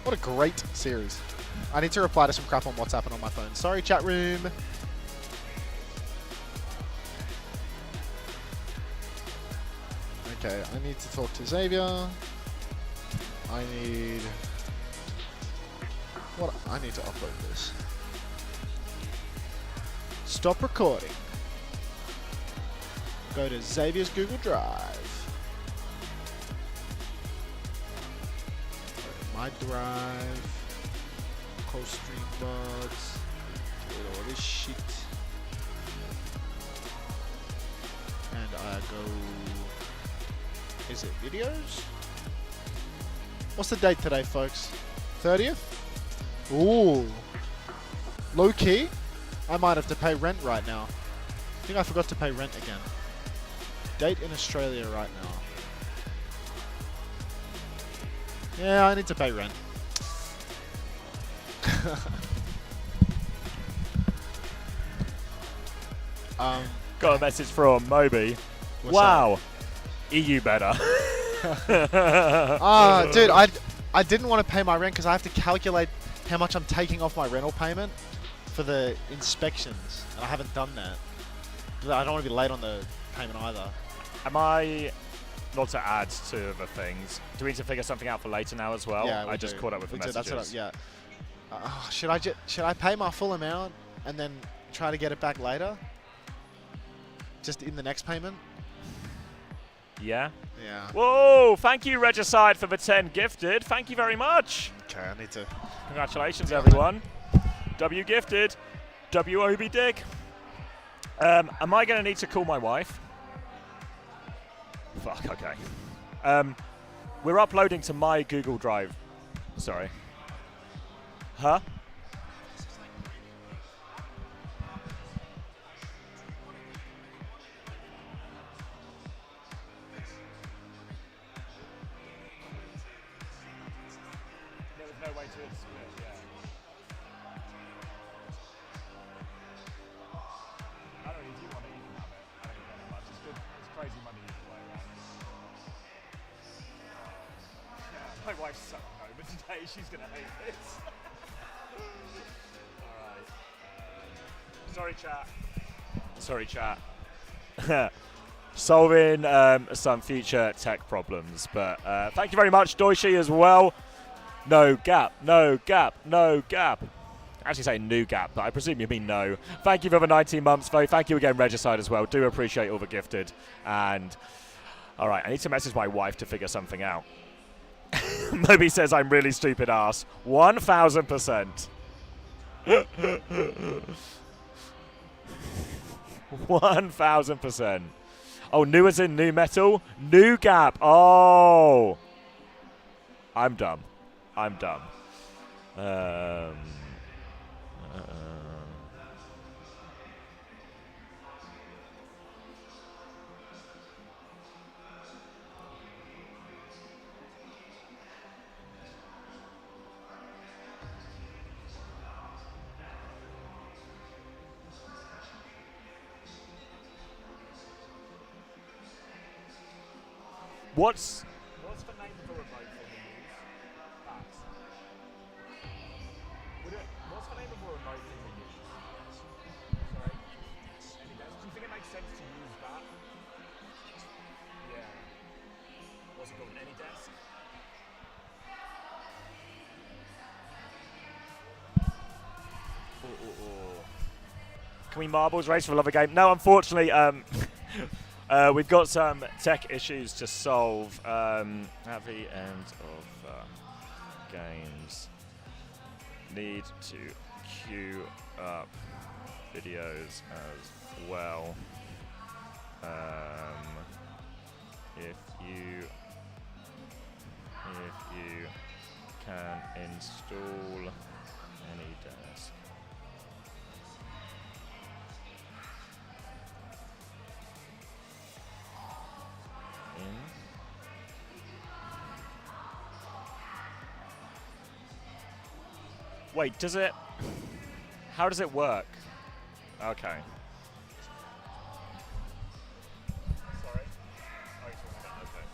What a great series. I need to reply to some crap on WhatsApp and on my phone. Sorry, chat room. Okay, I need to talk to Xavier. I need to upload this. Stop recording. Go to Xavier's Google Drive. Go to my drive. Call stream buds. Delete all this shit. And I go. Is it videos? What's the date today, folks? 30th? Ooh. Low key? I might have to pay rent right now. I think I forgot to pay rent again. Date in Australia right now. Yeah, I need to pay rent. Got a message from Moby. What's Wow. EU better. Dude, I didn't want to pay my rent because I have to calculate how much I'm taking off my rental payment for the inspections, and I haven't done that. I don't want to be late on the payment either. Am I, not to add to other things, do we need to figure something out for later now as well? Yeah, I just caught up with the messages. That's what should I pay my full amount and then try to get it back later? Just in the next payment? Yeah? Yeah. Whoa! Thank you, Regicide, for the 10 gifted. Thank you very much. Okay, I need to... Congratulations, everyone. W gifted. WOB dig. Am I going to need to call my wife? Fuck, okay. We're uploading to my Google Drive. Sorry. Huh? There was no way to split, yeah. I don't really do want to even have it. I don't care that much. It's good. It's crazy money either way, right? My wife's so over today. She's going to hate this. Alright. Sorry, chat. Sorry, chat. Solving some future tech problems. But thank you very much, Doishi, as well. No gap, no gap, no gap. I actually say new gap, but I presume you mean no. Thank you for the 19 months, though. Thank you again, Regicide, as well. Do appreciate all the gifted. And, all right, I need to message my wife to figure something out. Moby says I'm really stupid ass. 1,000%. 1,000%. Oh, new as in new metal? New gap. Oh. I'm dumb. I'm dumb. What's the name of the remote thing we use? What's the name of the remote thing we use? Sorry? Do you think it makes sense to use that? Yeah. What's it called? AnyDesk? Can we marbles race for the love of game? No, unfortunately, we've got some tech issues to solve at the end of games. Need to queue up videos as well. If you can install AnyDesk. Wait, does it... How does it work? Okay. Sorry? Okay.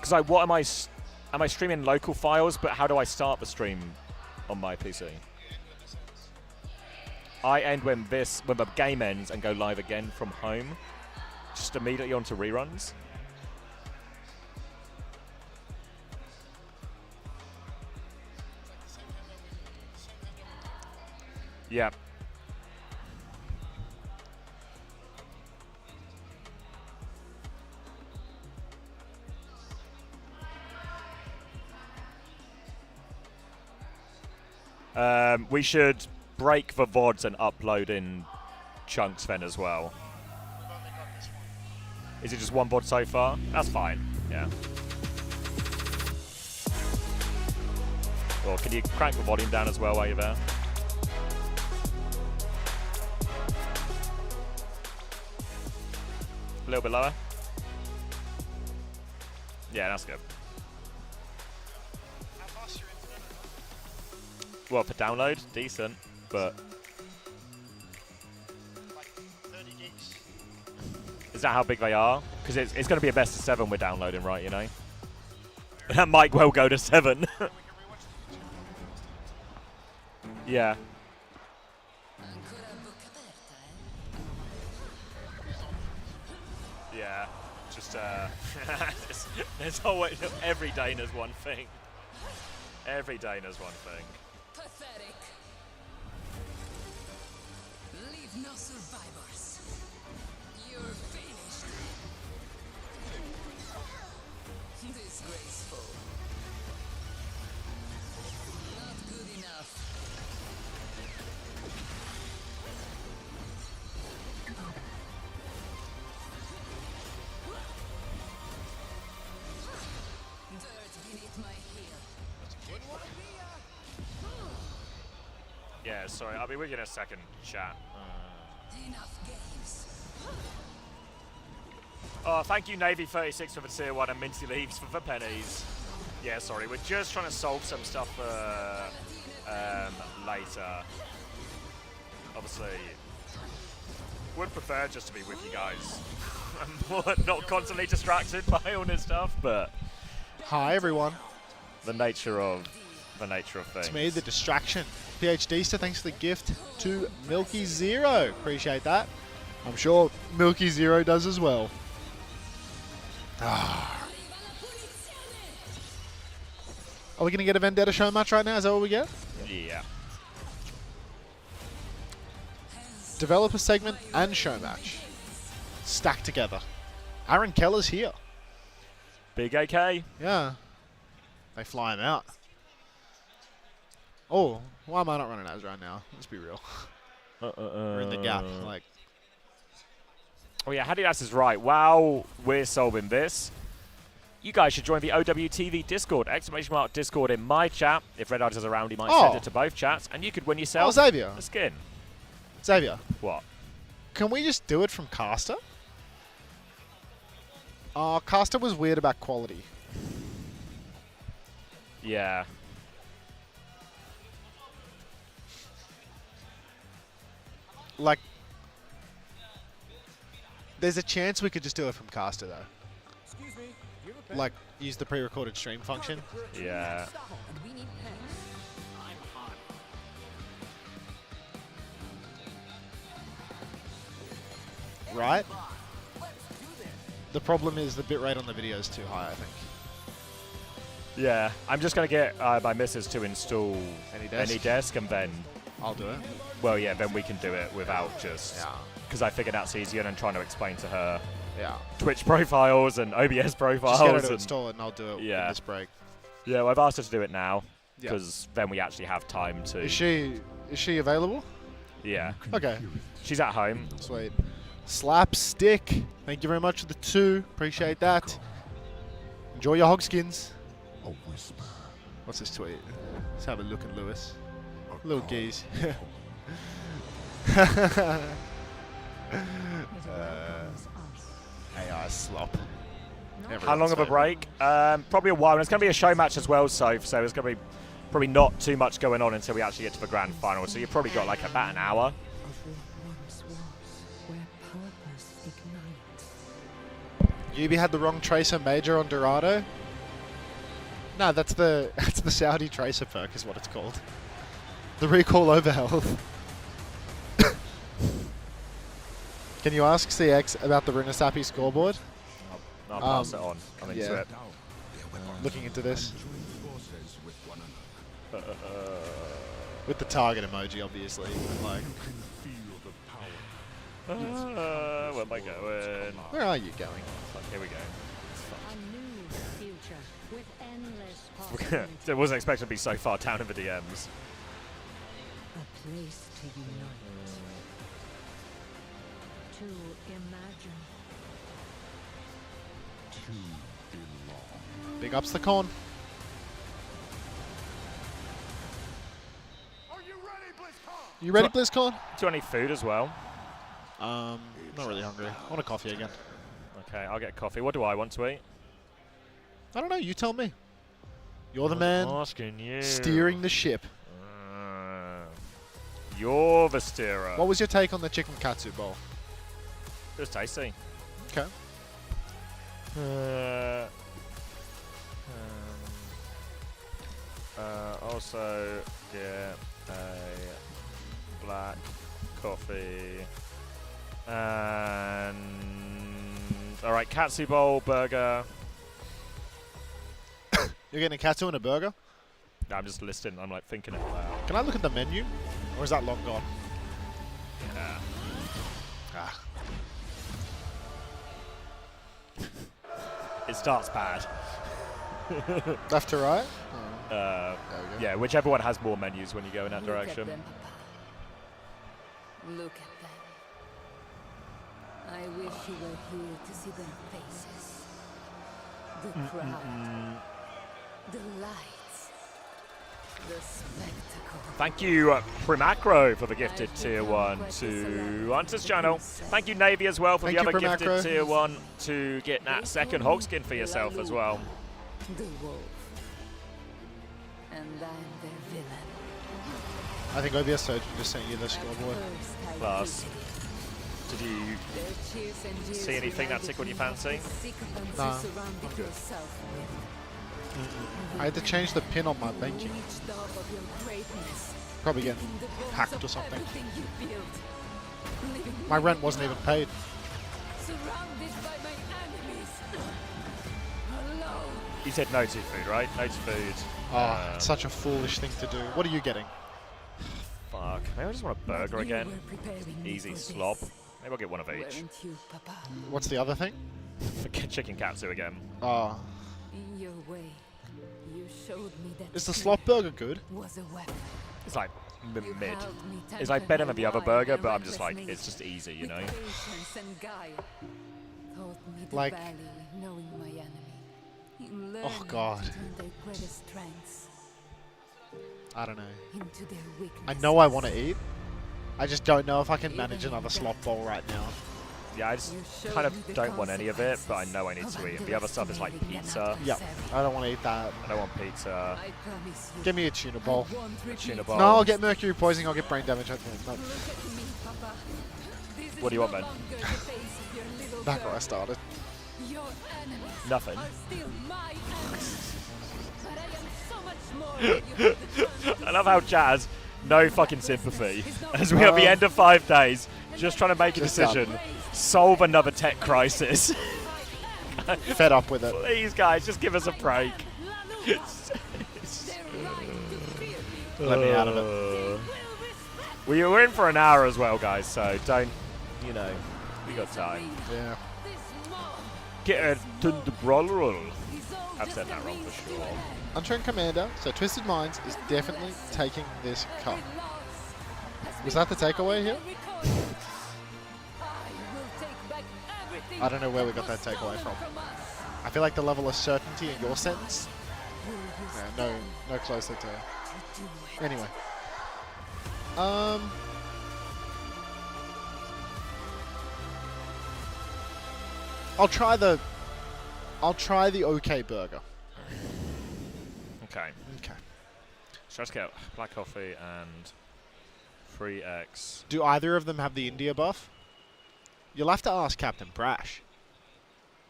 Because what am I streaming local files, but how do I start the stream on my PC? I end when the game ends and go live again from home, just immediately onto reruns. Yeah. We should break the VODs and upload in chunks then as well. Is it just one VOD so far? That's fine, yeah. Or can you crank the volume down as well while you're there? A little bit lower? Yeah, that's good. Well, for download, decent, but... Like 30 gigs. Is that how big they are? Because it's going to be a best of 7 we're downloading, right, you know? That might well go to 7. Yeah. Yeah. Just, there's always, every Dana's one thing. Every Dana's one thing. Pathetic. Leave no survivors. You're finished. Disgraceful. Not good enough. Dirt beneath my heel. Yeah, sorry, I'll be with you in a second, chat. Enough games. Oh, thank you, Navy36 for the tier 1 and Minty Leaves for the pennies. Yeah, sorry, we're just trying to solve some stuff later. Obviously, would prefer just to be with you guys. I'm not constantly distracted by all this stuff, but... Hi, everyone. The nature of things. It's me, the distraction. PhD, so thanks for the gift to Milky Zero. Appreciate that. I'm sure Milky Zero does as well. Are we going to get a Vendetta show match right now? Is that what we get? Yeah. Developer segment and show match. Stacked together. Aaron Keller's here. Big AK. Yeah. They fly him out. Oh, why am I not running as right now? Let's be real. We're in the gap. Like. Oh yeah, Hadidas is right. While we're solving this, you guys should join the OWTV Discord. ! Discord in my chat. If Red Eyes is around, he might send it to both chats, and you could win yourself Xavier. a skin. Xavier. What? Can we just do it from Caster? Caster was weird about quality. Yeah. Like, there's a chance we could just do it from Caster, though. Like, use the pre-recorded stream function. Yeah. Right? The problem is the bitrate on the video is too high, I think. Yeah. I'm just going to get my missus to install any desk, and then... I'll do it. Well, yeah, then we can do it without just... Yeah. Because I figured that's easier than trying to explain to her Twitch profiles and OBS profiles. Just get her to install it and I'll do it in this break. Yeah, well, I've asked her to do it now because then we actually have time to... Is she available? Yeah. Okay. She's at home. Sweet. Slapstick. Thank you very much for the 2. Appreciate that. Enjoy your hogskins. What's this tweet? Let's have a look at Lewis. Little geese. AI slop. How long of a break? Probably a while. And it's going to be a show match as well, so there's going to be probably not too much going on until we actually get to the grand final. So you've probably got like about an hour. Yubi had the wrong Tracer Major on Dorado. No, that's the Saudi Tracer perk is what it's called. The recall overhealth. Can you ask CX about the Runasapi scoreboard? I'll pass it on. I'm into it. Looking into this. With the target emoji, obviously. Like. Where am I going? Where are you going? Here we go. I wasn't expecting to be so far down in the DMs. A place to unite. To imagine. To belong. Big ups the corn. Are you ready, BlizzCon? You ready, BlizzCon? Do you want any food as well? Not really hungry. I want a coffee again. Okay, I'll get coffee. What do I want to eat? I don't know. You tell me. You're the man asking you. Steering the ship. You're the steerer. What was your take on the chicken katsu bowl? It was tasty. Okay. Also get a black coffee and all right, katsu bowl burger. You're getting a katsu and a burger? No, I'm just listening. I'm like thinking it loud. Can I look at the menu, or is that long gone? Yeah. Ah. It starts bad. Left to right? Yeah, whichever one has more menus when you go in that Look at direction. them, Papa. Look at them. I wish you were here to see their faces. The crowd. The lights. The spectacle. Thank you, Primacro, for the gifted tier 1 to Hunter's channel. Thank you, Navy, as well, for Thank the you, other Primacro. gifted tier 1 to get that second Hulk skin for yourself as well. The wolf. And I'm their villain. I think OBS Surgeon just sent you the scoreboard. Plus, did you see anything that tickled your fancy? Nah. I had to change the pin on my banking. Probably getting hacked or something. My rent wasn't even paid. You said no to food, right? No to food. Oh, it's such a foolish thing to do. What are you getting? Fuck. Maybe I just want a burger again. Easy slop. Maybe I'll get one of each. What's the other thing? Get chicken katsu again. Oh. In your way, you showed me that Is the slop burger good? was a weapon. It's like mid. held me It's like tighter better than than the other wine burger, and but I'm just reckless like, me. it's just easy, you know? With patience and guile, taught me the Like- value in knowing my enemy. In Oh, learning God. to turn their greatest strengths I don't know. into their weakness. I know I want to eat. I just don't know if I can manage another slop bowl right now. Yeah, I just kind of don't want any of it, but I know I need to eat. And the other stuff is like pizza. Yeah, I don't want to eat that. I don't want pizza. I promise you. Give me a tuna bowl. I won't repeat Tuna it. bowl. No, I'll get mercury poisoning. I'll get brain damage. I think. No. Look at me, Papa. This What do you is want, no man? longer the face of your little Back girl. where I started. Your enemies Nothing. are still my enemies. But I am so much more than you have the chance to I love how Jazz, no fucking sympathy. As we are at the end of 5 days, just trying to make a Just decision. Solve another tech crisis. Fed up with it. Please, guys, just give us a break. Let me out of it. We're in for an hour as well, guys, so don't, you know, we got time. Yeah. Get a thunder roll. I've said that wrong for sure. Untrained Commander, so Twisted Minds is definitely taking this cup. Was that the takeaway here? I don't know where we got that takeaway from. I feel like the level of certainty in your sentence, no closer to. Anyway, I'll try the OK burger. Okay. Okay. So let's get black coffee and 3x. Do either of them have the India buff? You'll have to ask Captain Brash.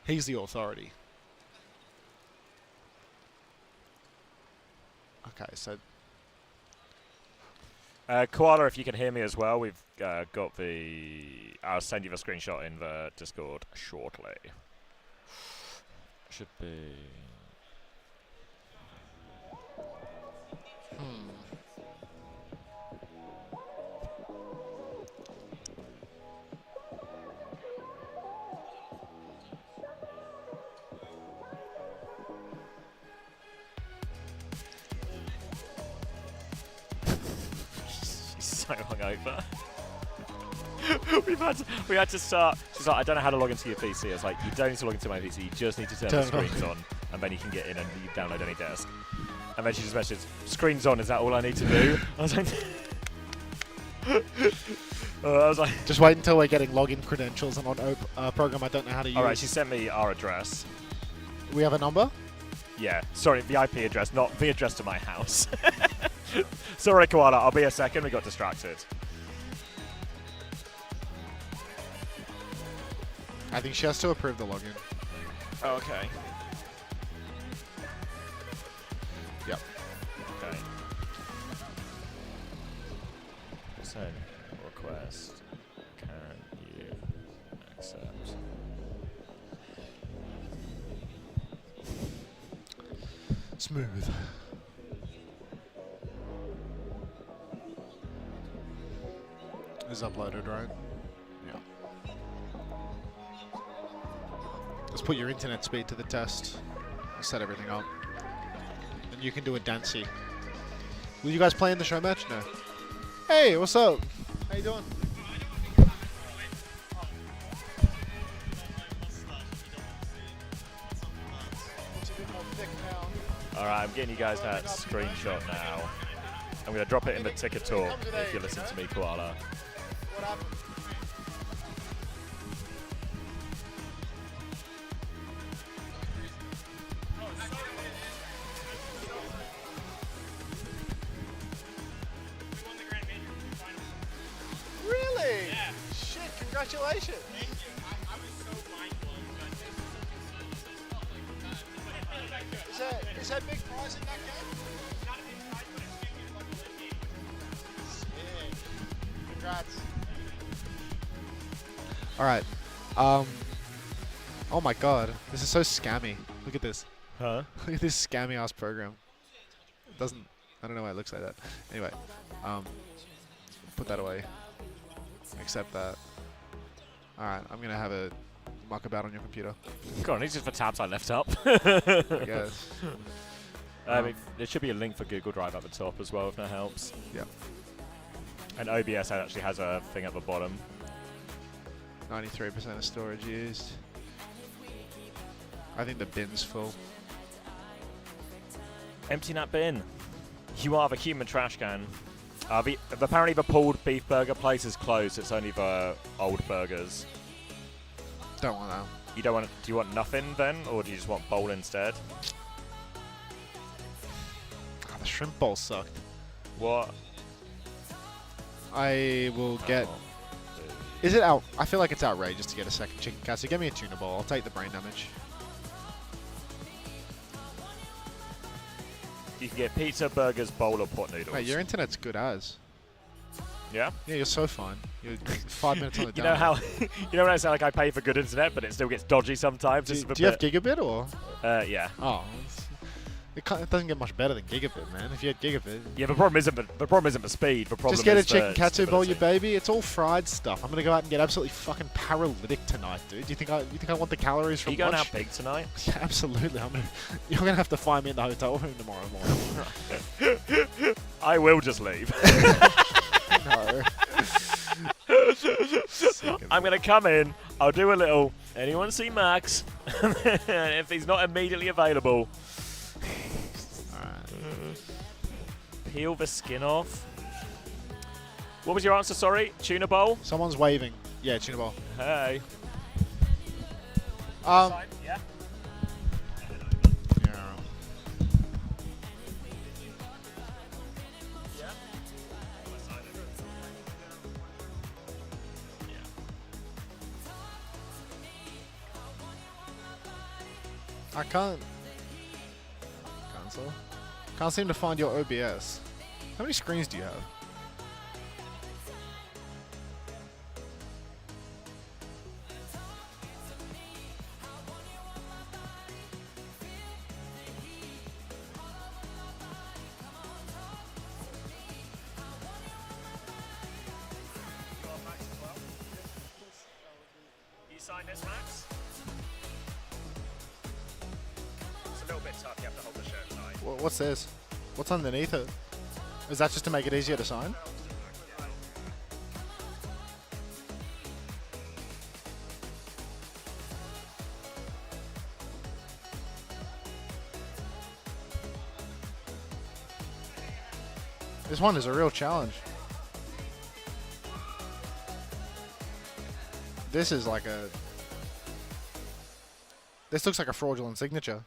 He's the authority. Okay, so... Koala, if you can hear me as well, we've got the... I'll send you the screenshot in the Discord shortly. Should be... So hungover. we had to start. She's like, I don't know how to log into your PC. I was like, you don't need to log into my PC. You just need to turn the screens on, and then you can get in and you download any desk. And then she just messaged, "Screens on. Is that all I need to do?" I was like, just wait until we're getting login credentials and on a program I don't know how to use. All right, she sent me our address. We have a number? Yeah, sorry, the IP address, not the address to my house. Sorry, Koala, I'll be a second. We got distracted. I think she has to approve the login. Okay. Yep. Okay. Send request. Can you accept? Smooth. Is uploaded, right? Yeah. Let's put your internet speed to the test. Set everything up. And you can do a dancey. Will you guys play in the show match? No. Hey, what's up? How you doing? Alright, I'm getting you guys that screenshot now. I'm going to drop it in the ticket talk if you listen to me, Koala. What happened? Really? Yeah. Shit, congratulations. Thank you. I was so mind blown. Is that big prize in that game? Not a big prize, but it's big. Like a little game. Sick. Congrats. Alright. Oh my god. This is so scammy. Look at this. Huh? Look at this scammy ass program. It doesn't, I don't know why it looks like that. Anyway. Put that away. Accept that. Alright, I'm gonna have a muck about on your computer. Go on, these are for tabs I left up. I guess. There should be a link for Google Drive at the top as well, if that helps. Yeah. And OBS actually has a thing at the bottom. 93% of storage used. I think the bin's full. Empty that bin. You are the human trash can. Apparently the pulled beef burger place is closed. It's only the old burgers. Don't want that. You don't want? Do you want nothing then, or do you just want bowl instead? Ah, the shrimp bowl sucked. What? I will get. Is it out? I feel like it's outrageous to get a second chicken cassie. Get me a tuna bowl. I'll take the brain damage. You can get pizza, burgers, bowl, or pot noodles. Mate, your internet's good as. Yeah? Yeah, you're so fine. You're 5 minutes on the You know how? You know when I say like I pay for good internet, but it still gets dodgy sometimes. Do you have gigabit or? Yeah. Oh, it doesn't get much better than gigabit, man. If you had gigabit. Yeah, the problem isn't the speed. The problem Just get is a chicken the katsu bowl, you stability. baby. It's all fried stuff. I'm gonna go out and get absolutely fucking paralytic tonight, dude. Do you think I want the calories Are from you going lunch? out big tonight? Yeah, absolutely. You're gonna have to find me in the hotel room tomorrow morning. I will just leave. No. I'm gonna come in. I'll do a little. Anyone see Max? If he's not immediately available, peel the skin off. What was your answer? Sorry, tuna bowl. Someone's waving. Yeah, tuna bowl. Hey. Yeah. Yeah. I can't. Cancel. Can't seem to find your OBS. How many screens do you have? You sign this, Max? It's a little bit tough. You have to hold the shirt tight. What's this? What's underneath it? Is that just to make it easier to sign? This one is a real challenge. This is like a... This looks like a fraudulent signature.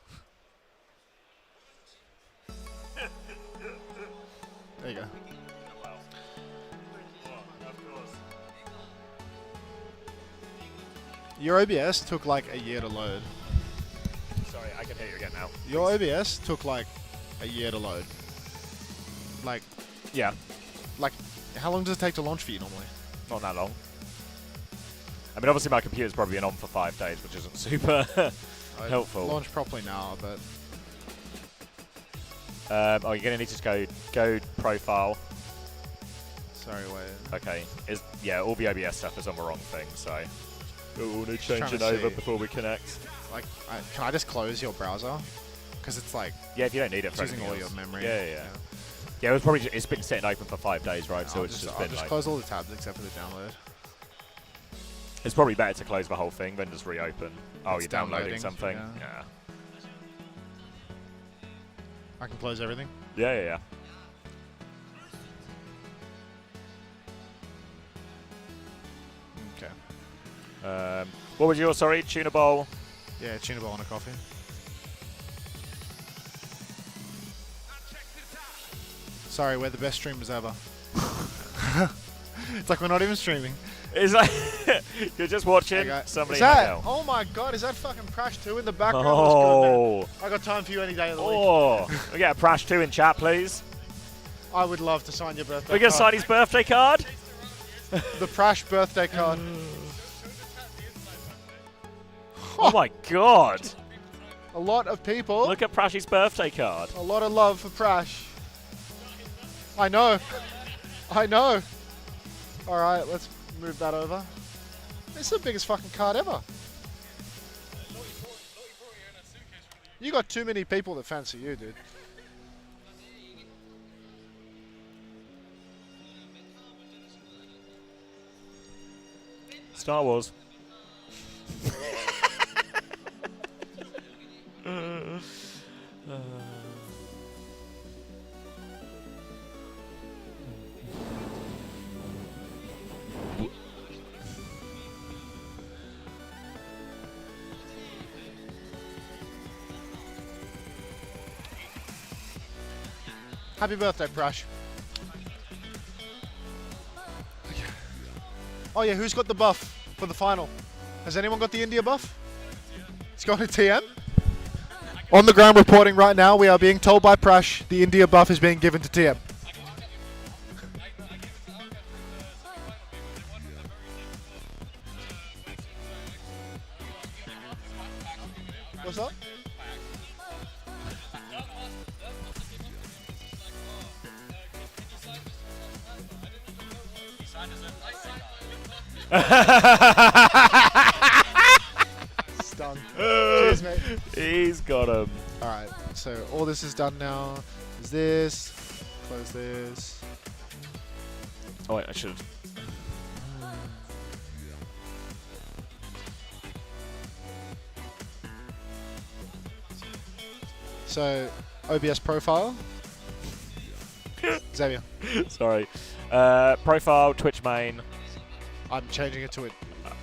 There you go. Your OBS took like a year to load. Sorry, I can hear you again now. Your OBS took like a year to load. Like, yeah. Like, how long does it take to launch for you normally? Not that long. I mean, obviously my computer's probably been on for 5 days, which isn't super helpful. Launch properly now, but... oh, you're going to need to go profile. Sorry, wait. Okay. Yeah, all the OBS stuff is on the wrong thing, so... We'll need to change it over before we connect. Like, can I just close your browser? Because it's like... Yeah, if you don't need it for using all anything your else. memory. Yeah. Yeah, it was probably it's been sitting open for 5 days, right? No, So it's just been I'll just like... close all the tabs except for the download. It's probably better to close the whole thing than just reopen. Oh, It's you're downloading downloading, something? yeah. I can close everything? Yeah. Okay. What was your, sorry, tuna bowl? Yeah, tuna bowl and a coffee. Sorry, we're the best streamers ever. It's like we're not even streaming. It's like you're just watching somebody. Is that? Oh my god! Is that fucking Prash 2 in the background? Oh. Good, I got time for you any day of the week. We get a Prash 2 in chat, please. I would love to sign your birthday. We can sign his birthday card. The Prash birthday card. Oh my god! A lot of people. Look at Prash's birthday card. A lot of love for Prash. I know. I know. All right, let's move that over. This is the biggest fucking card ever. You got too many people that fancy you, dude. Star Wars. Happy birthday, Prash. Oh yeah, who's got the buff for the final? Has anyone got the India buff? It's going to TM? On the ground reporting right now, we are being told by Prash the India buff is being given to TM. What's up? Stun. Cheers, mate. He's got him. Alright, so all this is done now. Is this. Close this. Oh wait, I should. So, OBS profile. Xavier. Sorry. Profile, Twitch main. I'm changing it to it.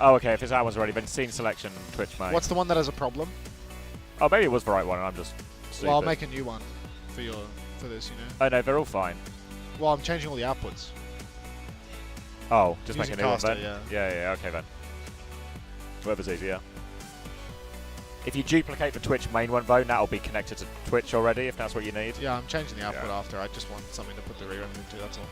Oh, okay. If that one's already been scene selection, Twitch main. What's the one that has a problem? Oh, maybe it was the right one, and I'm just stupid. Well, I'll make a new one for this, you know. Oh no, they're all fine. Well, I'm changing all the outputs. Oh, just make Using a new caster, one then? yeah. Yeah, okay then. Whatever's easier. If you duplicate the Twitch main one, though, that'll be connected to Twitch already, if that's what you need. Yeah, I'm changing the output after. I just want something to put the rerun into, that's all.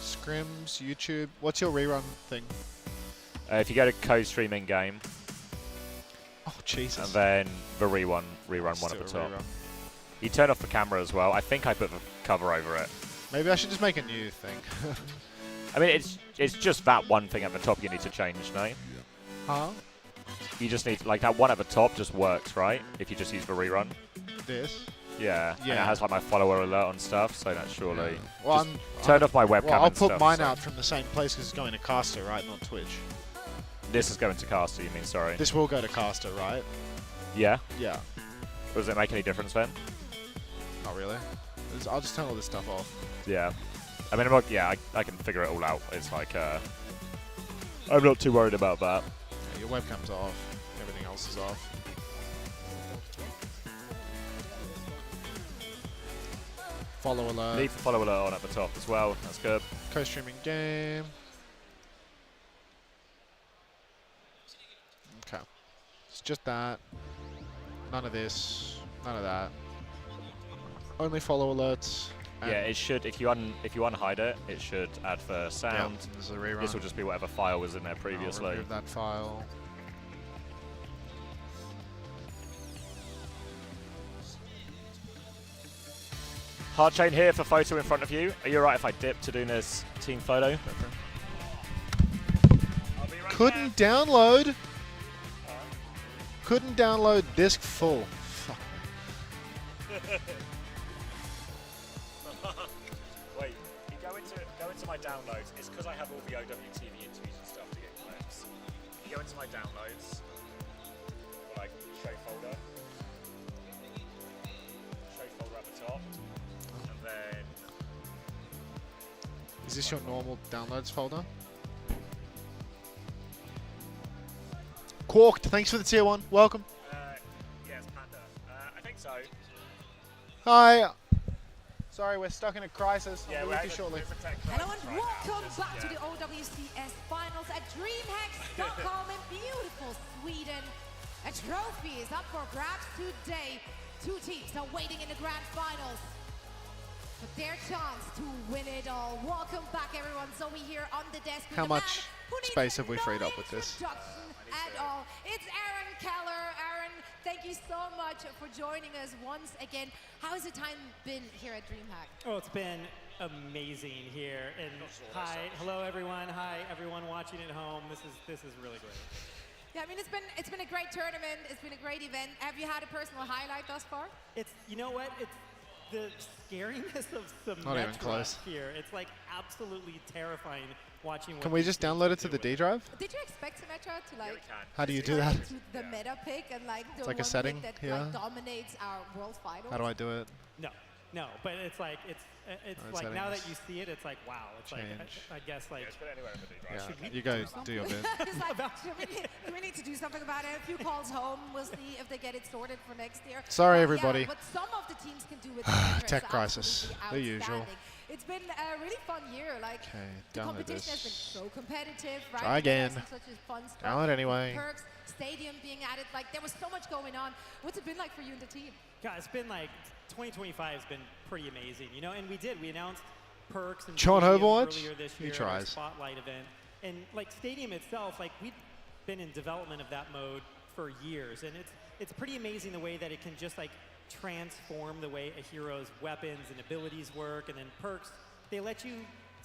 Scrims, YouTube. What's your rerun thing? If you go to co-streaming game. Oh, Jesus. And then the rerun one at the top. You turn off the camera as well. I think I put the cover over it. Maybe I should just make a new thing. I mean, it's just that one thing at the top you need to change, no? Huh? You just need, like, that one at the top just works, right? If you just use the rerun. This? Yeah. Yeah. And it has, like, my follower alert and stuff, so that's surely... Yeah. Well, turn off my webcam Well, I'll and put stuff, mine so. out from the same place because it's going to Caster, right? Not Twitch. This is going to Caster, you mean, sorry. This will go to Caster, right? Yeah? Yeah. Does it make any difference then? Not really. I'll just turn all this stuff off. Yeah. I mean, I can figure it all out. It's like, I'm not too worried about that. Yeah, your webcam's off. Everything else is off. Follow alert. Leave the follow alert on at the top as well. That's good. Co-streaming game. Okay. It's just that. None of this. None of that. Only follow alerts. Yeah, it should. If you unhide it, it should add for sound. Yeah, there's a rerun. This will just be whatever file was in there previously. I'll remove that file. Hard chain here for photo in front of you. Are you alright if I dip to doing this team photo? Couldn't download. Couldn't download disk full. Fuck. Wait, you go into my downloads. It's because I have all the OWTV interviews and stuff to get clips. You go into my downloads, like show folder at the top, and then. Is this your normal downloads folder? Quarked, thanks for the tier 1. Welcome. Yes, Panda. I think so. Hi. Sorry, we're stuck in a crisis. Yeah, I'll be with you shortly. Hello and welcome back to the OWCS Finals at DreamHack Stockholm in beautiful Sweden. A trophy is up for grabs today. 2 teams are waiting in the grand finals for their chance to win it all. Welcome back, everyone. So we here on the desk with How the much man who needs space have we no freed up with this? introduction at all. It's Aaron Keller. Aaron, thank you so much for joining us once again. How has the time been here at DreamHack? Oh, it's been amazing here. And hello everyone. Hi everyone watching at home. This is really great. Yeah, I mean it's been a great tournament. It's been a great event. Have you had a personal highlight thus far? It's you know what? It's the scariness of Not even Symmetra close. here. It's like absolutely terrifying watching. Can we just download it to the D drive? Did you expect Symmetra to like? How do you do that? To the meta pick and like the It's like a one setting pick that here. like dominates our world finals. How do I do it? No, but it's like like now that you see it, it's like wow. It's Change. like I guess like. Yeah, you go do your bit. It's like, do we need to do something about it? A few calls home. We'll see if they get it sorted for next year. Sorry, But everybody. Yeah, but some of the teams can do it. Tech crisis, the usual. It's been a really fun year. Like the download competition has been this. so competitive. Right? Try again. Such a fun stuff. Download anyway. Perks, stadium being added. Like there was so much going on. What's it been like for you and the team? God, it's been like 2025 has been pretty amazing, you know. And we announced perks and Sean Stadium Overwatch? earlier this He year, tries. our Spotlight event, and like Stadium itself, like we've been in development of that mode for years, and it's pretty amazing the way that it can just like transform the way a hero's weapons and abilities work, and then perks. They let you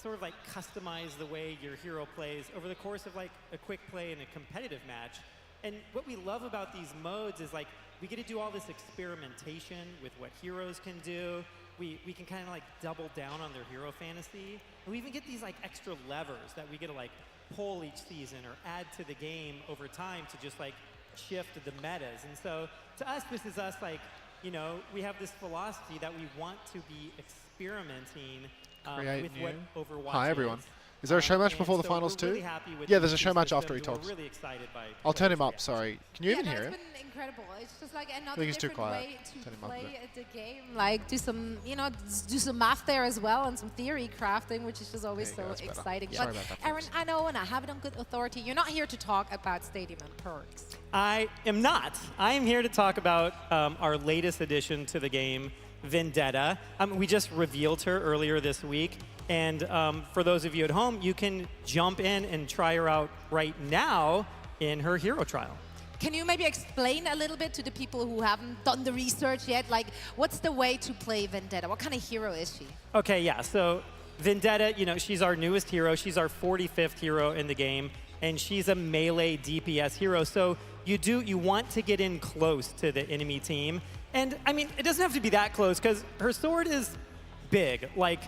sort of like customize the way your hero plays over the course of like a quick play in a competitive match. And what we love about these modes is like we get to do all this experimentation with what heroes can do. We can kind of like double down on their hero fantasy. And we even get these like extra levers that we get to like pull each season or add to the game over time to just like shift the metas. And so to us, this is us like, you know, we have this philosophy that we want to be experimenting with what Overwatch Hi, everyone. is. Is there a show match And before the so finals we're too? really happy with Yeah, the there's a show match system. after he We're talks. really excited by I'll turn him players' up, sorry. Can you even hear him? It's been incredible. It's just like another think he's too different quiet. way to Turn him up a play the game. Like do some, you know, do some math there as well and some theory crafting, which is just always There you so go, that's better. exciting. Sorry But about that, Aaron, I know, and I have it on good authority. You're not here to talk about Stadium and perks. I am not. I am here to talk about our latest addition to the game, Vendetta. We just revealed her earlier this week. And for those of you at home, you can jump in and try her out right now in her hero trial. Can you maybe explain a little bit to the people who haven't done the research yet? Like, what's the way to play Vendetta? What kind of hero is she? Okay, yeah. So Vendetta, you know, she's our newest hero. She's our 45th hero in the game. And she's a melee DPS hero. So you want to get in close to the enemy team. And, I mean, it doesn't have to be that close because her sword is big. Like,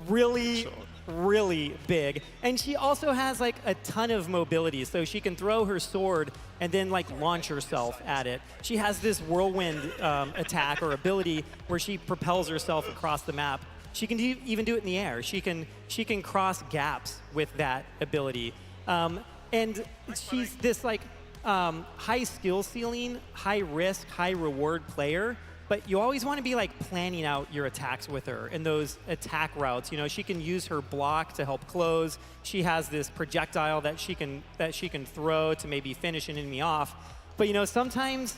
really big, and she also has like a ton of mobility, so she can throw her sword and then like launch herself at it. She has this whirlwind attack or ability where she propels herself across the map. She can even do it in the air. She can cross gaps with that ability, and she's this like high skill ceiling, high risk, high reward player. but you always want to be like planning out your attacks with her and those attack routes. You know, she can use her block to help close. She has this projectile that she can throw to maybe finish an enemy off. But you know, sometimes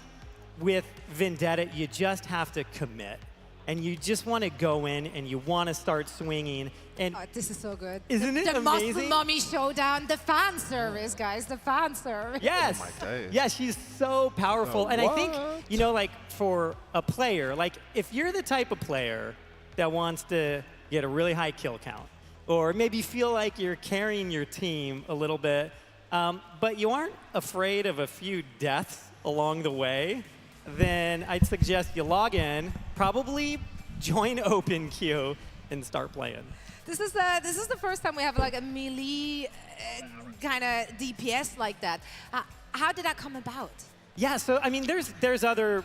with Vendetta, you just have to commit. And you just want to go in and you want to start swinging. And this is so good. Isn't it the amazing? Muscle Mommy Showdown, the fan service, guys, the fan service. Yes. Oh my days. Yeah, she's so powerful. And I think, you know, like for a player, like if you're the type of player that wants to get a really high kill count, or maybe feel like you're carrying your team a little bit, but you aren't afraid of a few deaths along the way, then I'd suggest you log in, probably join Open Queue, and start playing. This is the first time we have like a melee kind of DPS like that. How did that come about? Yeah, so I mean, there's other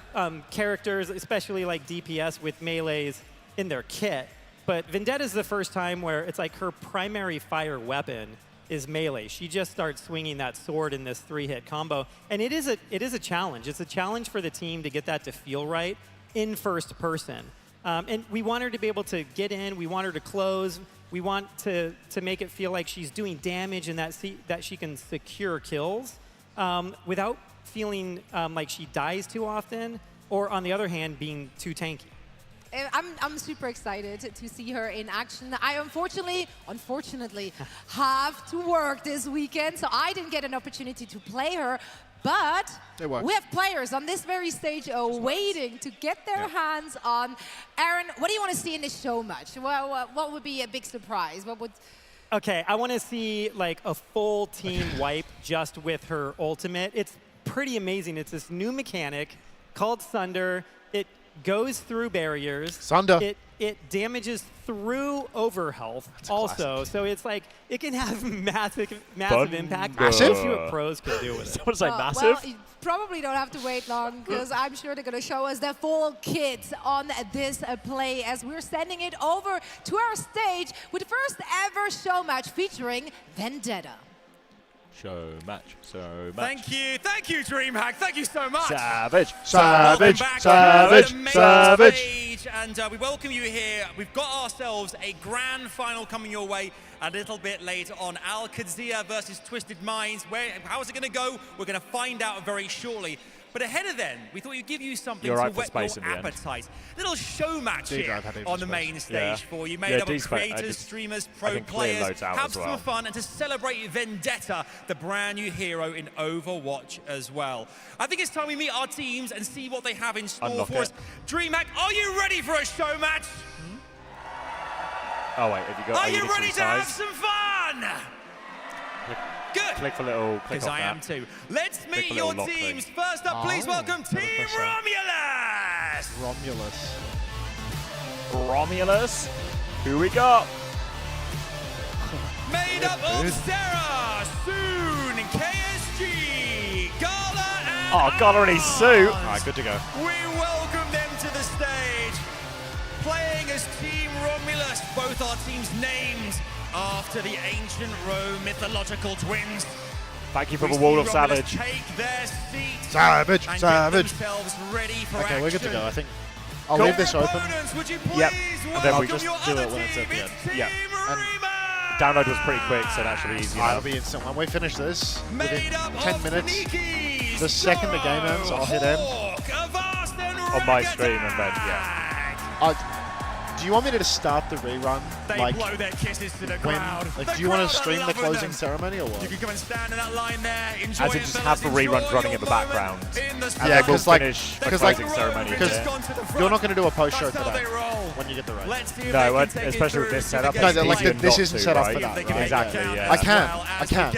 characters, especially like DPS with melees in their kit, but Vendetta's the first time where it's like her primary fire weapon is melee. She just starts swinging that sword in this 3-hit combo, and it is a challenge. It's a challenge for the team to get that to feel right in first person. And we want her to be able to get in. We want her to close. We want to make it feel like she's doing damage and that she can secure kills without feeling like she dies too often, or on the other hand, being too tanky. I'm super excited to see her in action. I unfortunately have to work this weekend, so I didn't get an opportunity to play her. But we have players on this very stage waiting to get their hands on. Aaron, what do you want to see in this show match? What would be a big surprise? What would? Okay, I want to see like a full team wipe just with her ultimate. It's pretty amazing. It's this new mechanic called Sunder. It goes through barriers. Sunder. It damages through overhealth also. So it's like, it can have massive impact. Massive? Let's see what pros can do with it. Someone say massive? Well, you probably don't have to wait long, because I'm sure they're going to show us the full kit on this play as we're sending it over to our stage with the first ever show match featuring Vendetta. Show match, so match. Thank you, DreamHack. Thank you so much. Savage, Welcome savage, back savage, to the main savage. stage, and we welcome you here. We've got ourselves a grand final coming your way a little bit later on. Qadsiah versus Twisted Minds. How is it going to go? We're going to find out very shortly. But ahead of then, we thought we'd give you something to whet your appetite. Little show match here on the main stage for you, made up of creators, streamers, pro players. Have some fun and to celebrate Vendetta, the brand new hero in Overwatch as well. I think it's time we meet our teams and see what they have in store for us. DreamHack, are you ready for a show match? Oh wait, have you got? Are you ready to have some fun? Good. Click for little. Because I am too. Let's meet your teams. First up, please welcome Team Romulus. Romulus. Who we got? Made up of Sarah, Soon, KSG, Gala, and Oh, Gala in his suit. All right, good to go. We welcome them to the stage. Playing as Team Romulus, both our teams named after the ancient Rome mythological twins. Thank you for the wall of Savage. Take their seats Savage, and Savage. get themselves ready for Okay, action. we're good to go. I think I'll leave this open. Yep. And then we just do it when it's at the end. Yeah. And download was pretty quick, so that should be easy. It'll be instant. When we finish this, within 10 minutes, the second the game ends, I'll hit end. On my screen, and then, yeah. Do you want me to start the rerun? They like, blow their kisses to the crowd. Like, do you want to stream the closing ceremony or what? You can come and stand in that line there. Enjoy As in just have the reruns running in the background. Yeah, because like, closing ceremony. Because you're not going to do a post show for that when you get the raid. No, especially with this setup. No, like this isn't set up for that. Right? Exactly. Yeah. I can.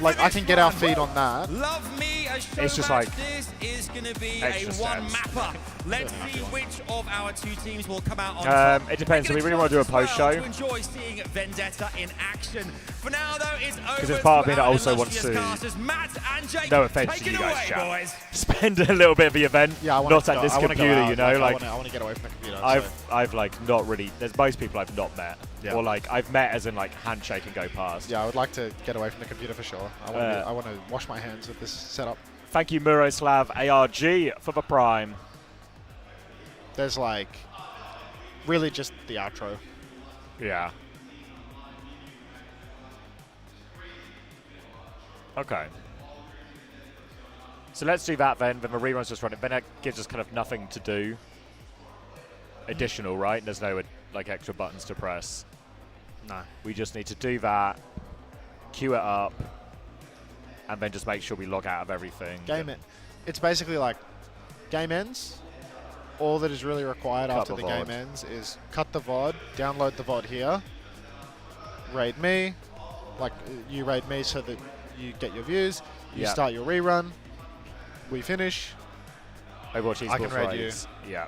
Like I can get our feed on that. It's just like this is going to be extra a one steps. mapper. Let's see which of our two teams will come out on top. It depends. So we really want to do a post show. To enjoy seeing Vendetta in action. For now, though, it's over. Because it's part of me that also wants to. No offense to you guys, chat. Spend a little bit of the event, not at this computer, you know. Like I want to get away from the computer. I've like not really. There's most people I've not met, or like I've met as in like handshake and go past. Yeah, I would like to get away from the computer for sure. I want to wash my hands with this setup. Thank you, Muroslav ARG, for the Prime. there's like really just the outro. Yeah. Okay. So let's do that then. Then the rerun's just running. Then that gives us kind of nothing to do. Additional, right? There's no like extra buttons to press. No. We just need to do that, queue it up, and then just make sure we log out of everything. It's basically like game ends. All that is really required Cut after the the VOD. game ends is cut the VOD, download the VOD here, raid me, like you raid me so that you get your views, you start your rerun, we finish, Overwatch I can Esports raid you. raids. Yeah.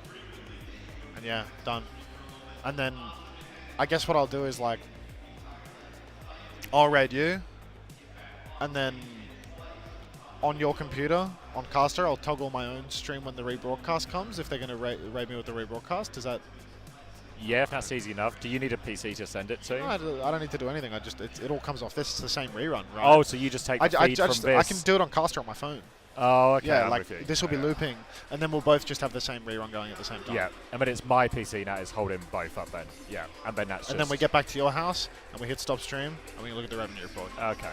And yeah, done. And then I guess what I'll do is like, I'll raid you, and then on your computer, on Caster, I'll toggle my own stream when the rebroadcast comes, if they're going to raid me with the rebroadcast. Is that... Yeah, if that's easy enough. Do you need a PC to send it to? No, I don't need to do anything. It all comes off. This is the same rerun, right? Oh, so you just take the feed from this? I can do it on Caster on my phone. Oh, okay. Yeah, I'm like with you. this will be looping, and then we'll both just have the same rerun going at the same time. Yeah, and then it's my PC now is holding both up then. Yeah, and then that's And then we get back to your house, and we hit stop stream, and we can look at the revenue report. Okay.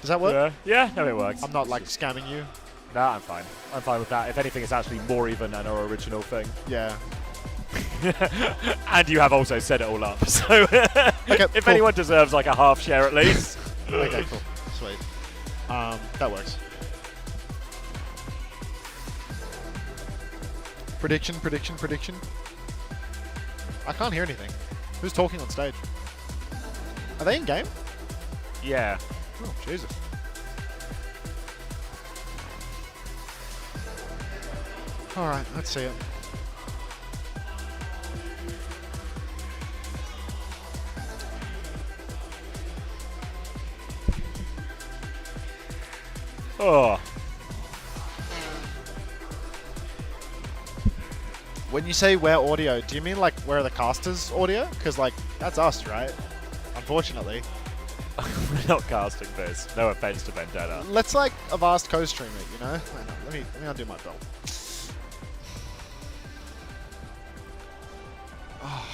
Does that work? Yeah, no, it works. I'm not like scamming you. Nah, I'm fine. I'm fine with that. If anything, it's actually more even than our original thing. Yeah. And you have also set it all up, so Okay, if cool. anyone deserves like a half share at least. Okay, cool. Sweet. That works. Prediction. I can't hear anything. Who's talking on stage? Are they in game? Yeah. Oh, Jesus. Alright, let's see it. Oh. When you say where audio, do you mean like where are the casters audio? Because like that's us, right? Unfortunately. We're not casting this. No offense to Vendetta. Let's like Avast co-stream it, you know? Hang on, let me undo my belt. Oh.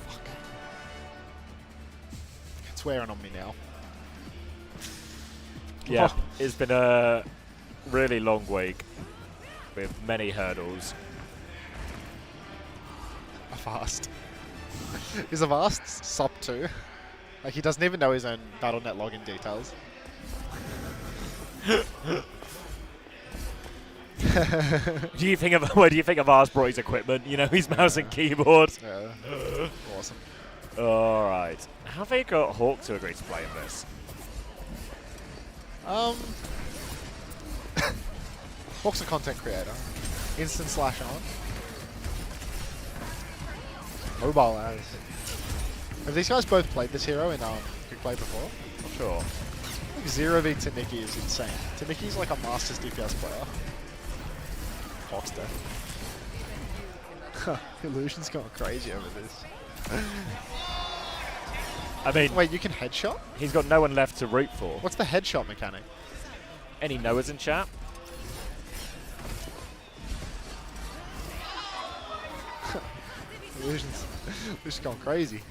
Fuck. It's wearing on me now. Yeah, Oh. it's been a really long week with many hurdles. Avast. Is Avast SOP 2? Like he doesn't even know his own Battle.net login details. Do you think of where do you think of ours brought his equipment? You know, his mouse and keyboard. Yeah. Awesome. All right. How have they got Hawk to agree to play in this? Hawk's a content creator. Instant slash on. Mobile as. Have these guys both played this hero in Quick Play before? Not sure. Like 0v Taniki is insane. Taniki's like a Masters DPS player. Hawk's dead. Illusion's going crazy over this. I mean, wait, you can headshot? He's got no one left to root for. What's the headshot mechanic? Any Noahs in chat? Illusion's going crazy.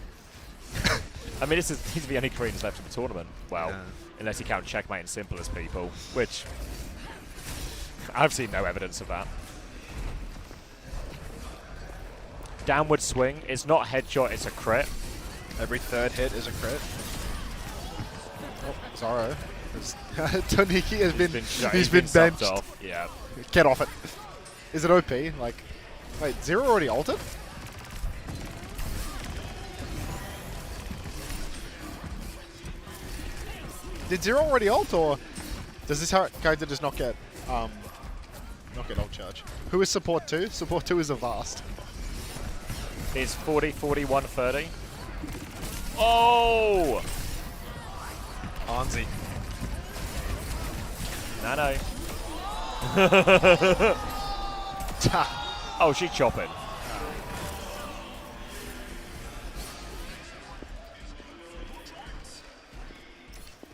I mean, these are the only Koreans left in the tournament. Well, unless you count Checkmate and Simple as people, which I've seen no evidence of that. Downward swing. It's not headshot, it's a crit. Every third hit is a crit. Oh, Zoro. Taniki has he's been benched. Off. Yeah. Get off it. Is it OP? Like, wait, Zero already ulted? Did Zero already ult, or does this character just not get ult charge? Who is support 2? Support 2 is Avast. It's 40, 41, 30. Oh! Anzi. Nano. Oh, she's chopping.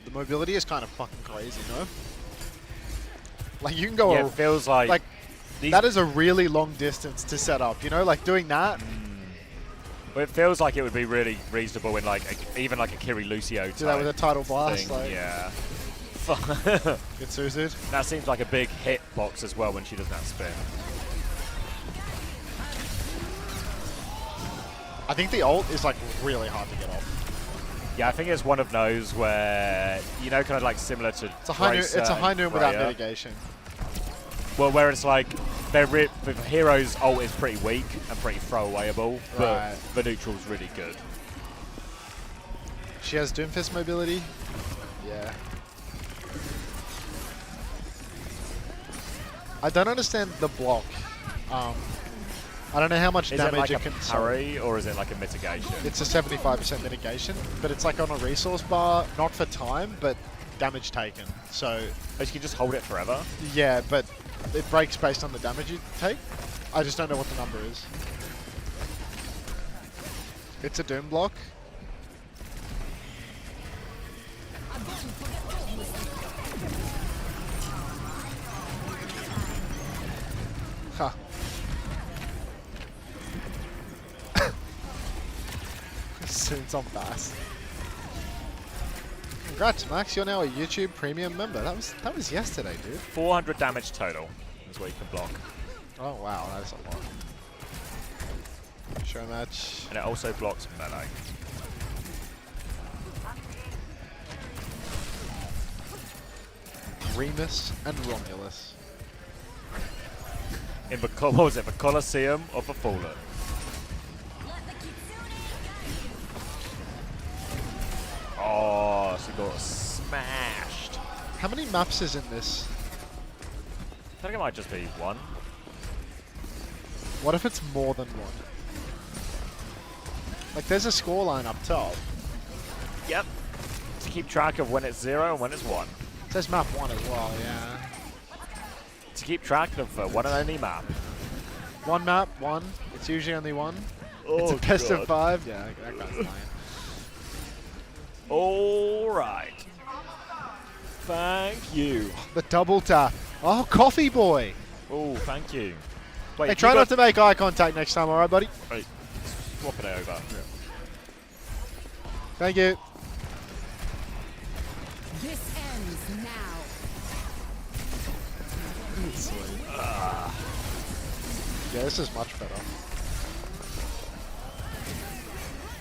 The mobility is kind of fucking crazy, no? Like you can go. Yeah, it feels like That is a really long distance to set up. You know, like doing that. Well, it feels like it would be really reasonable in like even like a Kiri Lucio Do that with a tidal blast. thing. Like, Yeah. Get Suzu'd. That seems like a big hit box as well when she does that spin. I think the ult is like really hard to get off. Yeah, I think it's one of those where, you know, kind of like similar to It's a high noon. It's a high noon without Freya. mitigation. Well, where it's like the hero's ult is pretty weak and pretty throwawayable, but the neutral's really good. She has Doomfist mobility. Yeah. I don't understand the block. I don't know how much Is damage it like can a parry or is it like a mitigation? It's a 75% mitigation, but it's like on a resource bar, not for time, but damage taken. So you can just hold it forever? Yeah, but it breaks based on the damage you take. I just don't know what the number is. It's a Doom block. Huh. Soon's on Bass. Congrats, Max. You're now a YouTube Premium member. That was yesterday, dude. 400 damage total is what you can block. Oh wow, that is a lot. Show match. And it also blocks melee. Remus and Romulus. In the what was it? The Colosseum of the Fallen. Oh, she got smashed. How many maps is in this? I think it might just be one. What if it's more than one? Like, there's a scoreline up top. Yep. To keep track of when it's 0 and when it's 1. It says map 1 as well, yeah. To keep track of one and only map. One map, one. It's usually only one. Oh, it's a best God. of 5. Yeah, that guy's lying. All right. Thank you. The double tap. Oh, coffee boy. Oh, thank you. Wait, Hey, try not to make eye contact next time, alright, buddy? Wait, swap it over. Yeah. Thank you. This ends now. Sweet. Yeah, this is much better. I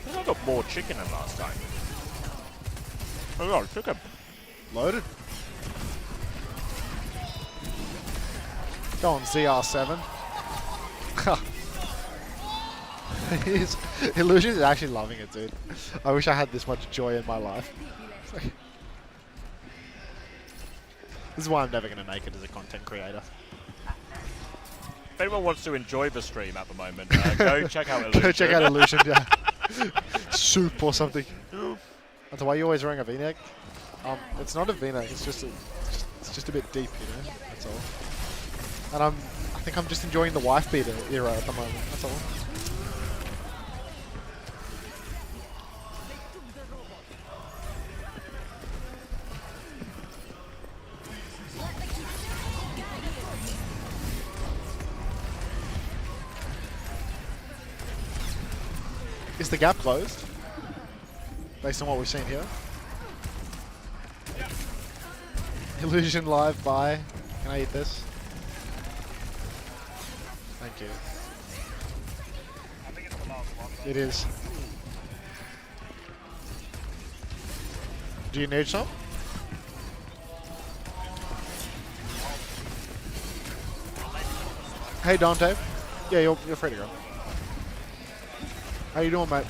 think I got more chicken than last time. Oh, God, chicken. Loaded. Go on, ZR7. Illusion is actually loving it, dude. I wish I had this much joy in my life. This is why I'm never going to make it as a content creator. If anyone wants to enjoy the stream at the moment, go check out Illusion. Go check out Illusion, yeah. Soup or something. That's why you're always wearing a V-neck. It's not a V-neck. It's just a bit deep, you know. That's all. And I think I'm just enjoying the wife beater era at the moment. That's all. Is the gap closed? Based on what we've seen here. Illusion live, bye. Can I eat this? Thank you. It is. Do you need some? Hey Dante. Yeah, you're free to go. How you doing, mate?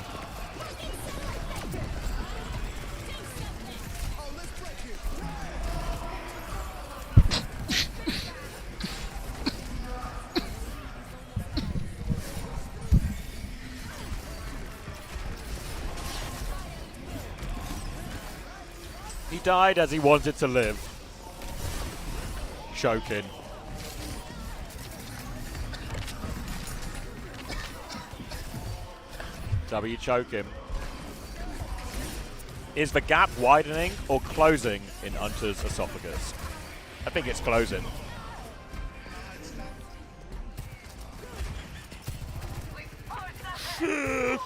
He died as he wanted to live. Choking. W choke him. Is the gap widening or closing in Unter's esophagus? I think it's closing. You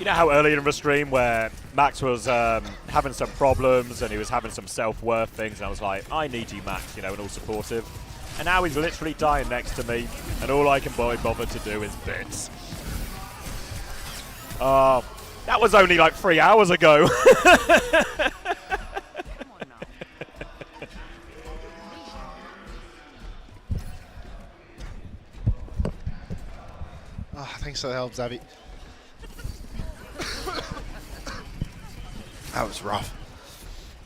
know how earlier in the stream where Max was having some problems and he was having some self-worth things, and I was like, I need you, Max, you know, and all supportive. And now he's literally dying next to me, and all I can bother to do is bits. That was only like 3 hours ago. Thanks for the help, Zabby. That was rough.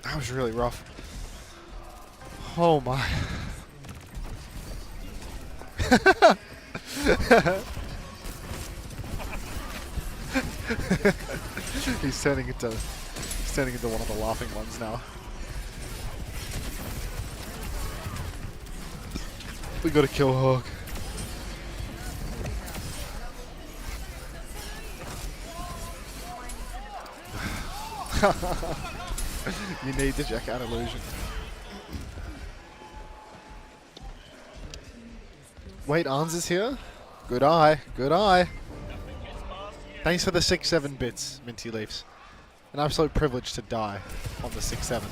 That was really rough. Oh my. He's turning into one of the laughing ones now. We gotta kill Hawk. You need to check out Illusion. Wait, Arns is here? Good eye, good eye. Thanks for the 6-7 bits, Minty Leafs. An absolute privilege to die on the 6-7.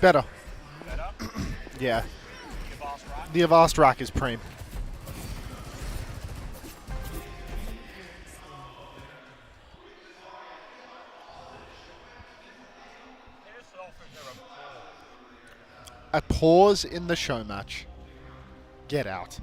Better. Yeah. The Avast rack is preem. A pause in the show match. Get out.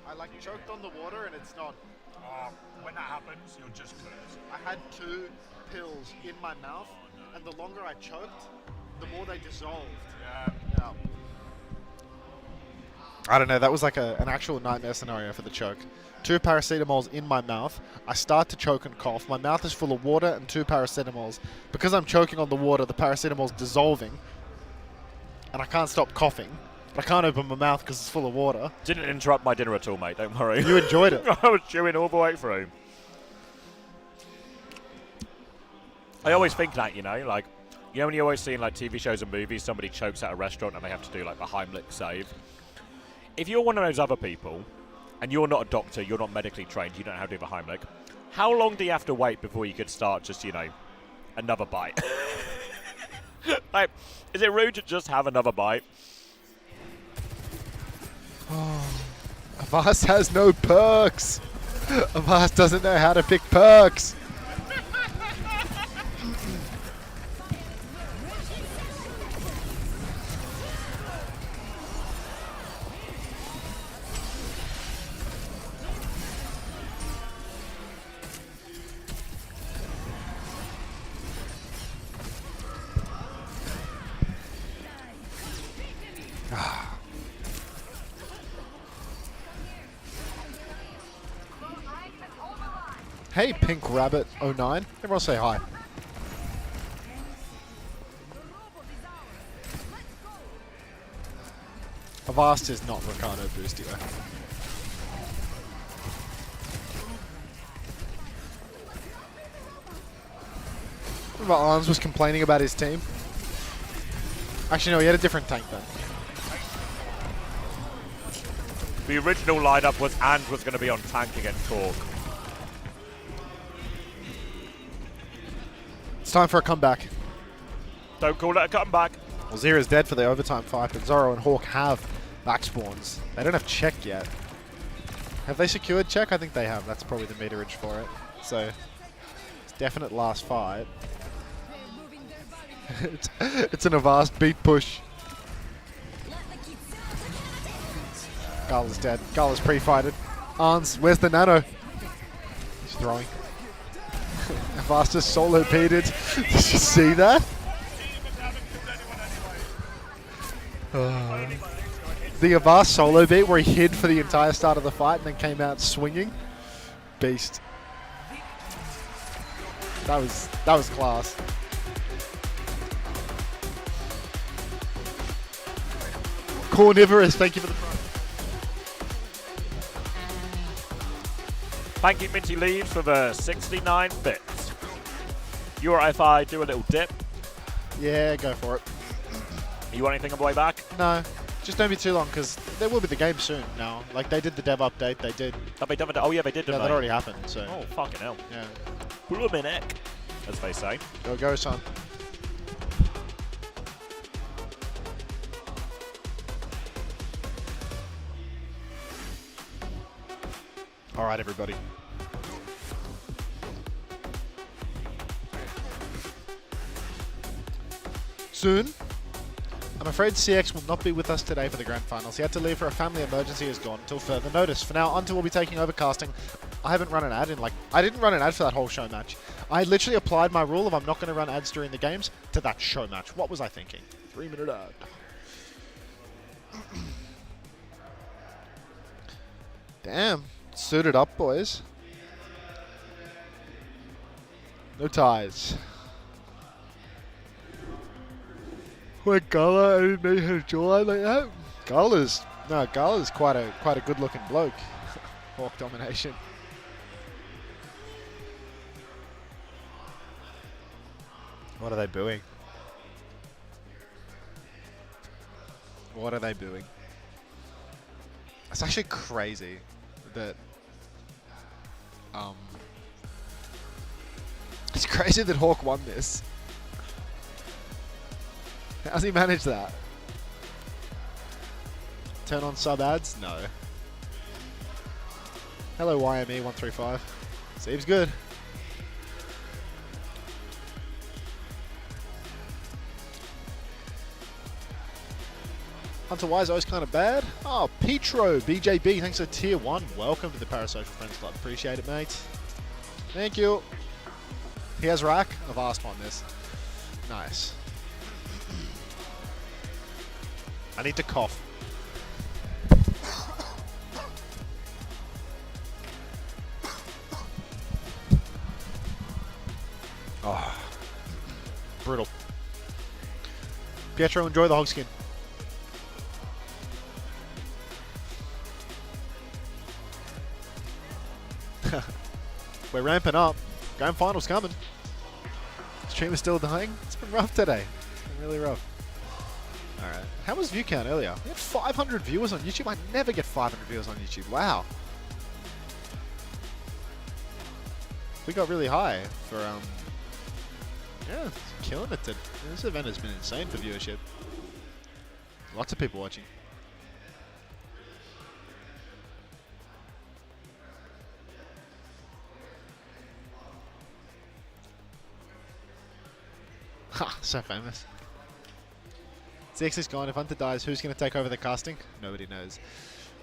I like choked on the water and it's not. When that happens, you're just cooked. I had 2 pills in my mouth, and the longer I choked, the more they dissolved. Yeah. I don't know, that was like an actual nightmare scenario for the choke. 2 paracetamols in my mouth. I start to choke and cough. My mouth is full of water and 2 paracetamols. Because I'm choking on the water, the paracetamol's dissolving, and I can't stop coughing. But I can't open my mouth because it's full of water. Didn't interrupt my dinner at all, mate. Don't worry. You enjoyed it. I was chewing all the way through. I always think that, you know, like, you know when you always see in like TV shows and movies, somebody chokes at a restaurant and they have to do like the Heimlich save. If you're one of those other people, and you're not a doctor, you're not medically trained, you don't know how to do the Heimlich, how long do you have to wait before you could start just, you know, another bite? Like, is it rude to just have another bite? Oh, Avast has no perks. Avast doesn't know how to pick perks. Hey, Pink Rabbit 09. Everyone say hi. Avast is not Ricardo Boostio. Remember Arns was complaining about his team? Actually, no, he had a different tank then. The original lineup was And was going to be on tank against Torque. It's time for a comeback. Don't call it a comeback. Well, Zera's dead for the overtime fight, but Zoro and Hawk have back spawns. They don't have check yet. Have they secured check? I think they have. That's probably the meterage for it. So, it's definite last fight. it's an Avast beat push. Gala's dead. Gala's pre-fighted. Arns, where's the nano? He's throwing. Avast solo peated. Did you see that? The Avast solo beat where he hid for the entire start of the fight and then came out swinging. Beast. That was class. Cornivorous, thank you for the prize. Thank you, Minty Leaves, for the 69 bits. You alright if I do a little dip? Yeah, go for it. You want anything on the way back? No, just don't be too long because there will be the game soon now. Like they did the dev update, they did. Oh, they did. Oh yeah, they did. Yeah, that already happened. So. Oh fucking hell. Yeah. Bluminick, as they say. Go, son. All right, everybody. Soon. I'm afraid CX will not be with us today for the grand finals. He had to leave for a family emergency, is gone until further notice. For now, Unter will be taking over casting. I haven't run an ad in I didn't run an ad for that whole show match. I literally applied my rule of I'm not going to run ads during the games to that show match. What was I thinking? 3-minute ad. Damn. Suited up, boys. No ties. Wait, Gala, I didn't know you had a jawline like that. Gala's quite a good looking bloke. Hawk domination. What are they booing? What are they booing? It's actually crazy that it's crazy that Hawk won this. How's he managed that? Turn on sub ads? No. Hello YME135. Seems good. Hunter Wiseau's kind of bad. Oh, Petro, BJB, thanks for tier 1. Welcome to the Parasocial Friends Club. Appreciate it, mate. Thank you. He has rack. I've asked on this. Nice. I need to cough. Oh. Brutal. Pietro, enjoy the hog skin. We're ramping up. Grand finals coming. Stream is still dying. It's been rough today. It's been really rough. Alright. How was view count earlier? We had 500 viewers on YouTube. I never get 500 viewers on YouTube. Wow. We got really high for, yeah, it's killing it. This event has been insane for viewership. Lots of people watching. Ha, so famous. ZX is gone. If Unter dies, who's going to take over the casting? Nobody knows.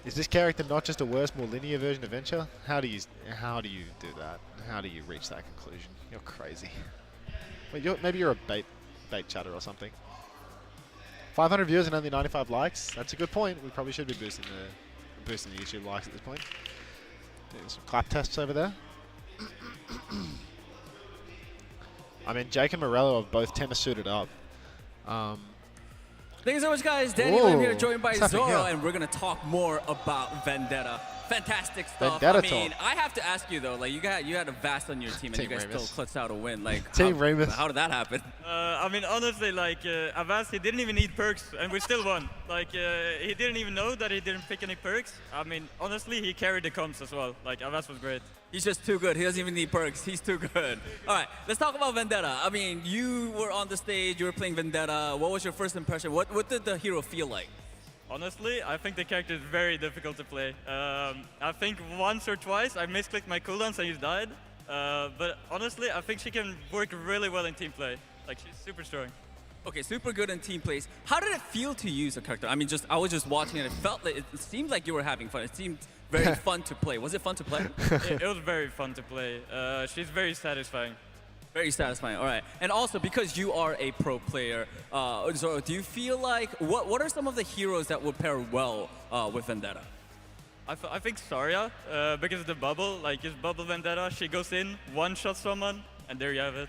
Is this character not just a worse, more linear version of Venture? How do you do that? How do you reach that conclusion? You're crazy. Wait, maybe you're a bait chatter or something. 500 viewers and only 95 likes. That's a good point. We probably should be boosting the YouTube likes at this point. There's some clap tests over there. I mean, Jake and Morello have both tennis suited up. Thank you so much, guys. Daniel Lim here, joined by Zoro, and we're going to talk more about Vendetta. Fantastic stuff. Vendetta I mean, talk. I have to ask you, though, like, you had a Vast on your team, and you guys Remus. still clutched out a win. Like, Team Remus. How did that happen? I mean, honestly, like, Avast, he didn't even need perks, and we still won. Like, he didn't even know that he didn't pick any perks. I mean, honestly, he carried the comps as well. Like, Avast was great. He's just too good. He doesn't even need perks. He's too good. All right, let's talk about Vendetta. I mean, you were on the stage. You were playing Vendetta. What was your first impression? What did the hero feel like? Honestly, I think the character is very difficult to play. I think once or twice I misclicked my cooldowns and he died. But honestly, I think she can work really well in team play. Like, she's super strong. Okay, super good in team plays. How did it feel to use a character? I mean, I was just watching it. It felt like, it seemed like you were having fun. It seemed very fun to play. Was it fun to play? It was very fun to play. She's very satisfying. Very satisfying. All right. And also, because you are a pro player, Zoro, do you feel like what are some of the heroes that would pair well with Vendetta? I think Zarya, because of the bubble, like his bubble Vendetta, she goes in, one-shot someone, and there you have it.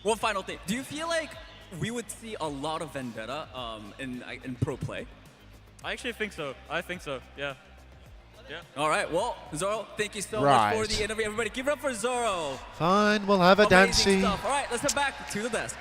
One final thing. Do you feel like we would see a lot of Vendetta in pro play? I actually think so. I think so, yeah. Yeah. All right, well, Zoro, thank you so much for the interview. Everybody, give it up for Zoro. Fine, we'll have a dancey. Stuff. All right, let's head back to the desk.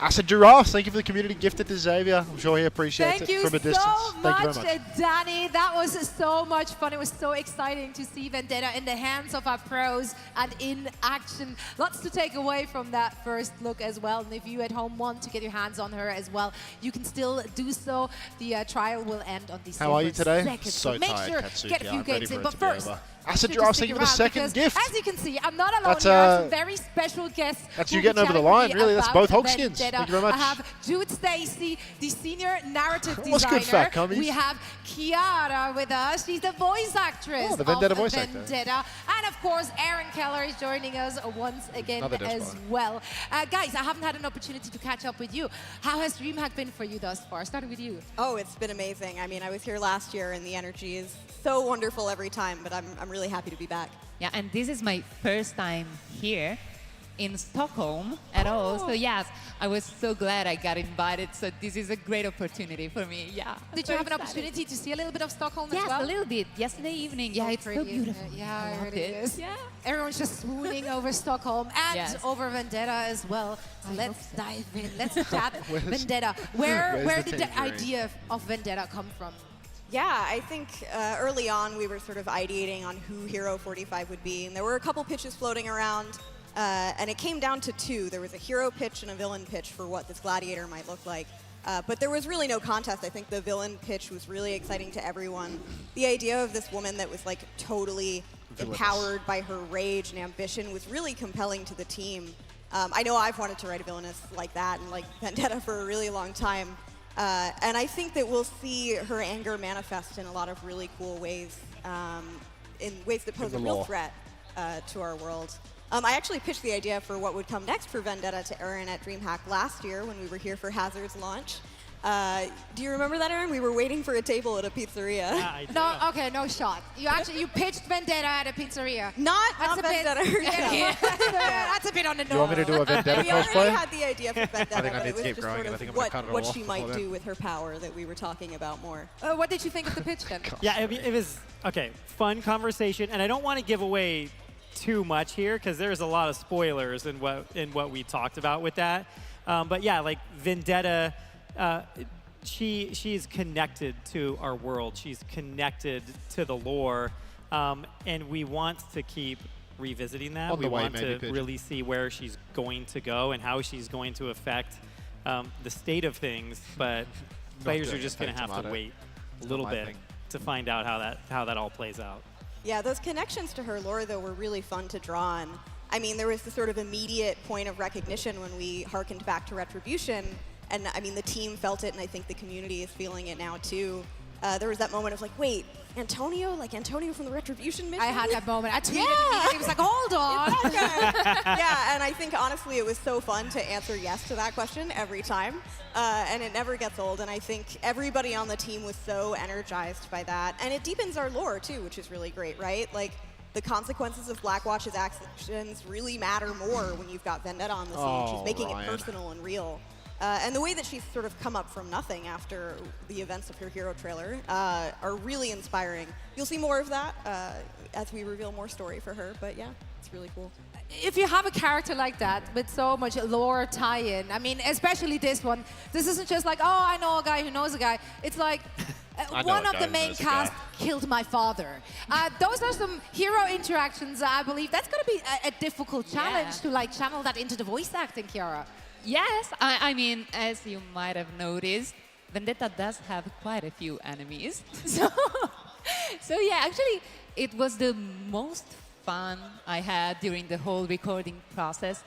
Acid Giraffes, thank you for the community gifted to Xavier. I'm sure he appreciates Thank it you from a distance. so Thank you much, very much. Danny. That was so much fun. It was so exciting to see Vendetta in the hands of our pros and in action. Lots to take away from that first look as well. And if you at home want to get your hands on her as well, you can still do so. The trial will end on December 2nd. How are you today? So make sure get a few games in. But first, Acid Giraffes, thank you for the second gift. As you can see, I'm not alone here. I have some very special guests. That's you getting over the line, really. That's both Hogskins. Thank you very much. I have Jude Stacy, the senior narrative What's designer. good, fat cummies? We have Kiara with us. She's the voice actress the Vendetta of voice actor. Vendetta. And of course, Aaron Keller is joining us once again as well. Guys, I haven't had an opportunity to catch up with you. How has DreamHack been for you thus far? Starting with you. Oh, it's been amazing. I mean, I was here last year, and the energy is so wonderful every time, but I'm really happy to be back. Yeah, and this is my first time here in Stockholm at all. So yes, I was so glad I got invited. So this is a great opportunity for me. Yeah. Did you have an opportunity to see a little bit of Stockholm as well? Yes, a little bit. Yesterday evening. Yeah, it's so beautiful. Yeah, I it really is. Yeah. Everyone's just swooning over Stockholm and over Vendetta as well. So let's dive in. Let's chat Vendetta. Where did the idea of Vendetta come from? Yeah, I think early on we were sort of ideating on who Hero 45 would be, and there were a couple pitches floating around, and it came down to two. There was a hero pitch and a villain pitch for what this gladiator might look like. But there was really no contest. I think the villain pitch was really exciting to everyone. The idea of this woman that was like totally empowered by her rage and ambition was really compelling to the team. I know I've wanted to write a villainess like that and like Vendetta for a really long time. And I think that we'll see her anger manifest in a lot of really cool ways, in ways that pose a real threat to our world. I actually pitched the idea for what would come next for Vendetta to Aaron at DreamHack last year when we were here for Hazard's launch. Do you remember that, Aaron? We were waiting for a table at a pizzeria. Yeah, I do. No, okay, no shot. You pitched Vendetta at a pizzeria. Not Vendetta. That's a bit on the nose. You want me to do a Vendetta We cosplay? already had the idea for Vendetta, I think I but need it to was keep just growing sort it. I of think I'm gonna cut it what off she might before do then. with her power that we were talking about more. What did you think of the pitch then? Yeah, it was, okay, fun conversation, and I don't want to give away too much here because there's a lot of spoilers in what we talked about with that. But yeah, like Vendetta, she's connected to our world. She's connected to the lore, and we want to keep revisiting that. We want to really see where she's going to go and how she's going to affect the state of things. But players are just going to have to wait a little bit to find out how that all plays out. Yeah, those connections to her lore, though, were really fun to draw on. I mean, there was the sort of immediate point of recognition when we harkened back to Retribution. And I mean, the team felt it, and I think the community is feeling it now, too. There was that moment of like, wait, Antonio? Like Antonio from the Retribution mission? I had that moment. I tweeted and he was like, hold on. Yeah, and I think, honestly, it was so fun to answer yes to that question every time. And it never gets old, and I think everybody on the team was so energized by that. And it deepens our lore, too, which is really great, right? Like, the consequences of Blackwatch's actions really matter more when you've got Vendetta on the scene. She's making it personal and real. And the way that she's sort of come up from nothing after the events of her hero trailer are really inspiring. You'll see more of that as we reveal more story for her, but yeah, it's really cool. If you have a character like that with so much lore tie-in, I mean, especially this one, this isn't just like, oh, I know a guy who knows a guy. It's like, one of the main cast killed my father. Those are some hero interactions, I believe. That's going to be a difficult challenge to like channel that into the voice acting, Kiara. Yes, I mean, as you might have noticed, Vendetta does have quite a few enemies. So yeah, actually, it was the most fun I had during the whole recording process.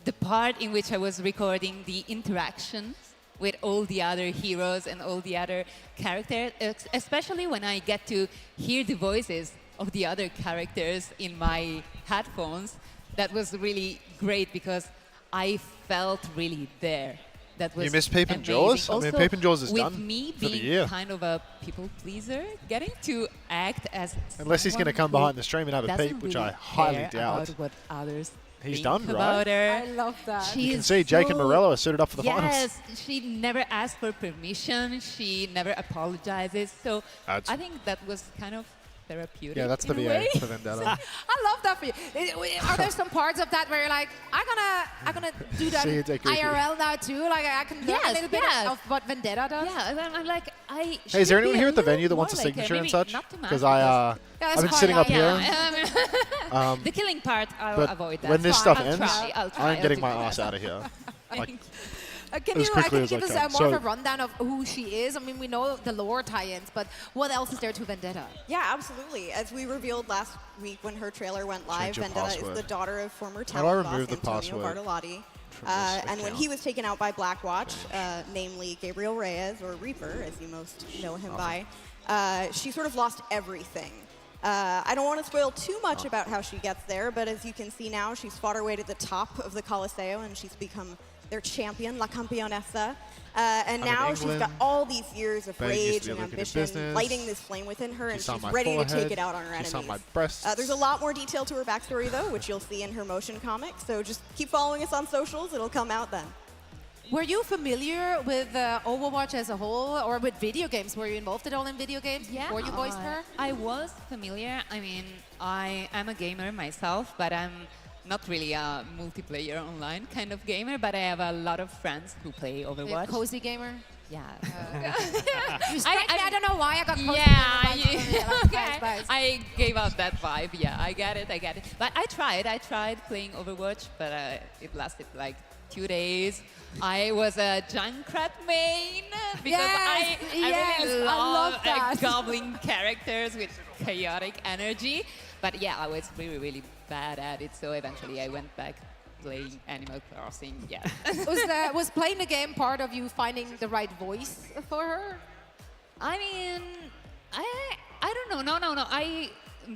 the part in which I was recording the interaction with all the other heroes and all the other characters, especially when I get to hear the voices of the other characters in my headphones. That was really great because I felt really there. That was you missed Peep and amazing. Jaws? I mean, Also, Peep and Jaws is with done me for the being year. kind of a people pleaser, getting to act as Unless he's going to come behind the stream and have a peep, which I highly doubt. About what others He's think done, about right? her. I love that. You can see Jake and Morello are suited up for the finals. Yes, she never asked for permission. She never apologizes. So That's- I think that was kind of therapeutic. Yeah, that's the in a VA way. for Vendetta. I love that for you. Are there some parts of that where you're like, I'm gonna do that See you, take care. IRL now too? Like I can learn a little bit of what Vendetta does. Yeah, and I'm like, Hey, is there anyone here at the venue that wants a more like, signature and maybe such? not too much, Because because- Yeah, I've that's been fine, sitting up yeah. here. The killing part, I'll but avoid that. when this Fine. stuff I'll ends, try, I'll try, I'm I'll getting do my that. ass out of here. Like, Can as you quickly as give I us can. more of So- a rundown of who she is? I mean, we know the lore tie-ins, but what else is there to Vendetta? Yeah, absolutely. As we revealed last week when her trailer went live, Change your Vendetta password. is the daughter of former How do I talent boss remove the Antonio password Bartolotti. from this And when account? he was taken out by Blackwatch, namely Gabriel Reyes, or Reaper, as you most know him by, she sort of lost everything. I don't want to spoil too much about how she gets there, but as you can see now, she's fought her way to the top of the Qadsiah, and she's become their champion, La Campionessa. And I'm in now she's got England. all these years of Begging you to rage be and lucrative ambition, business. lighting this flame within her, and Kiss on she's my ready to forehead. take it out on her Kiss enemies. on my breasts. There's a lot more detail to her backstory, though, which you'll see in her motion comic, so just keep following us on socials. It'll come out then. Were you familiar with Overwatch as a whole, or with video games? Were you involved at all in video games before you voiced her? I was familiar. I mean, I am a gamer myself, but I'm not really a multiplayer online kind of gamer, but I have a lot of friends who play Are you a Overwatch. cozy gamer? Yeah. You strike me. I don't know why I got cozy Yeah, gamer vibes. okay. Nice. I gave out that vibe. Yeah, I get it. But I tried playing Overwatch, but it lasted like 2 days. I was a Junkrat main because I really love that. goblin characters with chaotic energy. But yeah, I was really, really bad at it, so eventually I went back playing Animal Crossing. Yeah. Was playing the game part of you finding the right voice for her? I mean, I don't know. No. I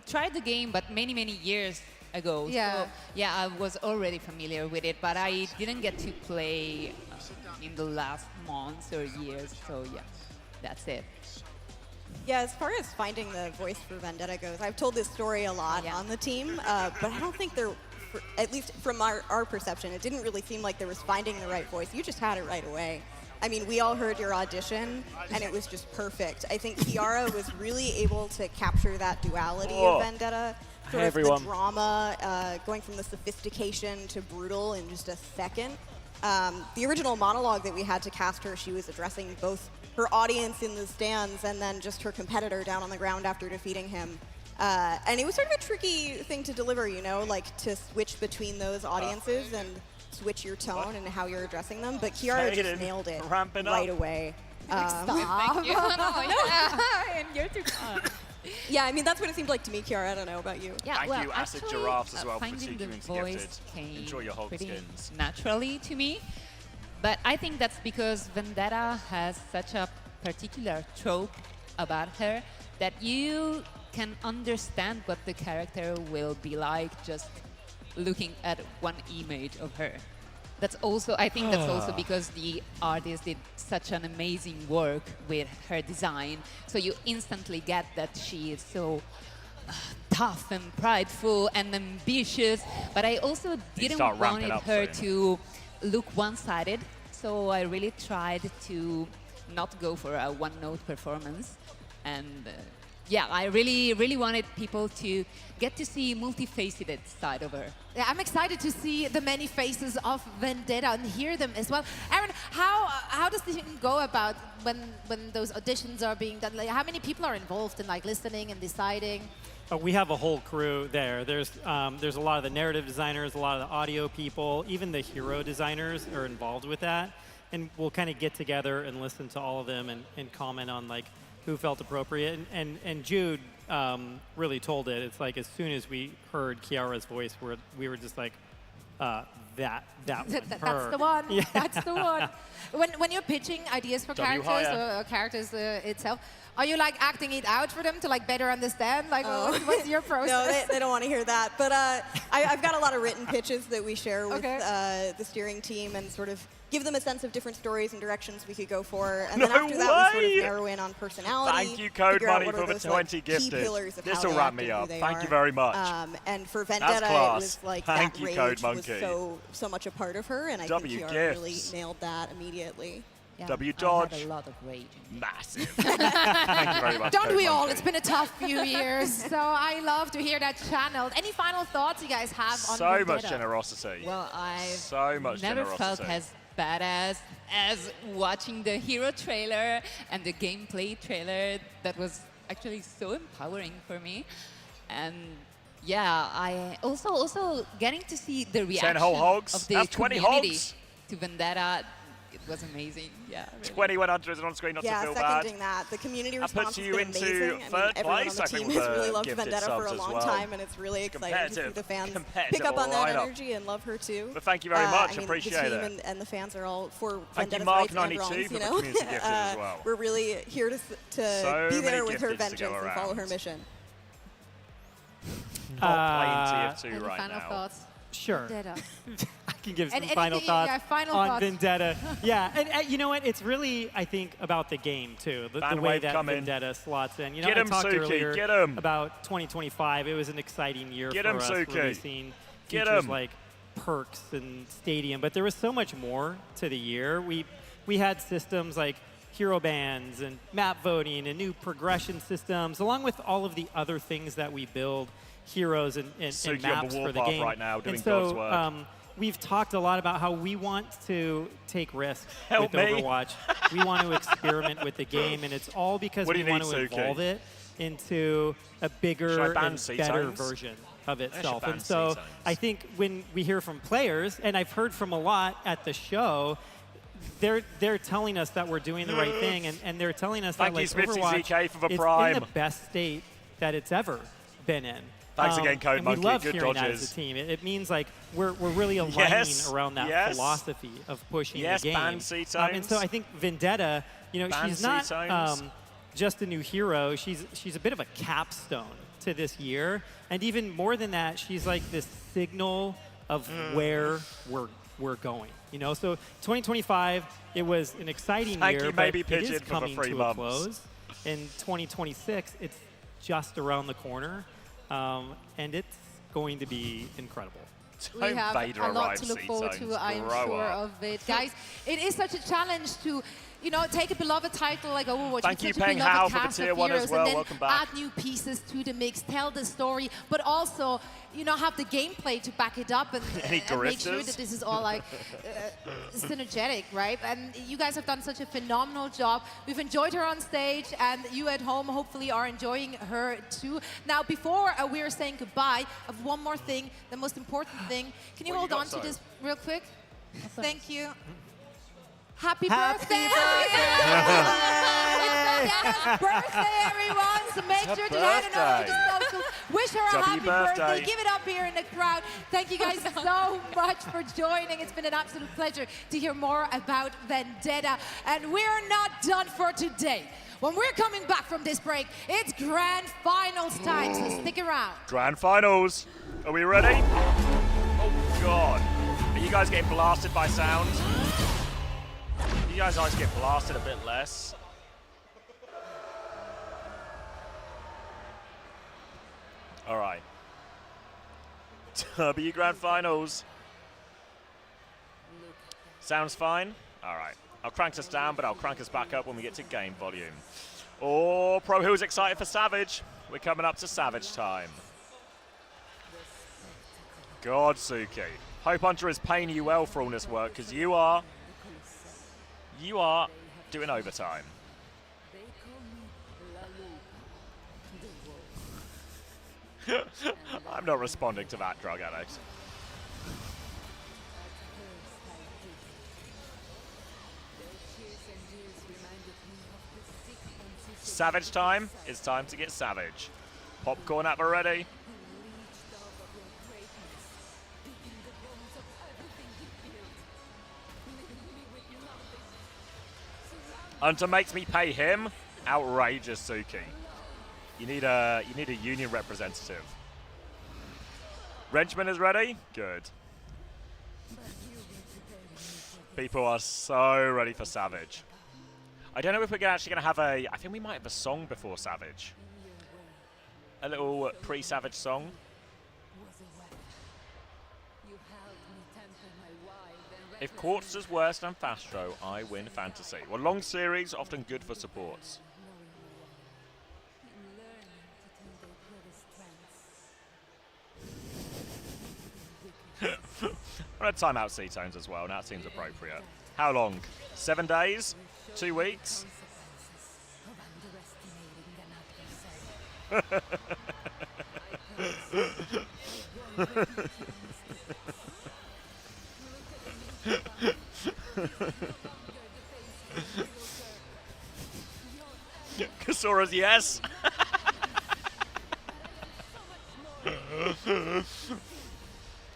tried the game, but many, many years ago. Yeah. So, yeah, I was already familiar with it, but I didn't get to play in the last months or years. So, yeah, that's it. Yeah, as far as finding the voice for Vendetta goes, I've told this story a lot on the team, but I don't think at least from our perception, it didn't really seem like there was finding the right voice. You just had it right away. I mean, we all heard your audition, and it was just perfect. I think Kiara was really able to capture that duality of Vendetta. Sort of the drama, going from the sophistication to brutal in just a second. The original monologue that we had to cast her, she was addressing both her audience in the stands and then just her competitor down on the ground after defeating him. And it was sort of a tricky thing to deliver, you know, like to switch between those audiences and switch your tone and how you're addressing them. But Kiara just nailed it right away. Thank you. And you're too kind. Yeah, I mean, that's what it seemed like to me, Kiara. I don't know about you. Yeah, Thank you, Acid actually, Giraffes, as well, for finding the seeking into voice Gifted. came Enjoy your Hulk pretty skins. naturally to me. But I think that's because Vendetta has such a particular trope about her that you can understand what the character will be like just looking at one image of her. That's also, I think that's also because the artist did such an amazing work with her design. So you instantly get that she is so tough and prideful and ambitious. But I also didn't want her to look one-sided. So I really tried to not go for a one-note performance. And yeah, I really, really wanted people to get to see multifaceted side of her. Yeah, I'm excited to see the many faces of Vendetta and hear them as well. Aaron, how does this go about when those auditions are being done? Like, how many people are involved in like listening and deciding? We have a whole crew there. There's a lot of the narrative designers, a lot of the audio people, even the hero designers are involved with that. And we'll kind of get together and listen to all of them and comment on like who felt appropriate. And Jude really told it. It's like as soon as we heard Kiara's voice, we were just like, that one. That's the one. Yeah. That's the one. When you're pitching ideas for characters or characters itself, are you like acting it out for them to like better understand? Like, what's your process? No, they don't want to hear that. But I've got a lot of written pitches that we share with the steering team and sort of give them a sense of different stories and directions we could go for. And then after that, we sort of narrow in on personality. Thank you, Code figure out Money, what for are the those, 20 like, gifted. key pillars of This how will they wrap act me and who up. they Thank are. you very much. And for Vendetta, it was like Thank that you, rage Code was Monkey. so much a part of her, and I W think she gifts. really nailed that immediately. Yeah, W I dodge. had a lot of rage. Massive. Thank you very much. Don't Code we all? Monkey. It's been a tough few years. So I love to hear that channeled. Any final thoughts you guys have on So Vendetta? much generosity. Well, I so much never generosity. felt as badass as watching the hero trailer and the gameplay trailer. That was actually so empowering for me. And yeah, I also getting to see the 10 reaction whole hogs. of the That's 20 community hogs. to Vendetta. It was amazing. Yeah. Really. 20 when Unter isn't on screen, not to feel bad. Seconding that. The community That response puts has you been into amazing. I mean, third everyone on place, the I think, team with has really the loved gifted Vendetta for a subs as long well. time, and it's really exciting to see the fans pick competitive up on that lineup. energy and love her too. But thank you very much. I mean, Appreciate the team it. and the fans are all for Thank you, Vendetta's Mark rights and 92 wrongs, for you the know? community gifted as well. We're really here to So be many there with her gifteds to go vengeance and follow her around. mission. Not playing tier 2 Any right final now. thoughts? Sure. Vendetta. I can give some And final anything- thoughts yeah, final on thoughts. Vendetta. Yeah, and you know what? It's really, I think, about the game, too. The Fan way wave that coming. Vendetta slots in. You know, Get I 'em, talked Suki, earlier get 'em. about 2025. It was an exciting year Get for 'em, us, Suki. releasing Get features 'em. like perks and stadium. But there was so much more to the year. We had systems like hero bands and map voting and new progression systems, along with all of the other things that we build, heroes and Suki on the maps for the warpath game. right now, doing and so, God's work. we've talked a lot about how we want to take risks Help with me. Overwatch. We want to experiment with the game, and it's all because What do we you want need, to Suki? evolve it into a bigger Should I ban and seat better zones? version of should itself. ban And so seat zones. I think when we hear from players, and I've heard from a lot at the show, they're telling us that we're doing the right thing, and they're telling us Thank that you, like Smithy Overwatch ZK for the is in prime. the best state that it's ever been in. Thanks again, Code and Monkey. we love Good hearing that dodges. as a team. It means like we're really aligning Yes, around that yes. philosophy of pushing Yes, the game. ban seat And so zones. I think Vendetta, you know, Ban she's seat not zones. just a new hero. She's a bit of a capstone to this year, and even more than that, she's like this signal of where we're going. You know, so 2025, it was an exciting Thank year, you, but Maybe it Pigeon, is for the coming free to a mums. close. In 2026, it's just around the corner, and it's going to be incredible. We have a lot to look forward to, I am sure of it. Guys, it is such a challenge to, you know, take a beloved title like Overwatch, Thank with you, such a Peng beloved Hao, for the cast of tier 1 as heroes, well. and then Welcome back. add new pieces to the mix, tell the story, but also, you know, have the gameplay to back it up and, Any and make sure garifters? that this is all like synergetic, right? And you guys have done such a phenomenal job. We've enjoyed her on stage, and you at home hopefully are enjoying her too. Now, before we are saying goodbye, I have one more thing, the most important thing. Can you What you hold got, on to sorry? this real quick? Thank you. Happy Happy birthday! It's Vendetta's birthday, everyone! So make It's sure her to head on over to birthday. social. Wish her a W happy birthday. birthday. Give it up here in the crowd. Thank you guys so much for joining. It's been an absolute pleasure to hear more about Vendetta. And we're not done for today. When we're coming back from this break, it's grand finals time, so stick around. Grand finals. Are we ready? Oh, God. Are you guys getting blasted by sound? You guys always get blasted a bit less. All right. W Grand Finals. Sounds fine? All right. I'll crank us down, but I'll crank us back up when we get to game volume. Oh, Pro Who's excited for Savage? We're coming up to Savage time. God, Suki. Hope Hunter is paying you well for all this work, because you are doing overtime. I'm not responding to that, drug addict. Savage time. It's time to get savage. Popcorn at the ready. Unter makes me pay him. Outrageous, Suki. You need a union representative. Wrenchman is ready. Good. People are so ready for Savage. I don't know if we're actually going to have a... I think we might have a song before Savage. A little pre-Savage song. If Quartz is worse than Fastro, I win Fantasy. Well, long series, often good for supports. I'm going to time out C-Tones as well. That seems appropriate. How long? 7 days? 2 weeks? Kasora's yes.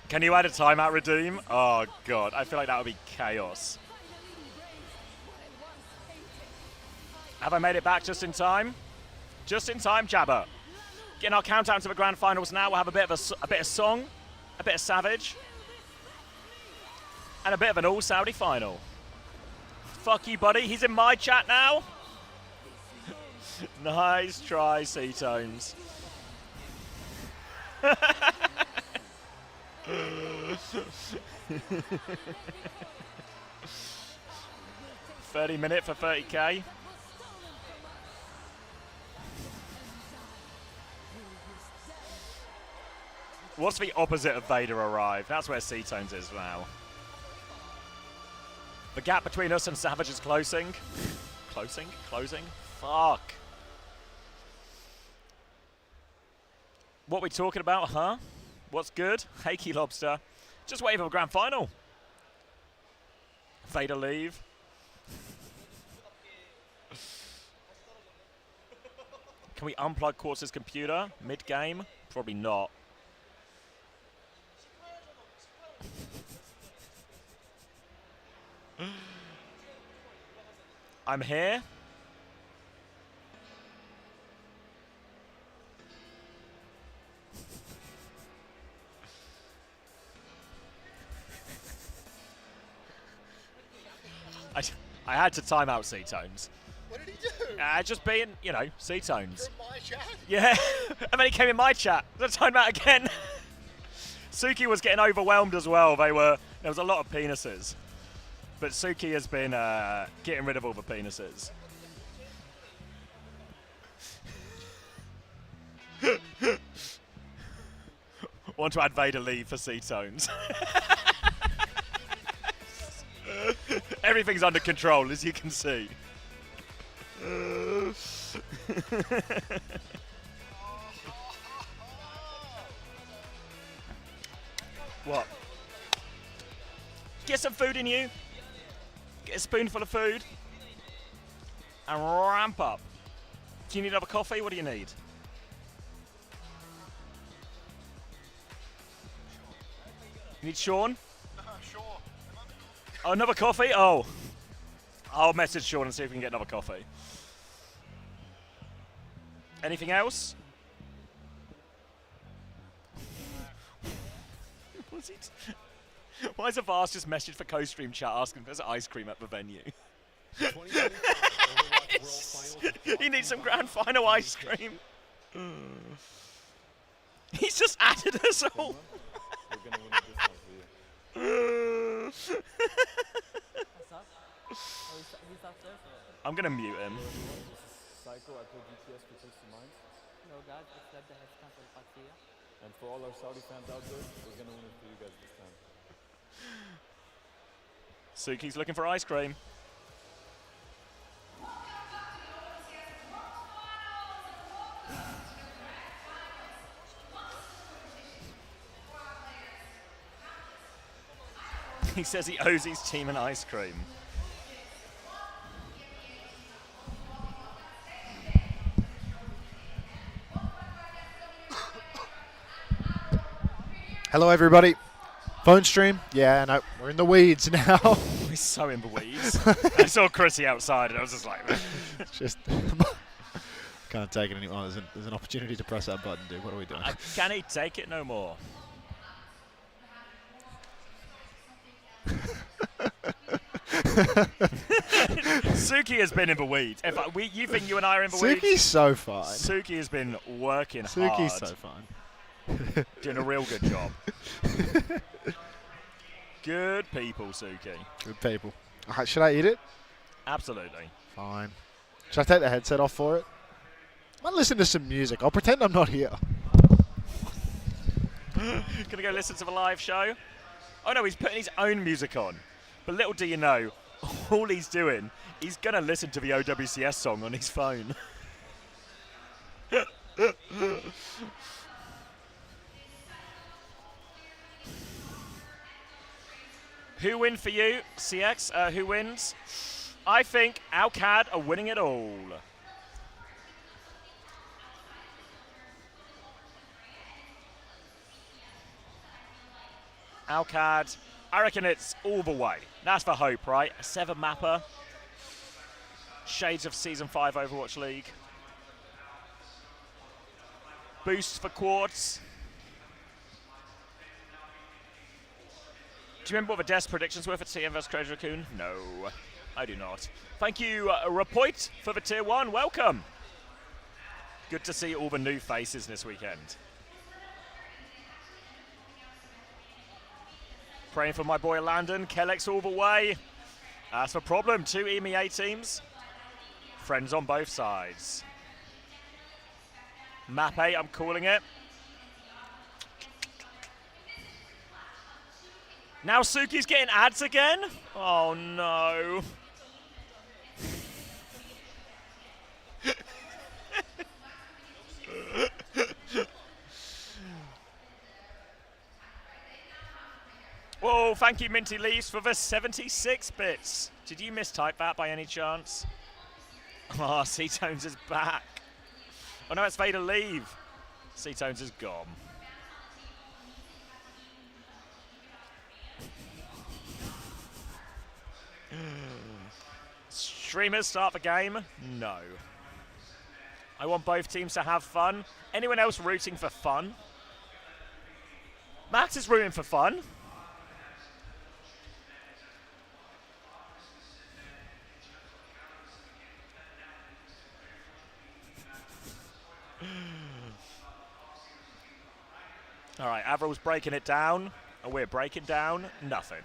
Can you add a timeout redeem? Oh god, I feel like that would be chaos. Have I made it back just in time? Just in time, Jabba. Getting our countdown to the grand finals now. We'll have a bit of song, a bit of Savage, and a bit of an all-Saudi final. Fuck you, buddy. He's in my chat now. Nice try, C-Tones. 30 minute for 30k. What's the opposite of Vader arrive? That's where C-Tones is now. The gap between us and Savage is closing. Closing? Fuck. What we talking about, huh? What's good? Hakey Lobster. Just waiting for a grand final. Vader leave. Can we unplug Quartz's computer mid-game? Probably not. I'm here. I had to time out C-Tones. What did he do? Just being, you know, C-Tones. From my chat? Yeah, and then he came in my chat. I time out again. Suki was getting overwhelmed as well. There was a lot of penises. But Suki has been getting rid of all the penises. Want to add Vader leave for C-Tones. Everything's under control, as you can see. What? Get some food in you. Get a spoonful of food. And ramp up. Do you need another coffee? What do you need? You need Sean? Oh, another coffee? Oh. I'll message Sean and see if we can get another coffee. Anything else? Why is Avast just messaged for co-stream chat asking if there's ice cream at the venue? He needs some grand final ice cream. He's just added us all. I'm gonna mute him. Psycho, I put DPS for Twisted Minds. No, guys, except the headstand for Qadsiah. And for all our Saudi fans out there, we're gonna win it for you guys this time. Suki's looking for ice cream. He says he owes his team an ice cream. Hello, everybody. Phone stream? Yeah, no, we're in the weeds now. He's so in the weeds. I saw Chrissy outside and I was just like, just can't take it anymore. There's an opportunity to press that button, dude. What are we doing? Can he take it no more? Suki has been in the weeds. You think you and I are in the weeds? Suki's so fine. Suki has been working Suki's hard. so fine. Doing a real good job. Good people, Suki. Good people. Should I eat it? Absolutely. Fine. Should I take the headset off for it? I might listen to some music. I'll pretend I'm not here. Gonna go listen to the live show? Oh no, he's putting his own music on. But little do you know, all he's doing, he's gonna listen to the OWCS song on his phone. Who win for you, CX? Who wins? I think Owcs are winning it all. Owcs, I reckon it's all the way. That's the hope, right? A 7-mapper. Shades of Season 5 Overwatch League. Boost for Quartz. Do you remember what the desk predictions were for TM vs Crazy Raccoon? No, I do not. Thank you, Rapoit, for the Tier 1. Welcome. Good to see all the new faces this weekend. Praying for my boy Landon. Kellex all the way. That's the problem. 2 EMEA teams. Friends on both sides. Map 8, I'm calling it. Now Suki's getting ads again? Oh no. Whoa, thank you Minty Leaves for the 76 bits. Did you mistype that by any chance? Oh, C-Tones is back. Oh no, it's Vader Leave. C-Tones is gone. Streamers start the game? No. I want both teams to have fun. Anyone else rooting for fun? Max is rooting for fun. All right, Avril's breaking it down, and we're breaking down nothing.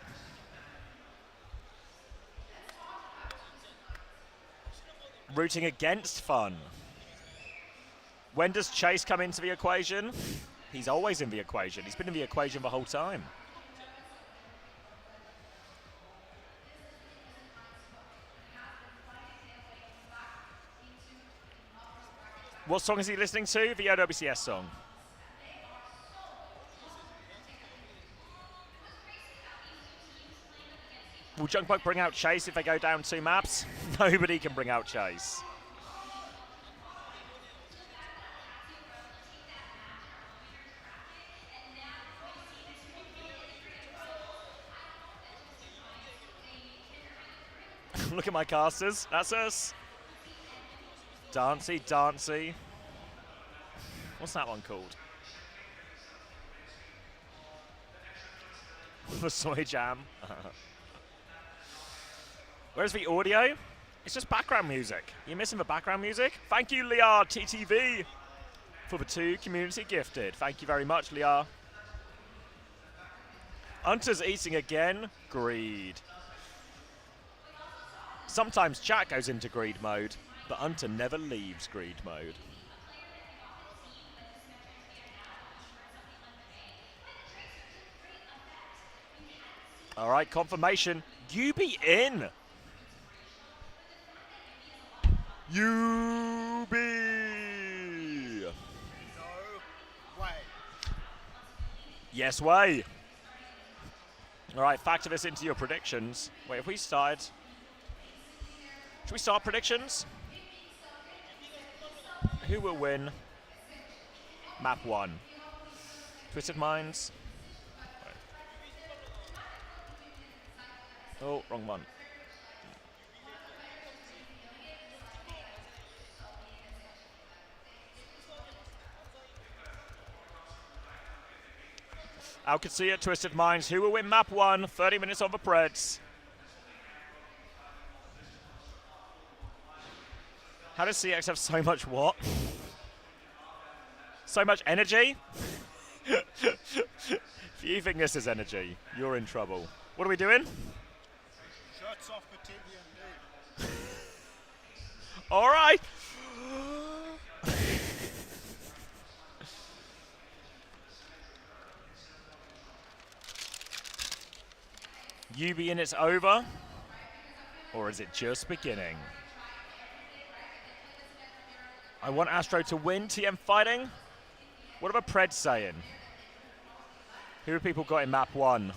Rooting against fun. When does Chase come into the equation? He's always in the equation. He's been in the equation the whole time. What song is he listening to? The OWCS song. Will Junkbug bring out Chase if they go down 2 maps? Nobody can bring out Chase. Look at my casters. That's us. Dancy, Dancy. What's that one called? The Soy Jam. Where's the audio? It's just background music. You're missing the background music? Thank you, Liar TTV, for the 2 community gifted. Thank you very much, Liar. Unter's eating again. Greed. Sometimes chat goes into greed mode, but Unter never leaves greed mode. All right, confirmation. You be in. You be. No way. Yes way. All right, factor this into your predictions. Wait, if we start... Should we start predictions? Who will win map 1? Twisted Minds. Oh, wrong one. Qadsiah, Twisted Minds. Who will win map 1? 30 minutes on the Preds. How does CX have so much what? So much energy? If you think this is energy, you're in trouble. What are we doing? Shirts off for TV and D. All right. UB and it's over? Or is it just beginning? I want Astro to win. TM fighting. What are the Preds saying? Who have people got in map 1?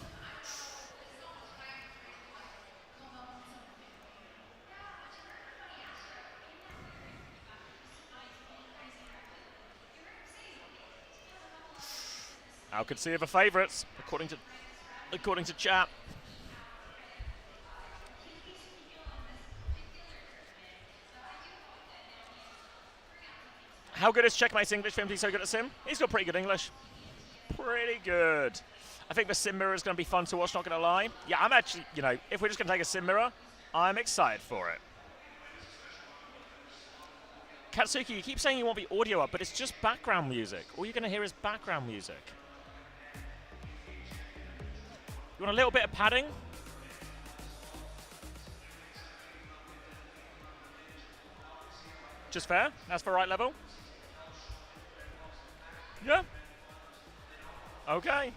Qadsiah the favourites, according to chat. How good is Checkmate's English for him to be so good at Sim? He's got pretty good English. Pretty good. I think the Sim Mirror is going to be fun to watch, not going to lie. Yeah, I'm actually, you know, if we're just going to take a Sim Mirror, I'm excited for it. Katsuki, you keep saying you want the audio up, but it's just background music. All you're going to hear is background music. You want a little bit of padding? Just fair? That's the right level? Yeah. Okay.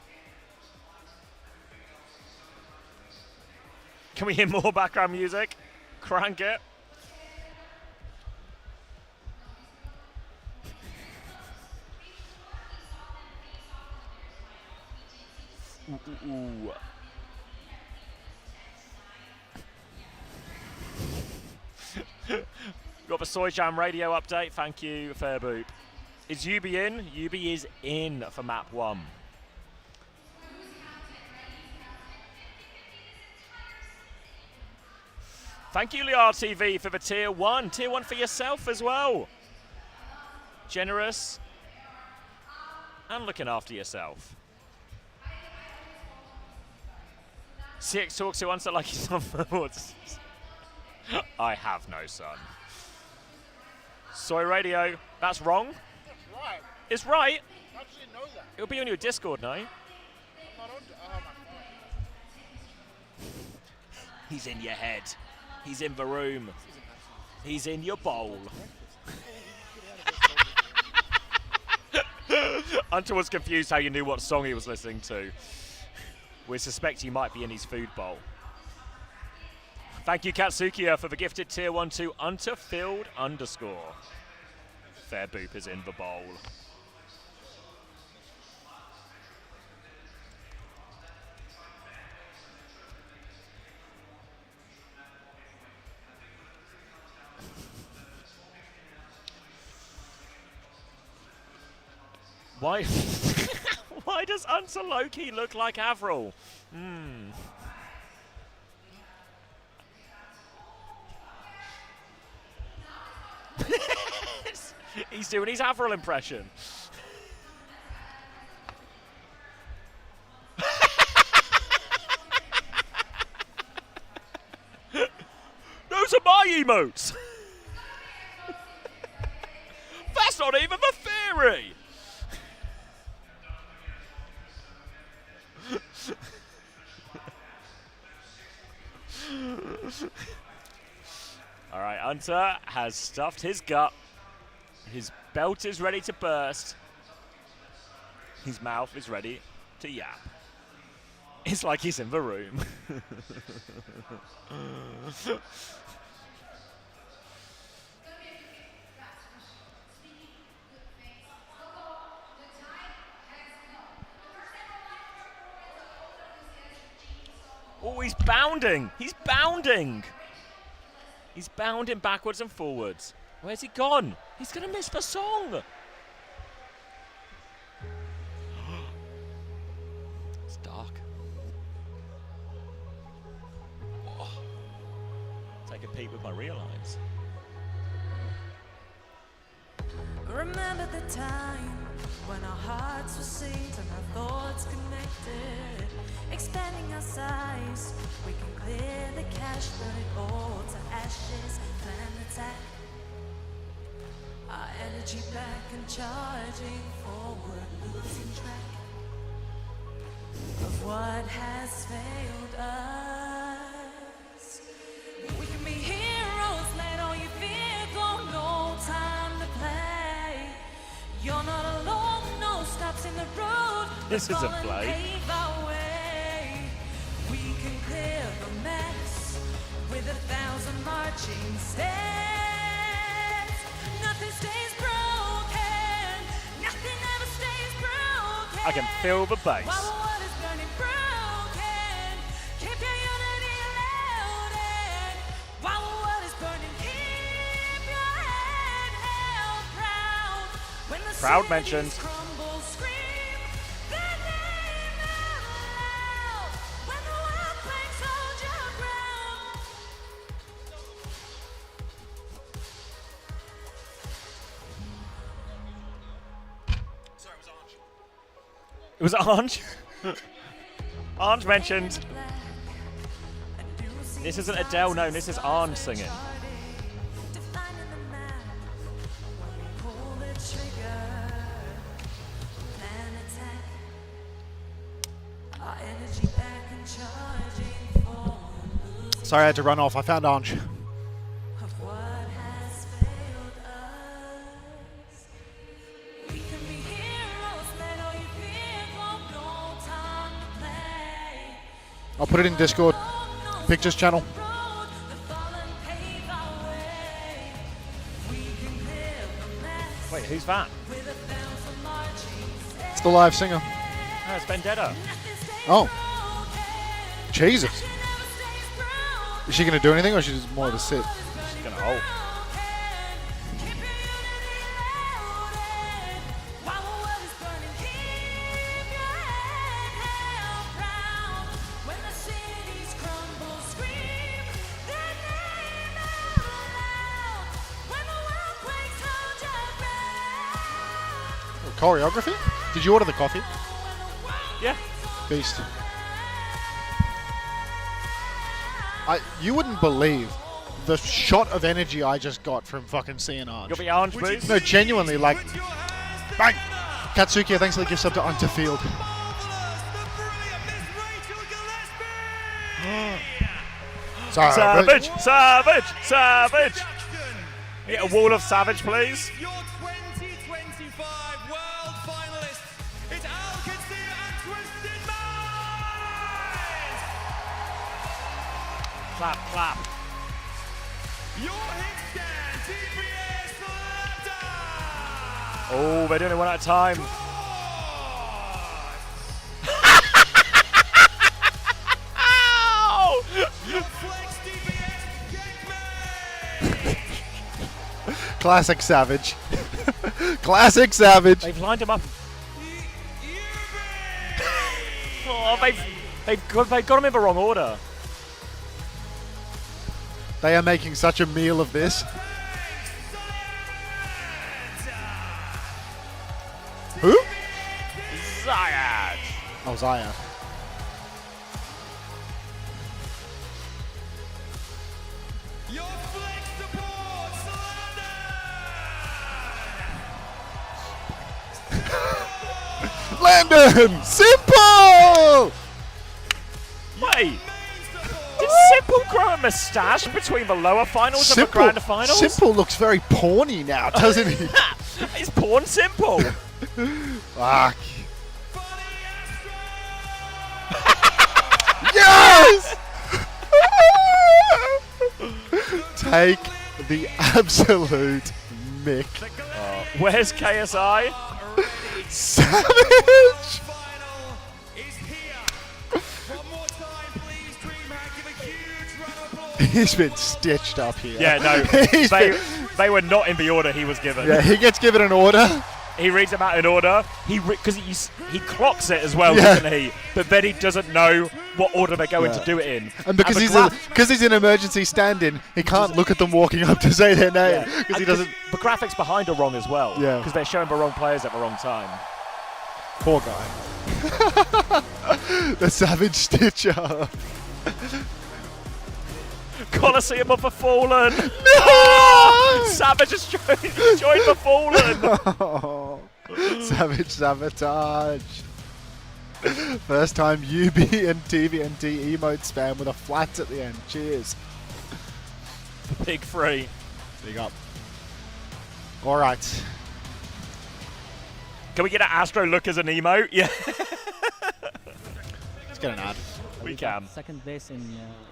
Can we hear more background music? Crank it. Ooh. Got the Soy Jam radio update. Thank you, Fairboop. Is UB in? UB is in for map 1. Thank you, Liar TV, for the tier 1. Tier 1 for yourself as well. Generous and looking after yourself. CX talks to Unter like he's on forwards. I have no son. Soy Radio. That's wrong. That's right. It's right. How did you know that? It'll be on your Discord, no? I'm not on. Oh, my phone. He's in your head. He's in the room. He's in your bowl. Unter was confused how you knew what song he was listening to. We suspect he might be in his food bowl. Thank you, Qadsiah, for the gifted tier 1 to Unterfield_. Fair Boop is in the bowl. Why? Why does Unter Loki look like Avril? He's doing his Avril impression. Those are my emotes. That's not even the theory. All right, Unter has stuffed his gut. His belt is ready to burst. His mouth is ready to yap. It's like he's in the room. Oh, he's bounding. He's bounding. He's bounding backwards and forwards. Where's he gone? He's going to miss the song. It's dark. take a peek with my real eyes. Remember the time when our hearts were synced and our thoughts connected, expanding our size. We can clear the cache, burn it all to ashes, plan attack. Our energy back and charging forward, losing track of what has failed us. We can be heroes, let all your fear go, no time to play. You're not alone, no stops in the road. This isn't play. Pave our way. We can clear the mess with 1,000 marching steps. Nothing stays broken. Nothing ever stays broken. I can feel the bass. While the world is burning broken, keep your unity loaded. While the world is burning, keep your head held proud. When the Proud mentioned. crumble, scream their name out loud. When the world breaks, hold your ground. It was Ange. Ange mentioned. This isn't Adele, no, this is Ange singing. Pull the trigger, plan attack. Our energy back and charging forward. Sorry, I had to run off. I found Ange. Of what has failed us. We can be heroes, let all your fear go, no time to play. I'll put it in Discord. Pictures channel. Wait, who's that? It's the live singer. Oh, it's Vendetta. Oh. Jesus. Is she going to do anything, or is she just more of a sit? She's going to hold. Choreography? Did you order the coffee? Yeah. Beast. You wouldn't believe the shot of energy I just got from fucking seeing Ange. You'll be Ange, please. No, genuinely, like, bang! Qadsiah, thanks for the gift sub to Unter Field. Savage! Savage! Savage! Yeah, a wall of savage, please. Your 2025 World Finalists. It's Qadsiah and Twisted Minds. Clap, clap. Your hit stand, TBS Lambda. Oh, they're doing it one at a time. Your Flex DBS Classic Savage. Classic Savage. They've lined him up. Oh, they've got him in the wrong order. They are making such a meal of this. Who? Zayat. Oh, Zayat. Your Flex supports Landon! Simple! Wait. Did Simple grow a moustache between the lower finals and the grand finals? Simple looks very porny now, doesn't he? It's porn Simple. Fuck. Yes! Take the absolute mick. Where's KSI? Savage! He's been stitched up here. Yeah, no. They were not in the order he was given. Yeah, he gets given an order. He reads them out in order. Because he clocks it as well, Yeah. doesn't he? But then he doesn't know what order they're going to do it in. And because he's an emergency stand-in, he can't look at them walking up to say their name because he doesn't. The graphics behind are wrong as well. Yeah. Because they're showing the wrong players at the wrong time. Poor guy. The Savage Stitcher. Coliseum of the Fallen. No! Savage has joined the Fallen. Oh, Savage Sabotage. First time UB and TVNT emote spam with a flat at the end. Cheers. Big free. Big up. All right. Can we get an Astro look as an emote? Yeah. Let's get an ad. We can. Second place in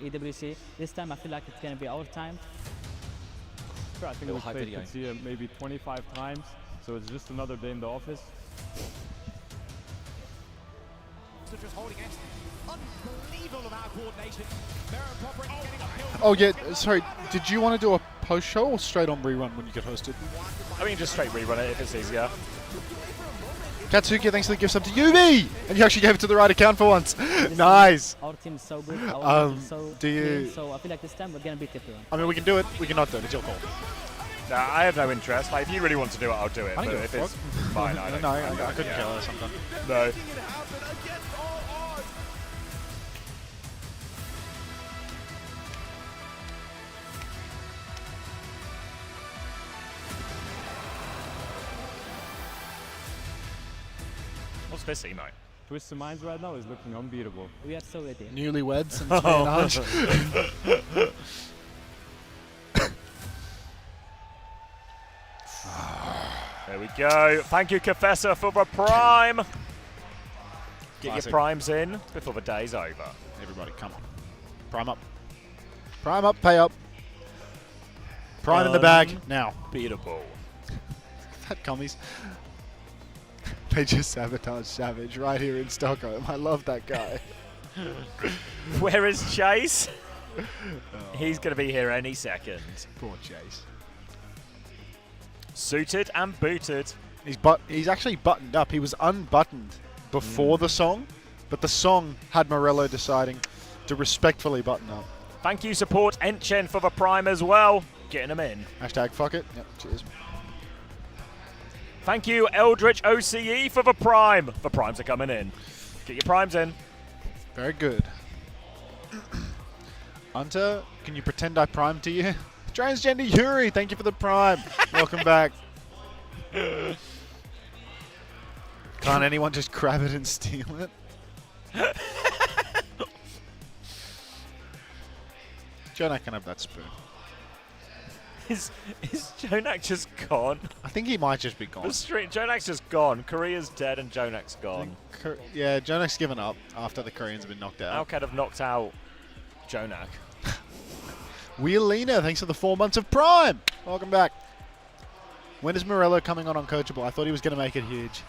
EWC. This time I feel like it's going to be our time. I think we played Qadsiah maybe 25 times, so it's just another day in the office. Just holding it. Unbelievable amount of coordination. Oh yeah, sorry. Did you want to do a post show or straight on rerun when you get hosted? I mean, just straight rerun it if it's easier. Qadsiah, thanks for the gift sub to UB! And you actually gave it to the right account for once. Nice. Our team is so good. Our team is so do you? clean, so I feel like this time we're gonna beat everyone. I mean, we can do it. We cannot do it. It's your call. Nah, I have no interest. Like, if you really want to do it, I'll do it. I don't But give a if it's fuck. fine, I don't. No, I couldn't care. kill her sometimes. No. What's this emote? Twist of Minds right now is looking unbeatable. We are so ready. Newlyweds and espionage. There we go. Thank you, Confessor, for the prime. Get Classic. your primes in before the day's over. Everybody, come on. Prime up. Prime up, pay up. Prime in the bag, now. Beatable. That commies. They just sabotage Savage right here in Stockholm. I love that guy. Where is Chase? He's going to be here any second. Poor Chase. Suited and booted. He's actually buttoned up. He was unbuttoned before the song, but the song had Morello deciding to respectfully button up. Thank you, support Enchen, for the prime as well. Getting them in. Hashtag fuck it. Yep, cheers. Thank you, Eldritch OCE, for the prime. The primes are coming in. Get your primes in. Very good. Unter, can you pretend I primed to you? Transgender Yuri, thank you for the prime. Welcome back. Can't anyone just grab it and steal it? Jonak can have that spoon. Is Jonak just gone? I think he might just be gone. Jonak's just gone. Korea's dead and Jonak's gone. Yeah, Jonak's given up after the Koreans have been knocked out. Alcad have knocked out Jonak. Wheelina, thanks for the 4 months of Prime. Welcome back. When is Morello coming on Uncoachable? I thought he was going to make it huge.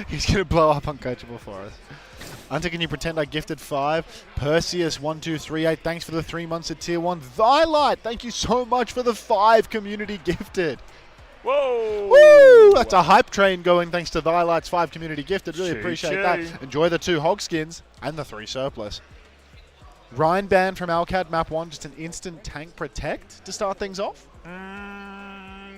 He's going to blow up Uncoachable for us. Unter, can you pretend I gifted 5? Perseus1238, thanks for the 3 months at Tier 1. Thylight, thank you so much for the 5 community gifted. Whoa! Woo! That's a hype train going thanks to Thylight's 5 community gifted. Really appreciate Choo. that. Enjoy the 2 hog skins and the 3 surplus. Ryan Band from Alcad Map 1, just an instant tank protect to start things off?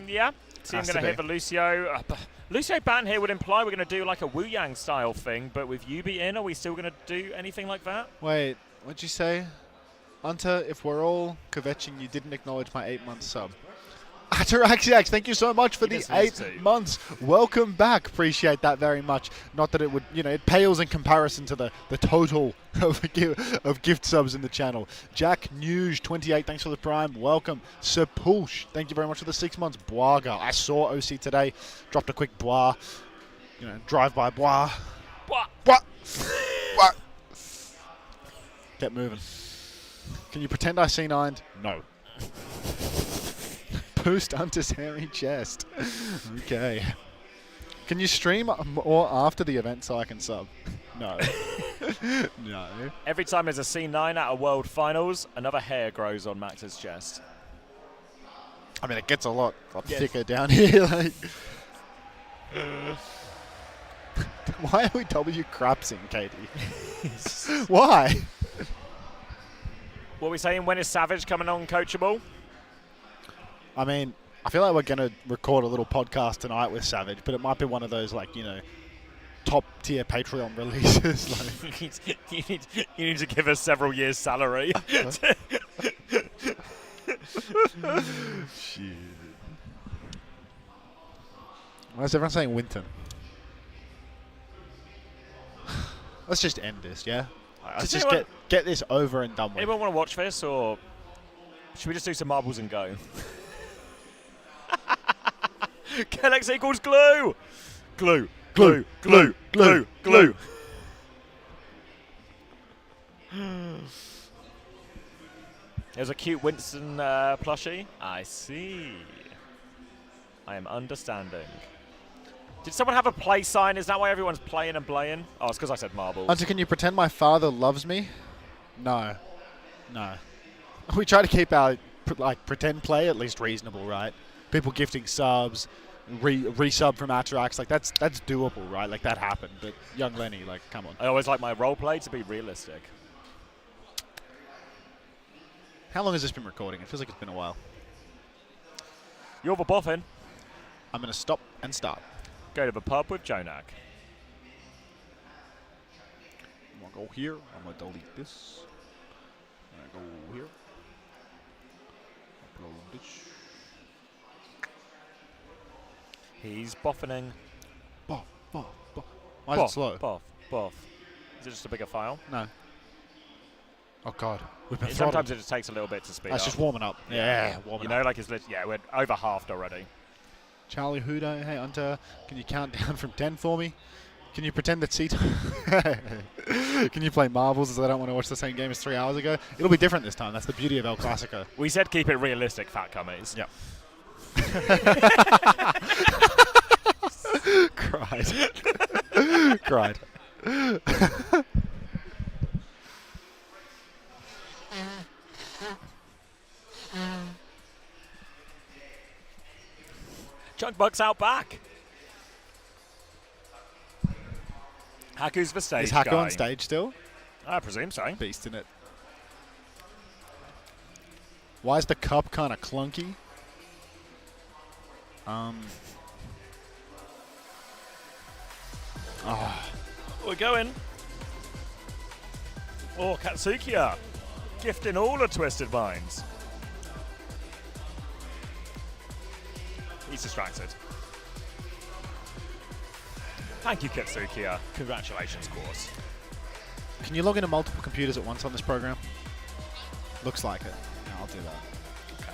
Yeah. See, I'm going to hit the Lucio. Lucio ban here would imply we're going to do like a Wu Yang style thing, but with Yubi in, are we still going to do anything like that? Wait, what'd you say? Unter, if we're all kvetching, you didn't acknowledge my 8-month sub. Ataraxiax, thank you so much for the 8 months. Welcome back. Appreciate that very much. Not that it would, it pales in comparison to the total of gift subs in the channel. Jack News 28, thanks for the prime. Welcome. Sepulch, thank you very much for the 6 months. Boaga, I saw OC today. Dropped a quick bois. Drive-by bois. Bois. Get moving. Can you pretend I C9'd? No. Boost Hunter's hairy chest. Okay. Can you stream more after the event so I can sub? No. No. Every time there's a C9 at a World Finals, another hair grows on Max's chest. I mean, it gets a lot thicker down here. Why are we W crapsing, Katie? Why? What are we saying? When is Savage coming on Coachable? I mean, I feel like we're going to record a little podcast tonight with Savage, but it might be one of those, like, you know, top-tier Patreon releases. Like. you need to give us several years' salary. Shit. Why is everyone saying Winton? Let's just end this, yeah? Let's just get this over and done with. Anyone want to watch this, or should we just do some marbles and go? Kellex equals glue! Glue. Glue. Glue. Glue. Glue. There's a cute Winston plushie. I see. I am understanding. Did someone have a play sign? Is that why everyone's playing and playing? Oh, it's because I said marbles. Hunter, can you pretend my father loves me? No. No. We try to keep our pretend play at least reasonable, right? People gifting subs, resub from Atrax, like that's doable, right? Like that happened. But young Lenny, like, come on. I always like my role play to be realistic. How long has this been recording? It feels like it's been a while. You're the boffin. I'm going to stop and start. Go to the pub with Jonak. I'm going to go here. I'm going to delete this. I'm going to go here. Upload this. He's boffining. Boff, boff, boff. Why is it slow? Boff, boff. Is it just a bigger file? No. Oh, God. We've been Sometimes it just takes a little bit to speed up. That's just warming up. Yeah, warming up. You know, like it's yeah, we're over halved already. Charlie Hudo, hey, Unter, can you count down from 10 for me? Can you pretend that Can you play marbles as I don't want to watch the same game as 3 hours ago? It'll be different this time. That's the beauty of El Clasico. We said keep it realistic, fat cummies. Yep. Cried. Cried. Chunkbuck's out back. Haku's the stage Is Haku guy. on stage still? I presume so. Beast in it. Why is the cup kind of clunky? We're going. Oh, Qadsiah. Gifting all the Twisted Minds. He's distracted. Thank you, Qadsiah. Congratulations, course. Can you log into multiple computers at once on this program? Looks like it. Yeah, I'll do that. Okay.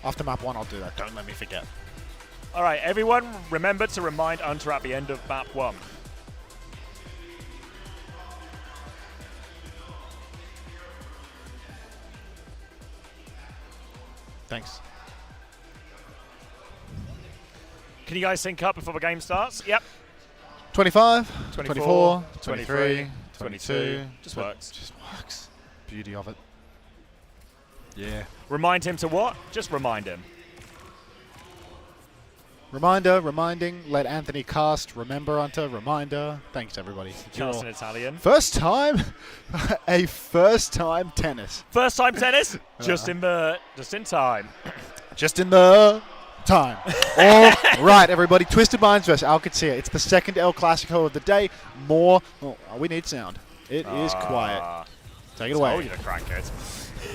After map 1, I'll do that. Don't let me forget. All right, everyone, remember to remind Unter at the end of map 1. Thanks. Can you guys sync up before the game starts? Yep. 25, 24, 24, 23, 23, 22. Just works. Just works. Beauty of it. Yeah. Remind him to what? Just remind him. Reminder, reminding, let Anthony cast, remember Unter, reminder. Thanks, everybody. Cast in Italian. First time, a first time tennis. First time tennis? Just in time. Just in the time. All right, everybody. Twisted Minds versus Qadsiah. It's the second El Clasico of the day. More. Oh, we need sound. It is quiet. Take it away. Told you to crank it.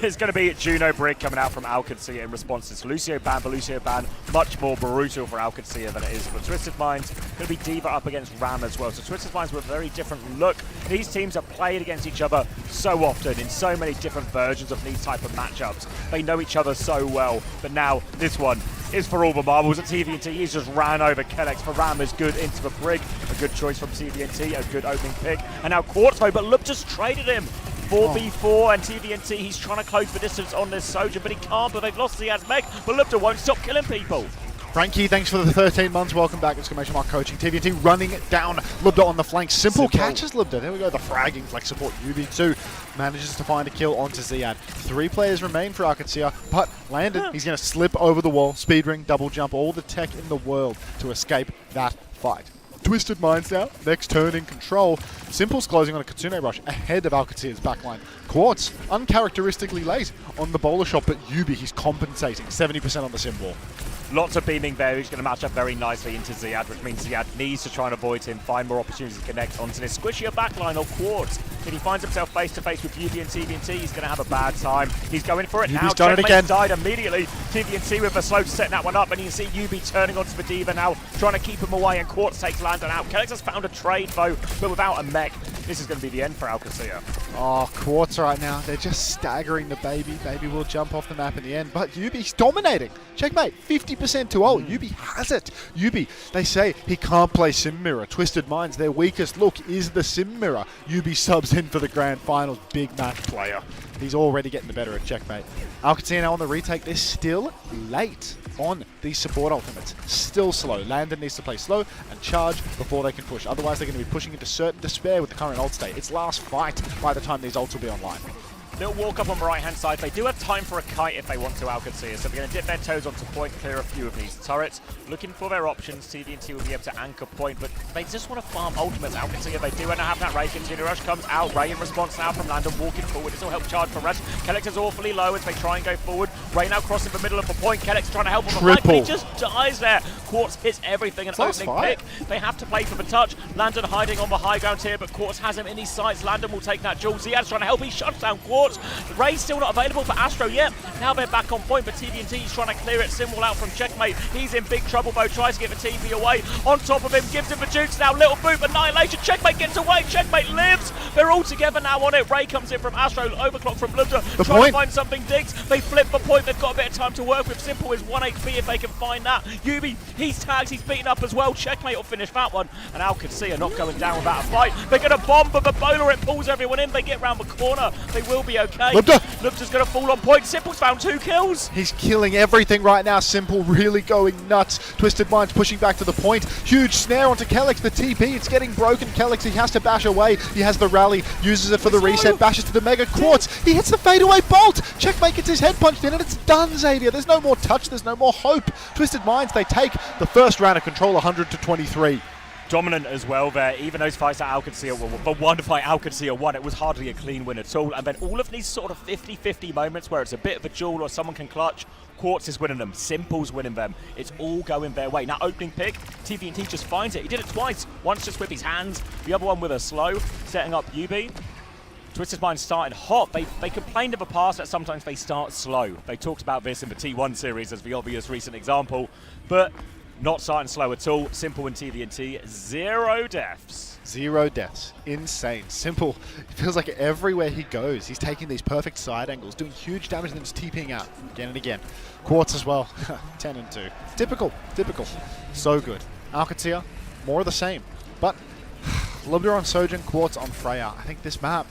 It's going to be Juno Brig coming out from Qadsiah in response to this Lucio ban, but Lucio ban much more brutal for Qadsiah than it is for Twisted Minds. Going to be Diva up against Ram as well. So Twisted Minds with a very different look. These teams have played against each other so often in so many different versions of these type of matchups. They know each other so well, but now this one is for all the marbles. At TVNT, he's just ran over Kellex. For Ram is good into the Brig. A good choice from TVNT, a good opening pick. And now Qadsiah, but look, just traded him. 4v4 and TVNT, he's trying to close the distance on this Sojourn, but he can't, but they've lost the Azmeg, but Lupta won't stop killing people. Frankie, thanks for the 13 months. Welcome back. Exclamation mark coaching. TVNT running it down. Libda on the flank. Simple catches Libda. There we go. The fragging flex support. UB2 manages to find a kill onto Ziad. 3 players remain for Qadsiah, but Landon, he's going to slip over the wall. Speed ring, double jump, all the tech in the world to escape that fight. Twisted Minds now, next turn in control. Simple's closing on a Kitsune Rush ahead of Qadsiah's backline. Quartz, uncharacteristically late on the bowler shot, but Yubi, he's compensating, 70% on the sim wall. Lots of beaming there, who's going to match up very nicely into Ziad, which means Ziad needs to try and avoid him, find more opportunities to connect onto this squishier backline of Quartz. If he finds himself face-to-face with UB and TVNT, he's going to have a bad time. He's going for it now. Done it again. Died immediately. TVNT with a slow to set that one up, and you can see UB turning onto the Diva now, trying to keep him away, and Quartz takes Landon out. Kellex has found a trade, though, but without a mech. This is going to be the end for Qadsiah. Oh, Quartz right now. They're just staggering the baby. Baby will jump off the map in the end, but Yubi's dominating. Checkmate, 50% to ult. Yubi has it. Yubi, they say he can't play Sim Mirror. Twisted Minds, their weakest look is the Sim Mirror. Yubi subs in for the grand finals. Big match player. He's already getting the better at checkmate. Qadsiah now on the retake. They're still late on these support ultimates. Still slow. Landon needs to play slow and charge before they can push. Otherwise, they're going to be pushing into certain despair with the current ult state. It's last fight by the time these ults will be online. Little walk up on the right-hand side. They do have time for a kite if they want to, Qadsiah, so they're going to dip their toes onto point, clear a few of these turrets. Looking for their options. TVNT will be able to anchor point, but they just want to farm ultimates. Qadsiah, they do want to have that Ray. Continue rush comes out. Ray in response now from Landon, walking forward. This will help charge for Rush. Kellex is awfully low as they try and go forward. Ray now crossing the middle of the point. Kellex trying to help on the flank, but he just dies there. Quartz hits everything. An opening pick. They have to play for the touch. Landon hiding on the high ground here, but Quartz has him in his sights. Landon will take that duel. Ziad's trying to help. He shuts down Quartz. Ray's still not available for Astro yet. Now they're back on point, but TVNT is trying to clear it. Simwell out from checkmate. He's in big trouble though. Tries to get the TV away. On top of him, gives him the jukes now. Little boot, annihilation. Checkmate gets away. Checkmate lives. They're all together now on it. Ray comes in from Astro. Overclock from Lunda. Trying to find something. Diggs. They flip the point. They've got a bit of time to work with. Simple is 1 HP if they can find that. Yubi, he's tagged. He's beaten up as well. Checkmate will finish that one. And Qadsiah not going down without a fight. They're going to bomb, but the bowler, it pulls everyone in. They get round the corner. They will be okay. Lunda's going to fall on point. Simple's found 2 kills. He's killing everything right now. Simple really going nuts. Twisted Minds pushing back to the point. Huge snare onto Kellex. The TP, it's getting broken. Kellex, he has to bash away. He has the rally, uses it for the reset, bashes to the Mega Quartz. He hits the fadeaway bolt. Checkmate gets his head punched in and it's done, Xavier. There's no more touch. There's no more hope. Twisted Minds, they take the first round of control 100 to 23. Dominant as well there. Even those fights that Qadsiah won, the one fight Qadsiah won, it was hardly a clean win at all. And then all of these sort of 50-50 moments where it's a bit of a duel or someone can clutch, Quartz is winning them, Simple's winning them. It's all going their way. Now opening pick, TVNT just finds it. He did it twice. Once just with his hands, the other one with a slow, setting up UB. Twisted Minds started hot. They complained in the past that sometimes they start slow. They talked about this in the T1 series as the obvious recent example, but not starting slow at all. Simple and TVNT, 0 deaths. 0 deaths. Insane. Simple. It feels like everywhere he goes, he's taking these perfect side angles, doing huge damage and then just TPing out again and again. Quartz as well. 10 and 2. Typical. Typical. So good. Qadsiah, more of the same. But Libda on Sojin, Quartz on Freya. I think this map,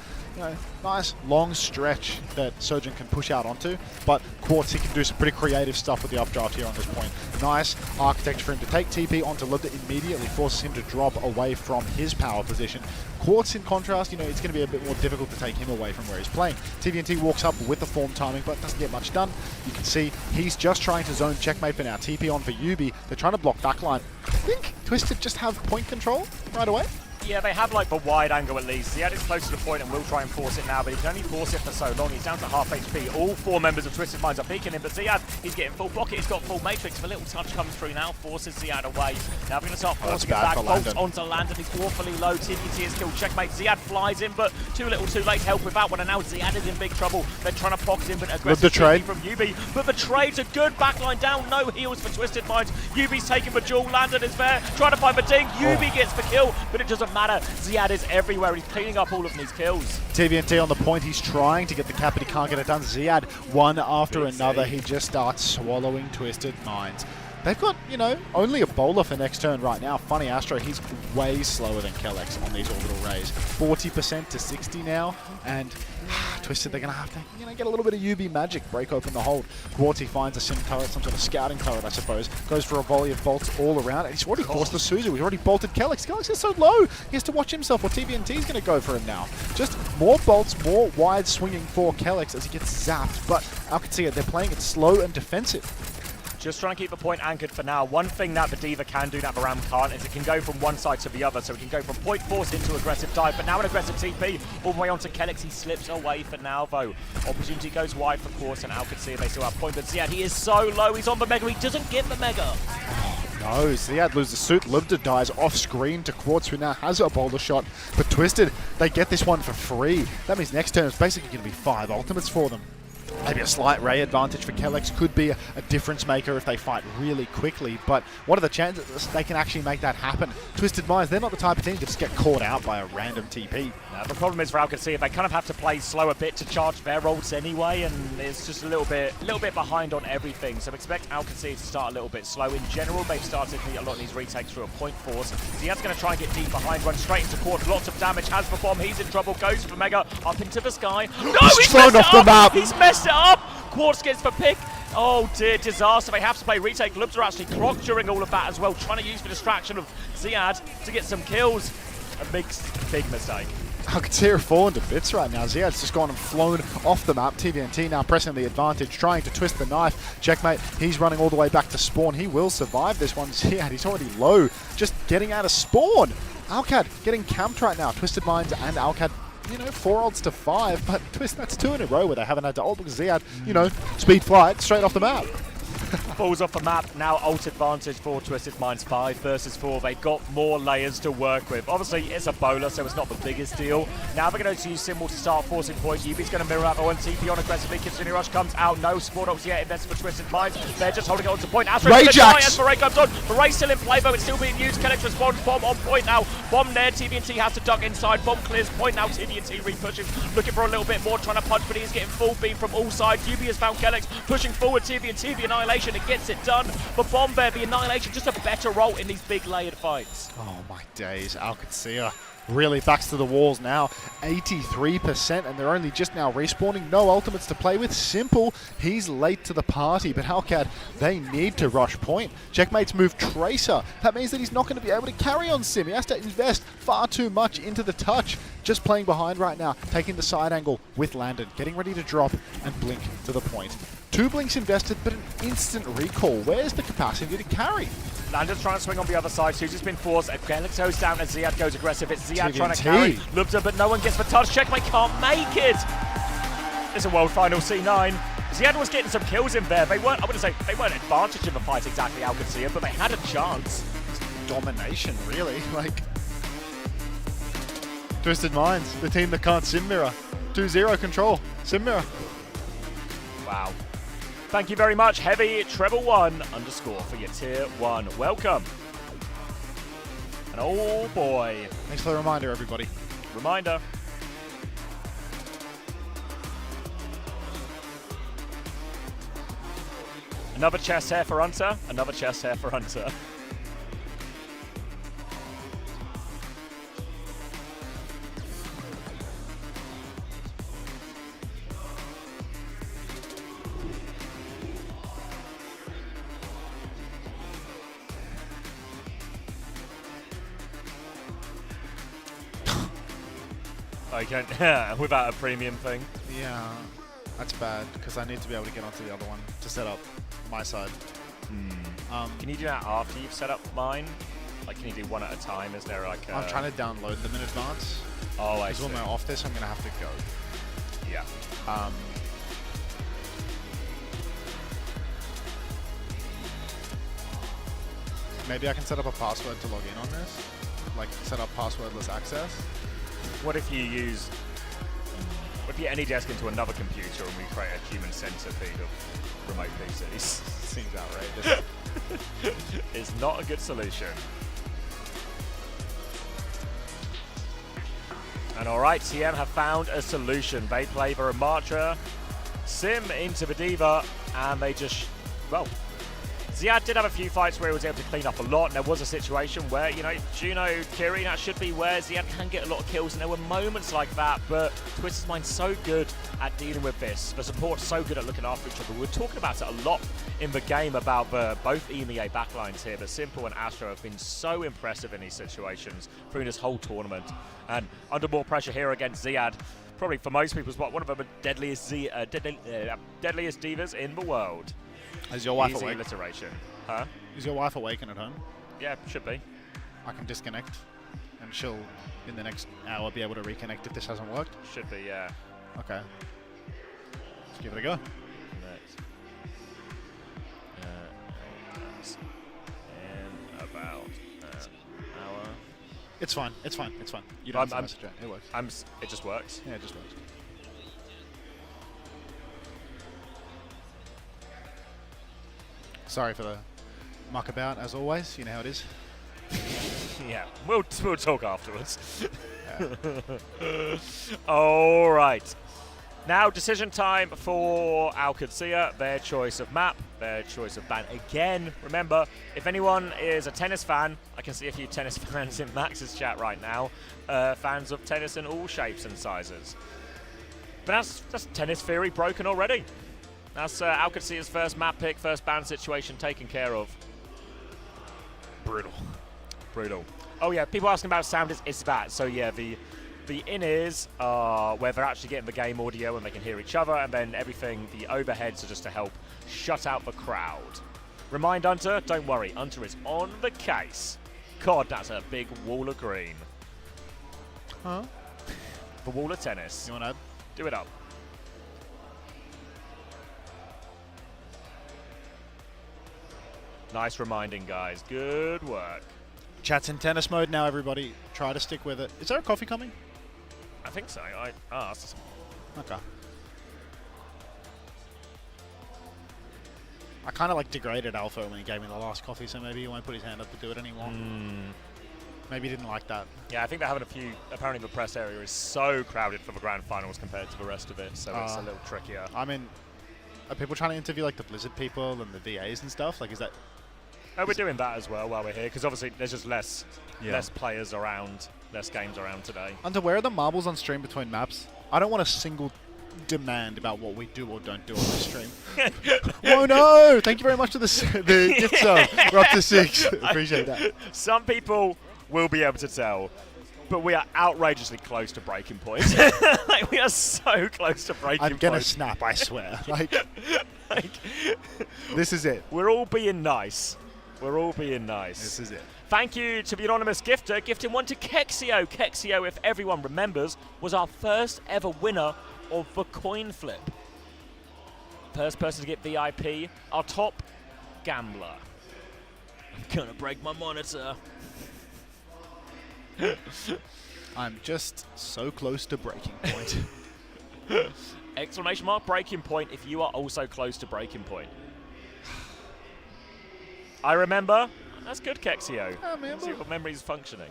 nice long stretch that Sojin can push out onto, but Quartz, he can do some pretty creative stuff with the updraft here on this point. Nice architecture for him to take TP onto Libda immediately, forces him to drop away from his power position. Quartz, in contrast, it's going to be a bit more difficult to take him away from where he's playing. TVNT walks up with the form timing, but doesn't get much done. You can see he's just trying to zone checkmate for now. TP on for Yubi. They're trying to block backline. I think Twisted just have point control right away. Yeah, they have like the wide angle at least. Ziad is close to the point and will try and force it now, but he can only force it for so long. He's down to half HP. All 4 members of Twisted Minds are peeking him, but Ziad, he's getting full pocket. He's got full matrix. The little touch comes through now, forces Ziad away. Now we're going to start forcing it back. Bolts onto Landon. He's awfully low. TVT is killed. Checkmate. Ziad flies in, but too little too late to help with that one, and now Ziad is in big trouble. They're trying to pocket him, but aggressive from Yubi. But the trade's a good backline down. No heals for Twisted Minds. Yubi's taking the duel. Landon is there, trying to find the ding. Yubi gets the kill, but it doesn't matter. Ziad is everywhere. He's cleaning up all of these kills. TVNT on the point. He's trying to get the cap, but he can't get it done. Ziad, one after another. He just starts swallowing Twisted Minds. They've got, only a bowler for next turn right now. Funny Astro, he's way slower than Kellex on these orbital rays. 40% to 60 now, and Twisted, they're going to have to get a little bit of UB magic, break open the hold. Qadsiah finds a sim turret, some sort of scouting turret, I suppose. Goes for a volley of bolts all around, and he's already forced the Suzu. He's already bolted Kellex. Kellex is so low. He has to watch himself, or TVNT is going to go for him now. Just more bolts, more wide swinging for Kellex as he gets zapped. But Qadsiah, they're playing it slow and defensive. Just trying to keep the point anchored for now. One thing that Vadiva can do that Baram can't is it can go from one side to the other. So it can go from point force into aggressive dive, but now an aggressive TP all the way onto Kellex. He slips away for now, though. Opportunity goes wide for course, and Qadsiah, they still have point, but Ziad, he is so low. He's on the Mega. He doesn't get the Mega. No, Ziad loses the suit. Libda dies off screen to Qadsiah, who now has a boulder shot. But Twisted, they get this one for free. That means next turn is basically going to be 5 ultimates for them. Maybe a slight ray advantage for Kellex could be a difference maker if they fight really quickly, but what are the chances they can actually make that happen? Twisted Minds, they're not the type of team to just get caught out by a random TP. The problem is for Qadsiah, they kind of have to play slow a bit to charge their ults anyway, and it's just a little bit behind on everything. So expect Qadsiah to start a little bit slow. In general, they've started a lot of these retakes through a point force. Ziad's going to try and get deep behind, run straight into court. Lots of damage, has the bomb, he's in trouble, goes for Mega, up into the sky. No, he's thrown off the map! He's messed it up! Quartz gets the pick. Oh dear, disaster. They have to play retake. Lubs are actually clocked during all of that as well, trying to use the distraction of Ziad to get some kills. A big mistake. Qadsiah falling to bits right now. Ziad's just gone and flown off the map. TVNT now pressing the advantage, trying to twist the knife. Checkmate, he's running all the way back to spawn. He will survive this one. Ziad, he's already low, just getting out of spawn. Alcad getting camped right now. Twisted Minds and Alcad, 4 odds to 5, but Twist, that's 2 in a row where they haven't had to ult because Ziad, speed flight straight off the map. Falls off the map, now ult advantage for Twisted Minds, 5 versus 4. They've got more layers to work with. Obviously, it's a bowler, so it's not the biggest deal. Now they're going to use Symbol to start forcing points. Yubi's going to mirror out on TP on aggressively. Kitsune Rush comes out, no support ults yet, invested for Twisted Minds. They're just holding it on to point. Astro's going to die as Foray comes on. Foray's still in play, though, it's still being used. Kellex responds, bomb on point now. Bomb there, TVNT has to duck inside. Bomb clears point now, TVNT re-pushing. Looking for a little bit more, trying to punch, but he's getting full beam from all sides. Yubi has found Kellex, pushing forward, TVNT, the Annihilation, it gets it done. For Bomb there, the Annihilation, just a better role in these big layered fights. Oh my days, Qadsiah really backs to the walls now. 83%, and they're only just now respawning. No ultimates to play with. Simple, he's late to the party, but Alcad, they need to rush point. Checkmate's moved Tracer. That means that he's not going to be able to carry on Sim. He has to invest far too much into the touch. Just playing behind right now, taking the side angle with Landon, getting ready to drop and blink to the point. 2 blinks invested, but an instant recall. Where's the capacity to carry? Landon's trying to swing on the other side. Suzu's been forced. Kellex goes down as Ziad goes aggressive. It's Ziad trying to carry Lubza, but no one gets the touch. Checkmate can't make it. It's a world final C9. Ziad was getting some kills in there. They weren't, I wouldn't say, they weren't advantage in the fight exactly, Qadsiah, but they had a chance. Domination, really. Twisted Minds, the team that can't sim mirror. 2-0 control, sim mirror. Wow. Thank you very much, Heavy Treble 1_ for your tier 1. Welcome. And oh boy. Thanks for the reminder, everybody. Reminder. Another chest hair for Unter. Another chest hair for Unter. I can't without a premium thing. Yeah, that's bad because I need to be able to get onto the other one to set up my side. Can you do that after you've set up mine? Can you do one at a time? Is there I'm trying to download them in advance. Oh, I see. Because when we're off this, I'm going to have to go. Yeah. Maybe I can set up a password to log in on this? Set up passwordless access? What if you any desk into another computer and we create a human centipede of remote PCs? Seems outrageous. It's not a good solution. And alright, TM have found a solution. They play the Ramatra Sim into the Diva, and they just, Ziad did have a few fights where he was able to clean up a lot, and there was a situation where, you know, Juno, Kiri, that should be where Ziad can get a lot of kills, and there were moments like that, but Twisted Mind's so good at dealing with this. The support's so good at looking after each other. We were talking about it a lot in the game about both EMEA backlines here, but Simple and Astro have been so impressive in these situations through this whole tournament. And under more pressure here against Ziad, probably for most people, is one of the deadliest divas in the world. Is your wife Easy awake? alliteration. Huh? Is your wife awake and at home? Yeah, should be. I can disconnect, and she'll, in the next hour, be able to reconnect if this hasn't worked? Should be, yeah. Okay. Let's give it a go. In about an hour. It's fine. It's fine. It's fine. You don't have to message it. It works. It just works? Yeah, it just works. Sorry for the muck about, as always. You know how it is. Yeah, we'll talk afterwards. All right. Now, decision time for Qadsiah. Their choice of map, their choice of ban. Again, remember, if anyone is a tennis fan, I can see a few tennis fans in Max's chat right now, fans of tennis in all shapes and sizes. But that's tennis theory broken already. That's Qadsiah's first map pick, first ban situation taken care of. Brutal. Brutal. Oh yeah, people asking about sound is that. So yeah, the in-ears are where they're actually getting the game audio and they can hear each other, and then everything, the overheads are just to help shut out the crowd. Remind Unter, don't worry, Unter is on the case. God, that's a big wall of green. Huh? The wall of tennis. You want to add? Do it up. Nice reminding, guys. Good work. Chat's in tennis mode now, everybody. Try to stick with it. Is there a coffee coming? I think so. I asked. Okay. I kind of like degraded Alpha when he gave me the last coffee, so maybe he won't put his hand up to do it anymore. Maybe he didn't like that. Yeah, I think they're having a few. Apparently, the press area is so crowded for the grand finals compared to the rest of it, so it's a little trickier. I mean, are people trying to interview like the Blizzard people and the VAs and stuff? Like, is that? Oh, we're doing that as well while we're here, because obviously there's just less players around, less games around today. Unter, where are the marbles on stream between maps? I don't want a single demand about what we do or don't do on this stream. Oh no! Thank you very much to the gift sub. We're up to 6. Appreciate that. Some people will be able to tell, but we are outrageously close to breaking point. Like, we are so close to breaking point. I'm gonna snap, I swear. Like, this is it. We're all being nice. We're all being nice. This is it. Thank you to the anonymous gifter, gifting one to Qadsiah. Qadsiah, if everyone remembers, was our first ever winner of the coin flip. First person to get VIP, our top gambler. I'm gonna break my monitor. I'm just so close to breaking point. Exclamation mark breaking point if you are also close to breaking point. I remember. That's good, Qadsiah. I remember. See what memory's functioning.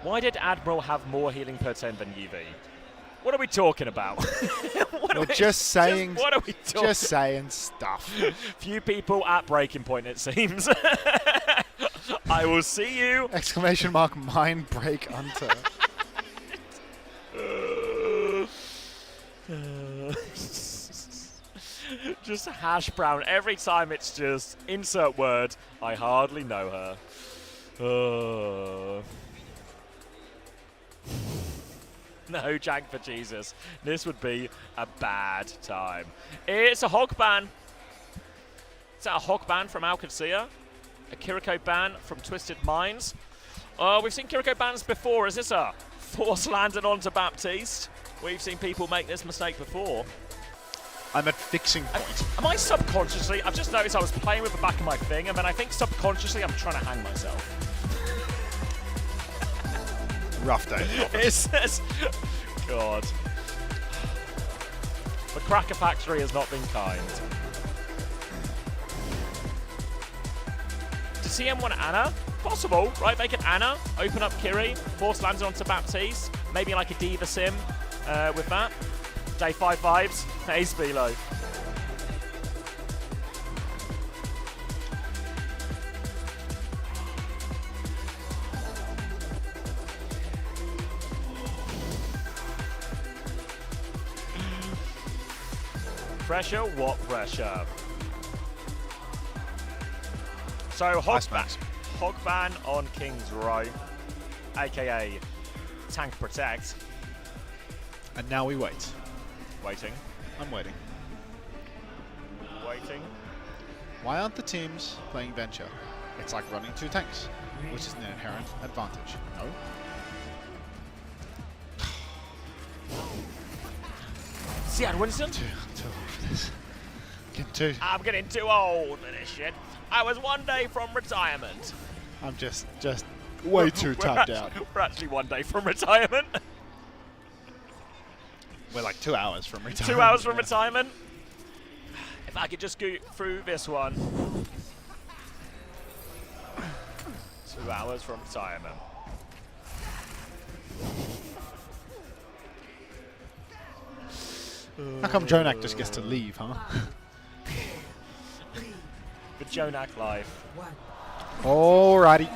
Why did Admiral have more healing per 10 than UV? What are we talking about? Just saying. What are we talking? Just saying stuff. Few people at breaking point, it seems. I will see you. Exclamation mark mind break Unter. Just hash brown. Every time it's just insert word. I hardly know her. No, Jank for Jesus. This would be a bad time. It's a hog ban. Is that a hog ban from Qadsiah? A Kiriko ban from Twisted Minds? We've seen Kiriko bans before. Is this a force landed onto Baptiste? We've seen people make this mistake before. I'm at fixing point. Am I subconsciously? I've just noticed I was playing with the back of my thing, and then I think subconsciously I'm trying to hang myself. Rough day. It says, God. The Cracker Factory has not been kind. Does CM want Anna? Possible, right? They can Anna, open up Kiri, force lands onto Baptiste. Maybe like a Diva Sim with that. Day 5 vibes. Hey, Spilo. Pressure? What pressure? So Hogban on King's Row, aka Tank Protect. And now we wait. Waiting. I'm waiting. Waiting. Why aren't the teams playing Venture? It's like running 2 tanks, which is an inherent advantage. No? Ziad Winston? Too old for this. I'm getting too old for this shit. I was 1 day from retirement. I'm just way too tapped out. We're actually 1 day from retirement. We're like 2 hours from retirement. 2 hours from retirement. If I could just go through this one. 2 hours from retirement. How come Jonak just gets to leave, huh? The Jonak life. Alrighty.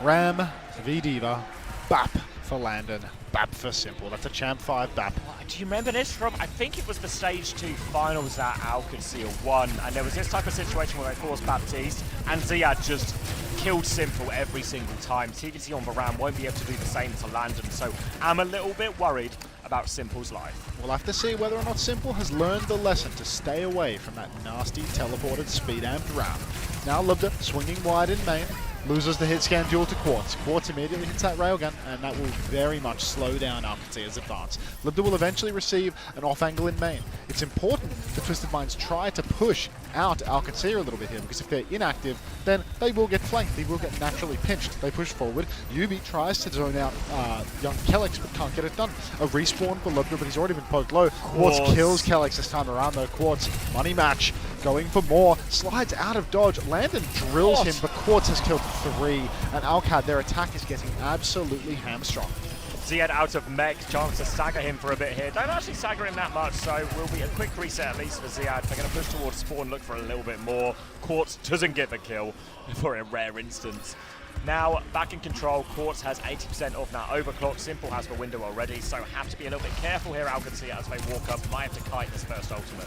Ram v Diva. Bap for Landon. Bap for Simple. That's a Champ 5 Bap. Do you remember this from, I think it was the Stage 2 finals that Qadsiah won, and there was this type of situation where they forced Baptiste, and Ziad just killed Simple every single time. TVT on Varan won't be able to do the same to Landon, so I'm a little bit worried about Simple's life. We'll have to see whether or not Simple has learned the lesson to stay away from that nasty teleported speed amped round. Now Lubda swinging wide in main, loses the hit scan duel to Quartz. Quartz immediately hits that railgun, and that will very much slow down Qadsiah's advance. Lubda will eventually receive an off angle in main. It's important that Twisted Minds try to push out Qadsiah a little bit here, because if they're inactive, then they will get flanked. They will get naturally pinched. They push forward. Yubi tries to zone out young Kellex, but can't get it done. A respawn for Lubda, but he's already been poked low. Quartz kills Kellex this time around, though. Quartz, money match, going for more. Slides out of dodge. Landon drills him, but Quartz has killed 3. And Alcad, their attack is getting absolutely hamstrung. Ziad out of mech, chance to stagger him for a bit here. Don't actually stagger him that much, so will be a quick reset at least for Ziad. They're going to push towards spawn, look for a little bit more. Quartz doesn't get the kill for a rare instance. Now, back in control, Quartz has 80% off now. Overclock, Simple has the window already, so have to be a little bit careful here, Qadsiah, as they walk up. Might have to kite this first ultimate.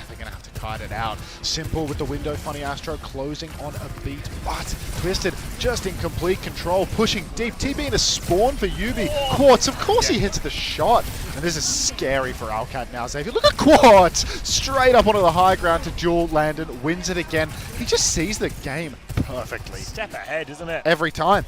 They're going to have to kite it out. Simple with the window. Funny Astro closing on a beat, but Twisted just in complete control, pushing deep. TB in a spawn for Yubi. Quartz, of course he hits the shot. And this is scary for Alcad now, Xavier. Look at Quartz! Straight up onto the high ground to duel Landon, wins it again. He just sees the game perfectly. Step ahead, isn't it? Every time.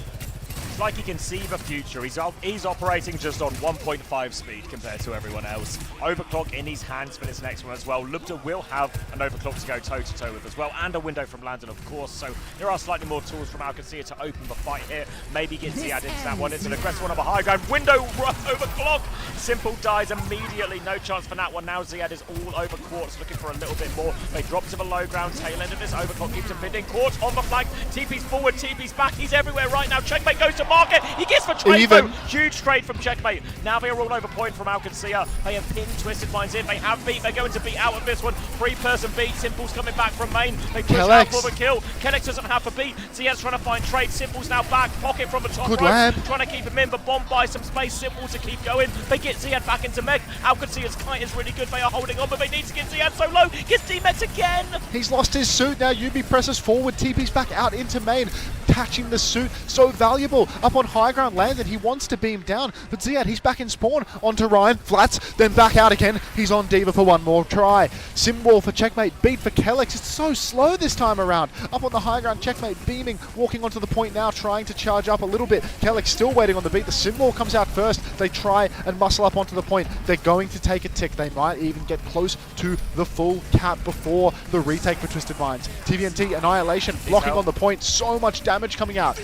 It's like he can see the future. He's operating just on 1.5 speed compared to everyone else. Overclock in his hands for this next one as well. Lubda will have an overclock to go toe-to-toe with as well, and a window from Landon, of course. So there are slightly more tools from Qadsiah to open the fight here. Maybe get Ziad into that one. It's an aggressive one on the high ground. Window overclock. Simple dies immediately. No chance for that one. Now Ziad is all over Quartz, looking for a little bit more. They drop to the low ground. Tail end of this overclock keeps him pinned. Quartz on the flank. TP's forward. TP's back. He's everywhere right now. Checkmate goes to market. He gets the trade though. Huge trade from Checkmate. Now they are all over point from Qadsiah. They have pinned Twisted Minds in. They have beat. They're going to beat out of this one. 3-person beat. Simple's coming back from main. They push out for the kill. Kellex doesn't have a beat. Ziad's trying to find trade. Simple's now back. Pocket from the top row. Trying to keep him in, but Bomb buys some space. Simple to keep going. They get Ziad back into mech. Qadsiah's kite is really good. They are holding on, but they need to get Ziad so low. Gets D-Mets again. He's lost his suit. Now Yubi presses forward. TP's back out into main. Catching the suit. So valuable. Up on high ground. Landon. He wants to beam down, but Ziad, he's back in spawn. Onto Ryan. Flats. Then back out again. He's on Diva for one more try. Simwall for Checkmate. Beat for Kellex. It's so slow this time around. Up on the high ground. Checkmate beaming. Walking onto the point now. Trying to charge up a little bit. Kellex still waiting on the beat. The Simwall comes out first. They try and muscle up onto the point. They're going to take a tick. They might even get close to the full cap before the retake for Twisted Minds. TVNT Annihilation blocking on the point. So much damage coming out.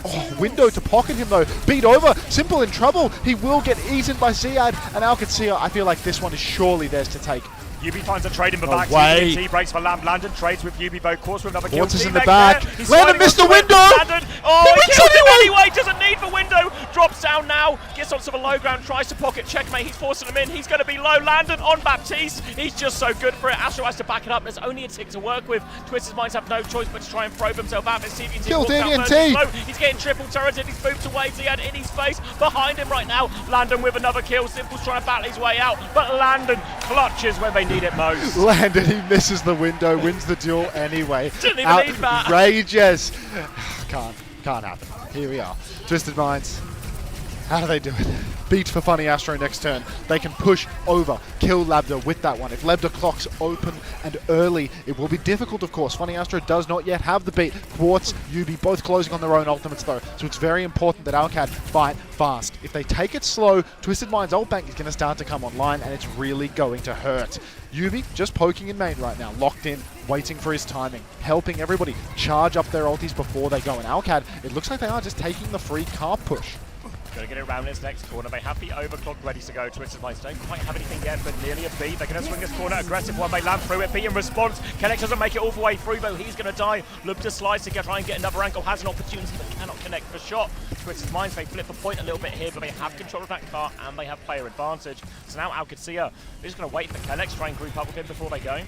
Oh, window to pocket him though. Beat over. Simple in trouble. He will get eaten by Ziad and Qadsiah. I feel like this one is surely theirs to take. Yubi finds a trade in the back. way. TVNT breaks for Lamb. Landon trades with Yubi both course with another kill. Quartz is in the Teammate back. there. He's Landon sliding missed the onto it. window. Landon, he kills him anyway. Doesn't need the window. Drops down now. Gets onto the low ground. Tries to pocket checkmate. He's forcing him in. He's going to be low. Landon on Baptiste. He's just so good for it. Astro has to back it up. There's only a tick to work with. Twisted's Minds have no choice but to try and probe himself out. This TVNT Kill walks out TVNT. versus low. He's getting triple turreted. He's moved away. Ziad in his face. Behind him right now. Landon with another kill. Simple's trying to battle his way out. But Landon clutches when they need it most. Landon, he misses the window, wins the duel anyway. Didn't even need that. Outrageous. Can't happen. Here we are. Twisted Minds. How do they do it? Beat for Funny Astro next turn. They can push over, kill Labda with that one. If Labda clocks open and early, it will be difficult, of course. Funny Astro does not yet have the beat. Quartz, Yubi, both closing on their own ultimates, though. So it's very important that Alcad fight fast. If they take it slow, Twisted Minds' ult bank is going to start to come online, and it's really going to hurt. Yubi just poking in main right now, locked in, waiting for his timing, helping everybody charge up their ultis before they go. And Alcad, it looks like they are just taking the free car push. Going to get it around this next corner. They have the overclock ready to go. Twisted Minds don't quite have anything yet, but nearly a beat. They're going to swing this corner. Aggressive one. They land through it. Beat in response. Kellex doesn't make it all the way through, though. He's going to die. Look to slice to try and get another ankle. Has an opportunity, but cannot connect the shot. Twisted Minds, they flip the point a little bit here, but they have control of that car, and they have player advantage. So now Qadsiah is going to wait for Kellex, try and group up with him before they go.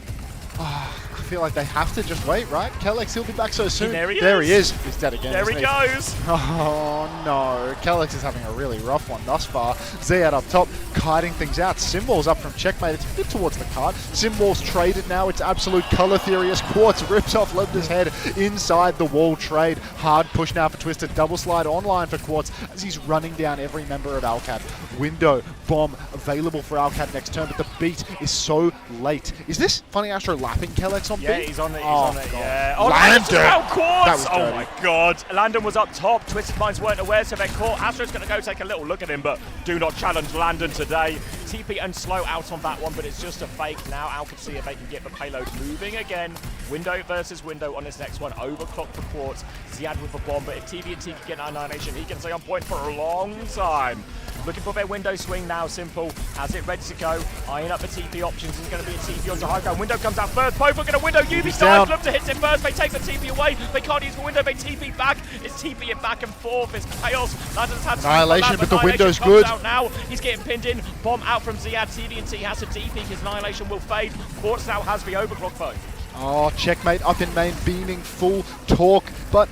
I feel like they have to just wait, right? Kellex, he'll be back so soon. There he is. He's dead again. There he goes. Oh no. Kellex is having a really rough one thus far. Ziad up top, kiting things out. Symbol's up from checkmate. It's a bit towards the cart. Symbol's traded now. It's absolute color theory as Quartz rips off Lebda's head inside the wall trade. Hard push now for Twisted. Double slide online for Quartz as he's running down every member of Alcad. Window bomb available for Alcad next turn, but the beat is so late. Is this Funny Astro lapping Kellex on beat? Yeah, he's on it. He's on it. God. Yeah. Oh, Landon! Quartz! Oh my God. Landon was up top. Twisted Minds weren't aware, so they're caught. Astro's going to go take a little look at him, but do not challenge Landon today. TP and slow out on that one, but it's just a fake. Now Al can see if they can get the payload moving again. Window versus window on this next one. Overclock for Quartz. Ziad with the bomb, but if TVNT can get an Annihilation, he can stay on point for a long time. Looking for their window swing now. Simple has it ready to go. Eyeing up the TP options. It's going to be a TP onto high ground. Window comes out first. Both are going to window. Yubi dives. Look to hit it first. They take the TP away. They can't use the window. They TP back. It's TP it back and forth. It's chaos. Landon's had Annihilation, but the window's good. Out now. He's getting pinned in. Bomb out from Ziad. TVNT has to DP. His Annihilation will fade. Quartz now has the overclock though. Oh, checkmate up in main, beaming full torque, but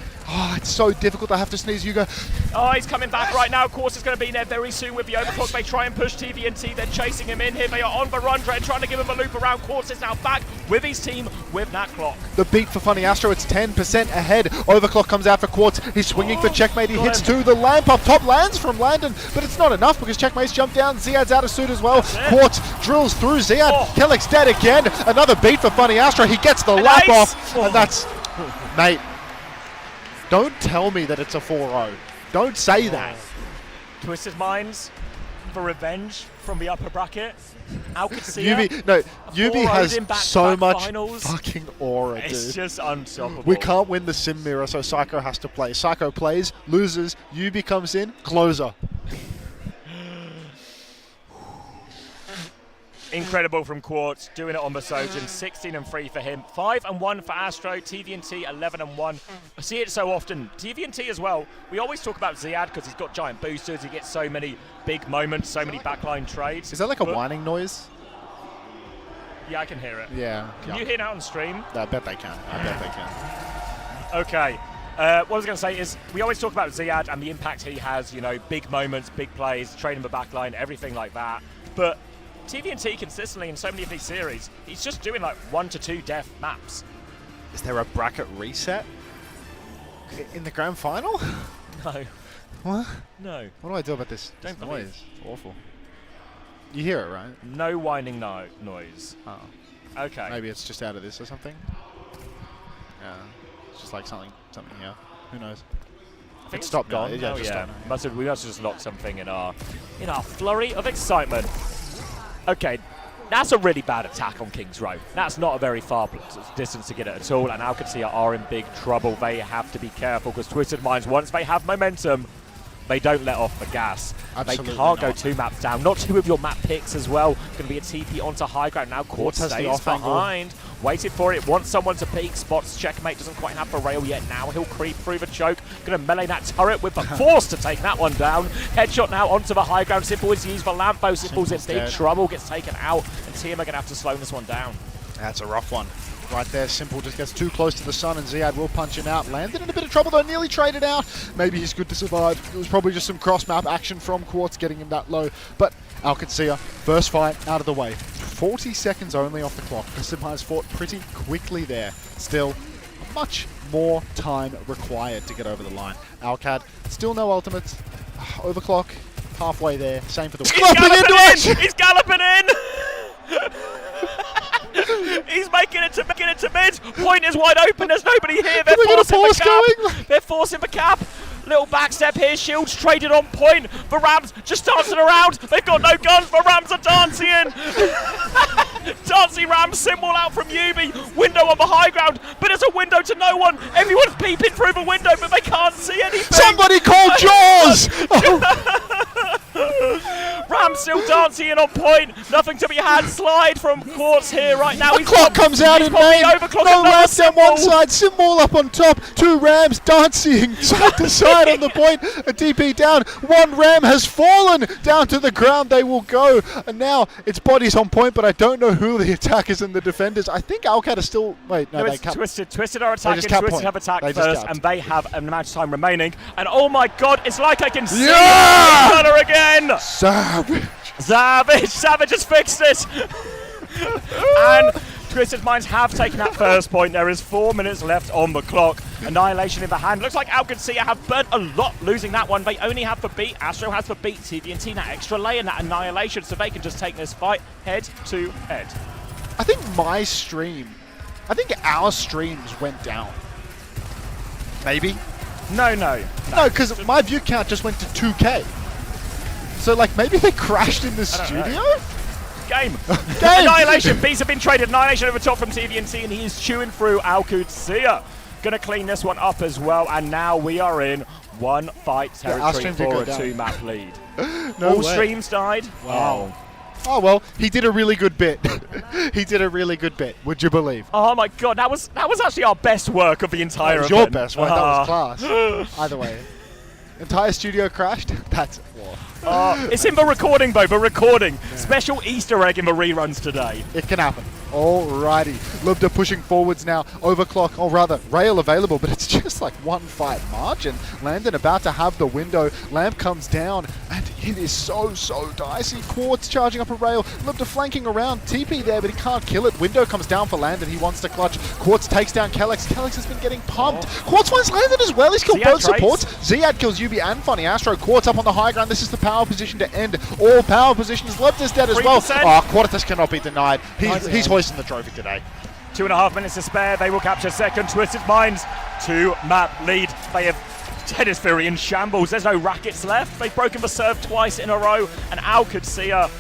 it's so difficult to have to sneeze Yuga. Oh, he's coming back right now. Quartz is going to be there very soon with the overclock. They try and push TVNT. They're chasing him in here. They are on the run, trying to give him a loop around. Quartz is now back with his team with that clock. The beat for Funny Astro, it's 10% ahead. Overclock comes out for Quartz. He's swinging for checkmate. He hits two. The lamp up top lands from Landon, but it's not enough because checkmate's jumped down. Ziad's out of suit as well. Quartz drills through Ziad. Kellex dead again. Another beat for Funny Astro. He gets the lap off, and that's... Mate, don't tell me that it's a 4-0. Don't say that. Twisted Minds for revenge from the upper bracket. Qadsiah. Yubi has so much finals. fucking aura, dude. It's just unstoppable. We can't win the sim mirror, so Psycho has to play. Psycho plays, loses, Yubi comes in, closer. Incredible from Quartz, doing it on the Sojin. 16-3 for him. 5-1 for Astro. TVNT 11-1. I see it so often. TVNT as well. We always talk about Ziad because he's got giant boosters. He gets so many big moments, so many backline trades. Is that like a whining noise? Yeah, I can hear it. Yeah. Can you hear it out on stream? I bet they can. I bet they can. Okay. What I was going to say is we always talk about Ziad and the impact he has, you know, big moments, big plays, trading the backline, everything like that. But TVNT consistently in so many of these series, he's just doing like 1 to 2 death maps. Is there a bracket reset in the grand final? No. What? No. What do I do about this Don't noise? believe. Awful. You hear it, right? No whining noise. Oh. Okay. Maybe it's just out of this or something. Yeah. It's just like something here. Who knows? I think it's stopped gone. now. Oh, Yeah, we must have just locked something in our flurry of excitement. Okay, that's a really bad attack on King's Row. That's not a very far distance to get it at all, and Qadsiah are in big trouble. They have to be careful because Twisted Minds, once they have momentum, they don't let off the gas. Absolutely they can't go not. 2 maps down. Not 2 of your map picks as well. Going to be a TP onto high ground. Now Quartz has the stays off angle. behind. Waited for it. Wants someone to peek. Spots checkmate. Doesn't quite have the rail yet. Now he'll creep through the choke. Going to melee that turret with the force to take that one down. Headshot now onto the high ground. Simple is used for Lampo. Simple's in big trouble. Gets taken out. And TM are going to have to slow this one down. That's a rough one. Right there, Simple just gets too close to the sun and Ziad will punch him out. Landed in a bit of trouble though, nearly traded out. Maybe he's good to survive. It was probably just some cross-map action from Quartz getting him that low. But Qadsiah, first fight out of the way. 40 seconds only off the clock. Qadsiah has fought pretty quickly there. Still, much more time required to get over the line. Alcad, still no ultimates. Overclock, halfway there. Same for the... He's galloping in! He's making it to mid. Point is wide open. There's nobody here. They're forcing the cap. They're forcing the cap. Little backstep here. Shields traded on point. The Rams just dancing around. They've got no guns. The Rams are dancing. Dancing Rams symbol out from Yubi. Window on the high ground, but it's a window to no one. Everyone's peeping through the window, but they can't see anything. Somebody call Jaws! Rams still dancing in on point. Nothing to be had. Slide from Quartz here right now. The clock comes out in main. No Rams down one side. Symbol up on top. 2 Rams dancing side to side on the point. A DP down. 1 Ram has fallen down to the ground. They will go. And now it's bodies on point, but I don't know who the attackers and the defenders. I think Alcat is still... Wait, no, it's Twisted. Twisted are attacking. Twisted Point. Have attacked first, and they have an amount of time remaining. And oh my god, it's like I can see color again! Savage has fixed it! And Twisted Minds have taken that first point. There is 4 minutes left on the clock. Annihilation in the hand. Looks like Qadsiah have burnt a lot losing that one. They only have the beat. Astro has the beat. TVNT that extra lay in that Annihilation, so they can just take this fight head to head. I think our streams went down. Maybe? No, because my view count just went to 2K. So, like, maybe they crashed in the studio? Game. Annihilation. Beats have been traded. Annihilation over top from TVNT, and he is chewing through Qadsiah. Gonna clean this one up as well, and now we are in 1 fight territory for a 2-map lead. All streams died. Wow. Oh, well, he did a really good bit. He did a really good bit, would you believe? Oh my god, that was actually our best work of the entire event. That was your best work, that was class. Either way. Entire studio crashed? That's war. It's in the recording though, the recording. Yeah. Special Easter egg in the reruns today. It can happen. Alrighty. Lubda pushing forwards now. Overclock, or rather, rail available, but it's just like 1 fight margin. Landon about to have the window. Lamp comes down, and it is so dicey. Quartz charging up a rail. Lubda flanking around. TP there, but he can't kill it. Window comes down for Landon. He wants to clutch. Quartz takes down Kellex. Kellex has been getting pumped. Quartz finds Landon as well. He's killed both supports. Ziad kills Yubi and Funny Astro. Quartz up on the high ground. This is the power position to end all power positions. Lubda's dead as well. Quartus cannot be denied. He's hoisting the trophy today. 2.5 minutes to spare. They will capture second. Twisted Minds 2-map lead. They have Tennis Fury in shambles. There's no rackets left. They've broken the serve twice in a row. And Qadsiah.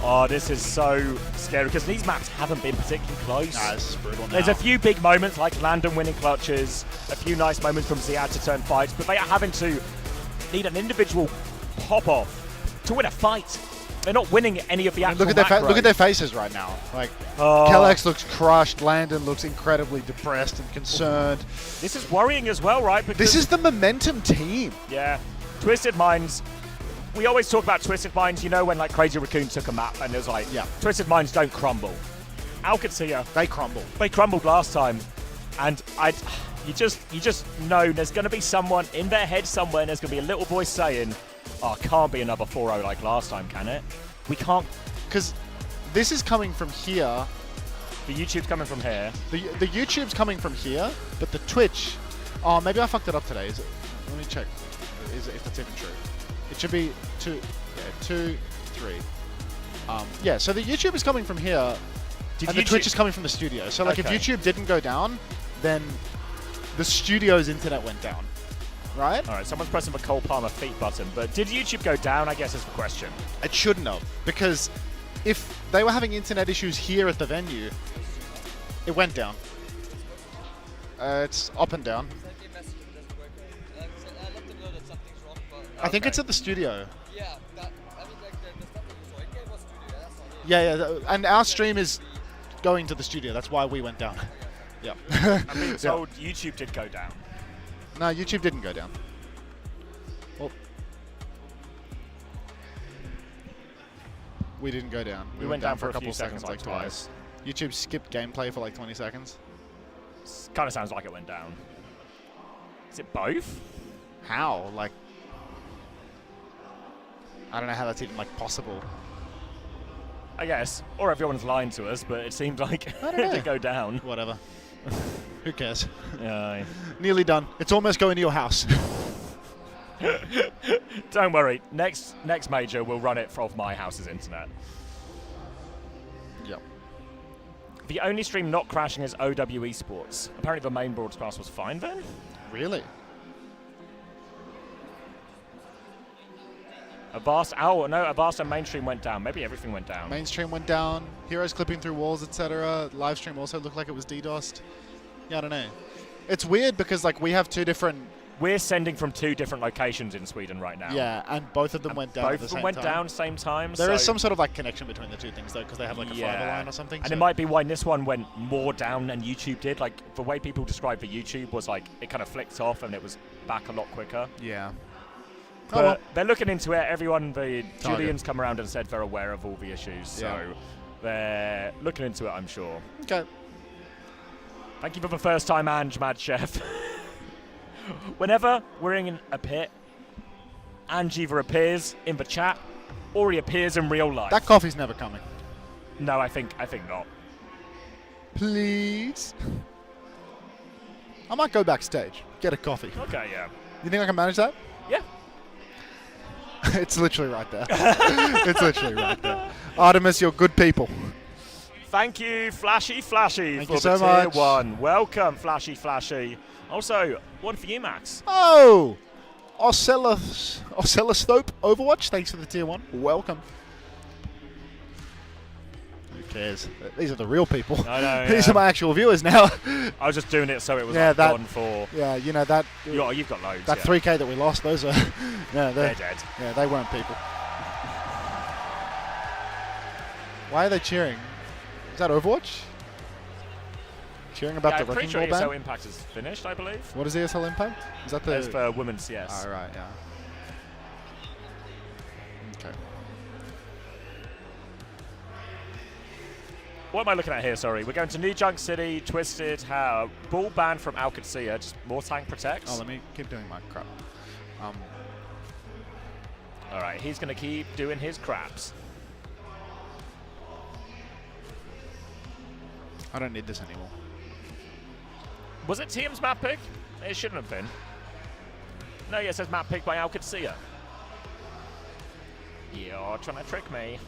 Oh, this is so scary because these maps haven't been particularly close. Nah, this is brutal now. There's a few big moments like Landon winning clutches, a few nice moments from Ziad to turn fights, but they are having to need an individual pop-off to win a fight. They're not winning any of the actual look at their faces right now. Like, Kellex looks crushed. Landon looks incredibly depressed and concerned. This is worrying as well, right? Because this is the momentum team. Yeah. Twisted Minds. We always talk about Twisted Minds, you know, when like Crazy Raccoon took a map and it was like, Twisted Minds don't crumble. Qadsiah, they crumble. They crumbled last time. And you just know there's going to be someone in their head somewhere, and there's going to be a little voice saying, oh, it can't be another 4-0 like last time, can it? We can't. Because this is coming from here. The YouTube's coming from here. The YouTube's coming from here, but the Twitch... Oh, maybe I fucked it up today. Is it? Let me check if that's even true. It should be 2, 3. Yeah, so the YouTube is coming from here, and the Twitch is coming from the studio. So, like, if YouTube didn't go down, then the studio's internet went down. Right? All right, someone's pressing the Cole Palmer feet button, but did YouTube go down, I guess is the question. It shouldn't have, because if they were having internet issues here at the venue, it went down. It's up and down. I think it's at the studio. Yeah, I mean, like the stuff that you saw, it gave us studio. That's not it. Yeah, and our stream is going to the studio. That's why we went down. Yeah. I'm being told YouTube did go down. No, YouTube didn't go down. Well, we didn't go down. We went down for a couple few of seconds, like twice. YouTube skipped gameplay for like 20 seconds. Kind of sounds like it went down. Is it both? How? Like, I don't know how that's even like possible. I guess. Or everyone's lying to us, but it seems like it did go down. Whatever. Who cares? Yeah. Nearly done. It's almost going to your house. Don't worry. Next major, we'll run it off my house's internet. Yep. The only stream not crashing is OW Esports. Apparently the main broadcast was fine then? Really? Avast and mainstream went down. Maybe everything went down. Mainstream went down. Heroes clipping through walls, etc. Live stream also looked like it was DDoSed. Yeah, I don't know. It's weird because like we have two different. We're sending from two different locations in Sweden right now. Yeah, and both of them went down. Both of them went down same time. There is some sort of like connection between the two things though, because they have like a fiber line or something. And it might be why this one went more down than YouTube did. Like the way people describe the YouTube was like it kind of flicked off and it was back a lot quicker. Yeah. But they're looking into it. Everyone, Julian's come around and said they're aware of all the issues. So they're looking into it, I'm sure. Okay. Thank you for the first time, Ange, Mad Chef. Whenever we're in a pit, Ange either appears in the chat or he appears in real life. That coffee's never coming. No, I think not. Please. I might go backstage, get a coffee. Okay, yeah. You think I can manage that? Yeah. It's literally right there. It's literally right there. Artemis, you're good people. Thank you, Flashy, for you the so tier much. 1. Welcome, Flashy. Also, one for you, Max. Oh! Oscilloscope Overwatch, thanks for the tier 1. Welcome. Who cares? These are the real people. I know, These are my actual viewers now. I was just doing it so it was gone for... Yeah, you know that... You've got loads, That 3K that we lost, those are... yeah, they're dead. Yeah, they weren't people. Why are they cheering? Is that Overwatch? Cheering about the Wrecking Ball I'm pretty sure ban? ESL Impact is finished, I believe. What is ESL Impact? Is that the... That's for women's, yes. Oh, right, yeah. Okay. What am I looking at here? Sorry. We're going to New Junk City, Twisted, ball ban from Qadsiah, just more tank protects. Oh, let me keep doing my crap. All right, he's going to keep doing his craps. I don't need this anymore. Was it TM's map pick? It shouldn't have been. No, yeah, it says map pick by Qadsiah. You're trying to trick me.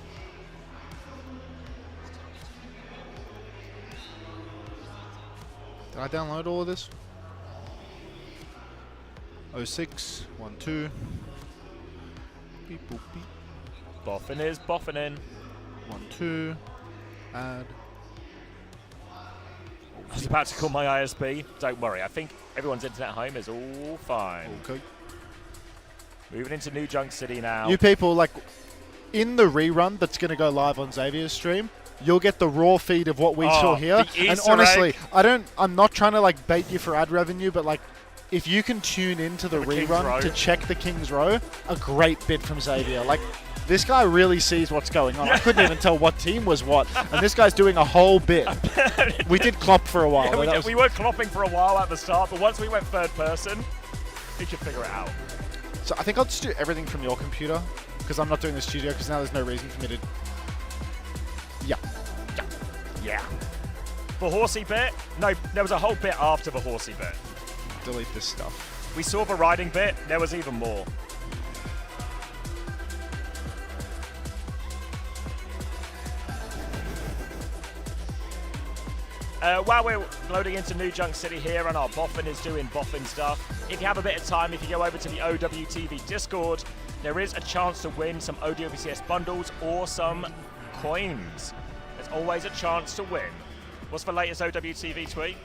Did I download all of this? 06, 12. Beep, boop, beep. Boffin is boffin in. 12. Add. I was about to call my ISP. Don't worry, I think everyone's internet at home is all fine. Okay. Moving into New Junk City now. You people, like, in the rerun that's going to go live on Xavier's stream, you'll get the raw feed of what we saw here. And honestly, I'm not trying to, like, bait you for ad revenue, but, like, if you can tune into the rerun to check the King's Row, a great bit from Xavier. Like, this guy really sees what's going on. I couldn't even tell what team was what. And this guy's doing a whole bit. We did clop for a while. Yeah, we were clopping for a while at the start, but once we went third person, you could figure it out. So I think I'll just do everything from your computer, because I'm not doing the studio, because now there's no reason for me to... Yeah. The horsey bit? No, there was a whole bit after the horsey bit. Delete this stuff. We saw the riding bit, there was even more. While we're loading into New Junk City here and our Boffin is doing Boffin stuff, if you have a bit of time, if you go over to the OWTV Discord, there is a chance to win some OWCS bundles or some coins. There's always a chance to win. What's the latest OWTV tweet?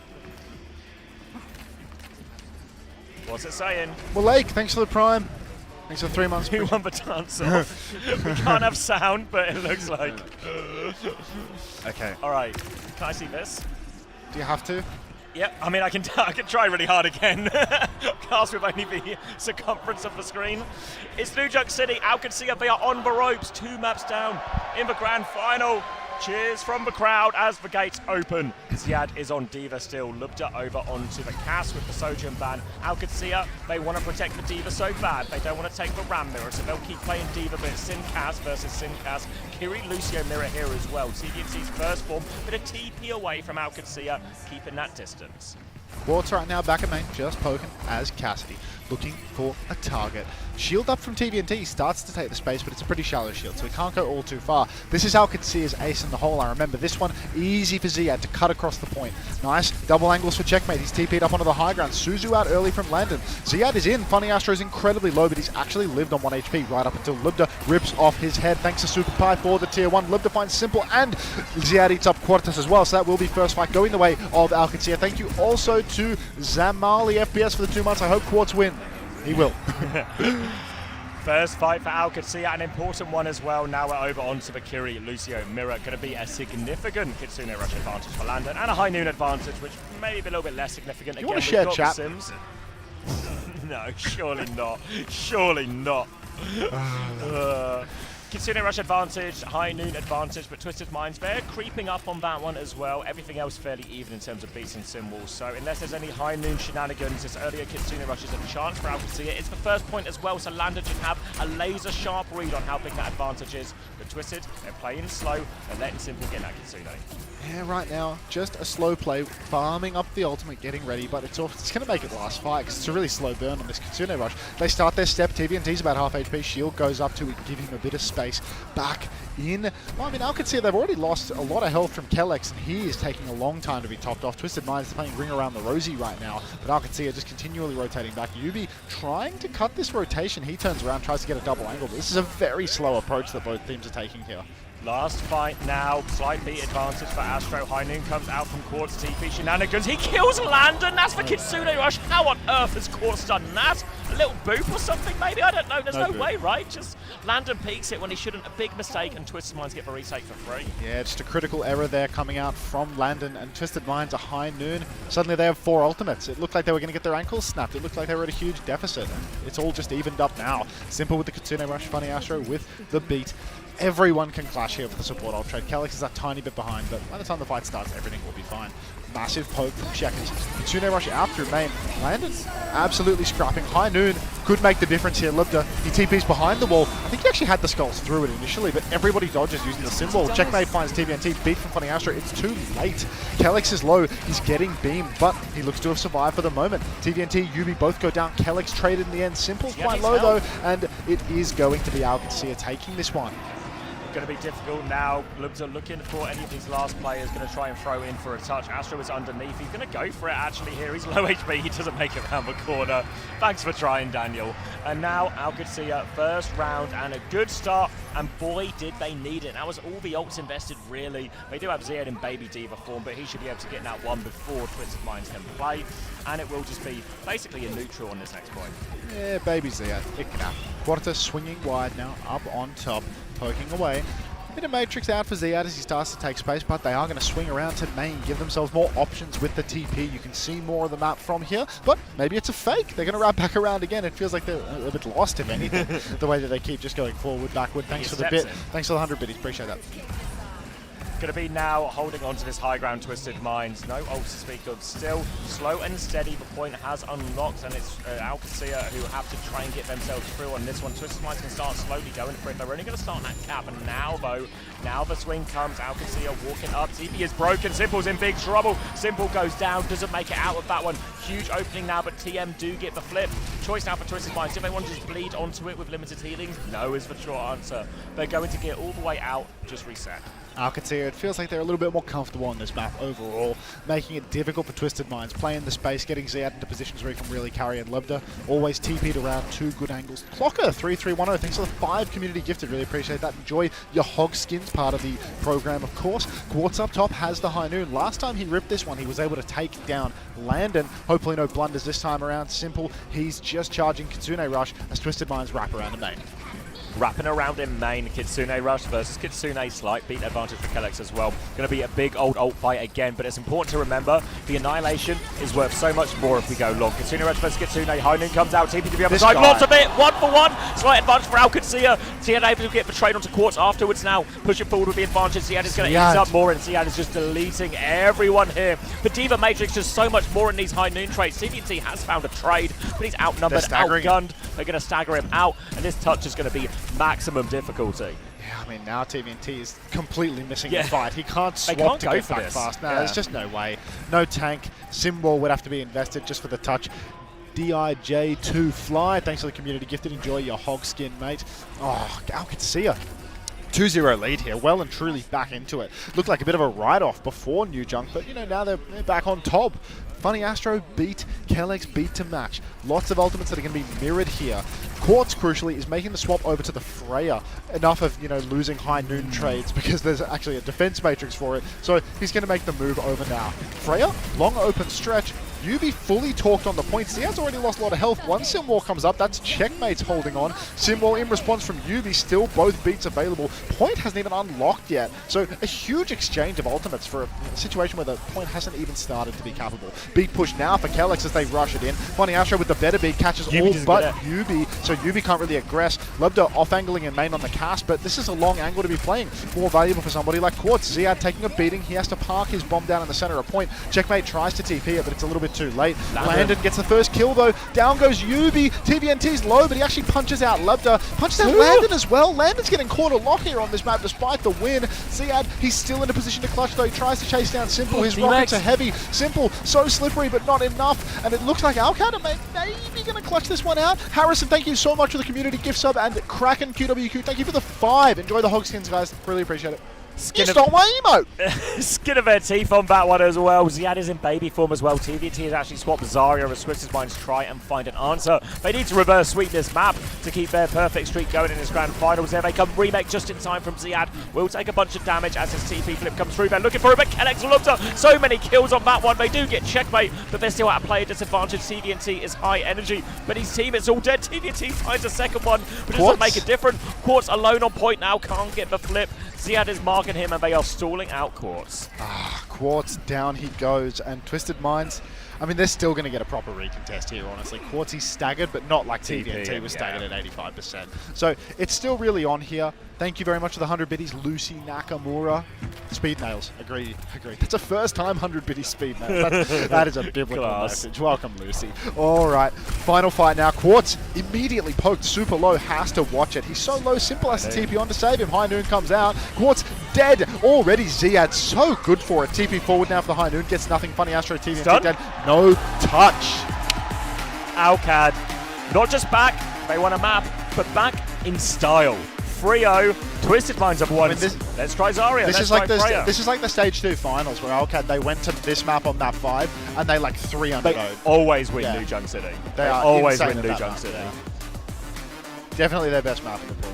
What's it saying? Well, Lake, thanks for the prime. Thanks for 3 months. Who won the dance off? We can't have sound, but it looks like. Okay. All right. Can I see this? Do you have to? Yep. I mean, I can try really hard again. Cast with only the circumference of the screen. It's New York City. Qadsiah, they are on the ropes. 2 maps down in the grand final. Cheers from the crowd as the gates open. Ziad is on D.Va still. Lubda over onto the Cass with the Sojourn ban. Qadsiah, they want to protect the D.Va so bad. They don't want to take the Ram mirror, so they'll keep playing D.Va, but it's Sin Cass versus Sin Cass. Kiri Lucio mirror here as well. TBNC's first form, but a TP away from Qadsiah, keeping that distance. Quartz right now back at main, just poking as Cassidy, looking for a target. Shield up from TVNT, starts to take the space, but it's a pretty shallow shield, so he can't go all too far. This is Qadsiah's ace in the hole. I remember this one, easy for Ziad to cut across the point. Nice, double angles for checkmate. He's TP'd up onto the high ground. Suzu out early from Landon. Ziad is in. Funny Astro is incredibly low, but he's actually lived on 1 HP right up until Lubda rips off his head. Thanks to Super Pie for the tier 1. Lubda finds Simple, and Ziad eats up Quartus as well, so that will be first fight going the way of Qadsiah. Thank you also to Zamali FPS for the 2 months. I hope Quartz win. He will. First fight for Qadsiah, an important one as well. Now we're over onto the Kiri Lucio mirror. Going to be a significant Kitsune Rush advantage for Landon, and a high noon advantage, which may be a little bit less significant. You want to share chat? Sims. No, surely not. Surely not. Kitsune Rush advantage, high noon advantage, but Twisted Minds, they're creeping up on that one as well. Everything else fairly even in terms of beats and symbols. So unless there's any high noon shenanigans, this earlier Kitsune Rush is a chance for Qadsiah. It's the first point as well, so Landon should have a laser sharp read on how big that advantage is. But Twisted, they're playing slow and letting Simple get that Kitsune. Yeah, right now, just a slow play, farming up the ultimate, getting ready, but it's going to make it last fight because it's a really slow burn on this Kitsune Rush. They start their step, TVNT's about half HP, shield goes up to give him a bit of space back in. Well, I mean, Qadsiah, they've already lost a lot of health from Kellex, and he is taking a long time to be topped off. Twisted Minds is playing Ring Around the Rosie right now, but Qadsiah just continually rotating back. Yubi trying to cut this rotation. He turns around, tries to get a double angle, but this is a very slow approach that both teams are taking here. Last fight now, slight beat advantage for Astro. High noon comes out from Quartz, TP shenanigans. He kills Landon, that's the Kitsune Rush. How on earth has Quartz done that? A little boop or something maybe? I don't know, there's no way, right? Just Landon peeks it when he shouldn't. A big mistake, and Twisted Minds get the retake for free. Yeah, just a critical error there coming out from Landon, and Twisted Minds a high noon. Suddenly they have 4 ultimates. It looked like they were going to get their ankles snapped. It looked like they were at a huge deficit, and it's all just evened up now. Simple with the Kitsune Rush, Funny Astro with the beat. Everyone can clash here with the support ult trade. Kellex is a tiny bit behind, but by the time the fight starts, everything will be fine. Massive poke from Checkers. Kitsune Rush out through main. Landon absolutely scrapping. High noon could make the difference here. Lubda, he TP's behind the wall. I think he actually had the skulls through it initially, but everybody dodges using the symbol. Checkmate finds TVNT, beat from Funny Astro. It's too late. Kellex is low. He's getting beamed, but he looks to have survived for the moment. TVNT, Yubi both go down. Kellex traded in the end. Simple's quite low though, and it is going to be Qadsiah taking this one. Going to be difficult now. Lubda looking for any of these last players, going to try and throw in for a touch. Astro is underneath. He's going to go for it actually here. He's low HP. He doesn't make it around the corner. Thanks for trying, Daniel. And now Qadsiah, first round and a good start. And boy, did they need it. That was all the ults invested, really. They do have Ziad in Baby D.Va form, but he should be able to get that one before Twisted Minds can play. And it will just be basically a neutral on this next point. Yeah, Baby Ziad. It can happen. Quarter swinging wide now, up on top. Poking away. A bit of Matrix out for Ziad as he starts to take space, but they are going to swing around to main, give themselves more options with the TP. You can see more of the map from here, but maybe it's a fake. They're going to wrap back around again. It feels like they're a bit lost, if anything, the way that they keep just going forward, backward. Thanks for the bit. Thanks for the 100 biddies. Appreciate that. Going to be now holding on to this high ground, Twisted Minds. No ults to speak of. Still slow and steady. The point has unlocked, and it's Qadsiah who have to try and get themselves through on this one. Twisted Minds can start slowly going for it. They're only going to start on that cap, and now though, now the swing comes. Qadsiah walking up. TP is broken. Simple's in big trouble. Simple goes down, doesn't make it out of that one. Huge opening now, but TM do get the flip. Choice now for Twisted Minds. Do they want to just bleed onto it with limited healings? No is the short answer. They're going to get all the way out, just reset. Qadsiah, it feels like they're a little bit more comfortable on this map overall, making it difficult for Twisted Minds, playing the space, getting Ziad into positions where he can really carry, and Lebda always TP'd around 2 good angles. Clocker, 3310, thanks for the 5 community gifted, really appreciate that. Enjoy your hog skins part of the program, of course. Quartz up top has the high noon. Last time he ripped this one, he was able to take down Landon. Hopefully no blunders this time around. Simple, he's just charging Kitsune Rush as Twisted Minds wrap around the main. Wrapping around in main, Kitsune Rush versus Kitsune, slight beat advantage for Kellex as well. Going to be a big old ult fight again, but it's important to remember the Annihilation is worth so much more if we go long. Kitsune Rush versus Kitsune, High Noon comes out, TP to the other side, lots of it, 1 for 1, slight advantage for Qadsiah. Ziad able to get betrayed onto Quartz afterwards now, pushing forward with the advantage. Ziad is going to eat up more, and Ziad is just deleting everyone here. But Diva Matrix just so much more in these High Noon trades. CVT has found a trade, but he's outnumbered, outgunned. They're going to stagger him out, and this touch is going to be maximum difficulty. Yeah, I mean, now TVNT is completely missing the fight. He can't swap to get back fast. No, there's just no way. No tank. Symbol would have to be invested just for the touch. DIJ2 Fly, thanks for the community gifted. Enjoy your hog skin, mate. Oh, Qadsiah. 2-0 lead here, well and truly back into it. Looked like a bit of a write-off before New Junk, but you know, now they're back on top. Funny Astro beat Kellex, beat to match. Lots of ultimates that are going to be mirrored here. Quartz, crucially, is making the swap over to the Freya. Enough of, you know, losing High Noon trades because there's actually a defense matrix for it. So he's going to make the move over now. Freya, long open stretch. Yubi fully talked on the points. He has already lost a lot of health. Once Simwall comes up, that's Checkmate's holding on. Simwall in response from Yubi, still both beats available. Point hasn't even unlocked yet. So a huge exchange of ultimates for a situation where the point hasn't even started to be capable. Beat push now for Kellex as they rush it in. Funny Astro with the better beat catches all but Yubi, so Yubi can't really aggress. Lebda off-angling in main on the cast, but this is a long angle to be playing. More valuable for somebody like Quartz. Ziad taking a beating. He has to park his bomb down in the center of point. Checkmate tries to TP it, but it's a little bit too late. Landon gets the first kill though. Down goes Yubi. TVNT's low, but he actually punches out Lebda. Punches out Landon as well. Landon's getting caught a lock here on this map despite the win. Ziad, he's still in a position to clutch though. He tries to chase down Simple. His rockets are heavy. Simple, so slippery, but not enough. And it looks like Alcad maybe going to clutch this one out. Harrison, thank you so much for the community gift sub. And Kraken QWQ, thank you for the 5. Enjoy the hog skins, guys. Really appreciate it. You stole my emote! Skin of their teeth on that one as well. Ziad is in baby form as well. TVT has actually swapped Zarya as Twisted Minds try and find an answer. They need to reverse sweep this map to keep their perfect streak going in this grand finals. There they come, remake just in time from Ziad. Will take a bunch of damage as his TP flip comes through. They're looking for him, but Kellex looked up. So many kills on that one. They do get checkmate, but they're still at a player disadvantage. TVNT is high energy, but his team is all dead. TVNT finds a second one, but doesn't make a difference. Quartz alone on point now, can't get the flip. Ziad is marking him, and they are stalling out Quartz. Quartz, down he goes, and Twisted Minds, I mean, they're still going to get a proper recontest here, honestly. Quartz, he's staggered, but not like TVNT was staggered at 85%. So it's still really on here. Thank you very much for the 100 biddies, Lucy Nakamura. Speed nails, agree. That's a first time 100 biddies speed nails. That is a biblical message. Welcome, Lucy. All right, final fight now. Quartz immediately poked super low, has to watch it. He's so low, Simple has to TP on to save him. High Noon comes out. Quartz dead already. Ziad so good for it. TP forward now for the High Noon, gets nothing. Funny Astro TVNT dead. No touch. Alcad, not just back, they want a map, but back in style. Frio, Twisted Minds have won. I mean, let's try Zarya. This is like the stage 2 finals where Alcad, they went to this map on map 5 and they like 300. They always win New Junk City. They always win New Junk City. Yeah. Definitely their best map in the pool.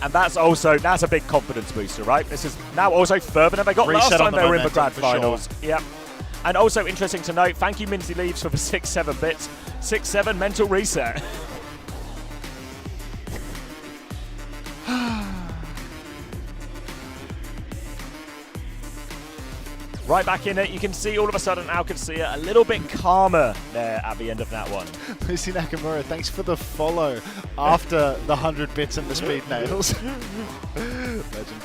And that's a big confidence booster, right? This is now also further than they got last time they were in the grand finals. Sure. Yep. And also interesting to note, thank you Minzy Leaves for the 6-7 bits. 6-7 mental reset. Right back in it, you can see all of a sudden Qadsiah a little bit calmer there at the end of that one. Lucy Nakamura, thanks for the follow after the 100 bits and the speed nails. Legend.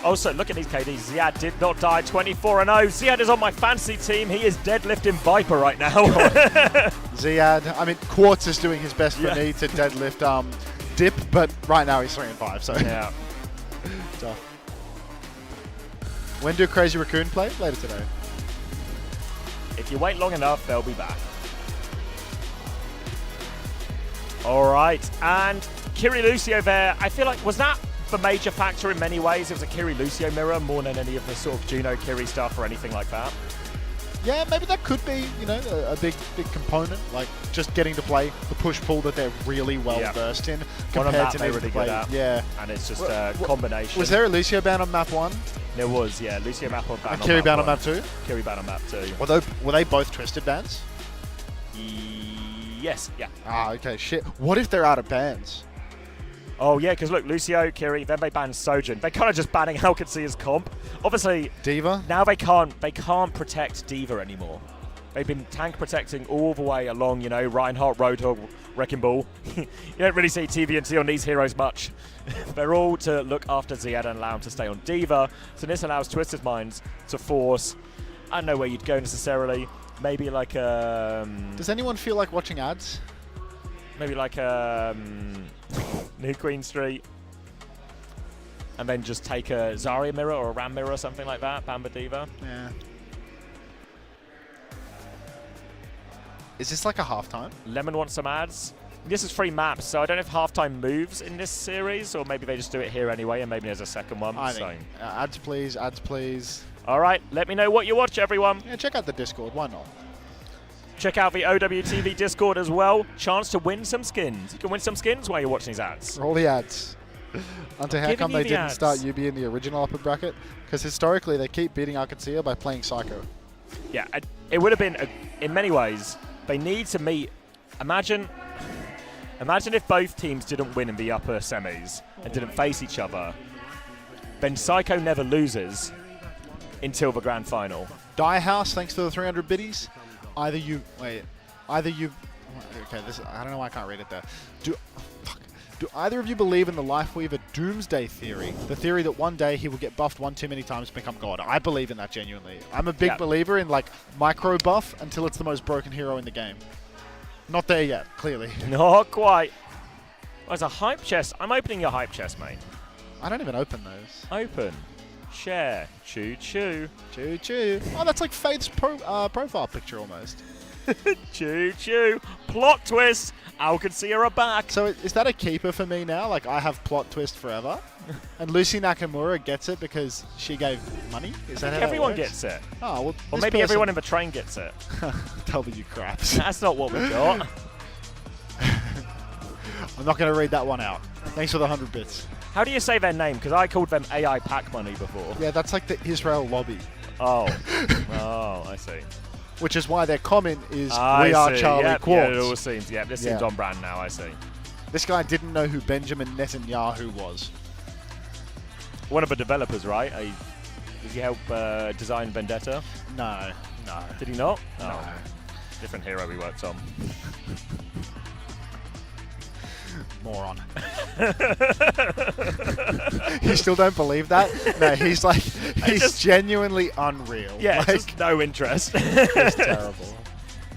Also, look at these KDs. Ziad did not die, 24-0. Ziad is on my fantasy team. He is deadlifting Viper right now. Ziad, I mean, Quartz is doing his best for me to deadlift Dip, but right now he's 3-5, so yeah. Tough. When do Crazy Raccoon play? Later today. If you wait long enough, they'll be back. All right, and Kiri Lucio there, I feel like, was that the major factor in many ways. It was a Kiri-Lucio mirror more than any of the sort of Juno-Kiri stuff or anything like that. Yeah, maybe that could be, you know, a big component, like just getting to play the push-pull that they're really well versed in compared to they're really good at. Yeah. And it's just a combination. Was there a Lucio ban on map 1? There was, yeah. Lucio ban on map 1. Kiri ban on map 2? Kiri ban on map 2. Were they both twisted bans? Yes, yeah. Ah, okay, shit. What if they're out of bans? Oh, yeah, because look, Lucio, Kiri, then they banned Sojin. They're kind of just banning Qadsiah's comp. Obviously, D.Va? Now they can't protect D.Va anymore. They've been tank protecting all the way along, you know, Reinhardt, Roadhog, Wrecking Ball. You don't really see TVNT on these heroes much. They're all to look after Zed and allow him to stay on D.Va. So this allows Twisted Minds to force, I don't know where you'd go necessarily, maybe like Does anyone feel like watching ads? Maybe like New Queen Street, and then just take a Zarya mirror or a Ram mirror or something like that, Bamba D.Va. Yeah. Is this like a halftime? Lemon wants some ads. This is free maps, so I don't know if halftime moves in this series, or maybe they just do it here anyway, and maybe there's a second one. I think. Ads please, ads please. All right, let me know what you watch, everyone. Yeah, check out the Discord, why not? Check out the OWTV Discord as well. Chance to win some skins. You can win some skins while you're watching these ads. Roll the ads. Unter, how come they didn't start UB in the original upper bracket? Because historically they keep beating Qadsiah by playing Psycho. Yeah, it would have been, in many ways, they need to meet. Imagine if both teams didn't win in the upper semis and didn't face each other. Then Psycho never loses until the grand final. Diehouse, thanks for the 300 biddies. Either you, okay, I don't know why I can't read it there. Do either of you believe in the Life Weaver Doomsday theory? The theory that one day he will get buffed one too many times to become God. I believe in that genuinely. I'm a big believer in like micro buff until it's the most broken hero in the game. Not there yet, clearly. Not quite. Oh, there's a hype chest. I'm opening your hype chest, mate. I don't even open those. Open. Share. Choo choo. Choo choo. Oh, that's like Faith's profile picture almost. Choo choo. Plot twist. Qadsiah are back. So is that a keeper for me now? Like I have plot twist forever? And Lucy Nakamura gets it because she gave money? Is that how everyone that works? gets it. Oh, well, or maybe everyone in the train gets it. W craps. That's not what we got. I'm not going to read that one out. Thanks for the 100 bits. How do you say their name? Because I called them AI Pack Money before. Yeah, that's like the Israel lobby. Oh. Oh, I see. Which is why their comment is, we are Charlie Quartz. Yeah, it all seems, this seems on brand now, I see. This guy didn't know who Benjamin Netanyahu was. One of the developers, right? Did he help design Vendetta? No. Did he not? No. Oh. Different hero we worked on. Moron. You still don't believe that? No, he's like, he's genuinely unreal. Yeah, like, just no interest. It's terrible.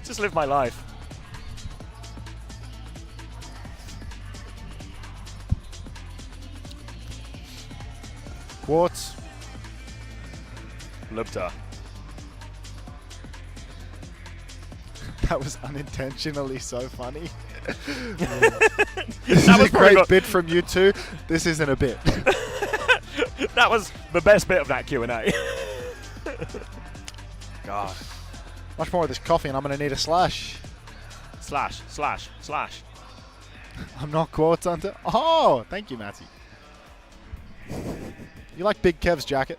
Just live my life. Quartz. Lubta. That was unintentionally so funny. This is a great bit from you two. This isn't a bit. That was the best bit of that Q&A. God. Much more of this coffee and I'm going to need a slash. Slash. I'm not Quartz Hunter. Oh, thank you, Matty. You like Big Kev's jacket?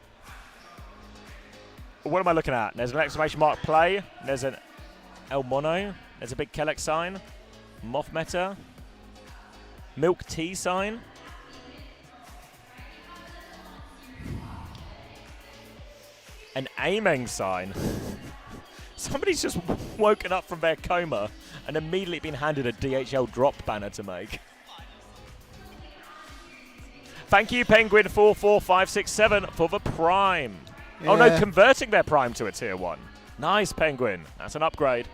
What am I looking at? There's an exclamation mark play. There's an El Mono. There's a big Kellex sign. Moth Meta. Milk Tea sign. An Ameng sign. Somebody's just woken up from their coma and immediately been handed a DHL drop banner to make. Thank you, Penguin44567, for the Prime. Yeah. Oh no, converting their Prime to a Tier 1. Nice, Penguin. That's an upgrade.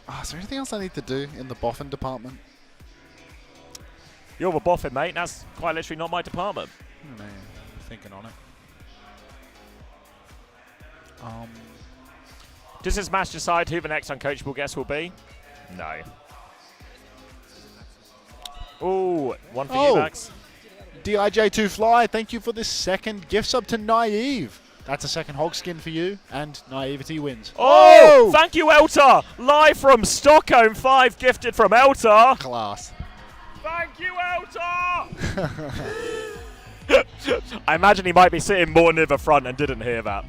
Oh, is there anything else I need to do in the boffin department? You're the boffin, mate. That's quite literally not my department. Oh, man. Thinking on it. Does this match decide who the next uncoachable guest will be? No. Ooh, one for you, Max. DIJ2 Fly, thank you for this second gift sub to Naive. That's a second hog skin for you, and Naivety wins. Oh! Thank you, Eltar! Live from Stockholm, 5 gifted from Eltar. Class. Thank you, Eltar! I imagine he might be sitting more near the front and didn't hear that.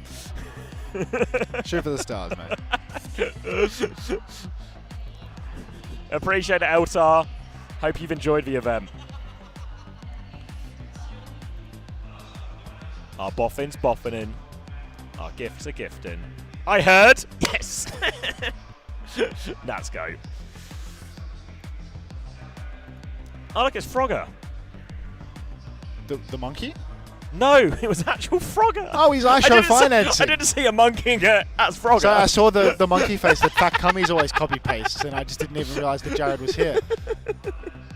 Shoot for the stars, mate. Appreciate it, Eltar. Hope you've enjoyed the event. Our boffin's boffinin'. Our gifts are gifting. I heard. Yes. Let's go. Oh, look, it's Frogger. The monkey? No, it was actual Frogger. Oh, he's ISO financing. I didn't see a monkey as Frogger. So I saw the monkey face that Fat Cummy's always copy pastes, and I just didn't even realize that Jared was here.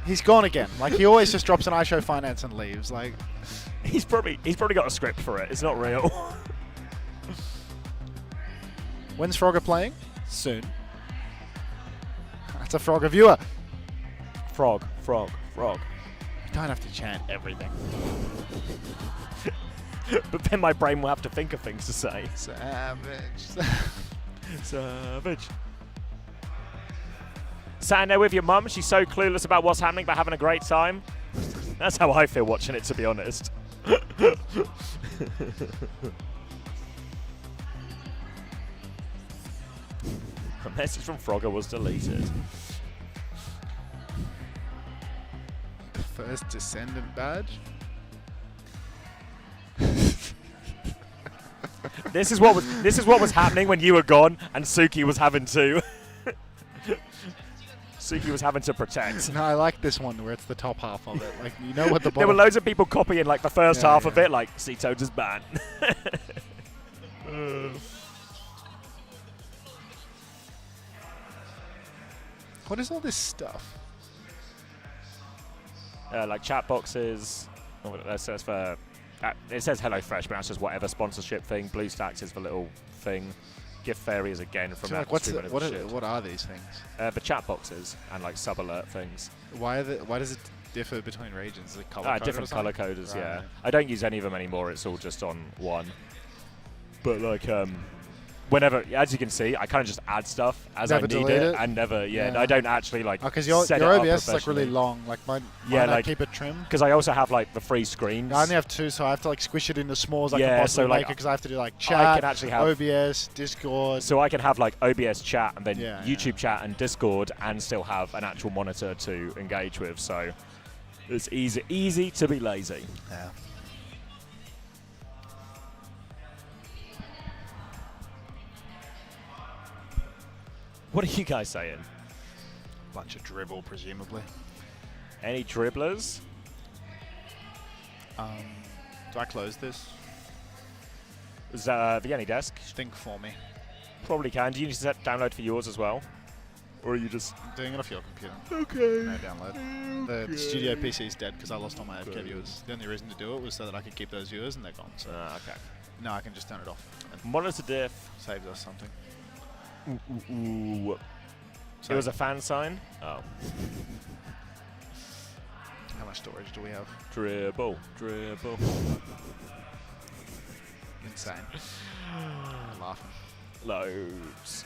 He's gone again. Like, he always just drops an ISO finance and leaves. Like, he's probably got a script for it. It's not real. When's Frogger playing? Soon. That's a Frogger viewer. Frog. You don't have to chant everything. But then my brain will have to think of things to say. Savage. Savage. Sat there with your mum. She's so clueless about what's happening, but having a great time. That's how I feel watching it, to be honest. A message from Frogger was deleted. The first descendant badge? This is what was happening when you were gone and Suki was having to protect. No, I like this one where it's the top half of it. Like, you know what the bottom... There were loads of people copying like the first half of it, like C-Toads is banned. What is all this stuff? Like chat boxes. It says for it says HelloFresh, but that's just whatever sponsorship thing. BlueStacks is the little thing. Gift fairies again from So like, what are these things? The chat boxes and like sub alert things. Why does it differ between regions? Is it color different color coders, right. yeah. I don't use any of them anymore. It's all just on one. But like whenever, as you can see, I kind of just add stuff as I need it, and never, I don't actually like. Because your OBS is like really long. Like mine I keep it trimmed. Because I also have like the free screens. I only have 2, so I have to like squish it into small as I can so possibly like make it. Because I have to do like chat, I can actually have OBS, Discord. So I can have like OBS chat and then YouTube chat and Discord, and still have an actual monitor to engage with. So it's easy to be lazy. Yeah. What are you guys saying? Bunch of dribble, presumably. Any dribblers? Do I close this? Is that the AnyDesk? Think for me. Probably can. Do you need to download for yours as well? Or are you just... doing it off your computer. Okay. No download. The studio PC is dead because I lost all my AFK viewers. The only reason to do it was so that I could keep those viewers, and they're gone. So okay. No, I can just turn it off. Monitor diff. Saves us something. Ooh. It was a fan sign? Oh. How much storage do we have? Dribble. Insane. I'm laughing. Loads.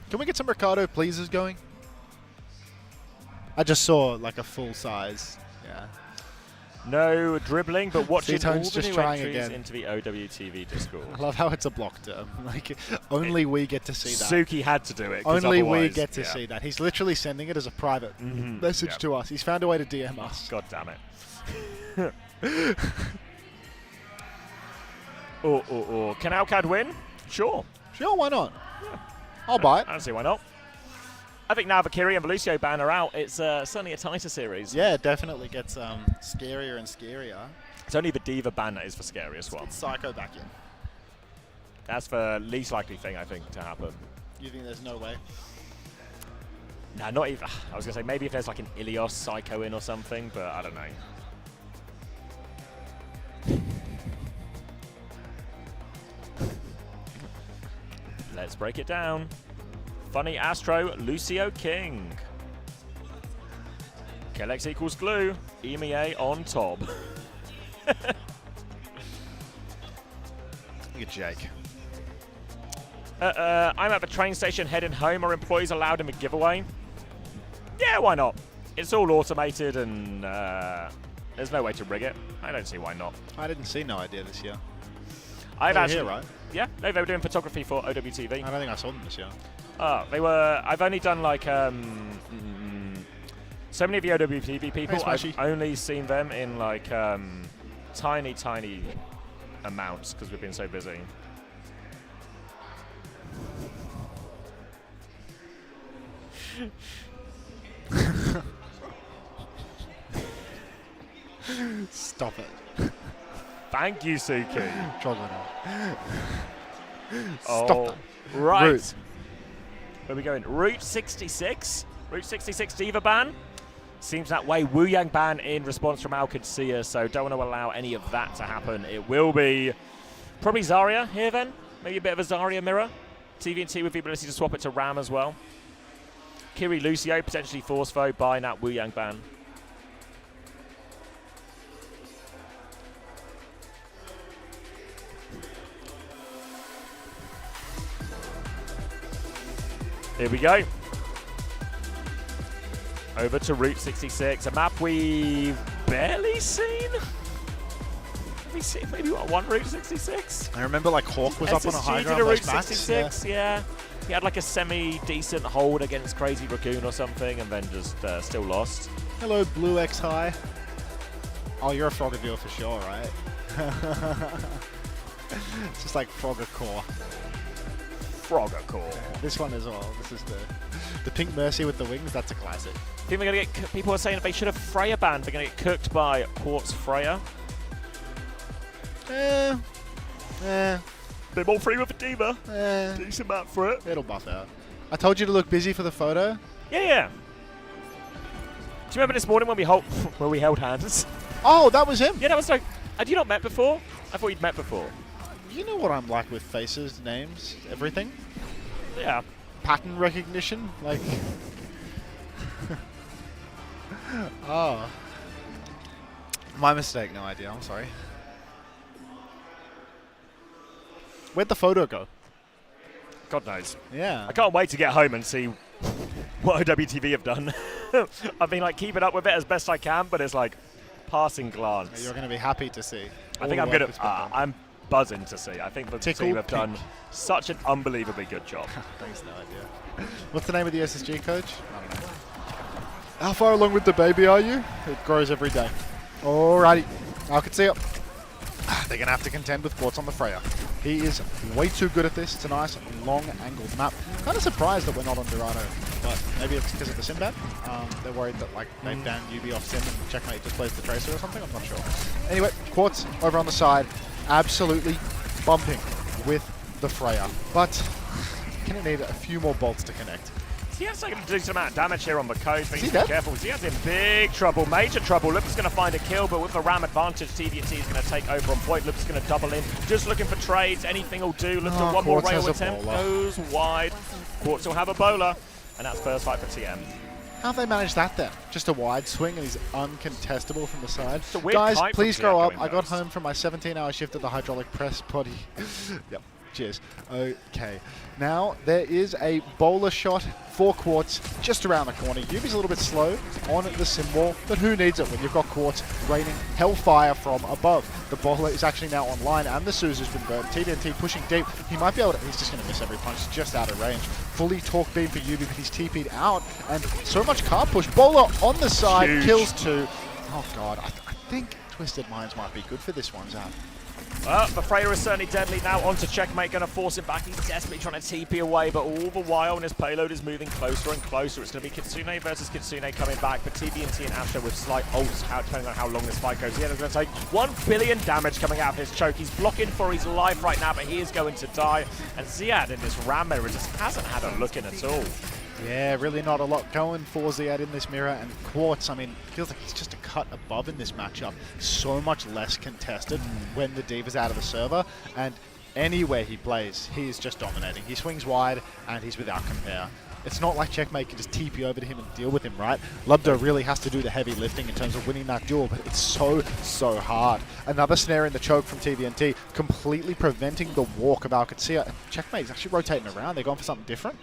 Can we get some Ricardo pleases going? I just saw like a full size. Yeah. No dribbling, but watching all C-Tone's the just new trying entries again. into the OWTV Discord. I love how it's a block term. Like, only we get to see that. Suki had to do it. Only we get to see that. He's literally sending it as a private message to us. He's found a way to DM us. God damn it. Can Alcad win? Sure. Sure, why not? Yeah. I'll buy it. I don't see why not. I think now Valkyrie and Velucio ban are out. It's certainly a tighter series. Yeah, it definitely gets scarier and scarier. It's only the Diva ban that is the scariest one. Get Psycho back in. That's the least likely thing, I think, to happen. You think there's no way? Nah, not even. I was going to say maybe if there's like an Ilios Psycho in or something, but I don't know. Let's break it down. Funny Astro, Lucio King. KLX equals glue. EMEA on top. Look at Jake. I'm at the train station heading home. Are employees allowed in the giveaway? Yeah, why not? It's all automated and there's no way to rig it. I don't see why not. I didn't see No Idea this year. I've They were actually, here, right? Yeah, no, they were doing photography for OWTV. I don't think I saw them this year. Oh, they were. I've only done like so many of the OWTV people. I've only seen them in like tiny amounts because we've been so busy. Stop it. Thank you, Suki. Struggling. Oh, right. Route. Where are we going? Route 66? Route 66 Diva ban? Seems that way. Wu Yang ban in response from Qadsiah, so don't want to allow any of that to happen. It will be probably Zarya here then. Maybe a bit of a Zarya mirror. TVNT with the ability to swap it to Ram as well. Kiri Lucio potentially force foe by that Wu Yang ban. Here we go. Over to Route 66, a map we've barely seen. Have we seen maybe one Route 66? I remember like Hawk was up on a high ground did a Route those mats. 66, yeah. He had like a semi-decent hold against Crazy Raccoon or something and then just still lost. Hello, Blue X High. Oh, you're a Frogger viewer for sure, right? It's just like Frogger Core. Frogger Core. Yeah, this one as well. This is the Pink Mercy with the wings. That's a classic. I think we're gonna get. People are saying that they should have Freya banned. They're gonna get cooked by Quartz Freya. Bit more free with a Diva. Decent map for it. It'll buff out. I told you to look busy for the photo. Yeah. Do you remember this morning when we held hands? Oh, that was him. Yeah, that was like. Had you not met before? I thought you'd met before. You know what I'm like with faces, names, everything. Yeah. Pattern recognition, like. Oh. My mistake, No Idea. I'm sorry. Where'd the photo go? God knows. Yeah. I can't wait to get home and see what OWTV have done. I've been like keeping up with it as best I can, but it's like passing glance. You're going to be happy to see. I think I'm gonna. I'm buzzing to see. I think the team have done such an unbelievably good job. Thanks, No Idea. What's the name of the SSG coach? I don't know. How far along with the baby are you? It grows every day. Alrighty. Qadsiah. They're going to have to contend with Quartz on the Freya. He is way too good at this. It's a nice long angled map. Kind of surprised that we're not on Dorado, but maybe it's because of the sim ban. They're worried that like they've banned UB off sim and Checkmate just plays the Tracer or something. I'm not sure. Anyway, Quartz over on the side, absolutely bumping with the Freya, but going to need a few more bolts to connect. Ziad's going to do some amount of damage here on the coast, but he's careful. Ziad's in big trouble, major trouble. Lupus going to find a kill, but with the Ram advantage, TVT is going to take over on point. Lupus going to double in, just looking for trades. Anything will do. Looks at one more rail attempt, goes wide. Quartz will have a bowler, and that's first fight for TM. How have they managed that then? Just a wide swing and he's uncontestable from the side. It's a weird Guys, kite please from grow Ziad up. I got home from my 17-hour shift at the hydraulic press body. Yep. Cheers. Okay. Now, there is a bowler shot for Quartz just around the corner. Yubi's a little bit slow on the sim wall, but who needs it when you've got Quartz raining hellfire from above? The bowler is actually now online, and the Suzu's been burnt. TDNT pushing deep. He might be able to... He's just going to miss every punch, just out of range. Fully torque beam for Yubi, but he's TP'd out, and so much car push. Bowler on the side, Huge. kills two. Oh, God. I think Twisted Minds might be good for this one, Zab. Well, the Freya is certainly deadly now. Onto Checkmate, going to force it back. He's desperately trying to TP away, but all the while, when his payload is moving closer and closer, it's going to be Kitsune versus Kitsune coming back. But TVNT and Asher with slight ults, depending on how long this fight goes. Yeah, they're going to take 1 billion damage coming out of his choke. He's blocking for his life right now, but he is going to die. And Ziad in this Ram mirror just hasn't had a look in at all. Yeah, really not a lot going for Ziad in this mirror, and Quartz, I mean, feels like he's just a cut above in this matchup. So much less contested when the Diva's out of the server, and anywhere he plays, he is just dominating. He swings wide, and he's without compare. it's not like Checkmate can just TP over to him and deal with him, right? Lubda really has to do the heavy lifting in terms of winning that duel, but it's so hard. Another snare in the choke from TVNT, completely preventing the walk of Qadsiah. And Checkmate is actually rotating around. They're going for something different.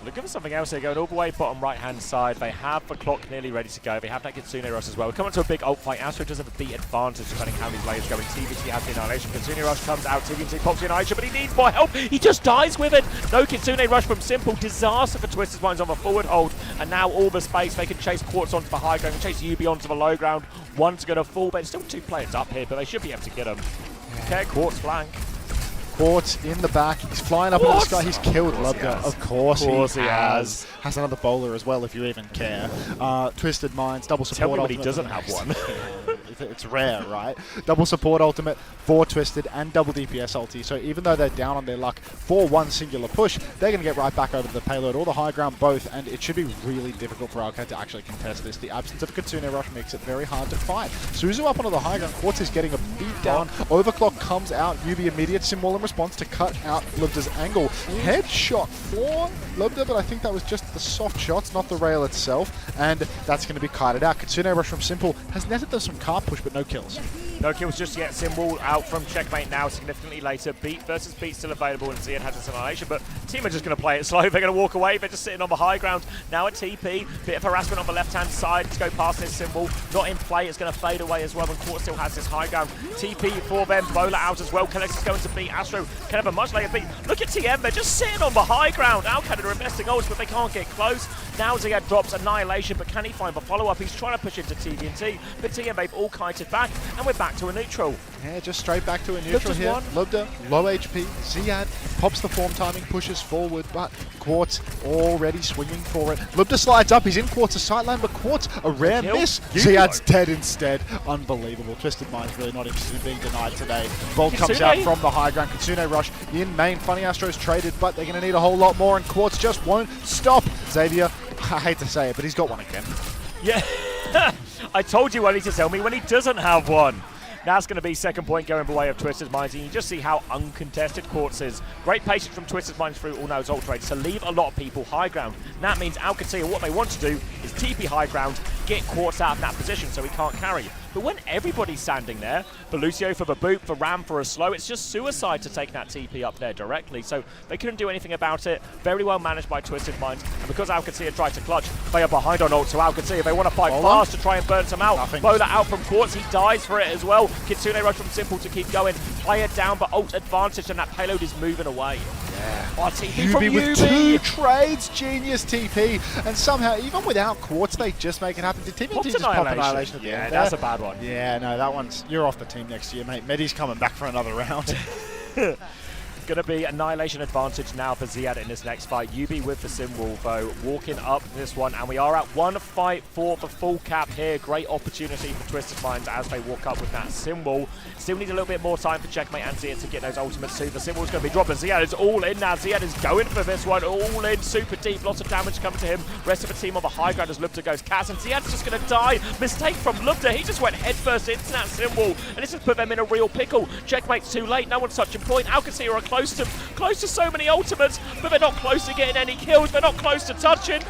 Looking for something else here, going all the way bottom right-hand side. They have the clock nearly ready to go. They have that Kitsune Rush as well. We're coming to a big ult fight. Astro does have a beat advantage depending how these layers go. TVT has the Annihilation. Kitsune Rush comes out. TVT pops the Annihilation, but he needs more help. He just dies with it. No Kitsune Rush from Simple. Disaster for Twisted Minds on the forward hold. And now all the space. They can chase Quartz onto the high ground and chase UB onto the low ground. One's going to fall, but it's still 2 players up here, but they should be able to get him. Okay, Quartz flank. Quartz in the back. He's flying up into the sky. He's killed Lubda. Of course he has. Has another bowler as well, if you even care. Twisted Minds, double support. Tell me ultimate. when he doesn't have one. It's rare, right? Double support ultimate for Twisted and double DPS ulti. So even though they're down on their luck for one singular push, they're going to get right back over to the payload or the high ground both, and it should be really difficult for Owcs to actually contest this. The absence of Kitsune Rush makes it very hard to fight. Suzu up onto the high ground. Quartz is getting a beat down. Overclock comes out. UB immediate symbol in response to cut out Lubda's angle. Headshot for Lubda, but I think that was just the soft shots, not the rail itself, and that's going to be kited out. Kitsune Rush from Simple has netted them some car push, but no kills. No kills just yet. Symbol out from Checkmate now, significantly later. Beat versus Beat still available, and Ziad has this Annihilation, but team are just going to play it slow. They're going to walk away. They're just sitting on the high ground. Now a TP. Bit of harassment on the left-hand side to go past this Symbol. Not in play. It's going to fade away as well, and Quartz still has this high ground. TP for them. Bowler out as well. Kalex is going to beat Astro. Can have a much later beat. Look at TM. They're just sitting on the high ground. Owcs are investing ults, but they can't get close. Now Ziad drops Annihilation, but can he find the follow-up? He's trying to push into TVNT, but TM, they've all kited back, and we're back to a neutral. Yeah, just straight back to a neutral Lubda's here. one. Lubda, low HP. Ziad pops the form timing, pushes forward, but Quartz already swinging for it. Lubda slides up. He's in Quartz's sideline, but Quartz, a rare miss. Ziad's dead instead. Unbelievable. Twisted Mind's really not interested in being denied today. Bolt comes out from the high ground. Kitsune Rush in main. Funny Astro's traded, but they're going to need a whole lot more, and Quartz just won't stop. Xavier, I hate to say it, but he's got one again. Yeah, I told you only to tell me when he doesn't have one. That's going to be second point going the way of Twisted Minds, and you just see how uncontested Quartz is. Great patience from Twisted Minds through all those ult trades to leave a lot of people high ground. And that means Qadsiah, what they want to do is TP high ground, get Quartz out of that position so he can't carry. But when everybody's standing there, for Lucio for the boot, for Ram for a slow, it's just suicide to take that TP up there directly. So they couldn't do anything about it. Very well managed by Twisted Minds. And because Qadsiah tried to clutch, they are behind on ult. So Qadsiah, they want to fight fast to try and burn some out. Bowler out from Quartz, he dies for it as well. Kitsune Rush from Simple to keep going. Player down, but ult advantage, and that payload is moving away. Yeah. Oh, TP from UB with UB. 2 trades, genius TP, and somehow, even without Quartz, they just make it happen. Did TVNT just pop Annihilation at the end? That's a bad one. Yeah, no, that one's, you're off the team next year, mate. Medi's coming back for another round. Going to be Annihilation advantage now for Ziad in this next fight. UB with the Symbol, though, walking up this one, and we are at 1 fight for the full cap here. Great opportunity for Twisted Minds as they walk up with that Symbol. Still need a little bit more time for Checkmate and Ziad to get those ultimates too. The Symbol's going to be dropping. Ziad is all in now. Ziad is going for this one, all in, super deep, lots of damage coming to him. Rest of the team on the high ground as Lubda goes Kaz, and Ziad's just going to die. Mistake from Lubda. He just went headfirst into that Symbol, and this has put them in a real pickle. Checkmate's too late. No one's touching point. Qadsiah are close to so many ultimates, but they're not close to getting any kills. They're not close to touching.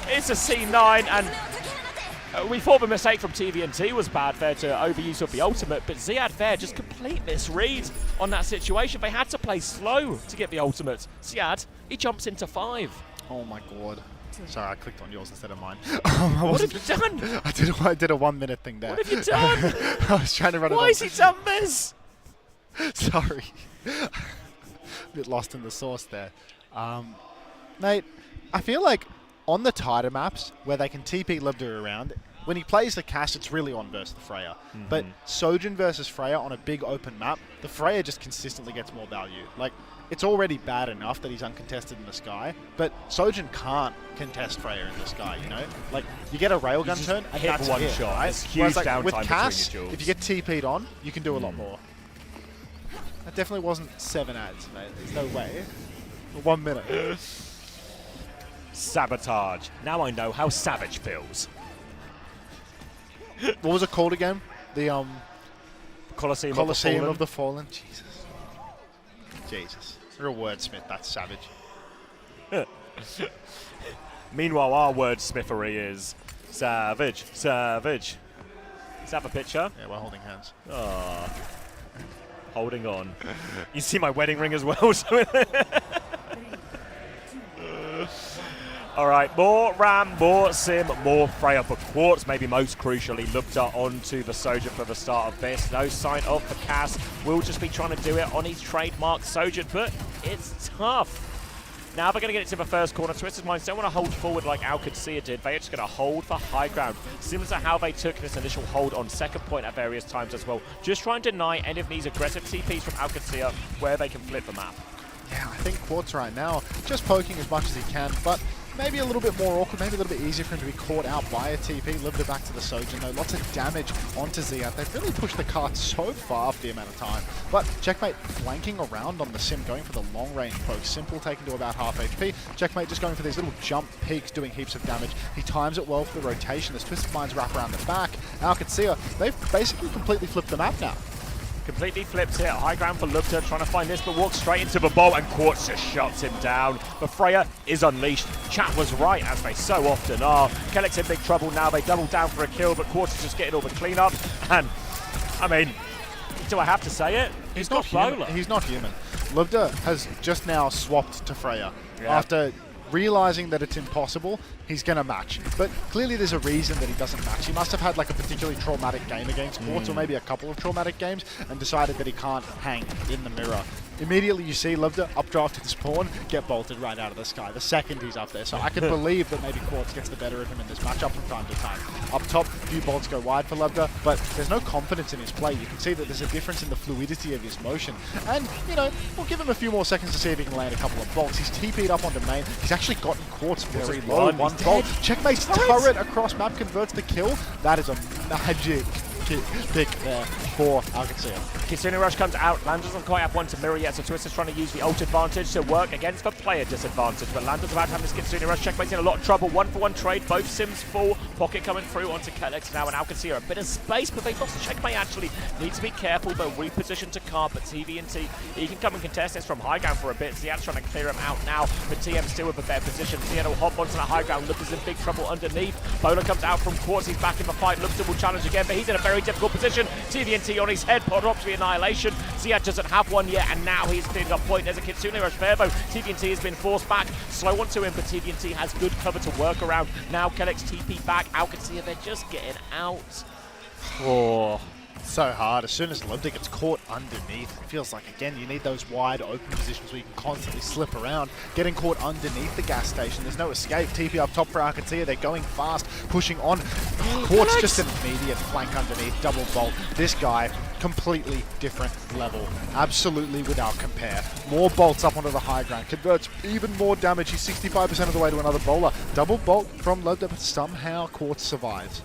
It's a C9, and we thought the mistake from TVNT was bad there to overuse of the ultimate, but Ziad there just complete misread on that situation. They had to play slow to get the ultimate. Ziad, he jumps into 5. Oh my god. Sorry, I clicked on yours instead of mine. What have you done? I did a 1 minute thing there. What have you done? I was trying to run it. Why has he done this? Sorry. Bit lost in the sauce there. Mate, I feel like on the tighter maps where they can TP Lubda around, when he plays the cast, it's really on versus the Freya. But Sojin versus Freya on a big open map, the Freya just consistently gets more value. Like, it's already bad enough that he's uncontested in the sky, but Sojin can't contest Freya in the sky, you know? Like, you get a railgun turn, and hit that's one it, shot. right? It's huge Whereas, like, downtime with between Cass, your duels. if you get TP'd on, you can do a lot more. That definitely wasn't 7 ads, mate. There's no way. 1 minute. Sabotage. Now I know how Savage feels. What was it called again? The Colosseum of the Fallen. Jesus. You're a wordsmith. That's savage. Meanwhile, our wordsmithery is savage, savage. Let's have a picture. Yeah, we're holding hands. Oh, holding on. You see my wedding ring as well. So all right, more Ram, more Sim, more Freya for Quartz. Maybe most crucially, Lubta onto the Sojin for the start of this. No sign of the Cass. Will just be trying to do it on his trademark Sojin, but it's tough. Now they're going to get it to the first corner. Twisted Minds don't want to hold forward like Qadsiah did. They're just going to hold for high ground, similar to how they took this initial hold on second point at various times as well. Just try and deny any of these aggressive TPs from Qadsiah where they can flip the map. Yeah, I think Quartz right now just poking as much as he can, but maybe a little bit more awkward, maybe a little bit easier for him to be caught out by a TP. Lived it back to the Sojin though. Lots of damage onto Ziad. They've really pushed the cart so far for the amount of time. But Checkmate flanking around on the Sim, going for the long range poke. Simple taken to about half HP. Checkmate just going for these little jump peaks, doing heaps of damage. He times it well for the rotation. As Twisted Minds wrap around the back, Qadsiah, they've basically completely flipped the map now. Completely flips it. High ground for Lubta, trying to find this, but walks straight into the ball, and Quartz just shuts him down. But Freya is unleashed. Chat was right, as they so often are. Kellex in big trouble now. They double down for a kill, but Quartz is just getting all the cleanup. And, I mean, do I have to say it? He's got bowler. He's not human. Lubta has just now swapped to Freya. Yeah. After realizing that it's impossible, he's going to match. But clearly there's a reason that he doesn't match. He must have had like a particularly traumatic game against Quartz, or maybe a couple of traumatic games, and decided that he can't hang in the mirror. Immediately you see Lubta updraft to the spawn, get bolted right out of the sky the second he's up there. So I can believe that maybe Quartz gets the better of him in this matchup from time to time. Up top, a few bolts go wide for Lubta, but there's no confidence in his play. You can see that there's a difference in the fluidity of his motion. And, you know, we'll give him a few more seconds to see if he can land a couple of bolts. He's TP'd up onto main. He's actually gotten Quartz very low. One bolt. Checkmate's turret across map converts the kill. That is a magic pick there for Qadsiah. Kitsune Rush comes out. Landers doesn't quite have one to mirror yet, so Twister's trying to use the ult advantage to work against the player disadvantage. But Landers about to have this Kitsune Rush. Checkmate's in a lot of trouble. 1-for-1 trade. Both Sims full. Pocket coming through onto Kellex now, and Qadsiah a bit of space, but they've lost Checkmate actually. Needs to be careful. They'll reposition to Card, but TVNT, he can come and contest this from high ground for a bit. Ziad's trying to clear him out now, but TM still with a better position. Ziad will hop onto the high ground. Lubta's in big trouble underneath. Bowler comes out from Quartz. He's back in the fight. Lubta will challenge again, but he's in a very difficult position. TVNT on his head, pot drops the annihilation. Ziad doesn't have one yet, and now he's cleaning up point. There's a Kitsune Rush fair, though. TVNT has been forced back. Slow onto him, but TVNT has good cover to work around. Now Kellex TP back. Qadsiah, they're just getting out. Oh, so hard. As soon as Lubta gets caught underneath, it feels like, again, you need those wide open positions where you can constantly slip around. Getting caught underneath the gas station, there's no escape. TP up top for Qadsiah. They're going fast, pushing on. Quartz just an immediate flank underneath, double bolt. This guy, completely different level. Absolutely without compare. More bolts up onto the high ground. Converts even more damage. He's 65% of the way to another bowler. Double bolt from Lubta, but somehow Quartz survives.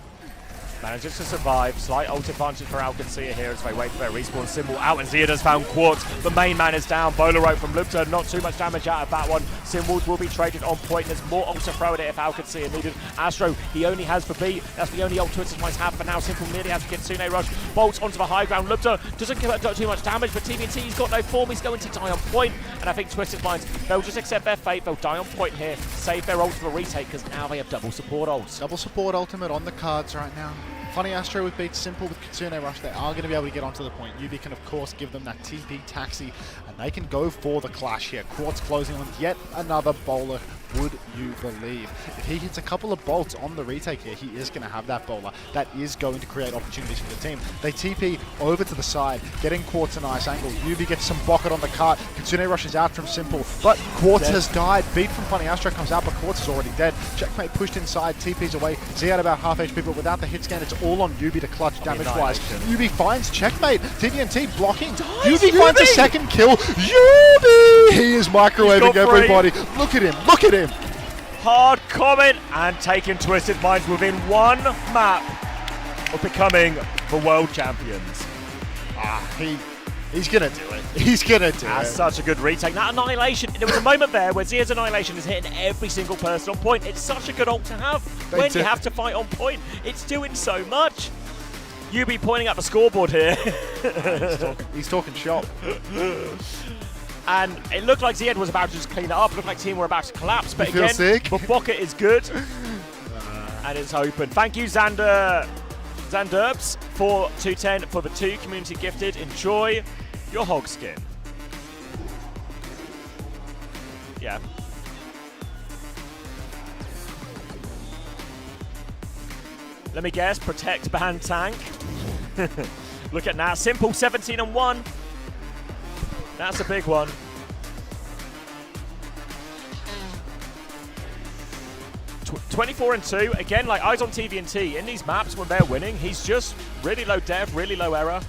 Manages to survive. Slight ult advantage for Qadsiah here as they wait for their respawn symbol out, and Ziad has found Quartz. The main man is down. Bowler rope from Lubta. Not too much damage out of that one. Symbols will be traded on point. There's more ult to throw at it if Qadsiah needed. Astro, he only has for B. That's the only ult Twisted Minds have for now. Simple nearly has a Kitsune Rush. Bolts onto the high ground. Lubta doesn't give up too much damage, but TVNT's got no form. He's going to die on point. And I think Twisted Minds, they'll just accept their fate. They'll die on point here. Save their ult for the retake, because now they have double support ults. Double support ultimate on the cards right now. Funny Astro with beats Simple with Kitsune Rush. They are going to be able to get onto the point. Yubi can, of course, give them that TP taxi, and they can go for the clash here. Quartz closing on yet another bowler. Would you believe? If he hits a couple of bolts on the retake here, he is going to have that bowler. That is going to create opportunities for the team. They TP over to the side, getting Quartz a nice angle. Yubi gets some bucket on the cart. Kitsune Rush is out from Simple, but Quartz has died. Beat from Funny Astro comes out, but Quartz is already dead. Checkmate pushed inside, TP's away. Ziad about half HP, but without the hit scan, it's all on Yubi to clutch damage-wise. Yubi finds Checkmate. TVNT blocking. Yubi finds a second kill. Yubi! He is microwaving everybody. Look at him. Look at him. Hard comment, and taking Twisted Minds within one map of becoming the world champions. He's going to do it. He's going to do it. That's such a good retake. That annihilation, there was a moment there where Zia's annihilation is hitting every single person on point. It's such a good ult to have when you have to fight on point. It's doing so much. Yubi pointing at the scoreboard here. He's talking shop. And it looked like Ziad was about to just clean it up. It looked like Team were about to collapse. But You feel again, sick? Boboka is good. And it's open. Thank you, Xanderbs, for 210 for the 2 community gifted. Enjoy your hog skin. Yeah. Let me guess, protect ban tank. Look at that, simple 17 and 1. That's a big one. Tw 24 and 2. Again, like eyes on TVNT, in these maps when they're winning, he's just really low dev, really low error.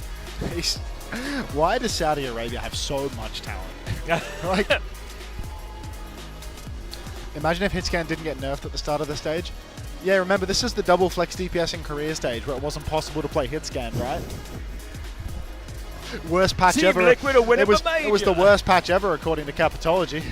Why does Saudi Arabia have so much talent? Like, imagine if Hitscan didn't get nerfed at the start of the stage. Yeah, remember, this is the double flex DPS in career stage where it wasn't possible to play Hitscan, right? Worst patch Team ever. Liquid are winning it was the major. It was the worst patch ever according to Capitology.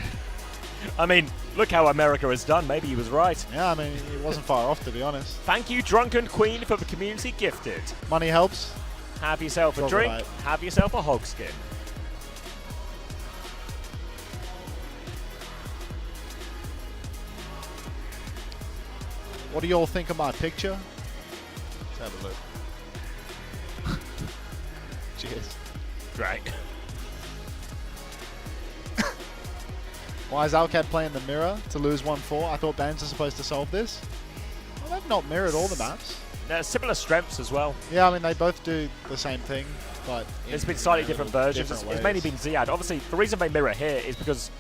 I mean, look how America has done. Maybe he was right. Yeah, I mean, it wasn't far off, to be honest. Thank you, Drunken Queen, for the community gifted. Money helps. Have yourself a Talk drink. about it. Have yourself a hog skin. What do you all think of my picture? Let's have a look. Cheers. Great. Why is Alcad playing the mirror to lose 1-4? I thought bans are supposed to solve this. Well, they've not mirrored all the maps. They're similar strengths as well. Yeah, I mean, they both do the same thing, but It's been slightly different versions. different It's mainly ways. been Ziad. Obviously, the reason they mirror here is because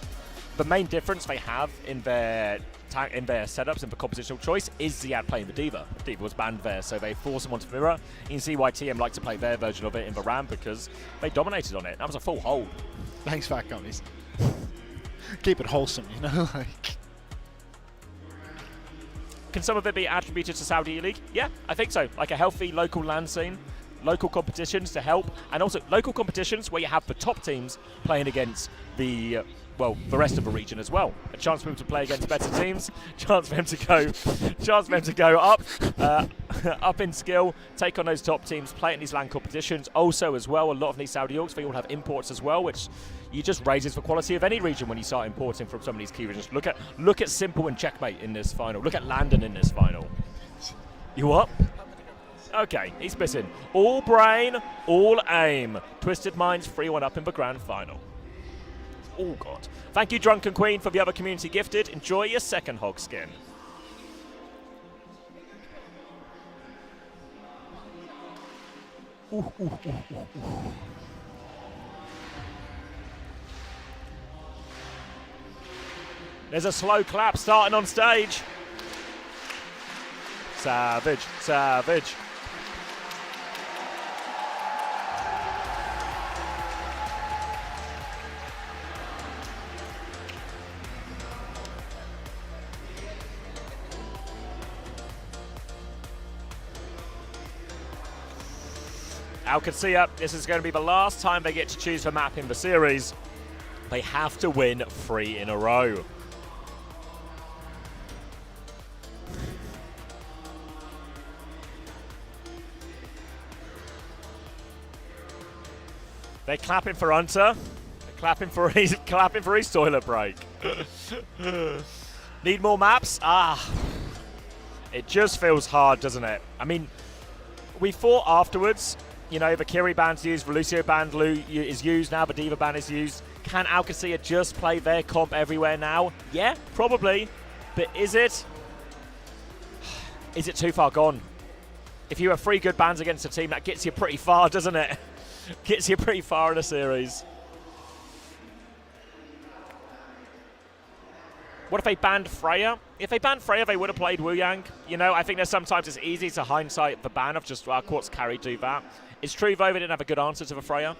the main difference they have in their setups and for compositional choice is Ziad playing the Diva. Diva was banned there, so they force him onto mirror. You can see why TM like to play their version of it in the RAM because they dominated on it. That was a full hold. Thanks, Fat Gummies. Keep it wholesome, you know? Like, can some of it be attributed to Saudi E-League? Yeah, I think so. Like a healthy local LAN scene, local competitions to help, and also local competitions where you have the top teams playing against the the rest of the region as well. A chance for them to play against better teams, chance for them to go up, up in skill, take on those top teams, play in these LAN competitions. Also, as well, a lot of these Saudi Owcs, they all have imports as well, which you just raises the quality of any region when you start importing from some of these key regions. Look at Simple and Checkmate in this final. Look at Landon in this final. You what? Okay, he's missing. All brain, all aim. Twisted Minds 3-1 up in the grand final. Oh, God. Thank you, Drunken Queen, for the other community gifted. Enjoy your second hog skin. Ooh, ooh, ooh, ooh, ooh. There's a slow clap starting on stage. Savage, savage. Qadsiah, this is going to be the last time they get to choose the map in the series. They have to win 3 in a row. They're clapping for Unter. They're clapping for his toilet break. Need more maps? It just feels hard, doesn't it? I mean, we thought afterwards, you know, the Kiri band's used, the Lucio band is used now, the Diva band is used. Can Qadsiah just play their comp everywhere now? Yeah, probably. But is it? Is it too far gone? If you have 3 good bands against a team, that gets you pretty far, doesn't it? Gets you pretty far in a series. What if they banned Freya? If they banned Freya, they would have played Wu Yang. You know, I think there's sometimes it's easy to hindsight the ban of just Quartz carry do that. It's true, though, they didn't have a good answer to the Freya.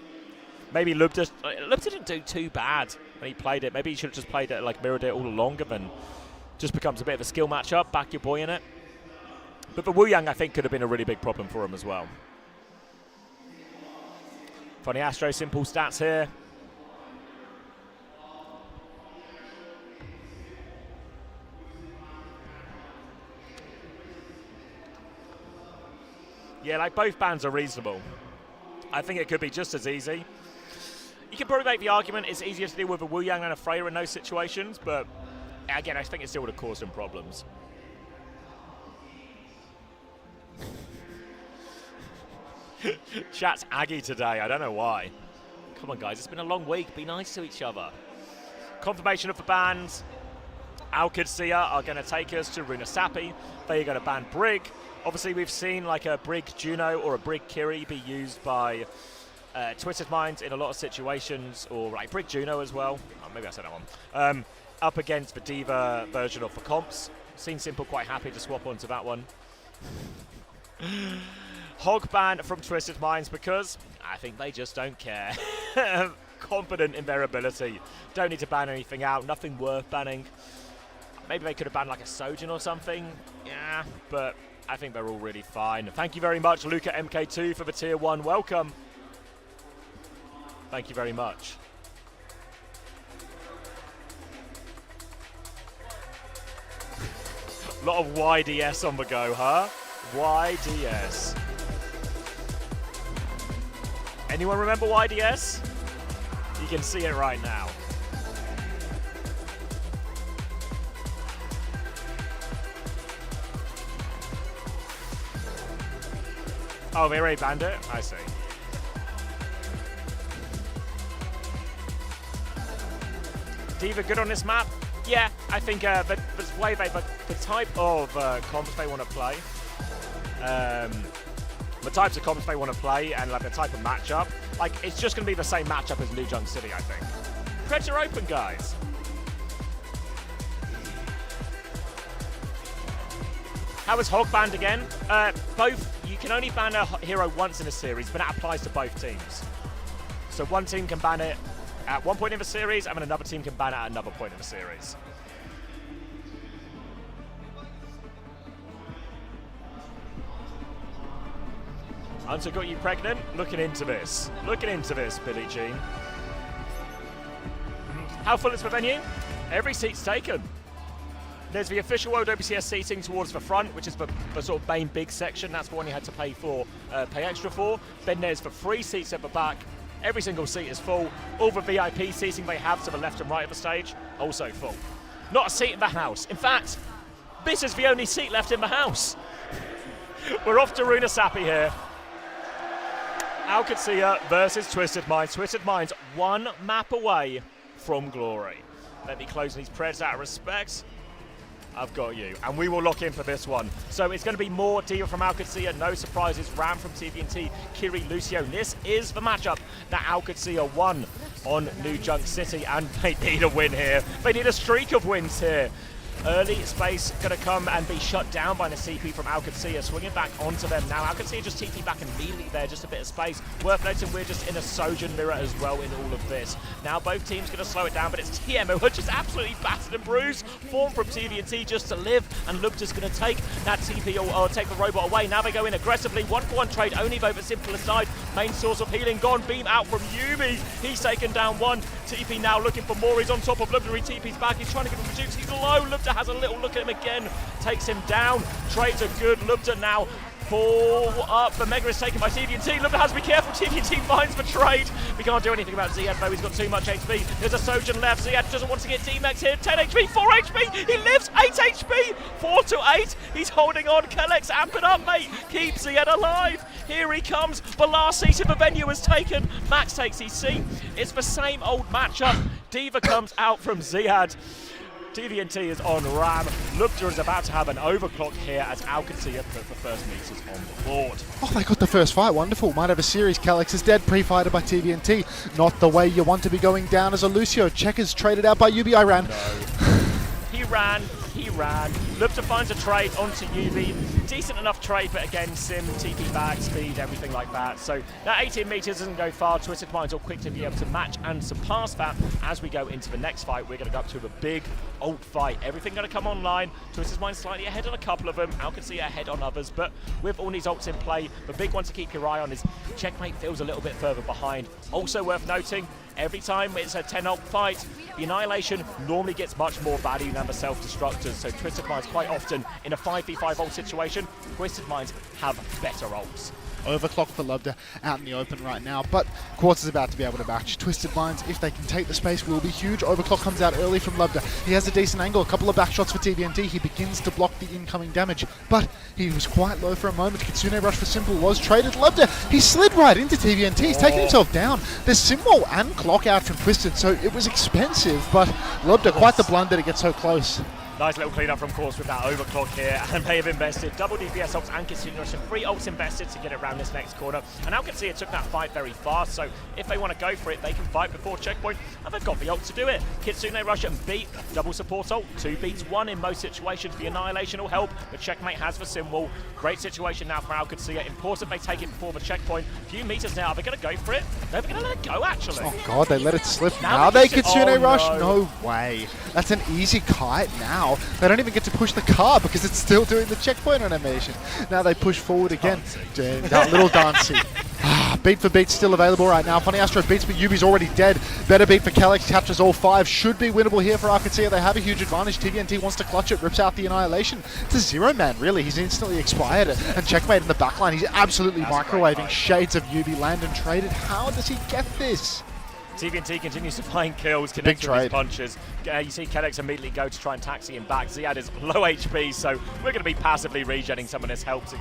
Maybe Lub didn't do too bad when he played it. Maybe he should have just played it, like mirrored it all longer than just becomes a bit of a skill matchup. Back your boy in it. But the Wu Yang, I think, could have been a really big problem for him as well. Funny Astro simple stats here. Yeah, like both bans are reasonable. I think it could be just as easy. You can probably make the argument it's easier to deal with a Wu Yang and a Freya in those situations, but again, I think it still would have caused them problems. Chat's aggy today, I don't know why. Come on, guys, it's been a long week. Be nice to each other. Confirmation of the bans. Qadsiah are going to take us to Runa Sapi. They are going to ban Brig. Obviously, we've seen like a Brig Juno or a Brig Kiri be used by Twisted Minds in a lot of situations, or like Brig Juno as well. Oh, maybe I said that one. Up against the Diva version of the comps. Seen Simple quite happy to swap onto that one. Hog ban from Twisted Minds because I think they just don't care. Confident in their ability. Don't need to ban anything out. Nothing worth banning. Maybe they could have banned like a Sojin or something. Yeah, but I think they're all really fine. Thank you very much, Luca MK2, for the tier 1. Welcome. Thank you very much. A lot of YDS on the go, huh? YDS. Anyone remember YDS? You can see it right now. Oh, they already banned it? I see. Diva good on this map? Yeah, I think the way the type of comps they want to play, the types of comps they want to play, and like the type of matchup, like it's just going to be the same matchup as New Junk City, I think. Creds are open, guys. How was Hog banned again? Both. You can only ban a hero once in a series, but that applies to both teams. So one team can ban it at one point in the series, and then another team can ban it at another point in the series. Unter got you pregnant? Looking into this. Looking into this, Billie Jean. How full is the venue? Every seat's taken. There's the official World WCS seating towards the front, which is the sort of main big section. That's the one you had to pay extra for. Then there's the 3 seats at the back. Every single seat is full. All the VIP seating they have to the left and right of the stage, also full. Not a seat in the house. In fact, this is the only seat left in the house. We're off to Runa Sapi here. Qadsiah versus Twisted Minds. Twisted Minds 1 map away from glory. Let me close these preds out of respect. I've got you. And we will lock in for this one. So it's going to be more Diva from Qadsiah. No surprises. Ram from TVNT. Kiri, Lucio. This is the matchup that Qadsiah won on New Junk City. And they need a win here. They need a streak of wins here. Early space going to come and be shut down by the CP from Qadsiah, swinging back onto them now. Qadsiah just TP back immediately there, just a bit of space. Worth noting we're just in a Sojin mirror as well in all of this. Now both teams going to slow it down, but it's TMO, which is absolutely battered and bruised. Form from TVNT just to live, and Lupta's going to take that TP or take the robot away. Now they go in aggressively, 1-for-1 trade only though, but Simple aside. Main source of healing gone, beam out from Yubi. He's taken down 1. TP now looking for more, he's on top of Lupta, he TP's back, he's trying to get him to juice, he's low. Lupta has a little look at him again, takes him down. Trades are good. Lupta now pull up. The Mega is taken by TVNT. Lupta has to be careful. TVNT finds the trade. We can't do anything about Ziad though. He's got too much HP. There's a Sojin left. Ziad doesn't want to get D-Max here. 10 HP, 4 HP. He lives. 8 HP. 4 to 8. He's holding on. Kellex, amp it up, mate. Keep Ziad alive. Here he comes. The last seat of the venue is taken. Max takes his seat. It's the same old matchup. Diva comes out from Ziad. TVNT is on Ram. Lupta is about to have an overclock here as Qadsiah put the first meters on the board. Oh, they got the first fight. Wonderful. Might have a series. Kellex is dead. Pre-fighted by TVNT. Not the way you want to be going down as a Lucio. Checkers traded out by UBI. Ran. No. He ran. Lupta finds a trade onto Yubi. Decent enough trade, but again, Sim, TP back, speed, everything like that. So that 18 meters doesn't go far. Twisted Minds are quick to be able to match and surpass that. As we go into the next fight, we're going to go up to a big ult fight. Everything going to come online. Twisted Minds slightly ahead on a couple of them. Qadsiah ahead on others, but with all these ults in play, the big one to keep your eye on is Checkmate feels a little bit further behind. Also worth noting, every time it's a 10 ult fight, the Annihilation normally gets much more value than the self-destructors. So Twisted Minds quite often in a 5v5 ult situation, Twisted Minds have better ults. Overclock for Lubda out in the open right now, but Quartz is about to be able to match. Twisted Minds, if they can take the space, will be huge. Overclock comes out early from Lubda. He has a decent angle, a couple of back shots for TVNT. He begins to block the incoming damage, but he was quite low for a moment. Kitsune Rush for Simple was traded. Lubda, he slid right into TVNT. He's taking himself down. There's Simwall and Clock out from Twisted, so it was expensive, but Lubda, quite the blunder to get so close. Nice little cleanup from course with that overclock here, and they have invested double DPS ults and Kitsune Rush, and 3 ults invested to get it around this next corner. And now Qadsiah took that fight very fast, so if they want to go for it, they can fight before checkpoint, and they've got the ult to do it. Kitsune Rush and beat, double support ult, 2 beats 1 in most situations. The Annihilation will help, but checkmate has the Simwall. Great situation now for Qadsiah. Important they take it before the checkpoint. Few meters now, are they going to go for it? They're going to let it go, actually. Oh god, they let it slip. Now they Kitsune Rush? No way. That's an easy kite now. They don't even get to push the car because it's still doing the checkpoint animation. Now they push forward again. That little dancey. Beat for beat still available right now. Funny Astro beats, but Yubi's already dead. Better beat for Calyx, captures all 5. Should be winnable here for Qadsiah. They have a huge advantage. TVNT wants to clutch it, rips out the Annihilation. It's a 0-man, really. He's instantly expired it. And checkmate in the backline. He's absolutely microwaving shades of Yubi. Landon traded. How does he get this? TVNT continues to find kills, connects with his punches. You see Calyx immediately go to try and taxi him back. Ziad is low HP, so we're going to be passively regenning some of this health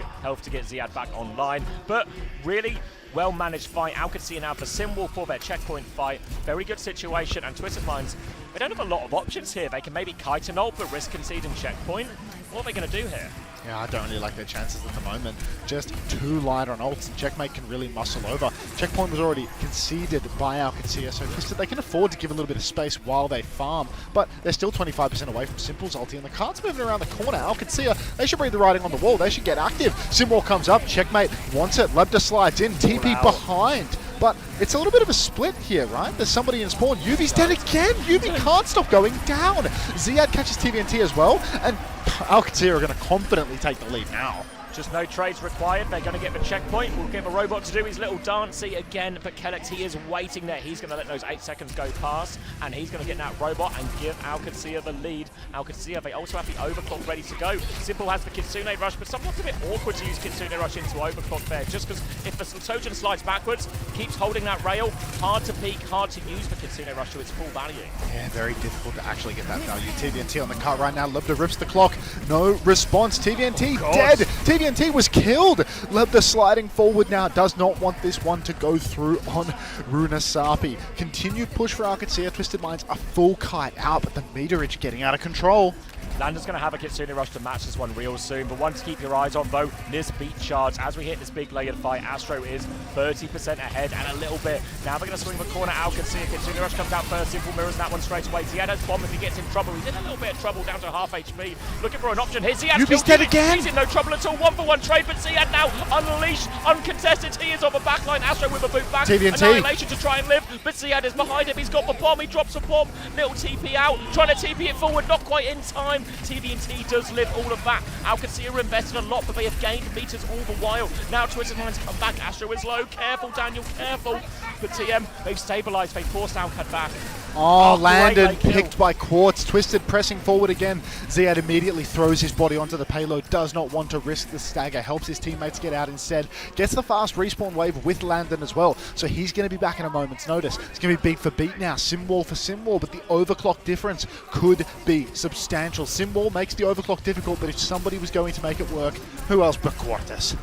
to get Ziad back online. But really well-managed fight. Qadsiah now for Simwall for their checkpoint fight. Very good situation, and Twisted Minds, they don't have a lot of options here. They can maybe kite an ult, but risk conceding checkpoint. What are they going to do here? Yeah, I don't really like their chances at the moment. Just too light on ults, and checkmate can really muscle over. Checkpoint was already conceded by Qadsiah, so Twisted, they can afford to give a little bit of space while they farm, but they're still 25% away from Simple's ulti, and the card's moving around the corner. Qadsiah, they should read the writing on the wall. They should get active. Simwall comes up, checkmate wants it, Lubda slides in, TP behind. But it's a little bit of a split here, right? There's somebody in spawn. Yubi's dead again. Yubi can't stop going down. Ziad catches TVNT as well, and Qadsiah are going to confidently take the lead now. Just no trades required. They're going to get the checkpoint. We'll give a robot to do his little dancey again, but Calyx, he is waiting there. He's going to let those 8 seconds go past, and he's going to get that robot and give Qadsiah the lead. Qadsiah, they also have the overclock ready to go. Simple has the Kitsune Rush, but sometimes a bit awkward to use Kitsune Rush into overclock there, just because if the Sojourn slides backwards, keeps holding that rail, hard to peek, hard to use the Kitsune Rush to its full value. Yeah, very difficult to actually get that value. TVNT on the cut right now. Lubda rips the clock. No response. TVNT dead. TVNT was killed. Lubda sliding forward now. Does not want this one to go through on Runasapi. Continued push for Qadsiah. Twisted Minds a full kite out, but the meterage getting out of control. Lander's going to have a Kitsune Rush to match this one real soon, but one to keep your eyes on though, Nis beat charge. As we hit this big layered fight, Astro is 30% ahead and a little bit. Now they're going to swing the corner out. Qadsiah, Kitsune Rush comes out first, Simple mirrors that one straight away. Ziad has bomb if he gets in trouble. He's in a little bit of trouble, down to half HP. Looking for an option here. Ziad Yubi's dead again. He's in no trouble at all. 1-for-1 trade, but Ziad now unleashed, uncontested. He is on the backline. Astro with a boot back. TVNT. Annihilation to try and live, but Ziad is behind him. He's got the bomb. He drops a bomb. Little TP out, trying to TP it forward, not quite in time. TVNT does live all of that. Qadsiah invested a lot, but they have gained meters all the while. Now Twisted Minds come back. Astro is low. Careful, Daniel, careful. But TM, they've stabilized. They forced Alcad back. Oh, Landon picked by Quartz. Twisted pressing forward again. Ziad immediately throws his body onto the payload. Does not want to risk the stagger. Helps his teammates get out instead. Gets the fast respawn wave with Landon as well. So he's going to be back in a moment's notice. It's going to be beat for beat now. Simwall for Simwall, but the overclock difference could be substantial. Simwall makes the overclock difficult, but if somebody was going to make it work, who else but Quartz?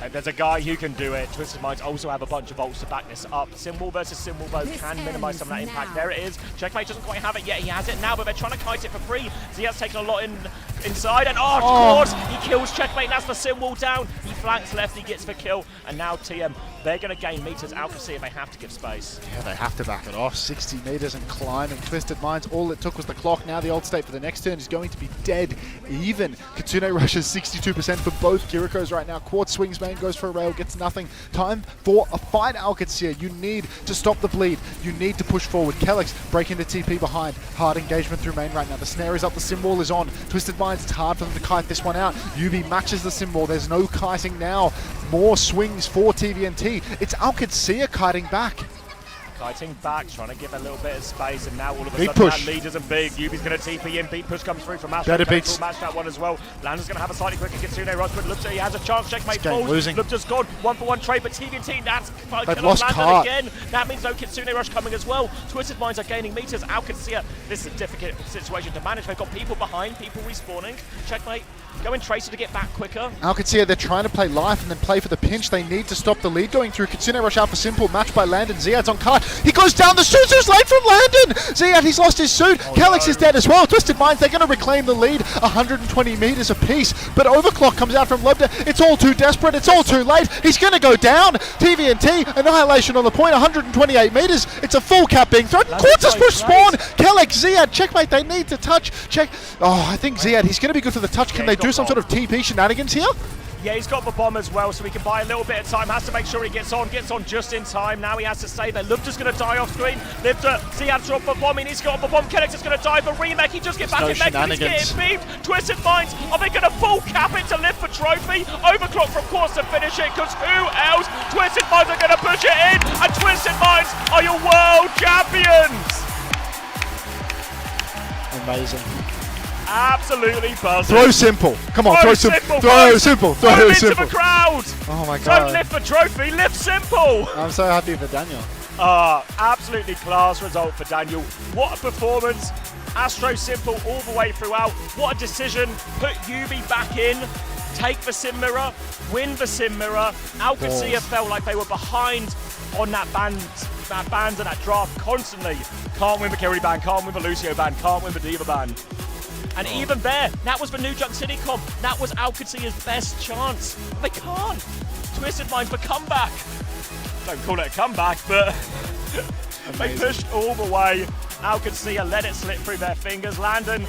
And there's a guy who can do it. Twisted Minds also have a bunch of ults to back this up. Simwall versus Simwall though can minimize some of that impact. There it is. Checkmate doesn't quite have it yet. He has it now, but they're trying to kite it for free. Ziad's taken a lot inside, and of course, he kills Checkmate. That's the Simwall down. He flanks left, he gets the kill, and now TM, they're going to gain meters. Qadsiah, they have to give space. Yeah, they have to back it off. 60 meters and climbing. Twisted Minds, all it took was the clock. Now the old state for the next turn is going to be dead even. Kitsune rushes 62% for both Kirikos right now. Quartz swings main, goes for a rail, gets nothing. Time for a fight, Qadsiah. You need to stop the bleed. You need to push forward. Calyx breaking the TP behind. Hard engagement through main right now. The snare is up, the Simwall is on. Twisted Minds, it's hard for them to kite this one out. Yubi matches the Simwall. There's no kiting now. More swings for TVNT. It's Qadsiah kiting back. Kiting back, trying to give a little bit of space, and now all of a Big sudden push. that lead isn't big. Yubi's going to TP in. Beat push comes through from Astro. Better beats. Match that one as well. Lander's going to have a slightly quicker Kitsune rush, but Lubta, he has a chance. Checkmate falls. Losing. Lubta's gone. 1-for-1 trade, but TVT, that's They've lost Lander cart. again. That means no Kitsune rush coming as well. Twisted Minds are gaining meters. Qadsiah, this is a difficult situation to manage. They've got people behind, people respawning. Checkmate, going Tracer to get back quicker. Qadsiah, they're trying to play life and then play for the pinch. They need to stop the lead going through. Kitsune rush out for simple. Match by Landon. Ziad's on cart. He goes down. The Suzu's late from Landon. Ziad, he's lost his suit. Kellex is dead as well. Twisted Minds, they're going to reclaim the lead. 120 meters apiece. But Overclock comes out from Lubta. It's all too desperate. It's all too late. He's going to go down. TVNT, Annihilation on the point. 128 meters. It's a full cap being thrown. Quarters push spawn. Kellex, Ziad, checkmate. They need to touch. Check. Oh, I think Ziad, he's going to be good for the touch. Can they do some sort of TP shenanigans here? Yeah, he's got the bomb as well, so he can buy a little bit of time. Has to make sure he gets on just in time. Now he has to stay there. Lubta's going to die off screen. Lubta, Ziad dropped the bomb. He needs to get off the bomb. Kellex is going to die for remake. He just gets back in mech and he's getting beamed. Twisted Minds, are they going to full cap it to live for trophy? Overclock from course to finish it, because who else? Twisted Minds are going to push it in, and Twisted Minds are your world champions! Amazing. Absolutely buzzing. Throw simple. Come on, throw simple. Throw simple. Throw into simple. the crowd. Oh my god. Don't live for trophy, live simple. I'm so happy for Daniel. Absolutely class result for Daniel. What a performance. Astro simple all the way throughout. What a decision. Put Yubi back in. Take the sim mirror. Win the sim mirror. Qadsiah felt like they were behind on that band and that draft constantly. Can't win the Kerry ban, can't win the Lucio ban, can't win the Diva ban. And even there, that was the New Junk City comp. That was Qadsiah's best chance. They can't. Twisted Minds for comeback. Don't call it a comeback, but they pushed all the way. Qadsiah let it slip through their fingers. Landon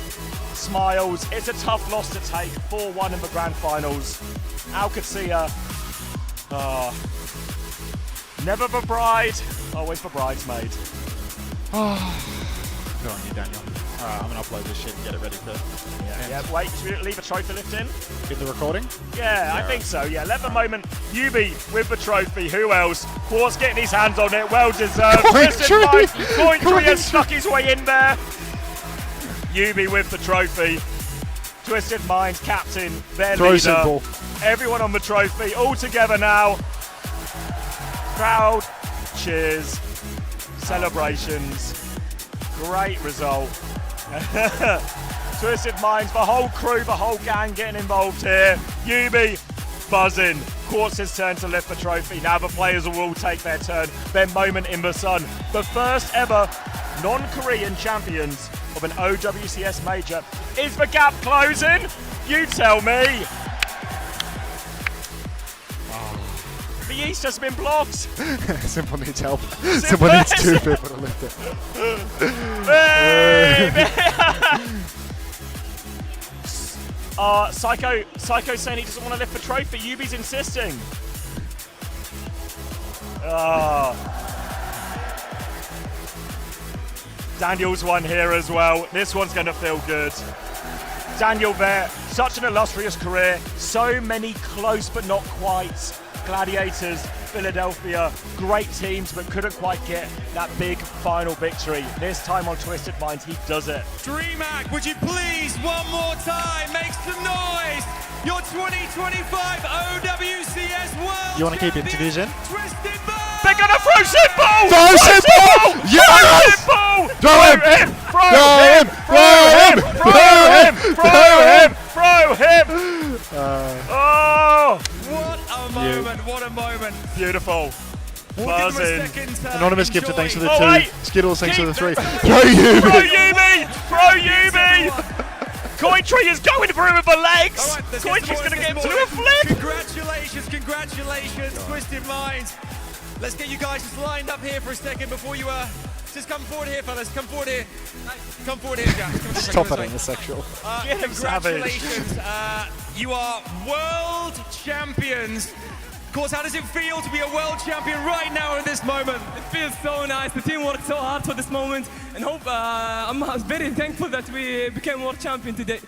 smiles. It's a tough loss to take. 4-1 in the grand finals. Qadsiah, never the bride, always the bridesmaid. Good on you, Daniel. Alright, I'm going to upload this shit and get it ready to... Yeah, wait, should we leave a trophy lift in? In the recording? Yeah, I think so, yeah. Let the moment, Yubi with the trophy, who else? Quartz getting his hands on it, well deserved. Coin Tree has snuck his way in there. Yubi with the trophy. Twisted Minds, captain, their Throw leader. simple. Everyone on the trophy, all together now. Crowd, cheers, celebrations. Great result. Twisted Minds, the whole crew, the whole gang getting involved here. Yubi buzzing. Quartz's turn to lift the trophy. Now the players will all take their turn. Their moment in the sun. The first ever non-Korean champions of an OWCS major. Is the gap closing? You tell me. The east has been blocked. Simple needs help. Simple needs two people to lift it. Psycho saying he doesn't want to lift the trophy. Yubi's insisting. Daniel's one here as well. This one's going to feel good. Daniel there, such an illustrious career. So many close but not quite. Gladiators, Philadelphia, great teams, but couldn't quite get that big final victory. This time on Twisted Minds, he does it. DreamHack, would you please, one more time, make some noise? Your 2025 OWCS World You want to keep interviews in? Twisted Minds! They're going to throw simple! Throw simple! Yes! Throw him! Throw him! Throw him! Throw him! Throw him! Throw him! Oh! What a moment, what a moment. Beautiful. We'll give them a second to Anonymous gifted, thanks for the Oh, two. wait. Skittles, thanks for the three. Throw Throw Yubi! Throw Yubi! Coin Tree is going through with the legs! All right, Coin Tree's going to get him to do a flip! Congratulations, Twisted Minds. Let's get you guys just lined up here for a second before you just come forward here, fellas. Come forward here. Come forward here, Jack. Stop it, the sexual. Congratulations. You are world champions. Of course, how does it feel to be a world champion right now in this moment? It feels so nice. The team worked so hard for this moment, and I'm very thankful that we became world champion today.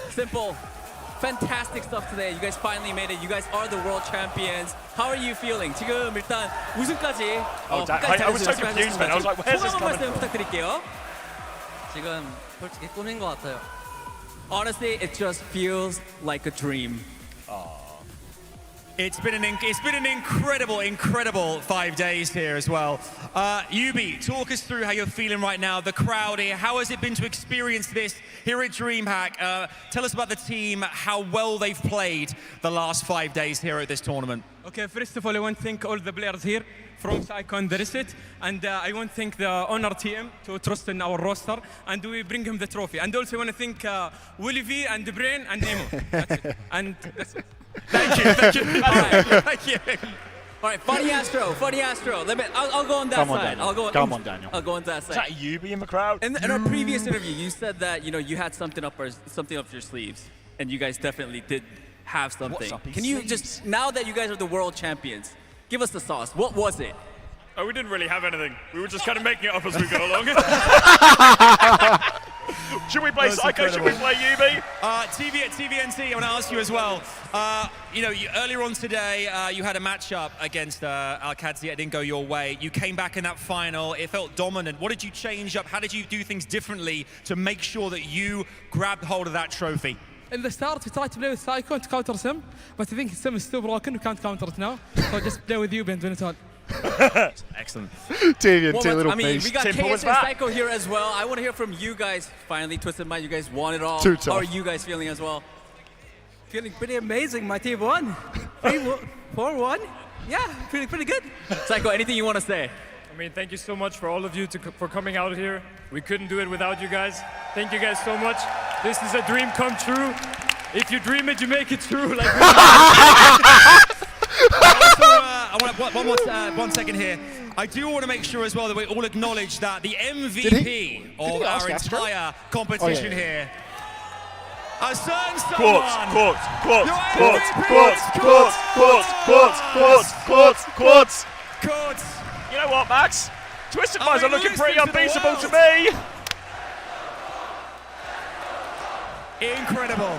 Simple. fantastic stuff today. You guys finally made it. You guys are the world champions. How are you feeling? 지금 일단 우승까지. I was so confused, man. I was like, where's this coming from? 부탁드릴게요. 지금 솔직히 꿈인 것 같아요. Honestly, it just feels like a dream. It's been an incredible 5 days here as well. Yubi, talk us through how you're feeling right now, the crowd here. How has it been to experience this here at DreamHack? Tell us about the team, how well they've played the last 5 days here at this tournament. Okay, first of all, I want to thank all the players here from Psycon, the Reset, and I want to thank the Honor team to trust in our roster, and we bring him the trophy. And also, I want to thank Willie V and Brain and Nemo. That's it. And that's it. Thank you. All right, thank you. All right, Funny Astro. I'll go on that side. Come on, Daniel. I'll go on that side. Is that Yubi in the crowd? In our previous interview, you said that you had something up your sleeves, and you guys definitely did have something. What's up his Can you sleeves? just, now that you guys are the world champions, give us the sauce? What was it? Oh, we didn't really have anything. We were just kind of making it up as we go along. Should we play Psycho? Should we play Yubi? TVNC, I want to ask you as well. Earlier on today, you had a matchup against Qadsiah. It didn't go your way. You came back in that final. It felt dominant. What did you change up? How did you do things differently to make sure that you grabbed hold of that trophy? In the start, we tried to play with Psycho to counter Sim, but I think Sim is still broken. We can't counter it now. So just play with you and win it all. Excellent. TVNC, little beast. We got KS and Psycho here as well. I want to hear from you guys. Finally, Twisted Mind, you guys won it all. Too tough. How are you guys feeling as well? Feeling pretty amazing. My team won. 4-1. Yeah, feeling pretty good. Psycho, anything you want to say? I mean, thank you so much for all of you for coming out here. We couldn't do it without you guys. Thank you guys so much. This is a dream come true. If you dream it, you make it true. Like I want 1 second here. I do want to make sure as well that we all acknowledge that the MVP of our entire competition here, a certain someone. Quartz. You know what, Max? Twisted Minds are looking pretty unbeatable to me. Incredible.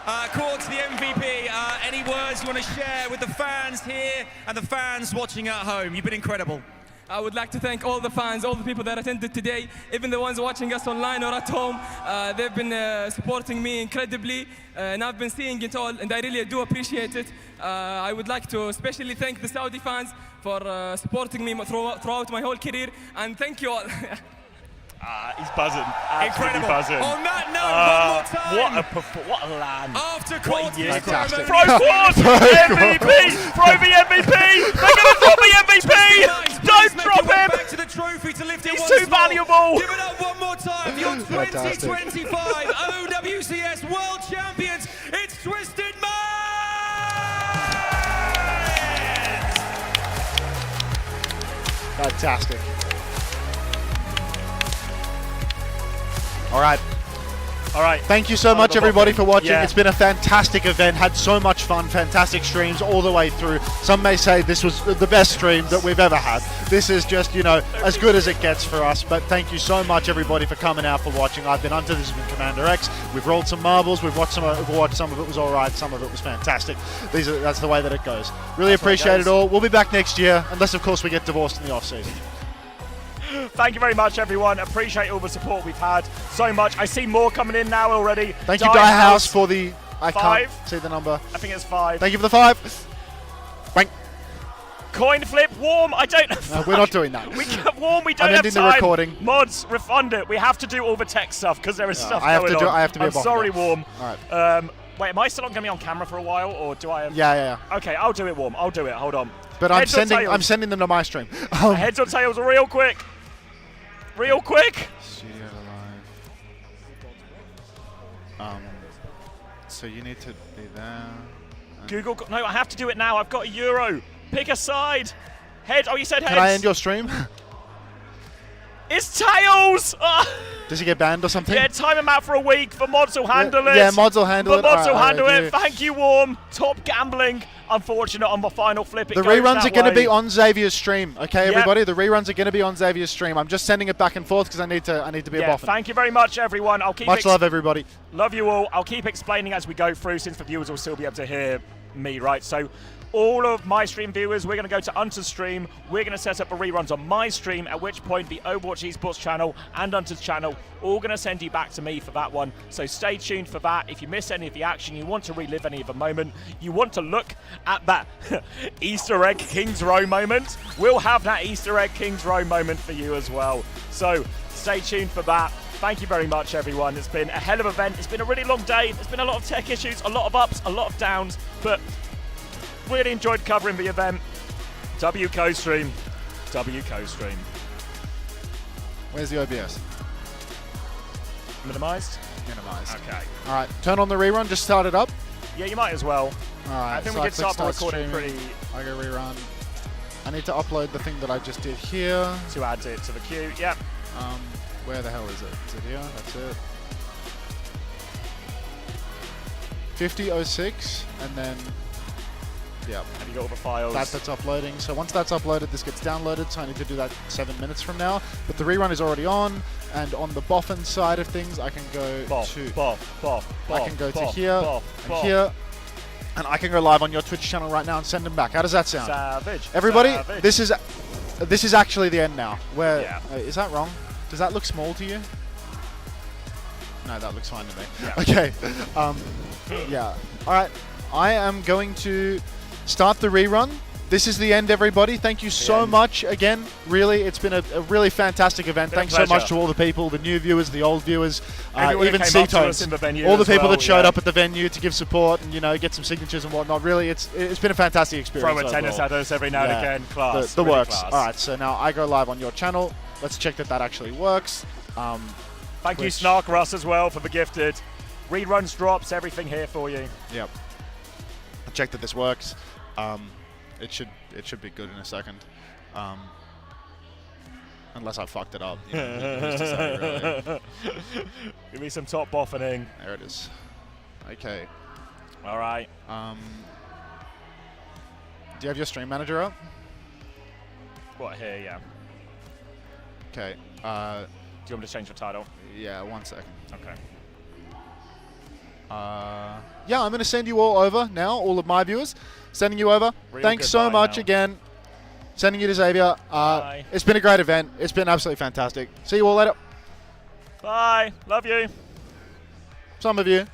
Qadsiah, the MVP, any words you want to share with the fans here and the fans watching at home? You've been incredible. I would like to thank all the fans, all the people that attended today, even the ones watching us online or at home. They've been supporting me incredibly, and I've been seeing it all, and I really do appreciate it. I would like to especially thank the Saudi fans for supporting me throughout my whole career, and thank you all. He's buzzing. Absolutely Incredible. buzzing. On that note, What a land. After What a year. Fantastic. Throw Quartz! MVP! Throw the MVP! They're going to drop the MVP! Don't drop him! Back to the trophy to lift it He's once too more. valuable! Give it up one more time for your 2025 OWCS World Champions. It's Twisted Minds! Fantastic. All right. Thank you so much, everybody, for watching. Yeah. It's been a fantastic event. Had so much fun. Fantastic streams all the way through. Some may say this was the best stream that we've ever had. This is just, as good as it gets for us. But thank you so much, everybody, for coming out, for watching. I've been Unter. This has been Commander X. We've rolled some marbles. We've watched some of it. Some of it was all right. Some of it was fantastic. That's the way that it goes. Really appreciate it all. We'll be back next year, unless, of course, we get divorced in the off-season. Thank you very much, everyone. Appreciate all the support we've had so much. I see more coming in now already. Thank you, Die House, for the... I 5. can't see the number. I think it's 5. Thank you for the 5. Bang. Coin flip, Warm. I don't... No, we're not doing that. Warm, we don't I'm have ending time. the recording. Mods, refund it. We have to do all the tech stuff because there is stuff I have going to on. I have to be I'm a bot sorry, now. Warm. All right. Wait, am I still not going to be on camera for a while, or do I have... Yeah. Okay, I'll do it, Warm. I'll do it. Hold on. But I'm sending them to my stream. Heads or tails, real quick. Real quick. Studio Live. So you need to be there. Google. No, I have to do it now. I've got a euro. Pick a side. Head. Oh, you said heads. Can I end your stream? It's Tails! Does he get banned or something? Yeah, time him out for a week. For Mods will handle it. Yeah, Mods will handle it. Mods will Alright, handle it. yeah. Thank you, Warm. Top gambling. Unfortunate on the final flip. The reruns are going to be on Xavier's stream, okay, everybody? The reruns are going to be on Xavier's stream. I'm just sending it back and forth because I need to be a boffin. Thank you very much, everyone. I'll keep Much love, everybody. Love you all. I'll keep explaining as we go through, since the viewers will still be able to hear me, right? So all of my stream viewers, we're going to go to Unter's stream. We're going to set up the reruns on my stream, at which point the Overwatch Esports channel and Unter's channel all going to send you back to me for that one. So stay tuned for that. If you miss any of the action, you want to relive any of the moment, you want to look at that Easter egg King's Row moment, we'll have that Easter egg King's Row moment for you as well. So stay tuned for that. Thank you very much, everyone. It's been a hell of an event. It's been a really long day. There's been a lot of tech issues, a lot of ups, a lot of downs, but really enjoyed covering the event. WCoStream. WCoStream. Where's the OBS? Minimized? Minimized. Okay. All right, turn on the rerun. Just start it up. Yeah, you might as well. All right. I think so we can start the recording streaming. pretty... I go rerun. I need to upload the thing that I just did here. To add it to the queue, yep. Where the hell is it? Is it here? That's it. 50:06, and then... Yeah. Have you got all the files? That's uploading. So once that's uploaded, this gets downloaded. So I need to do that 7 minutes from now. But the rerun is already on, and on the boffin side of things, I can go I can go to here and here, and I can go live on your Twitch channel right now and send them back. How does that sound? Savage. Everybody, Savage. this is actually the end now. Where is that wrong? Does that look small to you? No, that looks fine to me. Yeah. Okay. Yeah. All right. I am going to start the rerun. This is the end, everybody. Thank you so much again. Really, it's been a really fantastic event. Thanks so much to all the people, the new viewers, the old viewers, even C-Tones, all the people that showed up at the venue to give support and get some signatures and whatnot. Really, it's been a fantastic experience. Throw a tennis at us every now and again. Class. The really works. Class. All right, so now I go live on your channel. Let's check that actually works. Thank you, Snark Russ, as well, for the gifted. Reruns, drops, everything here for you. Yep. I'll check that this works. It should be good in a second. Unless I fucked it up. Who's to say, really? Give me some top boffining. There it is. Okay. All right. Do you have your stream manager up? What, here, yeah. Okay. Do you want me to change the title? Yeah, 1 second. Okay. Yeah, I'm going to send you all over now, all of my viewers. Sending you over. Thanks so much again. Sending you to Xavier. It's been a great event. It's been absolutely fantastic. See you all later. Bye. Love you. Some of you.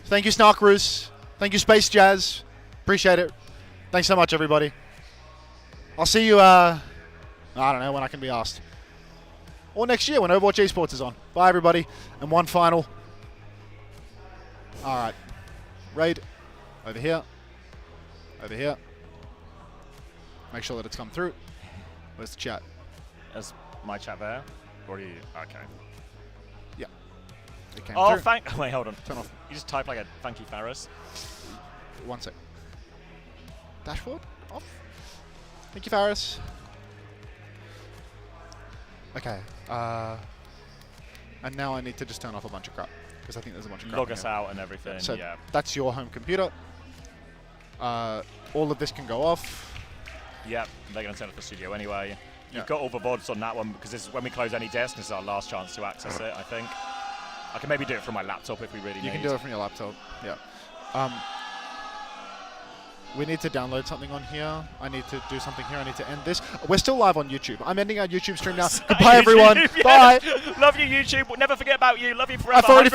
Thank you, Snark Roos. Thank you, Space Jazz. Appreciate it. Thanks so much, everybody. I'll see you, I don't know when I can be asked. Or next year when Overwatch Esports is on. Bye, everybody. And one final. All right. Raid. Over here. Over here. Make sure that it's come through. Where's the chat? Is my chat there? Or are you? Okay. Yeah. It came through. Wait, hold on. Turn off. You just type like a thank you, Faris. 1 sec. Dashboard off. Thank you, Faris. Okay. And now I need to just turn off a bunch of crap because I think there's a bunch of crap. Log us out and everything. So yeah. That's your home computer. All of this can go off. Yep, they're going to turn off the studio anyway. Yeah. You've got all the VODs on that one because this is when we close any desk. This is our last chance to access it, I think. I can maybe do it from my laptop if we really need. You can do it from your laptop, yeah. We need to download something on here. I need to do something here. I need to end this. We're still live on YouTube. I'm ending our YouTube stream now. Goodbye, everyone. Yeah. Bye. Love you, YouTube. We'll never forget about you. Love you forever. I've already